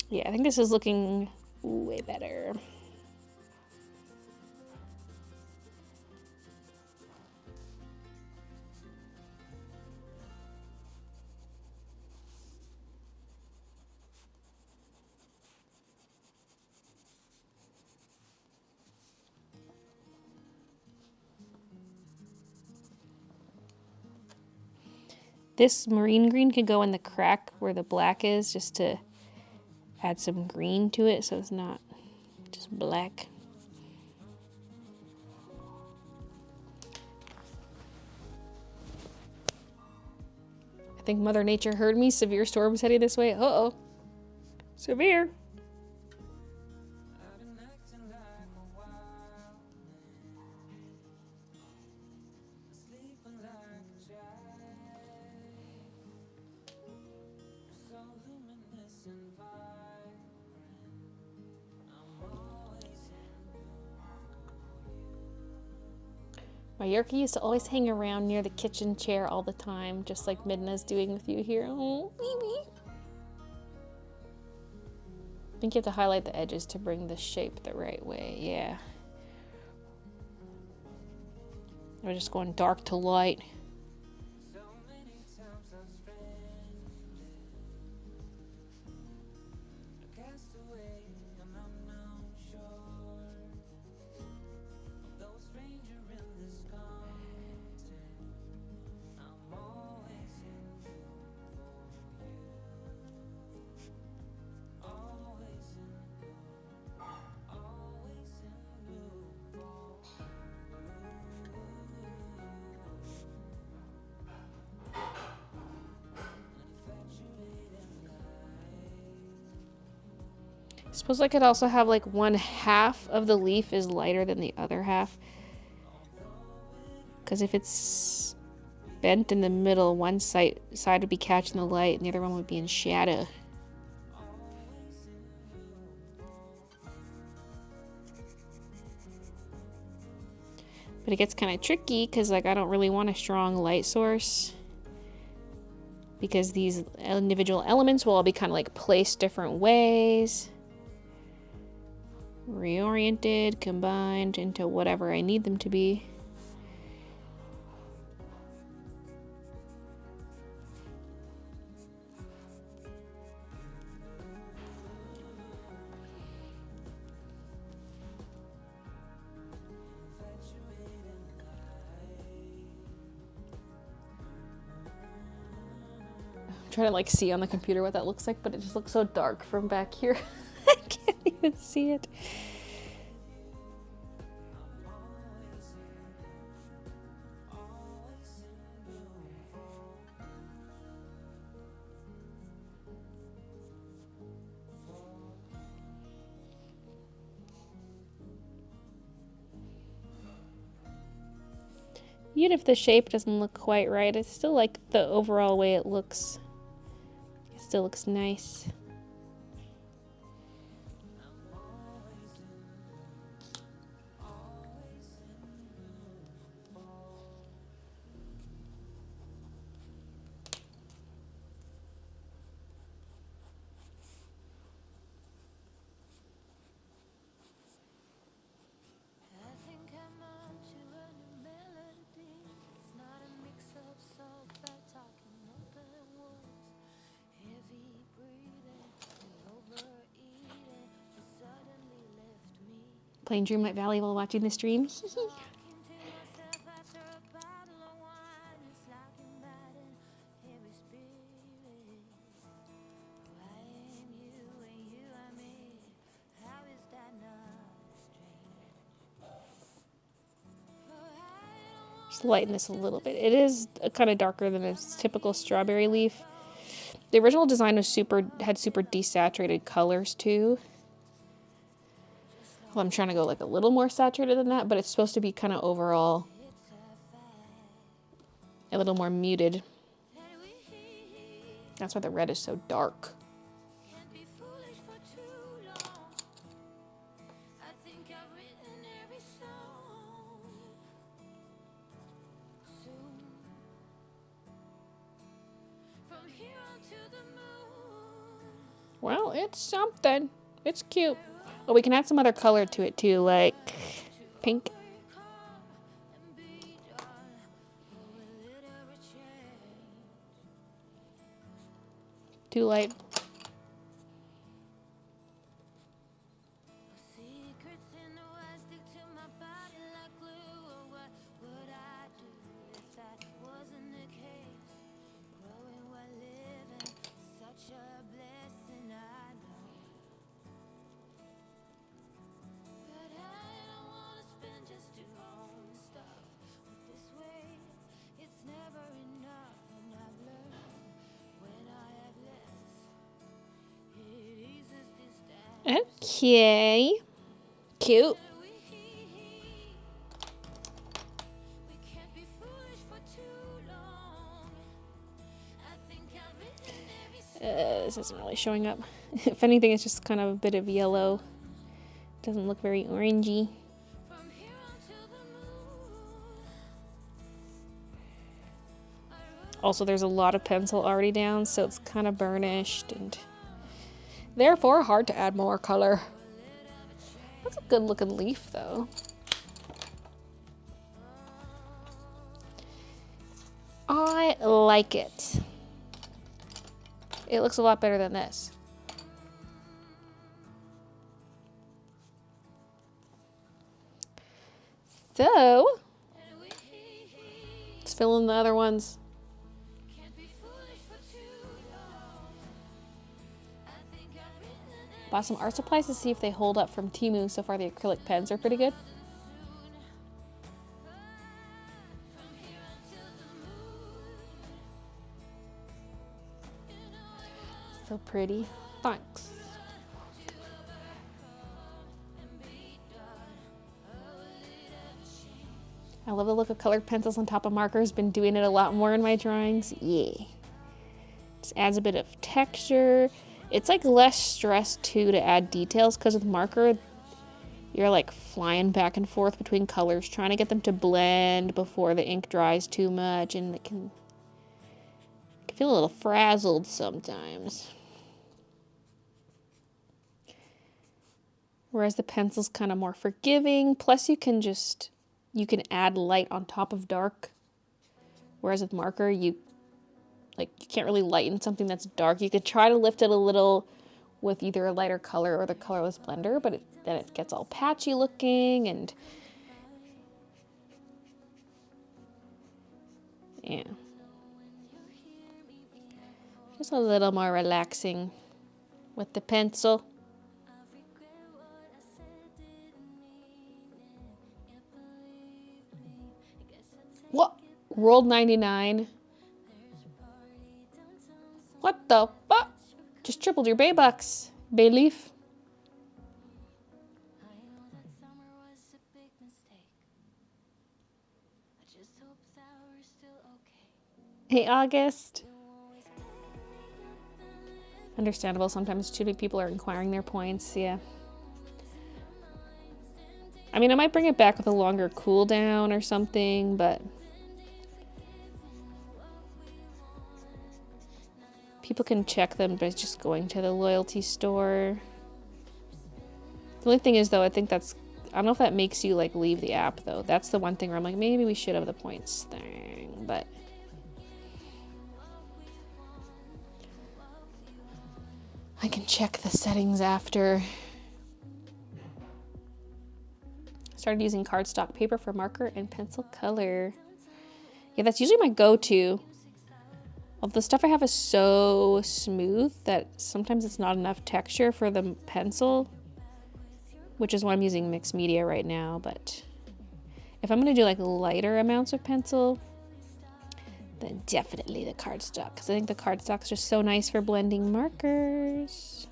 Yeah, I think this is looking way better. This marine green could go in the crack where the black is, just to add some green to it so it's not just black. I think Mother Nature heard me. Severe storms heading this way. Uh-oh. Severe. My Yorkie used to always hang around near the kitchen chair all the time, just like Midna's doing with you here. Oh, baby. I think you have to highlight the edges to bring the shape the right way. Yeah. We're just going dark to light. I suppose I could also have like one half of the leaf is lighter than the other half. Because if it's bent in the middle, one side would be catching the light and the other one would be in shadow. But it gets kind of tricky because like I don't really want a strong light source, because these individual elements will all be kind of like placed different ways. Reoriented, combined into whatever I need them to be. trying to like see on the computer what that looks like, but it just looks so dark from back here. I can't even see it. Even if the shape doesn't look quite right, it's still like the overall way it looks. It still looks nice. Playing Dreamlight Valley while watching the stream. Just lighten this a little bit. It is kind of darker than a typical strawberry leaf. The original design was had super desaturated colors too. Well, I'm trying to go like a little more saturated than that, but it's supposed to be kind of overall a little more muted. That's why the red is so dark. Well, it's something. It's cute. Oh, we can add some other color to it too, like pink. Too light. Okay. Cute. This isn't really showing up. If anything, it's just kind of a bit of yellow. Doesn't look very orangey. Also, there's a lot of pencil already down, so it's kind of burnished and therefore hard to add more color. That's a good looking leaf though. I like it. It looks a lot better than this. So, let's fill in the other ones. Bought some art supplies to see if they hold up from Temu. So far the acrylic pens are pretty good. So pretty. Thanks. I love the look of colored pencils on top of markers. Been doing it a lot more in my drawings. Yeah. Just adds a bit of texture. It's like less stress too to add details because with marker, you're like flying back and forth between colors, trying to get them to blend before the ink dries too much, and it can feel a little frazzled sometimes. Whereas the pencil's kind of more forgiving. Plus you can add light on top of dark. Whereas with marker, you can't really lighten something that's dark. You could try to lift it a little with either a lighter color or the colorless blender, but then it gets all patchy looking and yeah. Just a little more relaxing with the pencil. What? Rolled 99. What the fuck? Just tripled your Bay bucks, Baylee. Hey, August. Understandable. Sometimes too many people are inquiring their points. Yeah. I mean, I might bring it back with a longer cooldown or something, but people can check them by just going to the loyalty store. The only thing is, though, I think that's... I don't know if that makes you, like, leave the app, though. That's the one thing where I'm like, maybe we should have the points thing, but... I can check the settings after. Started using cardstock paper for marker and pencil color. Yeah, that's usually my go-to. Well, the stuff I have is so smooth that sometimes it's not enough texture for the pencil, which is why I'm using mixed media right now. But if I'm gonna do like lighter amounts of pencil, then definitely the cardstock, because I think the cardstock is just so nice for blending markers.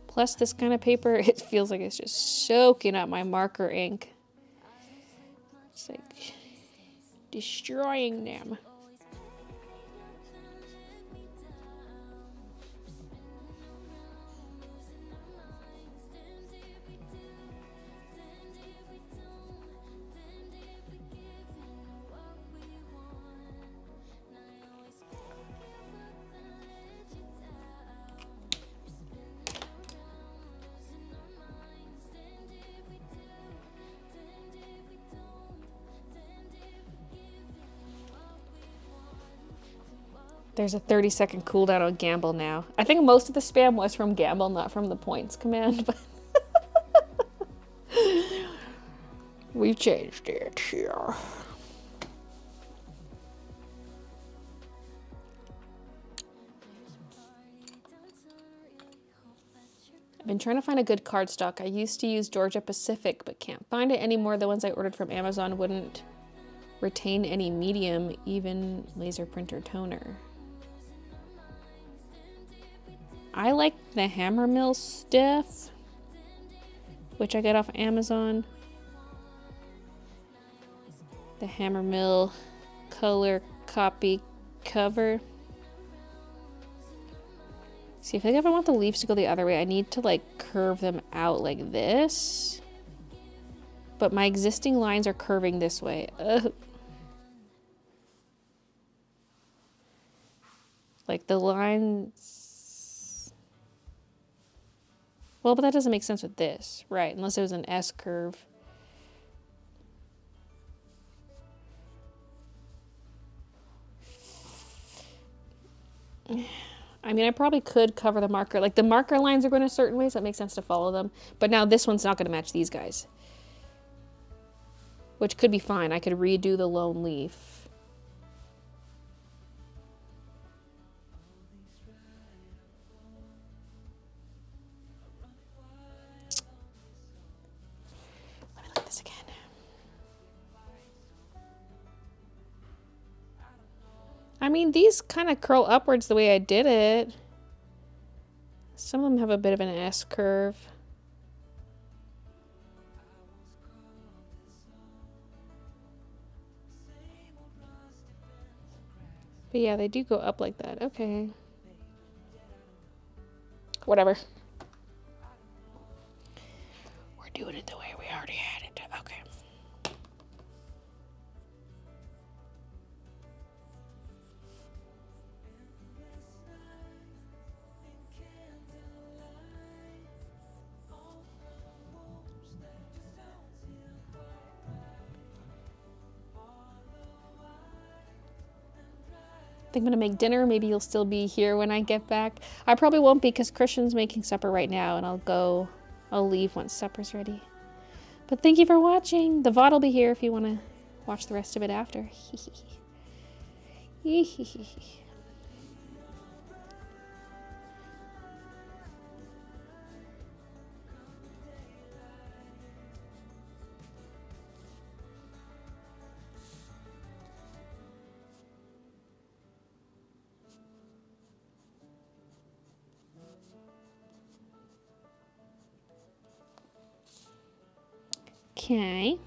Plus this kind of paper, it feels like it's just soaking up my marker ink. It's like destroying them. There's a 30-second cooldown on Gamble now. I think most of the spam was from Gamble, not from the points command, but we've changed it here. I've been trying to find a good cardstock. I used to use Georgia Pacific, but can't find it anymore. The ones I ordered from Amazon wouldn't retain any medium, even laser printer toner. I like the Hammermill stuff, which I got off Amazon. The Hammermill color copy cover. See, if I ever want the leaves to go the other way, I need to like curve them out like this. But my existing lines are curving this way. Ugh. Like the lines... Well, but that doesn't make sense with this, right? Unless it was an S curve. I mean, I probably could cover the marker. Like, the marker lines are going a certain way, so it makes sense to follow them. But now this one's not going to match these guys. Which could be fine. I could redo the lone leaf. I mean, these kind of curl upwards the way I did it. Some of them have a bit of an S curve. But yeah, they do go up like that. Okay. Whatever. We're doing it the way we already had it. Okay. I think I'm gonna make dinner. Maybe you'll still be here when I get back. I probably won't be because Christian's making supper right now, and I'll leave once supper's ready. But thank you for watching. The VOD will be here if you want to watch the rest of it after. Okay.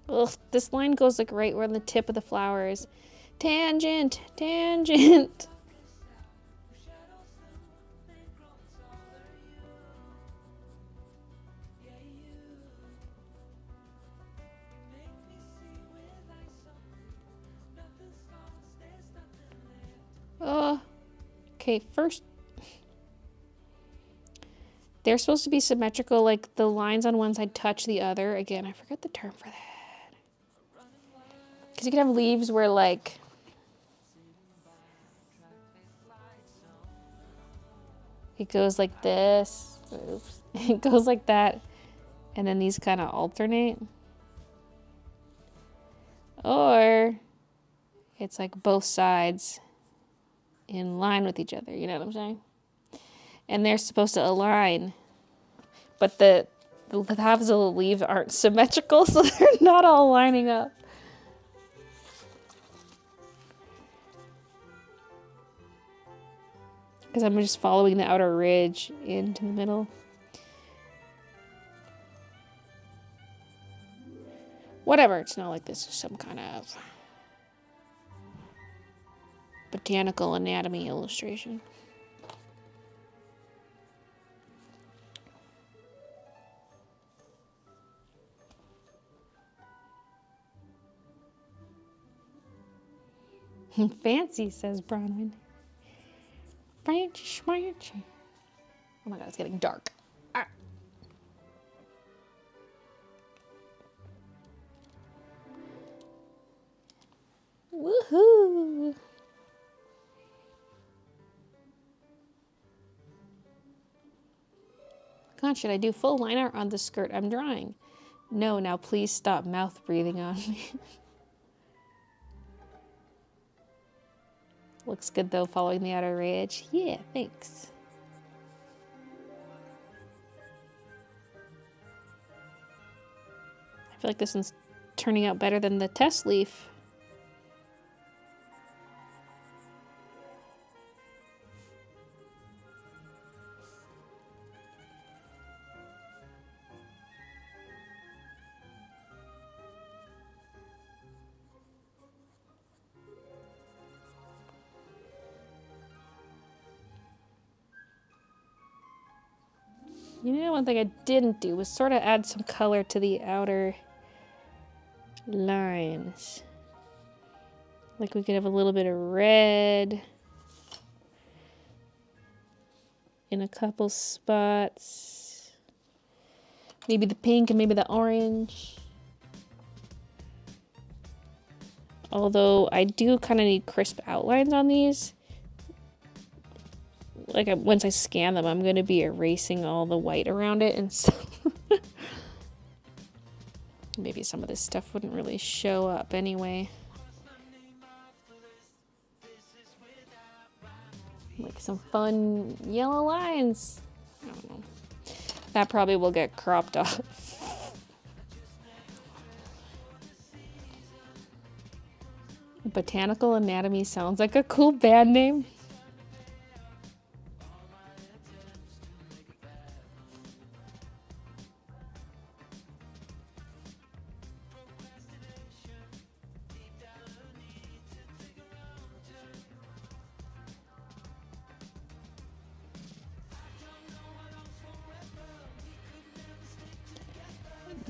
Ugh, this line goes like right where the tip of the flower is. Tangent, tangent. Okay, first, they're supposed to be symmetrical, like the lines on one side touch the other. Again, I forgot the term for that. Because you can have leaves where like, it goes like this. Oops. It goes like that. And then these kind of alternate. Or it's like both sides in line with each other. You know what I'm saying? And they're supposed to align. But the halves of the leaves aren't symmetrical, so they're not all lining up. Because I'm just following the outer ridge into the middle. Whatever, it's not like this is some kind of botanical anatomy illustration. Fancy, says Bronwyn. Fancy, fancy. Oh my god, it's getting dark. Ah. Woohoo! God, should I do full line art on the skirt I'm drawing? No, now please stop mouth breathing on me. Looks good though, following the outer ridge. Yeah, thanks. I feel like this one's turning out better than the test leaf. You know, one thing I didn't do was sort of add some color to the outer lines. Like we could have a little bit of red in a couple spots. Maybe the pink and maybe the orange. Although I do kind of need crisp outlines on these. Like once I scan them, I'm going to be erasing all the white around it, and so maybe some of this stuff wouldn't really show up anyway. Like some fun yellow lines. I don't know. That probably will get cropped off. Botanical Anatomy sounds like a cool band name.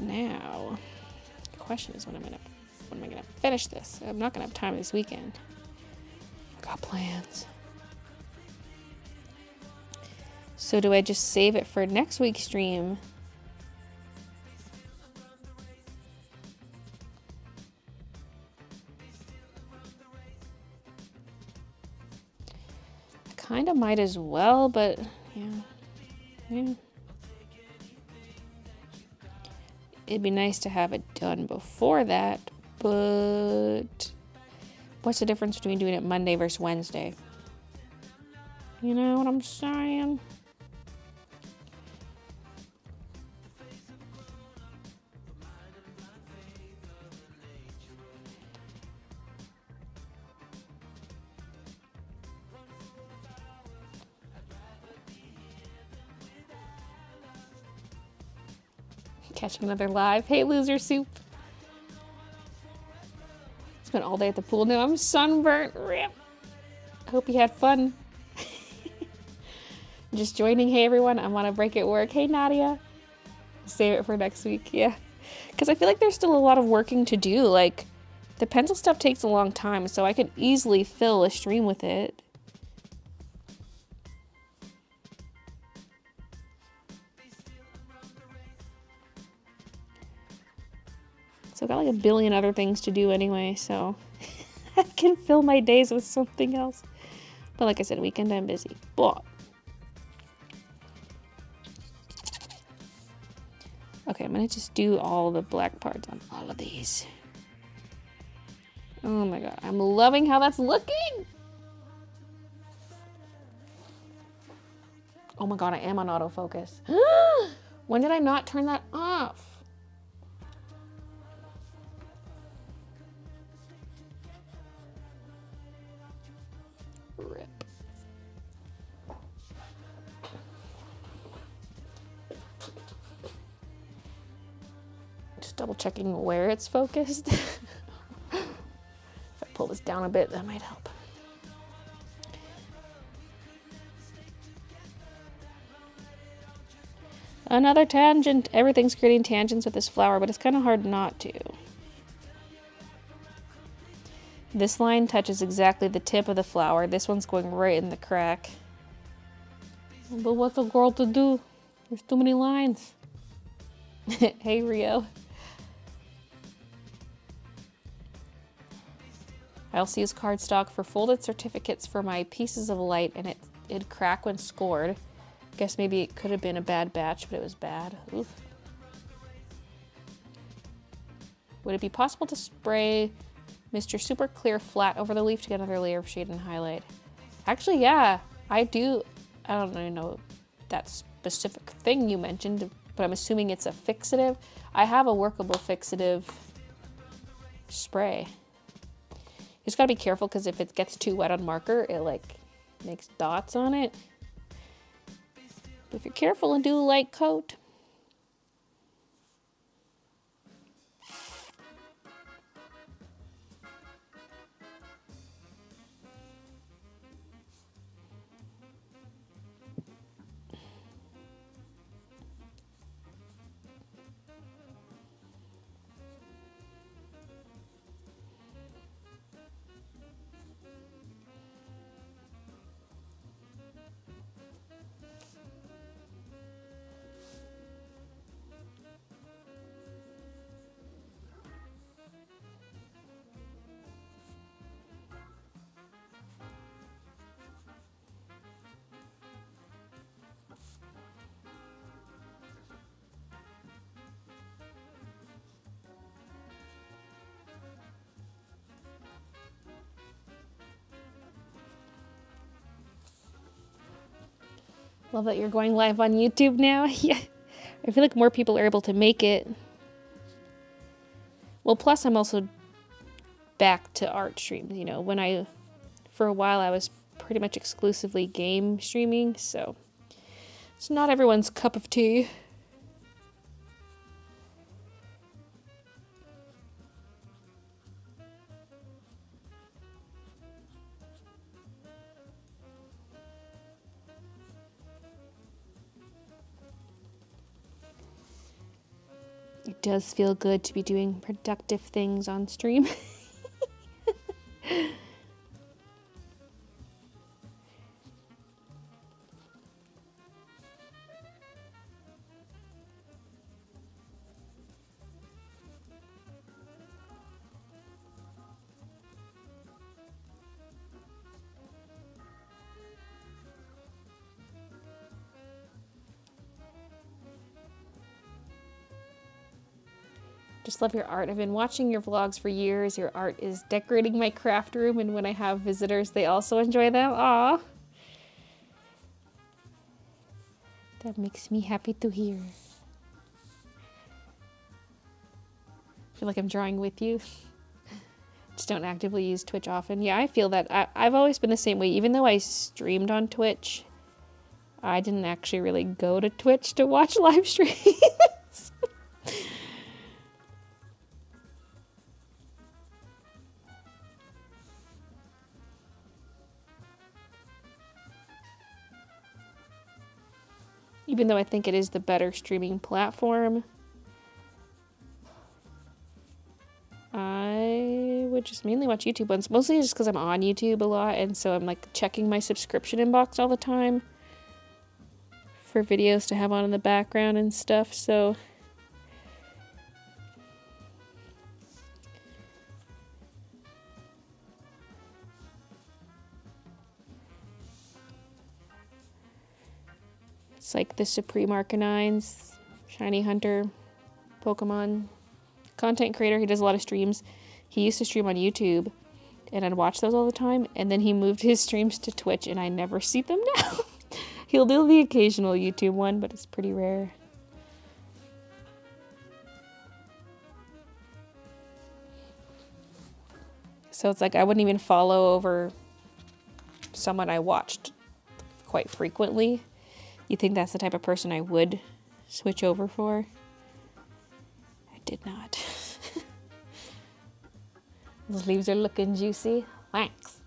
Now, the question is when am I gonna finish this? I'm not gonna have time this weekend. I got plans. So do I just save it for next week's stream? I Kinda might as well, but yeah. It'd be nice to have it done before that, but what's the difference between doing it Monday versus Wednesday? You know what I'm saying? Catching another live. Hey, loser soup. Spent all day at the pool. Now I'm sunburnt. Rip. I hope you had fun. Just joining. Hey, everyone. I'm on a break at work. Hey, Nadia. Save it for next week. Yeah. Because I feel like there's still a lot of working to do. Like, the pencil stuff takes a long time, so I could easily fill a stream with it. So I've got like a billion other things to do anyway, so I can fill my days with something else. But like I said, weekend I'm busy. Blah. Okay, I'm gonna just do all the black parts on all of these. Oh my god, I'm loving how that's looking! Oh my god, I am on autofocus. When did I not turn that off? Rip. Just double checking where it's focused. If I pull this down a bit, that might help. Another tangent. Everything's creating tangents with this flower, but it's kind of hard not to. This line touches exactly the tip of the flower. This one's going right in the crack. But what's a girl to do? There's too many lines. Hey, Rio. I also use cardstock for folded certificates for my pieces of light, and it'd crack when scored. Guess maybe it could have been a bad batch, but it was bad. Oof. Would it be possible to spray Mr. Super Clear flat over the leaf to get another layer of shade and highlight? Actually, yeah, I do. I don't really know that specific thing you mentioned, but I'm assuming it's a fixative. I have a workable fixative spray. You just gotta be careful because if it gets too wet on marker, it like makes dots on it. But if you're careful and do a light coat. Love that you're going live on YouTube now. Yeah, I feel like more people are able to make it. Well, plus I'm also back to art streams. You know, for a while I was pretty much exclusively game streaming, so it's not everyone's cup of tea. It does feel good to be doing productive things on stream. Just love your art. I've been watching your vlogs for years. Your art is decorating my craft room, and when I have visitors, they also enjoy them. Aw. That makes me happy to hear. I feel like I'm drawing with you. Just don't actively use Twitch often. Yeah, I feel that. I've always been the same way. Even though I streamed on Twitch, I didn't actually really go to Twitch to watch live streams. Even though I think it is the better streaming platform, I would just mainly watch YouTube ones. Mostly just because I'm on YouTube a lot, and so I'm like checking my subscription inbox all the time for videos to have on in the background and stuff, so... It's like the Supreme Arcanines, Shiny Hunter, Pokemon content creator. He does a lot of streams. He used to stream on YouTube, and I'd watch those all the time, and then he moved his streams to Twitch, and I never see them now. He'll do the occasional YouTube one, but it's pretty rare. So it's like I wouldn't even follow over someone I watched quite frequently. You think that's the type of person I would switch over for? I did not. Those leaves are looking juicy. Thanks.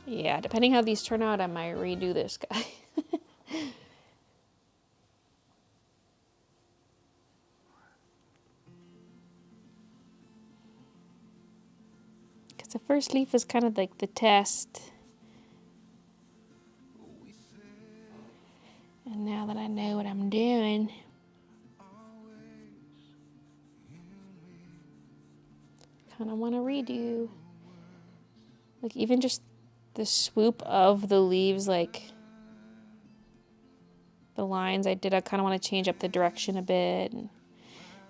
Yeah, depending how these turn out, I might redo this guy. The first leaf is kind of like the test. And now that I know what I'm doing, kind of want to redo. Like even just the swoop of the leaves, like the lines I did, I kind of want to change up the direction a bit. And,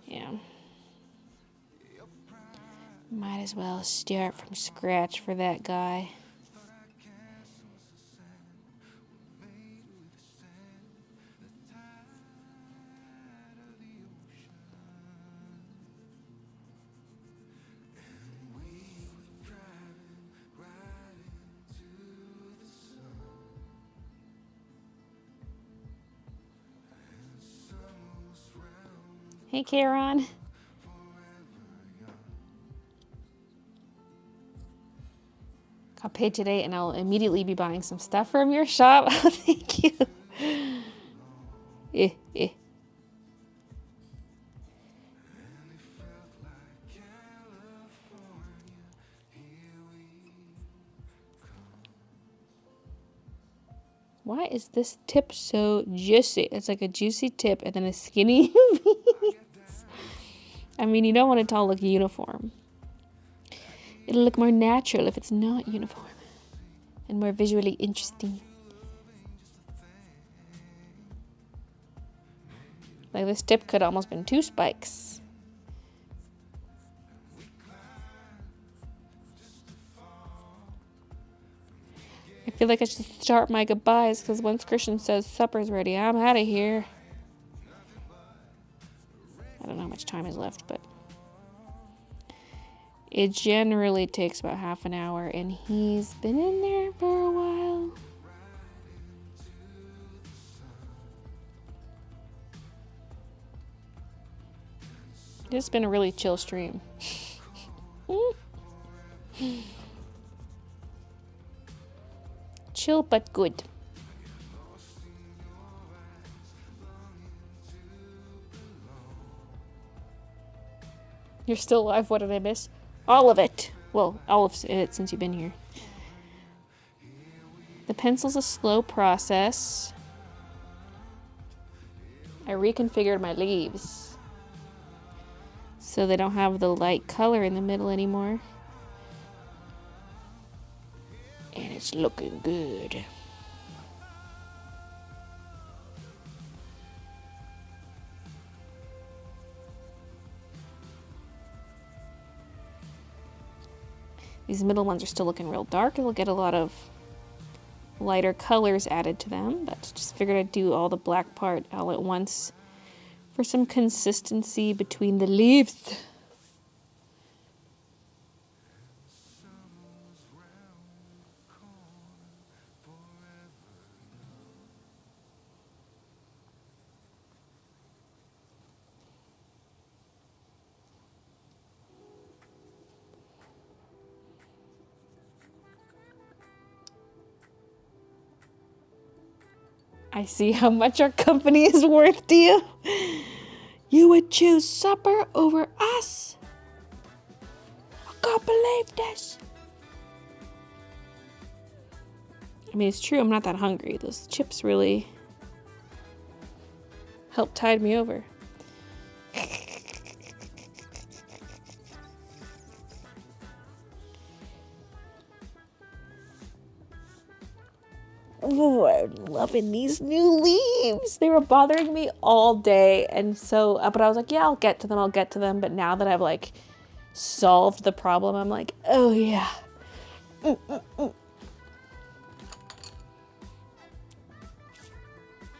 yeah. Might as well start from scratch for that guy. Hey, Karen. Got paid today, and I'll immediately be buying some stuff from your shop. Oh, thank you. Why is this tip so juicy? It's like a juicy tip and then a skinny piece. I mean, you don't want it to all look uniform. It'll look more natural if it's not uniform and more visually interesting. Like this tip could almost been 2 spikes. I feel like I should start my goodbyes because once Christian says supper's ready, I'm out of here. I don't know how much time is left, but it generally takes about half an hour, and he's been in there for a while. It's been a really chill stream. Chill but good. You're still alive. What did I miss? All of it. Well, all of it since you've been here. The pencil's a slow process. I reconfigured my leaves. so they don't have the light color in the middle anymore. And it's looking good. These middle ones are still looking real dark. It'll get a lot of lighter colors added to them, but just figured I'd do all the black part all at once for some consistency between the leaves. I see how much our company is worth to you. You would choose supper over us? I can't believe this. I mean, it's true, I'm not that hungry. Those chips really helped tide me over. Oh, I'm loving these new leaves. They were bothering me all day. And so, but I was like, yeah, I'll get to them. But now that I've like solved the problem, I'm like, oh yeah.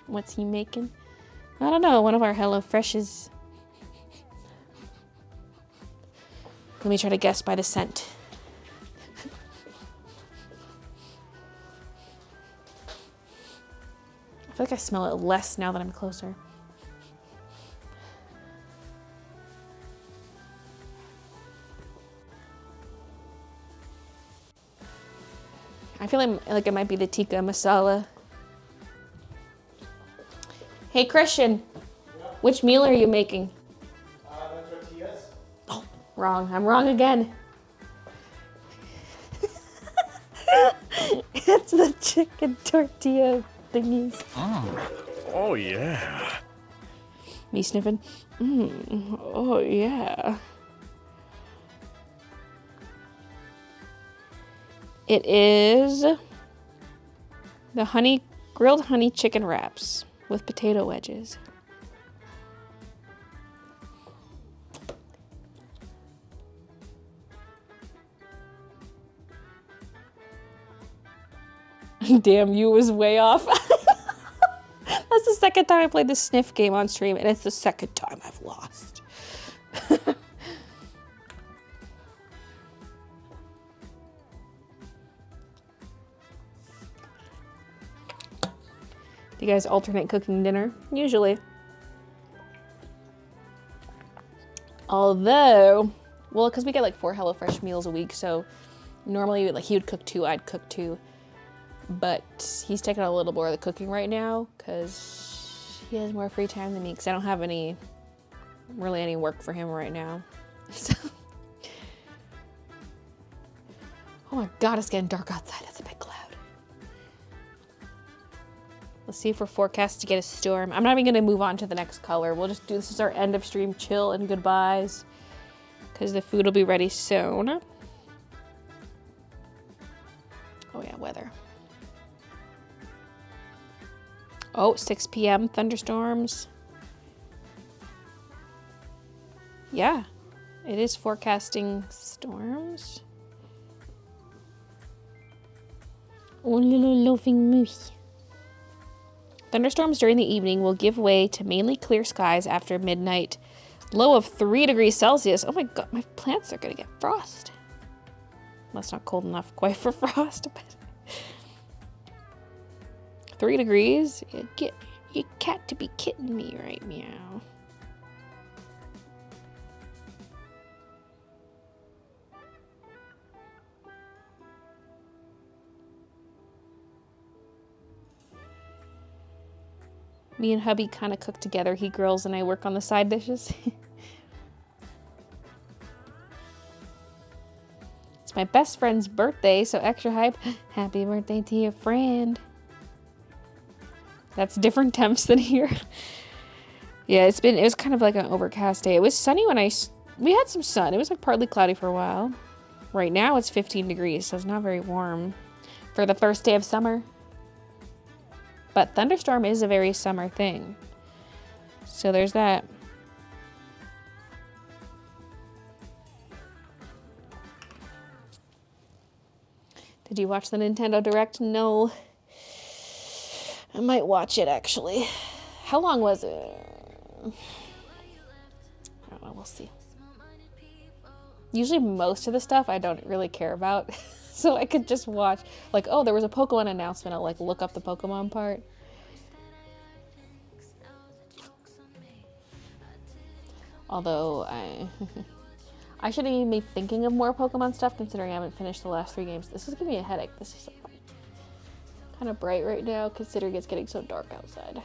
What's he making? I don't know. One of our HelloFreshes. Let me try to guess by the scent. I feel like I smell it less now that I'm closer. I feel like it might be the tikka masala. Hey Christian, which meal are you making? The tortillas. Oh, wrong. I'm wrong again. It's the chicken tortilla thingies. Oh yeah. Me sniffing. Oh yeah. It is the grilled honey chicken wraps with potato wedges. Damn, you was way off. That's the second time I played the sniff game on stream, and it's the second time I've lost. Do you guys alternate cooking dinner? Usually. Although, well, because we get like 4 HelloFresh meals a week, so normally like he would cook 2, I'd cook 2. But he's taking a little more of the cooking right now because he has more free time than me because I don't have really any work for him right now. So. Oh my God, it's getting dark outside. It's a big cloud. Let's see if we're forecast to get a storm. I'm not even going to move on to the next color. We'll just do this as our end of stream chill and goodbyes because the food will be ready soon. Oh yeah, weather. Oh, 6 p.m. thunderstorms. Yeah, it is forecasting storms. Oh, little loafing moose. Thunderstorms during the evening will give way to mainly clear skies after midnight. Low of 3 degrees Celsius. Oh my God, my plants are gonna get frost. That's not cold enough quite for frost, but 3 degrees? You cat to be kidding me right meow. Me and hubby kind of cook together. He grills and I work on the side dishes. It's my best friend's birthday, so extra hype. Happy birthday to your friend. That's different temps than here. Yeah, it was kind of like an overcast day. It was sunny when I We had some sun. It was like partly cloudy for a while. Right now it's 15 degrees, so it's not very warm for the first day of summer. But thunderstorm is a very summer thing. So there's that. Did you watch the Nintendo Direct? No. I might watch it actually. How long was it? I don't know, we'll see. Usually most of the stuff I don't really care about. So I could just watch, like, oh, there was a Pokemon announcement. I'll like look up the Pokemon part. Although I shouldn't even be thinking of more Pokemon stuff considering I haven't finished the last 3 games. This is giving me a headache. This is kind of bright right now considering it's getting so dark outside.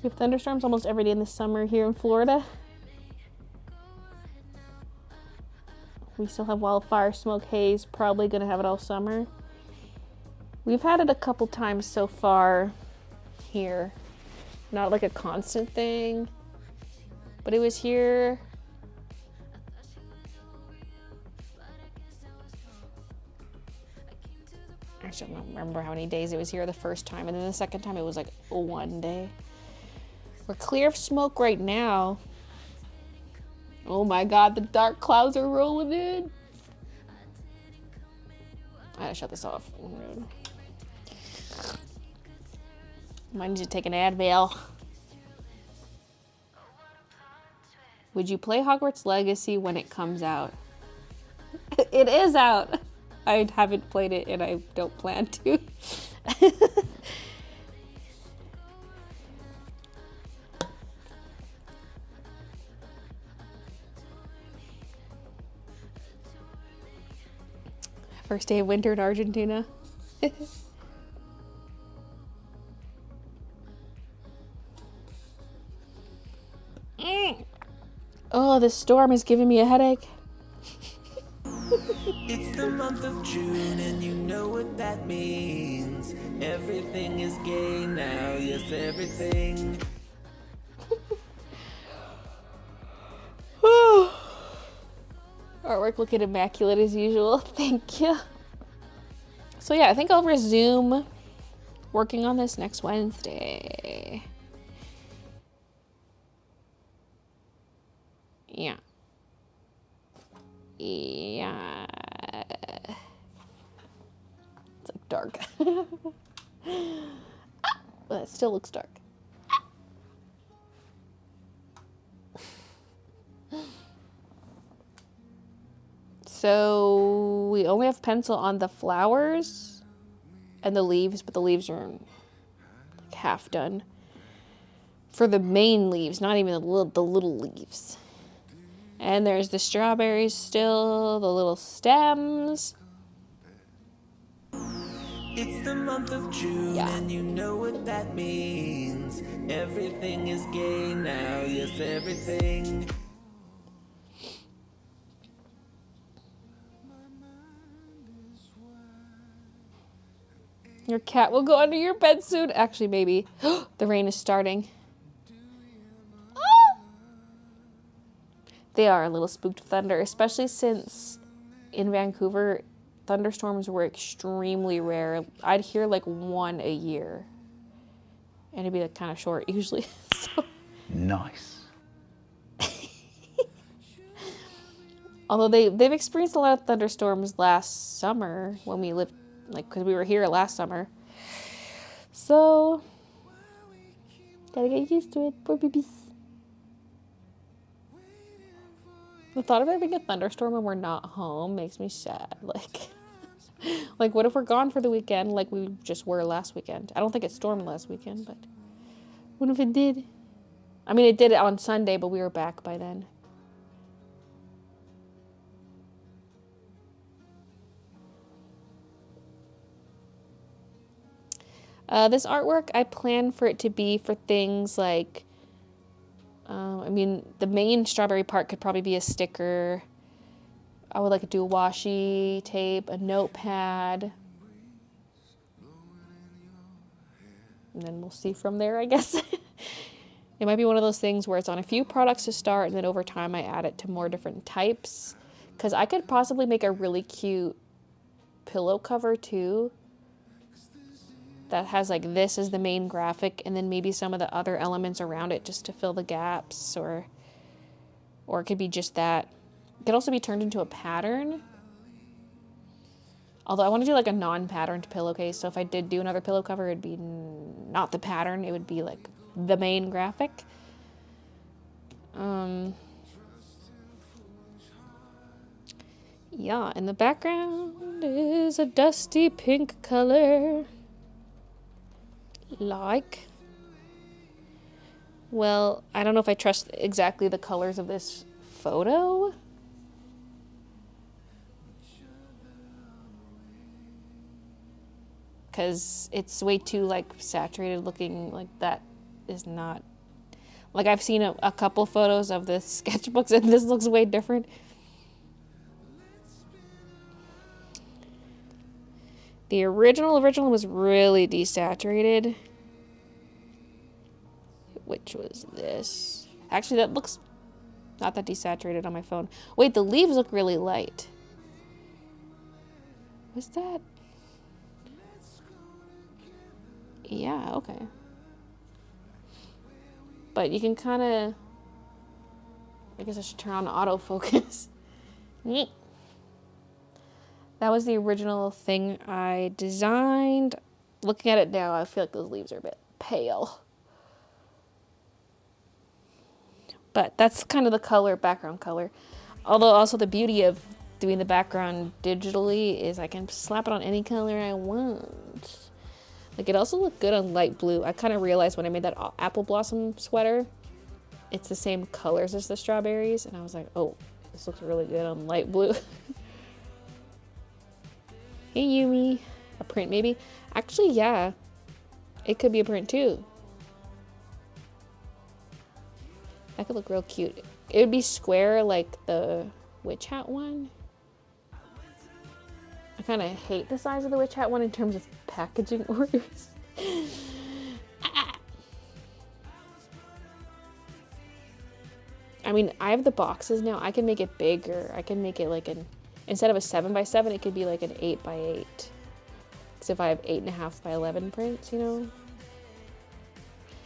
We have thunderstorms almost every day in the summer here in Florida. We still have wildfire, smoke, haze, probably gonna have it all summer. We've had it a couple times so far here. Not like a constant thing, but it was here. Actually, I don't remember how many days it was here the first time, and then the second time it was like 1 day. We're clear of smoke right now. Oh my god, the dark clouds are rolling in. I gotta shut this off. Might need to take an Advil. Would you play Hogwarts Legacy when it comes out? It is out. I haven't played it and I don't plan to. First day of winter in Argentina. Oh, this storm is giving me a headache. It's the month of June and you know what that means. Everything is gay now, yes, everything. Artwork looking immaculate as usual. Thank you. So yeah, I think I'll resume working on this next Wednesday. Yeah. Yeah. It's like dark. But it still looks dark. So we only have pencil on the flowers and the leaves, but the leaves are like half done. For the main leaves, not even the little leaves. And there's the strawberries still, the little stems. It's the month of June and you know what that means. Everything is gay now, yes, everything. Your cat will go under your bed soon. Actually, maybe. The rain is starting. They are a little spooked of thunder, especially since in Vancouver, thunderstorms were extremely rare. I'd hear like 1 a year. And it'd be like kind of short usually. So. Nice. Although they've experienced a lot of thunderstorms last summer when we lived, like, because we were here last summer. So, gotta get used to it. Poor babies. The thought of there being a thunderstorm when we're not home makes me sad. Like, what if we're gone for the weekend like we just were last weekend? I don't think it stormed last weekend, but what if it did? I mean, it did on Sunday, but we were back by then. This artwork, I plan for it to be for things like, I mean, the main strawberry part could probably be a sticker. I would like to do a washi tape, a notepad. and then we'll see from there, I guess. It might be one of those things where it's on a few products to start, and then over time I add it to more different types. Because I could possibly make a really cute pillow cover too. That has like this as the main graphic, and then maybe some of the other elements around it just to fill the gaps, or it could be just that. It could also be turned into a pattern. Although I want to do like a non-patterned pillowcase, so if I did do another pillow cover, it'd be not the pattern, it would be like the main graphic. Yeah, in the background is a dusty pink color. Well, I don't know if I trust exactly the colors of this photo. Because it's way too like saturated looking. Like that is not, like I've seen a couple photos of the sketchbooks and this looks way different. The original was really desaturated, which was this. Actually, that looks not that desaturated on my phone. Wait, the leaves look really light. Was that? Yeah, okay. But you can kind of, I guess I should turn on autofocus. Neat. That was the original thing I designed. Looking at it now, I feel like those leaves are a bit pale. But that's kind of the color, background color. Although also the beauty of doing the background digitally is I can slap it on any color I want. Like it also looked good on light blue. I kind of realized when I made that apple blossom sweater, it's the same colors as the strawberries. And I was like, oh, this looks really good on light blue. Hey Yumi, a print maybe? Actually, yeah, it could be a print too. That could look real cute. It would be square like the witch hat one. I kind of hate the size of the witch hat one in terms of packaging orders. I mean, I have the boxes now. I can make it bigger. I can make it like instead of a 7x7, it could be like an 8x8. Because if I have 8.5x11 prints, you know.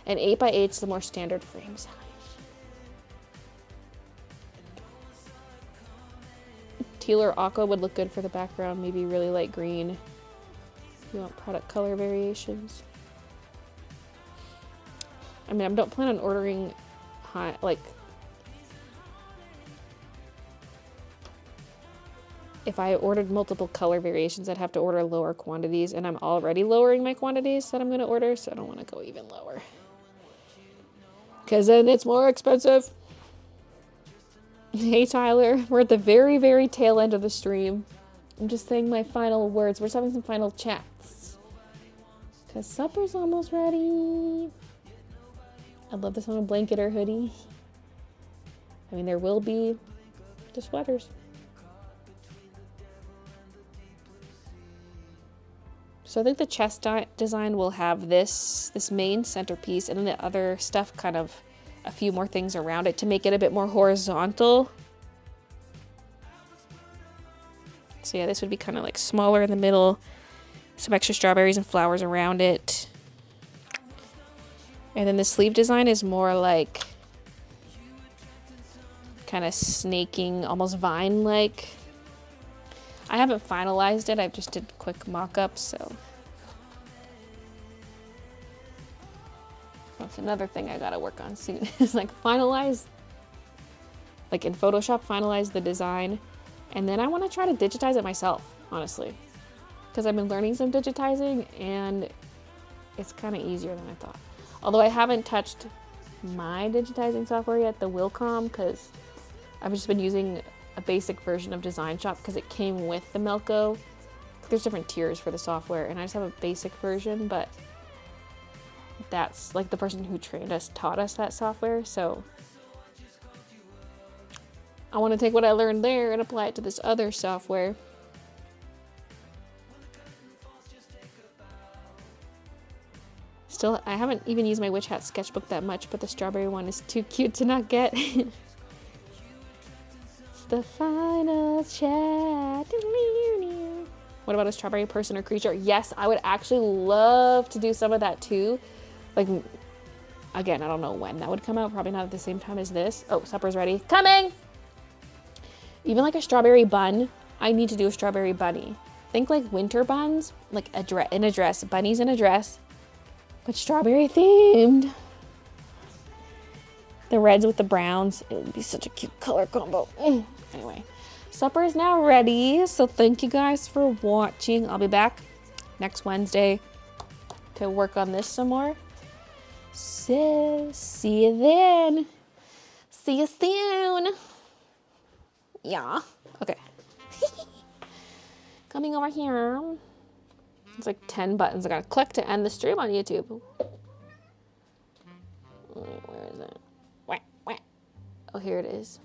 And 8x8's the more standard frame size. Teal or aqua would look good for the background. Maybe really light green. If you want product color variations. I mean, I don't plan on ordering high, like, if I ordered multiple color variations, I'd have to order lower quantities, and I'm already lowering my quantities that I'm going to order, so I don't want to go even lower. Because then it's more expensive. Hey, Tyler. We're at the very, very tail end of the stream. I'm just saying my final words. We're just having some final chats. Because supper's almost ready. I'd love this on a blanket or hoodie. I mean, there will be the sweaters. So I think the chest design will have this main centerpiece, and then the other stuff, kind of a few more things around it to make it a bit more horizontal. So yeah, this would be kind of like smaller in the middle, some extra strawberries and flowers around it. And then the sleeve design is more like kind of snaking, almost vine-like. I haven't finalized it, I just did quick mock-ups, so. That's another thing I gotta work on soon, is like finalize, like in Photoshop, finalize the design. And then I wanna try to digitize it myself, honestly. Because I've been learning some digitizing and it's kind of easier than I thought. Although I haven't touched my digitizing software yet, the Wilcom, because I've just been using a basic version of Design Shop because it came with the Melco. There's different tiers for the software, and I just have a basic version, but that's like the person who trained us taught us that software, so I want to take what I learned there and apply it to this other software. I haven't even used my witch hat sketchbook that much, but the strawberry one is too cute to not get. It's the final chat. What about a strawberry person or creature? Yes, I would actually love to do some of that too. Like, again, I don't know when that would come out. Probably not at the same time as this. Oh, supper's ready. Coming! Even like a strawberry bun. I need to do a strawberry bunny. Think like winter buns, like in a dress, bunnies in a dress, but strawberry themed. The reds with the browns. It would be such a cute color combo. Anyway, supper is now ready. So thank you guys for watching. I'll be back next Wednesday to work on this some more. So see you then. See you soon. Yeah. Okay. Coming over here. It's like 10 buttons I gotta click to end the stream on YouTube. Where is it? Oh, here it is.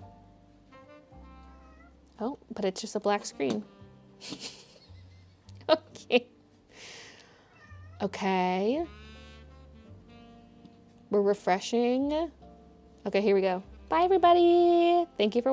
Oh, but it's just a black screen. Okay. Okay. We're refreshing. Okay, here we go. Bye, everybody. Thank you for